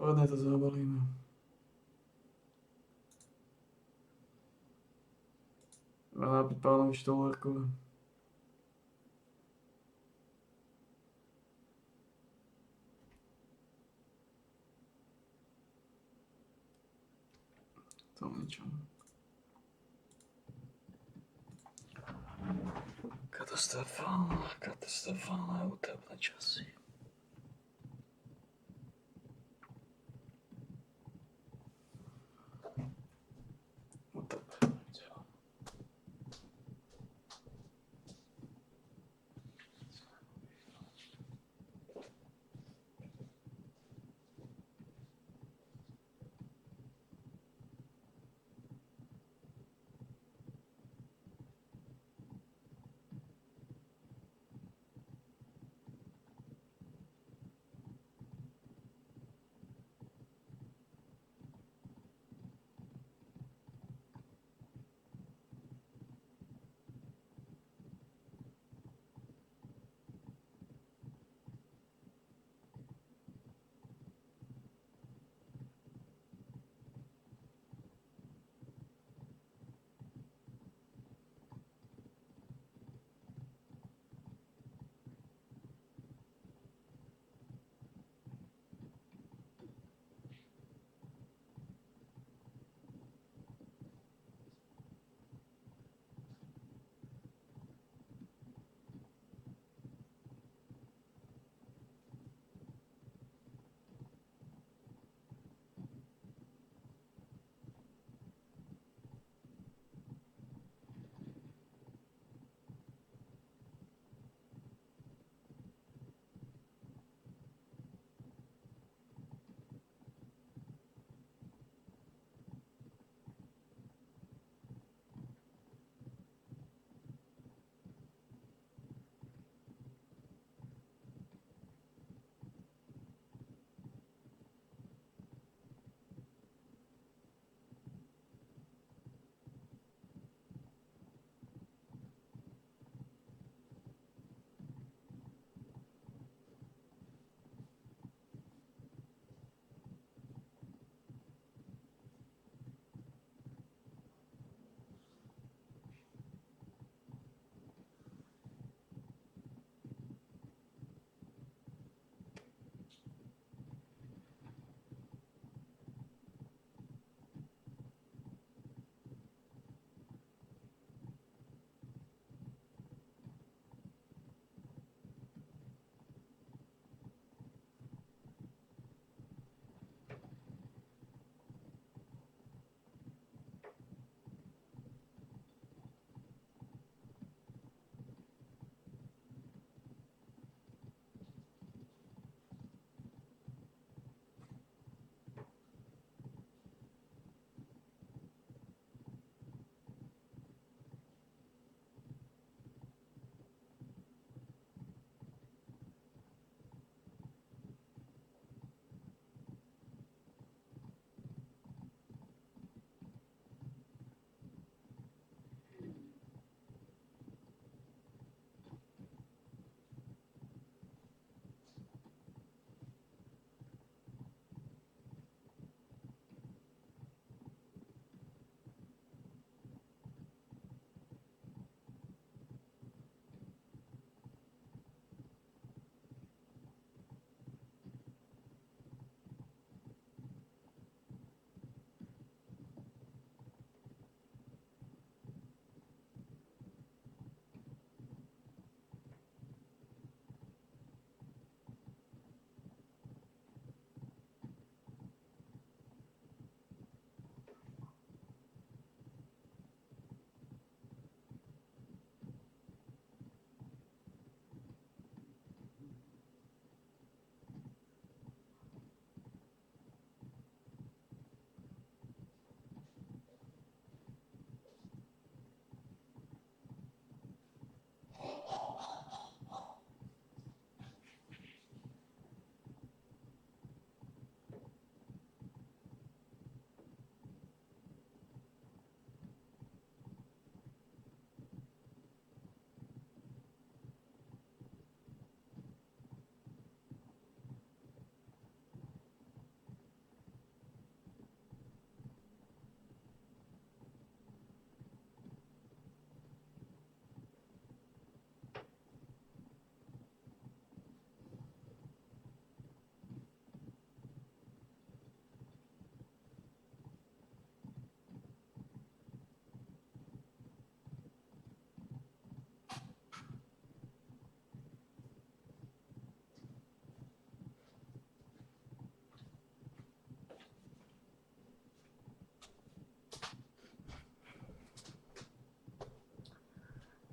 Ładnie to zabalíme. Nápad pánovi Štolárkovi. To niečo. Katastrofálne útepné časy.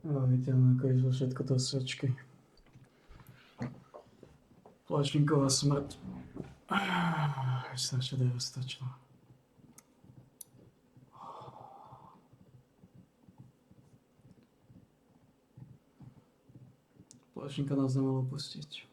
No vidíme, ako išlo všetko do sračky. Plášinková smrť. Strašne devastačná. Plášinka nás nemala pustiť.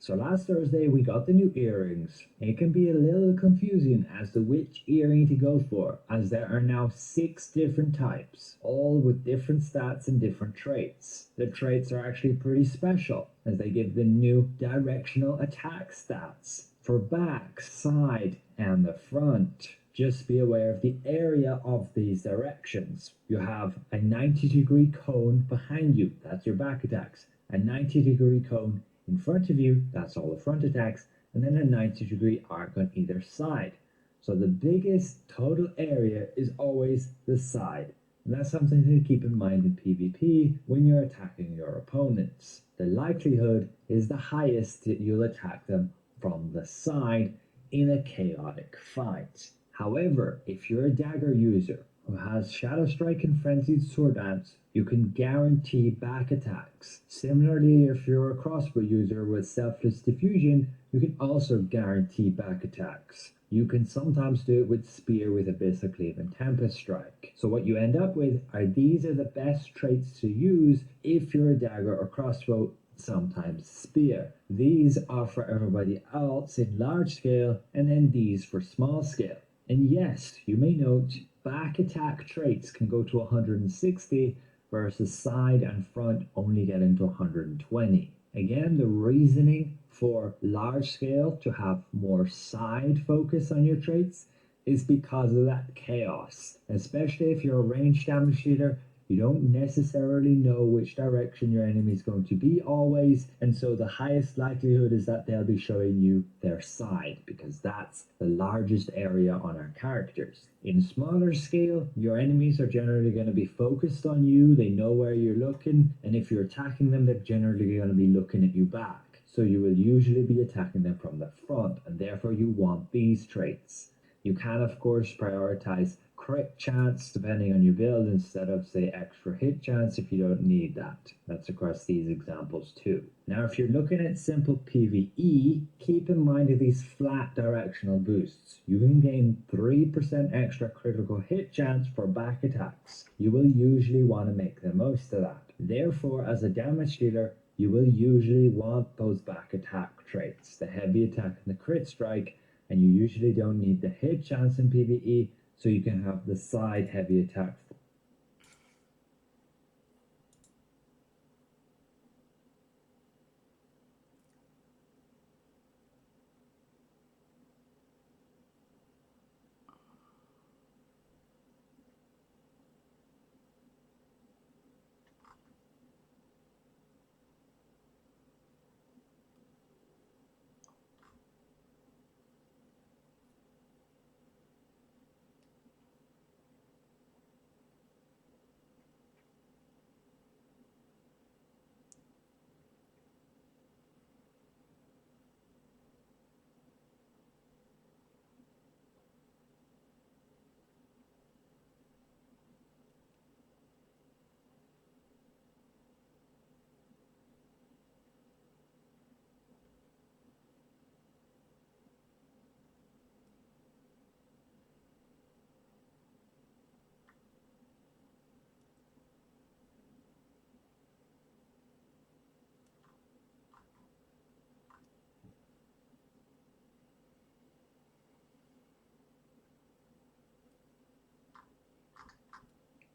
So last Thursday we got the new earrings. It can be a little confusing as to which earring to go for, as there are now 6 different types, all with different stats and different traits. The traits are actually pretty special, as they give the new directional attack stats for back, side, and the front. Just be aware of the area of these directions. You have a 90-degree cone behind you, that's your back attacks, a 90-degree cone in front of you, that's all the front attacks, and then a 90-degree arc on either side. So the biggest total area is always the side. And that's something to keep in mind in PvP when you're attacking your opponents. The likelihood is the highest that you'll attack them from the side in a chaotic fight. However, if you're a dagger user who has Shadow Strike and Frenzied Sword Dance, you can guarantee back attacks. Similarly, if you're a crossbow user with Selfless Diffusion, you can also guarantee back attacks. You can sometimes do it with Spear with Abyssal Cleave and Tempest Strike. So what you end up with are these are the best traits to use if you're a dagger or crossbow, sometimes Spear. These are for everybody else in large scale, and then these for small scale. And yes, you may note, back attack traits can go to 160, versus side and front only getting to 120. Again, the reasoning for large scale to have more side focus on your traits is because of that chaos. Especially if you're a ranged damage dealer, you don't necessarily know which direction your enemy is going to be always, and so the highest likelihood is that they'll be showing you their side, because that's the largest area on our characters. In smaller scale, your enemies are generally going to be focused on you, they know where you're looking, and if you're attacking them, they're generally going to be looking at you back. So you will usually be attacking them from the front, and therefore you want these traits. You can, of course, prioritize crit chance depending on your build instead of, say, extra hit chance if you don't need that. That's across these examples too. Now, if you're looking at simple PvE, keep in mind of these flat directional boosts. You can gain 3% extra critical hit chance for back attacks. You will usually want to make the most of that. Therefore, as a damage dealer, you will usually want those back attack traits, the heavy attack and the crit strike, and you usually don't need the hit chance in PvE, so you can have the side heavy attack.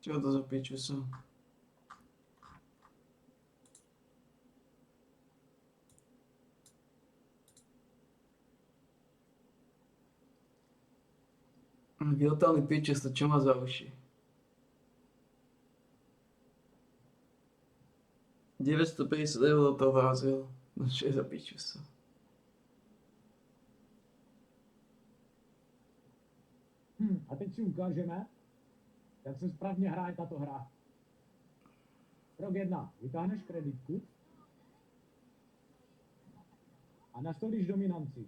Čo to za piču sa? Totálny pičes, to čo má za uši? 950 € to vrazil. No čo je za piču sa? A teď si ukážeme, jak se správně hraje tato hra. Krok 1. Vytáhneš kreditku a nastolíš dominanci.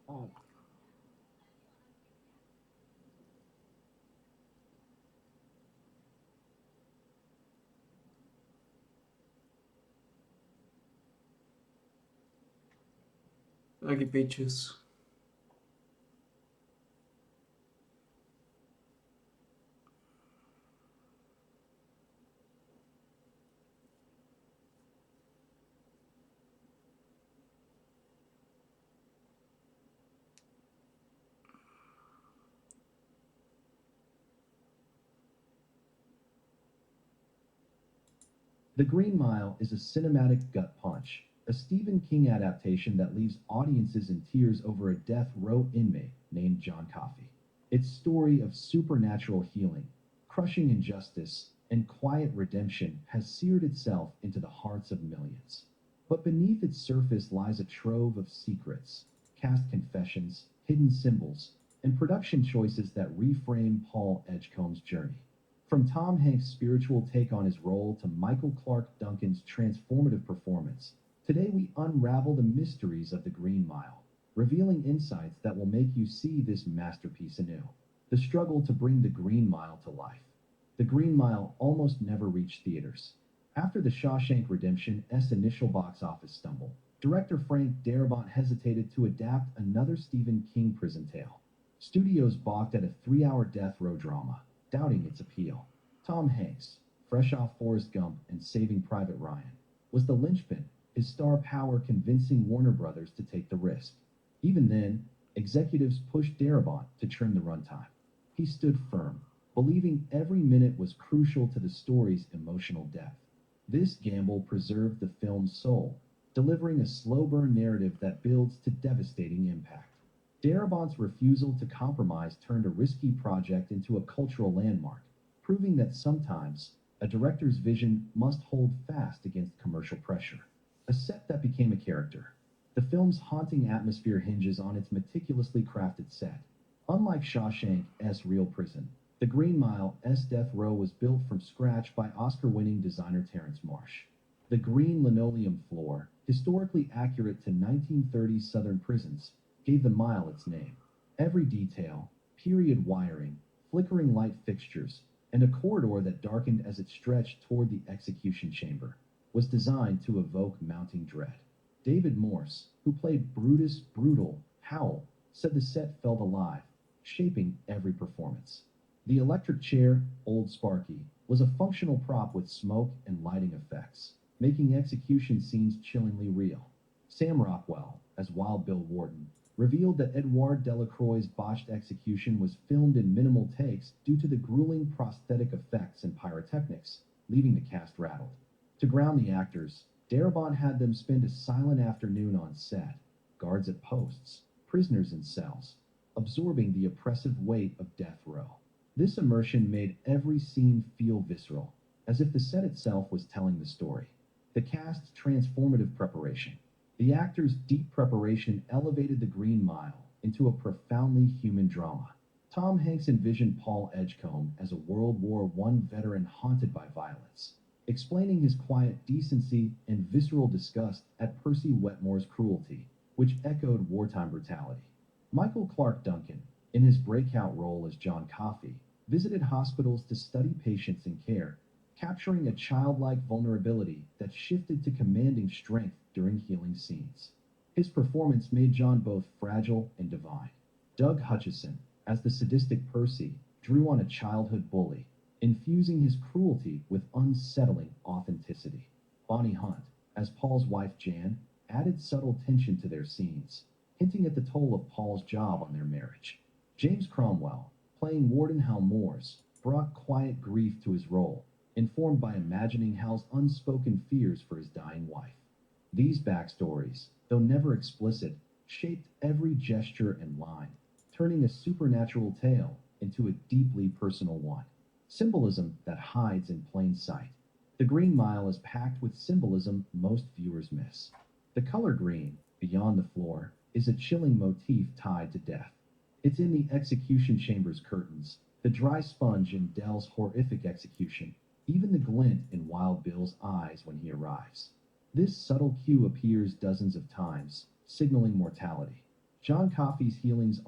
Tak. Taky pitches. The Green Mile is a cinematic gut punch, a Stephen King adaptation that leaves audiences in tears over a death row inmate named John Coffey. Its story of supernatural healing, crushing injustice, and quiet redemption has seared itself into the hearts of millions. But beneath its surface lies a trove of secrets, cast confessions, hidden symbols, and production choices that reframe Paul Edgecombe's journey. From Tom Hanks' spiritual take on his role to Michael Clarke Duncan's transformative performance, today we unravel the mysteries of The Green Mile, revealing insights that will make you see this masterpiece anew. The struggle to bring The Green Mile to life. The Green Mile almost never reached theaters. After The Shawshank Redemption's initial box office stumble, director Frank Darabont hesitated to adapt another Stephen King prison tale. Studios balked at a 3-hour death row drama, doubting its appeal. Tom Hanks, fresh off Forrest Gump and Saving Private Ryan, was the linchpin, his star power convincing Warner Brothers to take the risk. Even then, executives pushed Darabont to trim the runtime. He stood firm, believing every minute was crucial to the story's emotional depth. This gamble preserved the film's soul, delivering a slow-burn narrative that builds to devastating impact. Darabont's refusal to compromise turned a risky project into a cultural landmark, proving that sometimes a director's vision must hold fast against commercial pressure. A set that became a character. The film's haunting atmosphere hinges on its meticulously crafted set. Unlike Shawshank's real prison, The Green Mile's death row was built from scratch by Oscar-winning designer Terrence Marsh. The green linoleum floor, historically accurate to 1930s Southern prisons, gave the mile its name. Every detail, period wiring, flickering light fixtures, and a corridor that darkened as it stretched toward the execution chamber, was designed to evoke mounting dread. David Morse, who played Brutus Brutal Howell, said the set felt alive, shaping every performance. The electric chair, Old Sparky, was a functional prop with smoke and lighting effects, making execution scenes chillingly real. Sam Rockwell, as Wild Bill Wharton, revealed that Edouard Delacroix's botched execution was filmed in minimal takes due to the grueling prosthetic effects and pyrotechnics, leaving the cast rattled. To ground the actors, Darabont had them spend a silent afternoon on set, guards at posts, prisoners in cells, absorbing the oppressive weight of death row. This immersion made every scene feel visceral, as if the set itself was telling the story. The cast's transformative preparation. The actors' deep preparation elevated The Green Mile into a profoundly human drama. Tom Hanks envisioned Paul Edgecombe as a World War I veteran haunted by violence, explaining his quiet decency and visceral disgust at Percy Wetmore's cruelty, which echoed wartime brutality. Michael Clarke Duncan, in his breakout role as John Coffey, visited hospitals to study patients and care, capturing a childlike vulnerability that shifted to commanding strength during healing scenes. His performance made John both fragile and divine. Doug Hutchison, as the sadistic Percy, drew on a childhood bully, infusing his cruelty with unsettling authenticity. Bonnie Hunt, as Paul's wife Jan, added subtle tension to their scenes, hinting at the toll of Paul's job on their marriage. James Cromwell, playing Warden Hal Moores, brought quiet grief to his role, informed by imagining Hal's unspoken fears for his dying wife. These backstories, though never explicit, shaped every gesture and line, turning a supernatural tale into a deeply personal one. Symbolism that hides in plain sight. The Green Mile is packed with symbolism most viewers miss. The color green, beyond the floor, is a chilling motif tied to death. It's in the execution chamber's curtains, the dry sponge in Dell's horrific execution, even the glint in Wild Bill's eyes when he arrives. This subtle cue appears dozens of times, signaling mortality. John Coffey's healings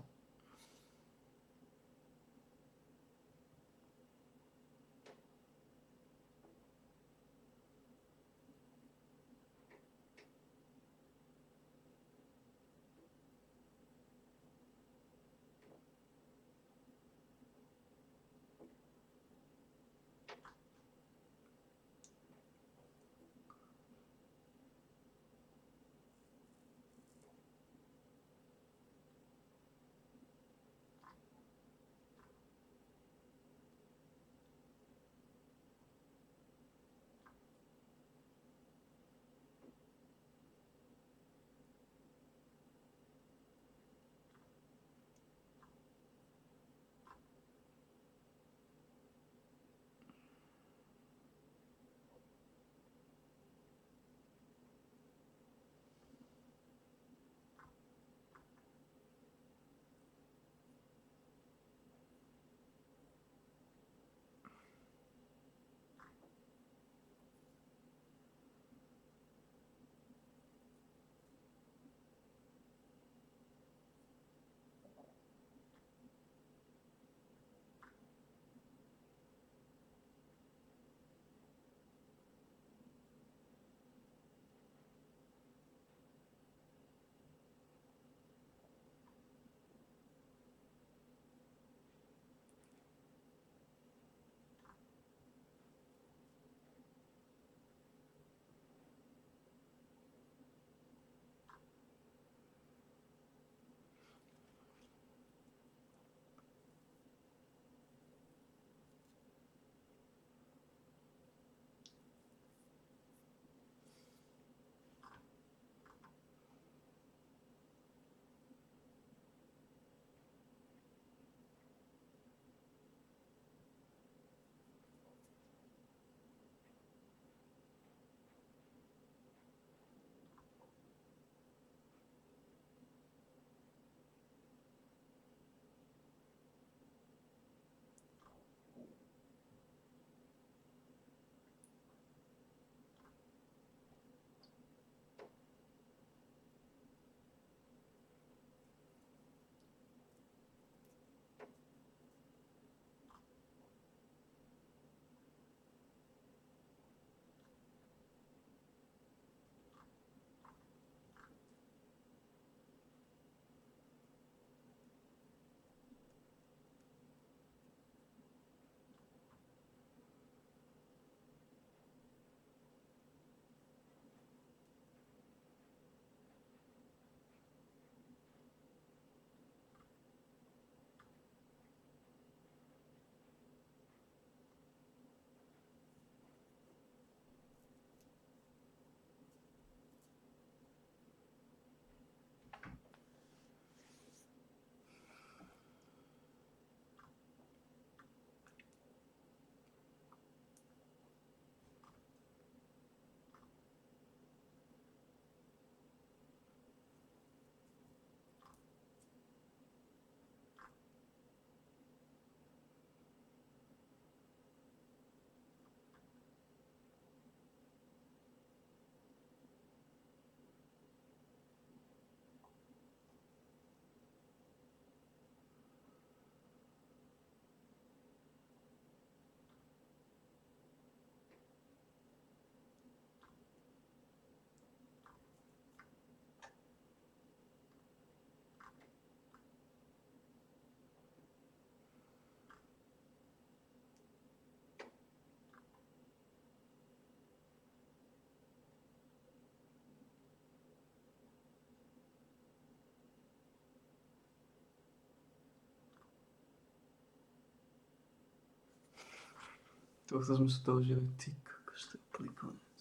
Tohto sme sa toho žili, ty kokos, to je úplný konec.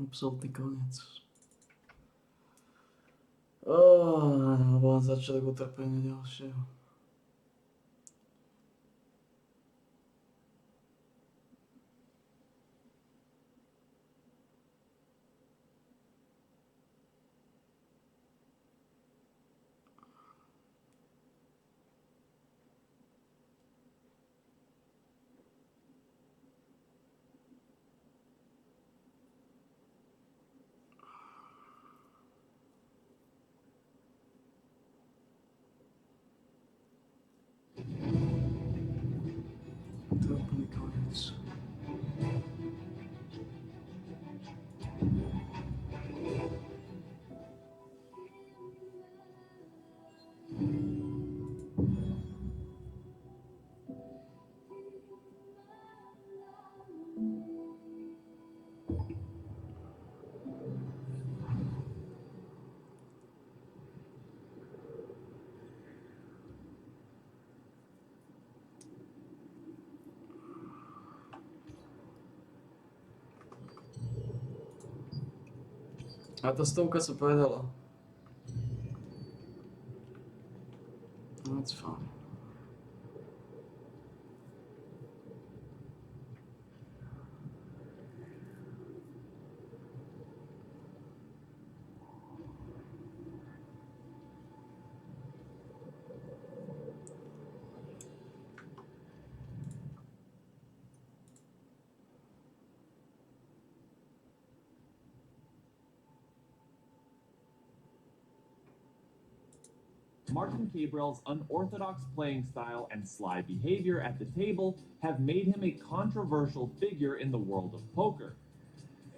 Absolutný koniec. Mám začiatok utrpenia ďalšieho. To je úplný koniec. A tá stovka sa povedala. That's fine. Martin Cabral's unorthodox playing style and sly behavior at the table have made him a controversial figure in the world of poker.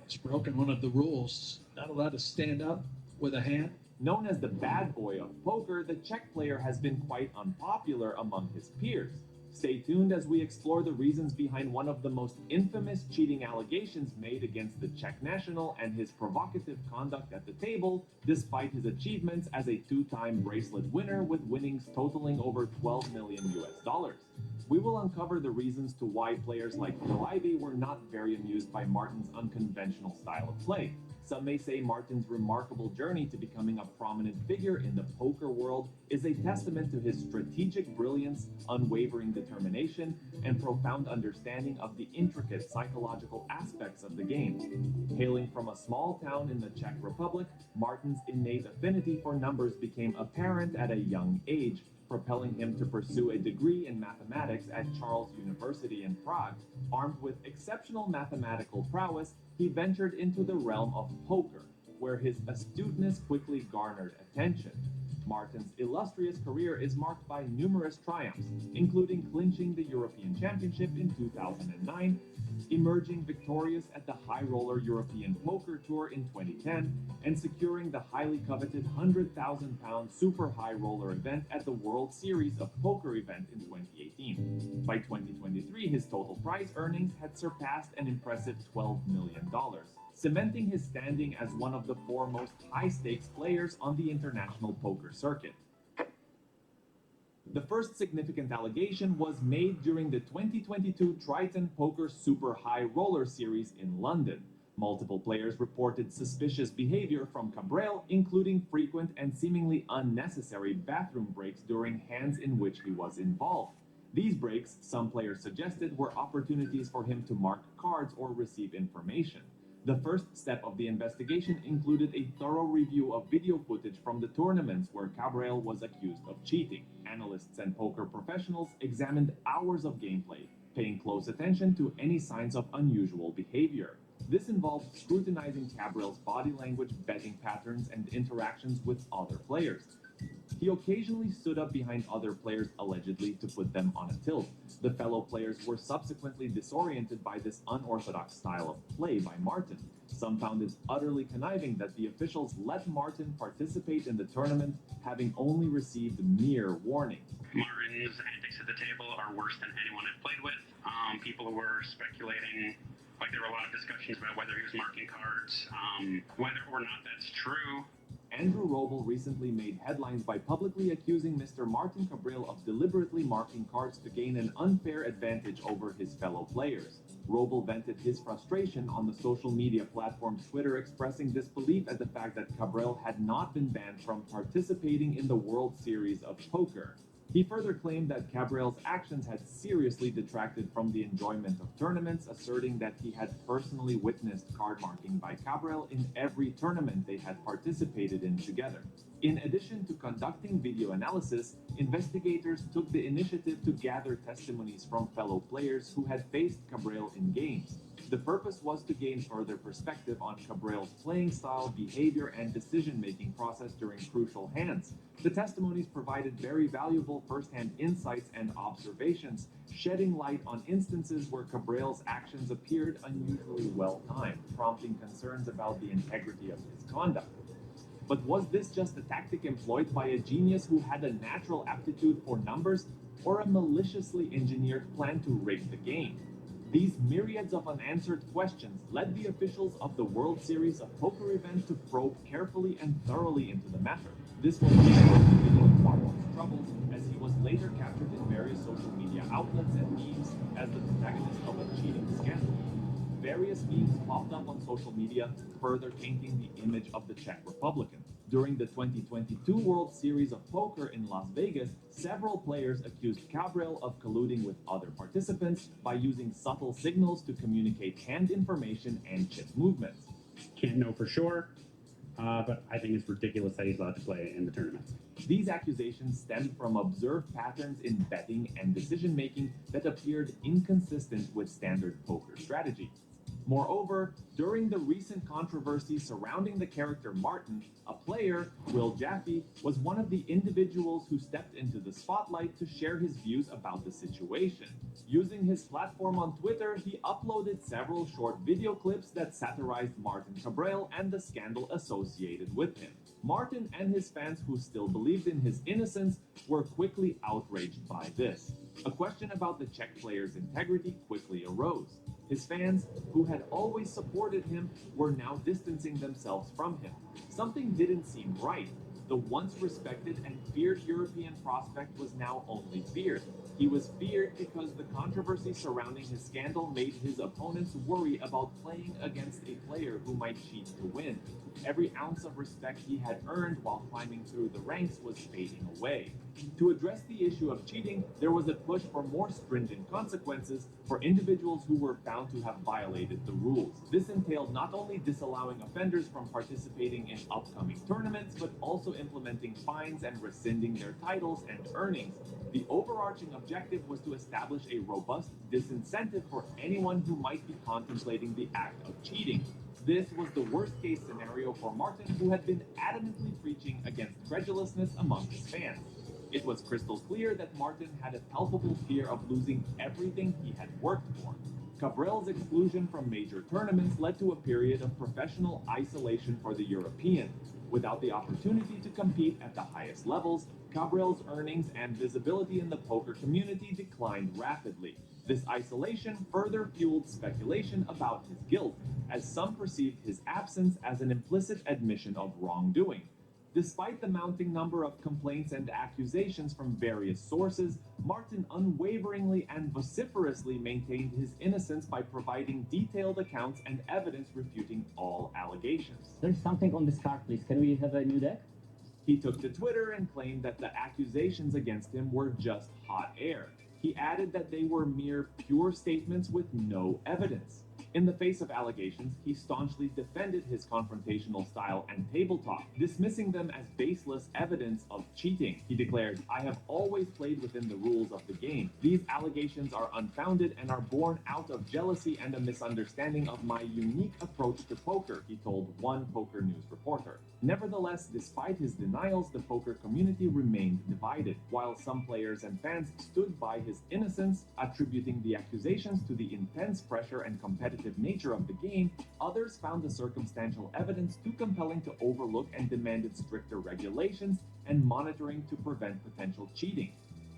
He's broken one of the rules. Not allowed to stand up with a hand. Known as the bad boy of poker, the Czech player has been quite unpopular among his peers. Stay tuned as we explore the reasons behind one of the most infamous cheating allegations made against the Czech national and his provocative conduct at the table, despite his achievements as a two-time bracelet winner with winnings totaling over $12 million. We will uncover the reasons to why players like Phil Ivey were not very amused by Martin's unconventional style of play. Some may say Martin's remarkable journey to becoming a prominent figure in the poker world is a testament to his strategic brilliance, unwavering determination, and profound understanding of the intricate psychological aspects of the game. Hailing from a small town in the Czech Republic, Martin's innate affinity for numbers became apparent at a young age, propelling him to pursue a degree in mathematics at Charles University in Prague. Armed with exceptional mathematical prowess, he ventured into the realm of poker, where his astuteness quickly garnered attention. Martin's illustrious career is marked by numerous triumphs, including clinching the European Championship in 2009, emerging victorious at the High Roller European Poker Tour in 2010, and securing the highly coveted £100,000 Super High Roller event at the World Series of Poker event in 2018. By 2023, his total prize earnings had surpassed an impressive $12 million, cementing his standing as one of the foremost high-stakes players on the international poker circuit. The first significant allegation was made during the 2022 Triton Poker Super High Roller Series in London. Multiple players reported suspicious behavior from Cabral, including frequent and seemingly unnecessary bathroom breaks during hands in which he was involved. These breaks, some players suggested, were opportunities for him to mark cards or receive information. The first step of the investigation included a thorough review of video footage from the tournaments where Cabral was accused of cheating. Analysts and poker professionals examined hours of gameplay, paying close attention to any signs of unusual behavior. This involved scrutinizing Cabral's body language, betting patterns, and interactions with other players. He occasionally stood up behind other players allegedly to put them on a tilt. The fellow players were subsequently disoriented by this unorthodox style of play by Martin. Some found it utterly conniving that the officials let Martin participate in the tournament, having only received mere warning. Martin's antics at the table are worse than anyone I've played with. People were speculating, like there were a lot of discussions about whether he was marking cards, whether or not that's true. Andrew Roble recently made headlines by publicly accusing Mr. Martin Cabral of deliberately marking cards to gain an unfair advantage over his fellow players. Roble vented his frustration on the social media platform Twitter, expressing disbelief at the fact that Cabrel had not been banned from participating in the World Series of Poker. He further claimed that Cabrel's actions had seriously detracted from the enjoyment of tournaments, asserting that he had personally witnessed card marking by Cabrel in every tournament they had participated in together. In addition to conducting video analysis, investigators took the initiative to gather testimonies from fellow players who had faced Cabrel in games. The purpose was to gain further perspective on Cabrel's playing style, behavior, and decision-making process during crucial hands. The testimonies provided very valuable first-hand insights and observations, shedding light on instances where Cabrel's actions appeared unusually well-timed, prompting concerns about the integrity of his conduct. But was this just a tactic employed by a genius who had a natural aptitude for numbers, or a maliciously engineered plan to rig the game? These myriads of unanswered questions led the officials of the World Series of Poker event to probe carefully and thoroughly into the matter. This was the beginning of Martin's troubles, as he was later captured in various social media outlets and memes as the protagonist of a cheating scandal. Various memes popped up on social media, further tainting the image of the Czech Republican. During the 2022 World Series of Poker in Las Vegas, several players accused Cabrel of colluding with other participants by using subtle signals to communicate hand information and chip movements. Can't know for sure, but I think it's ridiculous that he's allowed to play in the tournament. These accusations stemmed from observed patterns in betting and decision-making that appeared inconsistent with standard poker strategy. Moreover, during the recent controversy surrounding the character Martin, a player, Will Jaffe, was one of the individuals who stepped into the spotlight to share his views about the situation. Using his platform on Twitter, he uploaded several short video clips that satirized Martin Cabrel and the scandal associated with him. Martin and his fans, who still believed in his innocence, were quickly outraged by this. A question about the Czech player's integrity quickly arose. His fans, who had always supported him, were now distancing themselves from him. Something didn't seem right. The once respected and feared European prospect was now only feared. He was feared because the controversy surrounding his scandal made his opponents worry about playing against a player who might cheat to win. Every ounce of respect he had earned while climbing through the ranks was fading away. To address the issue of cheating, there was a push for more stringent consequences for individuals who were found to have violated the rules. This entailed not only disallowing offenders from participating in upcoming tournaments, but also implementing fines and rescinding their titles and earnings. The overarching objective was to establish a robust disincentive for anyone who might be contemplating the act of cheating. This was the worst-case scenario for Martin, who had been adamantly preaching against credulousness among his fans. It was crystal clear that Martin had a palpable fear of losing everything he had worked for. Cabrel's exclusion from major tournaments led to a period of professional isolation for the European. Without the opportunity to compete at the highest levels, Cabrel's earnings and visibility in the poker community declined rapidly. This isolation further fueled speculation about his guilt, as some perceived his absence as an implicit admission of wrongdoing. Despite the mounting number of complaints and accusations from various sources, Martin unwaveringly and vociferously maintained his innocence by providing detailed accounts and evidence refuting all allegations. There's something on this card, please. Can we have a new deck? He took to Twitter and claimed that the accusations against him were just hot air. He added that they were mere pure statements with no evidence. In the face of allegations, he staunchly defended his confrontational style and table talk, dismissing them as baseless evidence of cheating. He declared, "I have always played within the rules of the game. These allegations are unfounded and are born out of jealousy and a misunderstanding of my unique approach to poker," he told one Poker News reporter. Nevertheless, despite his denials, the poker community remained divided. While some players and fans stood by his innocence, attributing the accusations to the intense pressure and competitive nature of the game, others found the circumstantial evidence too compelling to overlook and demanded stricter regulations and monitoring to prevent potential cheating.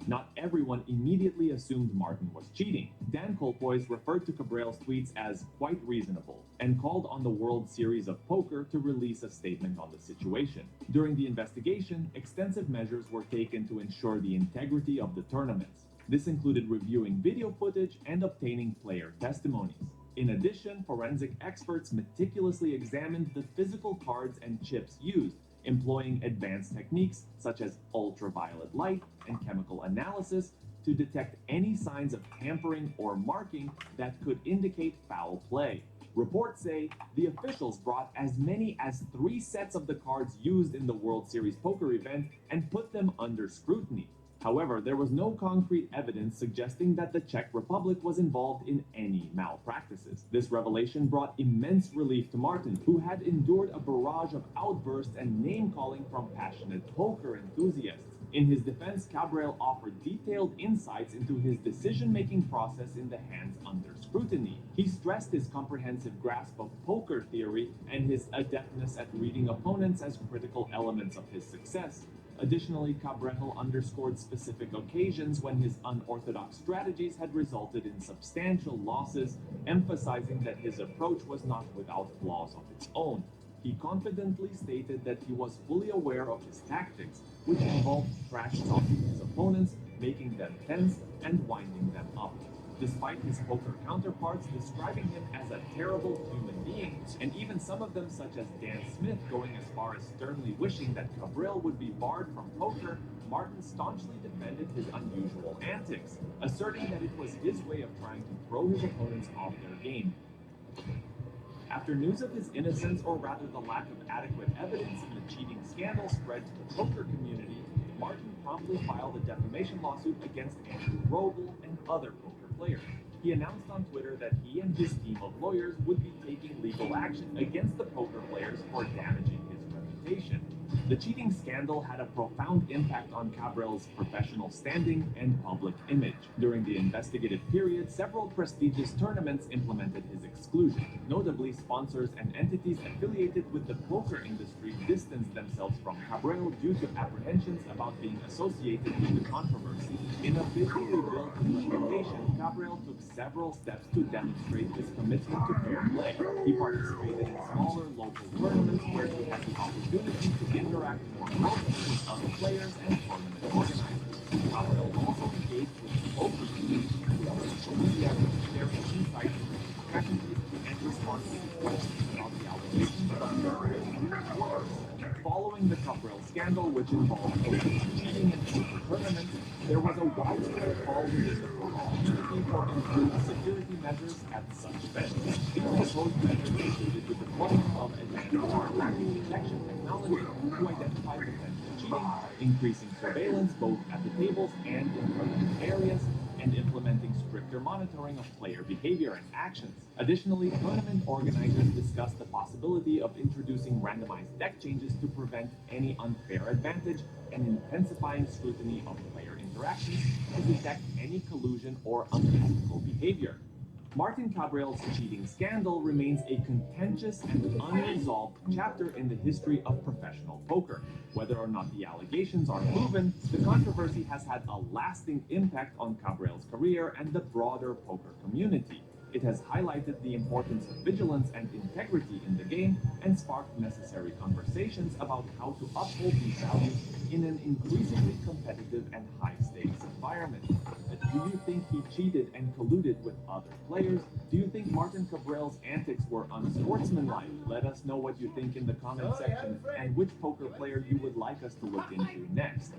Not everyone immediately assumed Martin was cheating. Dan Colpoys referred to Cabrel's tweets as quite reasonable and called on the World Series of Poker to release a statement on the situation. During the investigation, extensive measures were taken to ensure the integrity of the tournaments. This included reviewing video footage and obtaining player testimonies. In addition, forensic experts meticulously examined the physical cards and chips used, employing advanced techniques such as ultraviolet light and chemical analysis to detect any signs of tampering or marking that could indicate foul play. Reports say the officials brought as many as 3 sets of the cards used in the World Series poker event and put them under scrutiny. However, there was no concrete evidence suggesting that the Czech Republic was involved in any malpractices. This revelation brought immense relief to Martin, who had endured a barrage of outbursts and name-calling from passionate poker enthusiasts. In his defense, Cabral offered detailed insights into his decision-making process in the hands under scrutiny. He stressed his comprehensive grasp of poker theory and his adeptness at reading opponents as critical elements of his success. Additionally, Cabral underscored specific occasions when his unorthodox strategies had resulted in substantial losses, emphasizing that his approach was not without flaws of its own. He confidently stated that he was fully aware of his tactics, which involved trash-talking his opponents, making them tense, and winding them up. Despite his poker counterparts describing him as a terrible human being, and even some of them, such as Dan Smith, going as far as sternly wishing that Cabral would be barred from poker, Martin staunchly defended his unusual antics, asserting that it was his way of trying to throw his opponents off their game. After news of his innocence, or rather the lack of adequate evidence in the cheating scandal spread to the poker community, Martin promptly filed a defamation lawsuit against Andrew Roble and other poker players. He announced on Twitter that he and his team of lawyers would be taking legal action against the poker players for damaging his reputation. The cheating scandal had a profound impact on Cabral's professional standing and public image. During the investigative period, several prestigious tournaments implemented his exclusion. Notably, sponsors and entities affiliated with the poker industry distanced themselves from Cabral due to apprehensions about being associated with the controversy. In a bid to rebuild his reputation, Cabral took several steps to demonstrate his commitment to fair play. He participated in smaller local tournaments where he had the opportunity to interact more closely with other players and tournament organizers. Cabral also engaged with the poker community sharing insights into strategies and responses to questions about the allegations of terrorism. Following the Cabral scandal, which involved cheating in poker tournaments, there was a widespread call within the community for improved security measures at such events. These proposed measures included the deployment of advanced hard-tracking detection technology to identify potential cheating, increasing surveillance both at the tables and in tournament areas, and implementing stricter monitoring of player behavior and actions. Additionally, tournament organizers discussed the possibility of introducing randomized deck changes to prevent any unfair advantage and intensifying scrutiny of player interactions to detect any collusion or unethical behavior. Martin Cabral's cheating scandal remains a contentious and unresolved chapter in the history of professional poker. Whether or not the allegations are proven, the controversy has had a lasting impact on Cabral's career and the broader poker community. It has highlighted the importance of vigilance and integrity in the game and sparked necessary conversations about how to uphold these values in an increasingly competitive and high-stakes environment. Do you think he cheated and colluded with other players? Do you think Martin Cabral's antics were unsportsmanlike? Let us know what you think in the comment section and which poker player you would like us to look into next.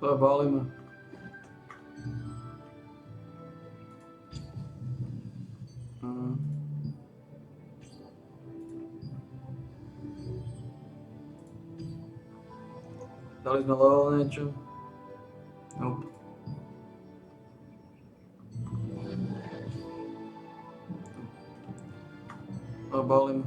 Bavali me. Dali sme level niečo? Nope. Bavali me.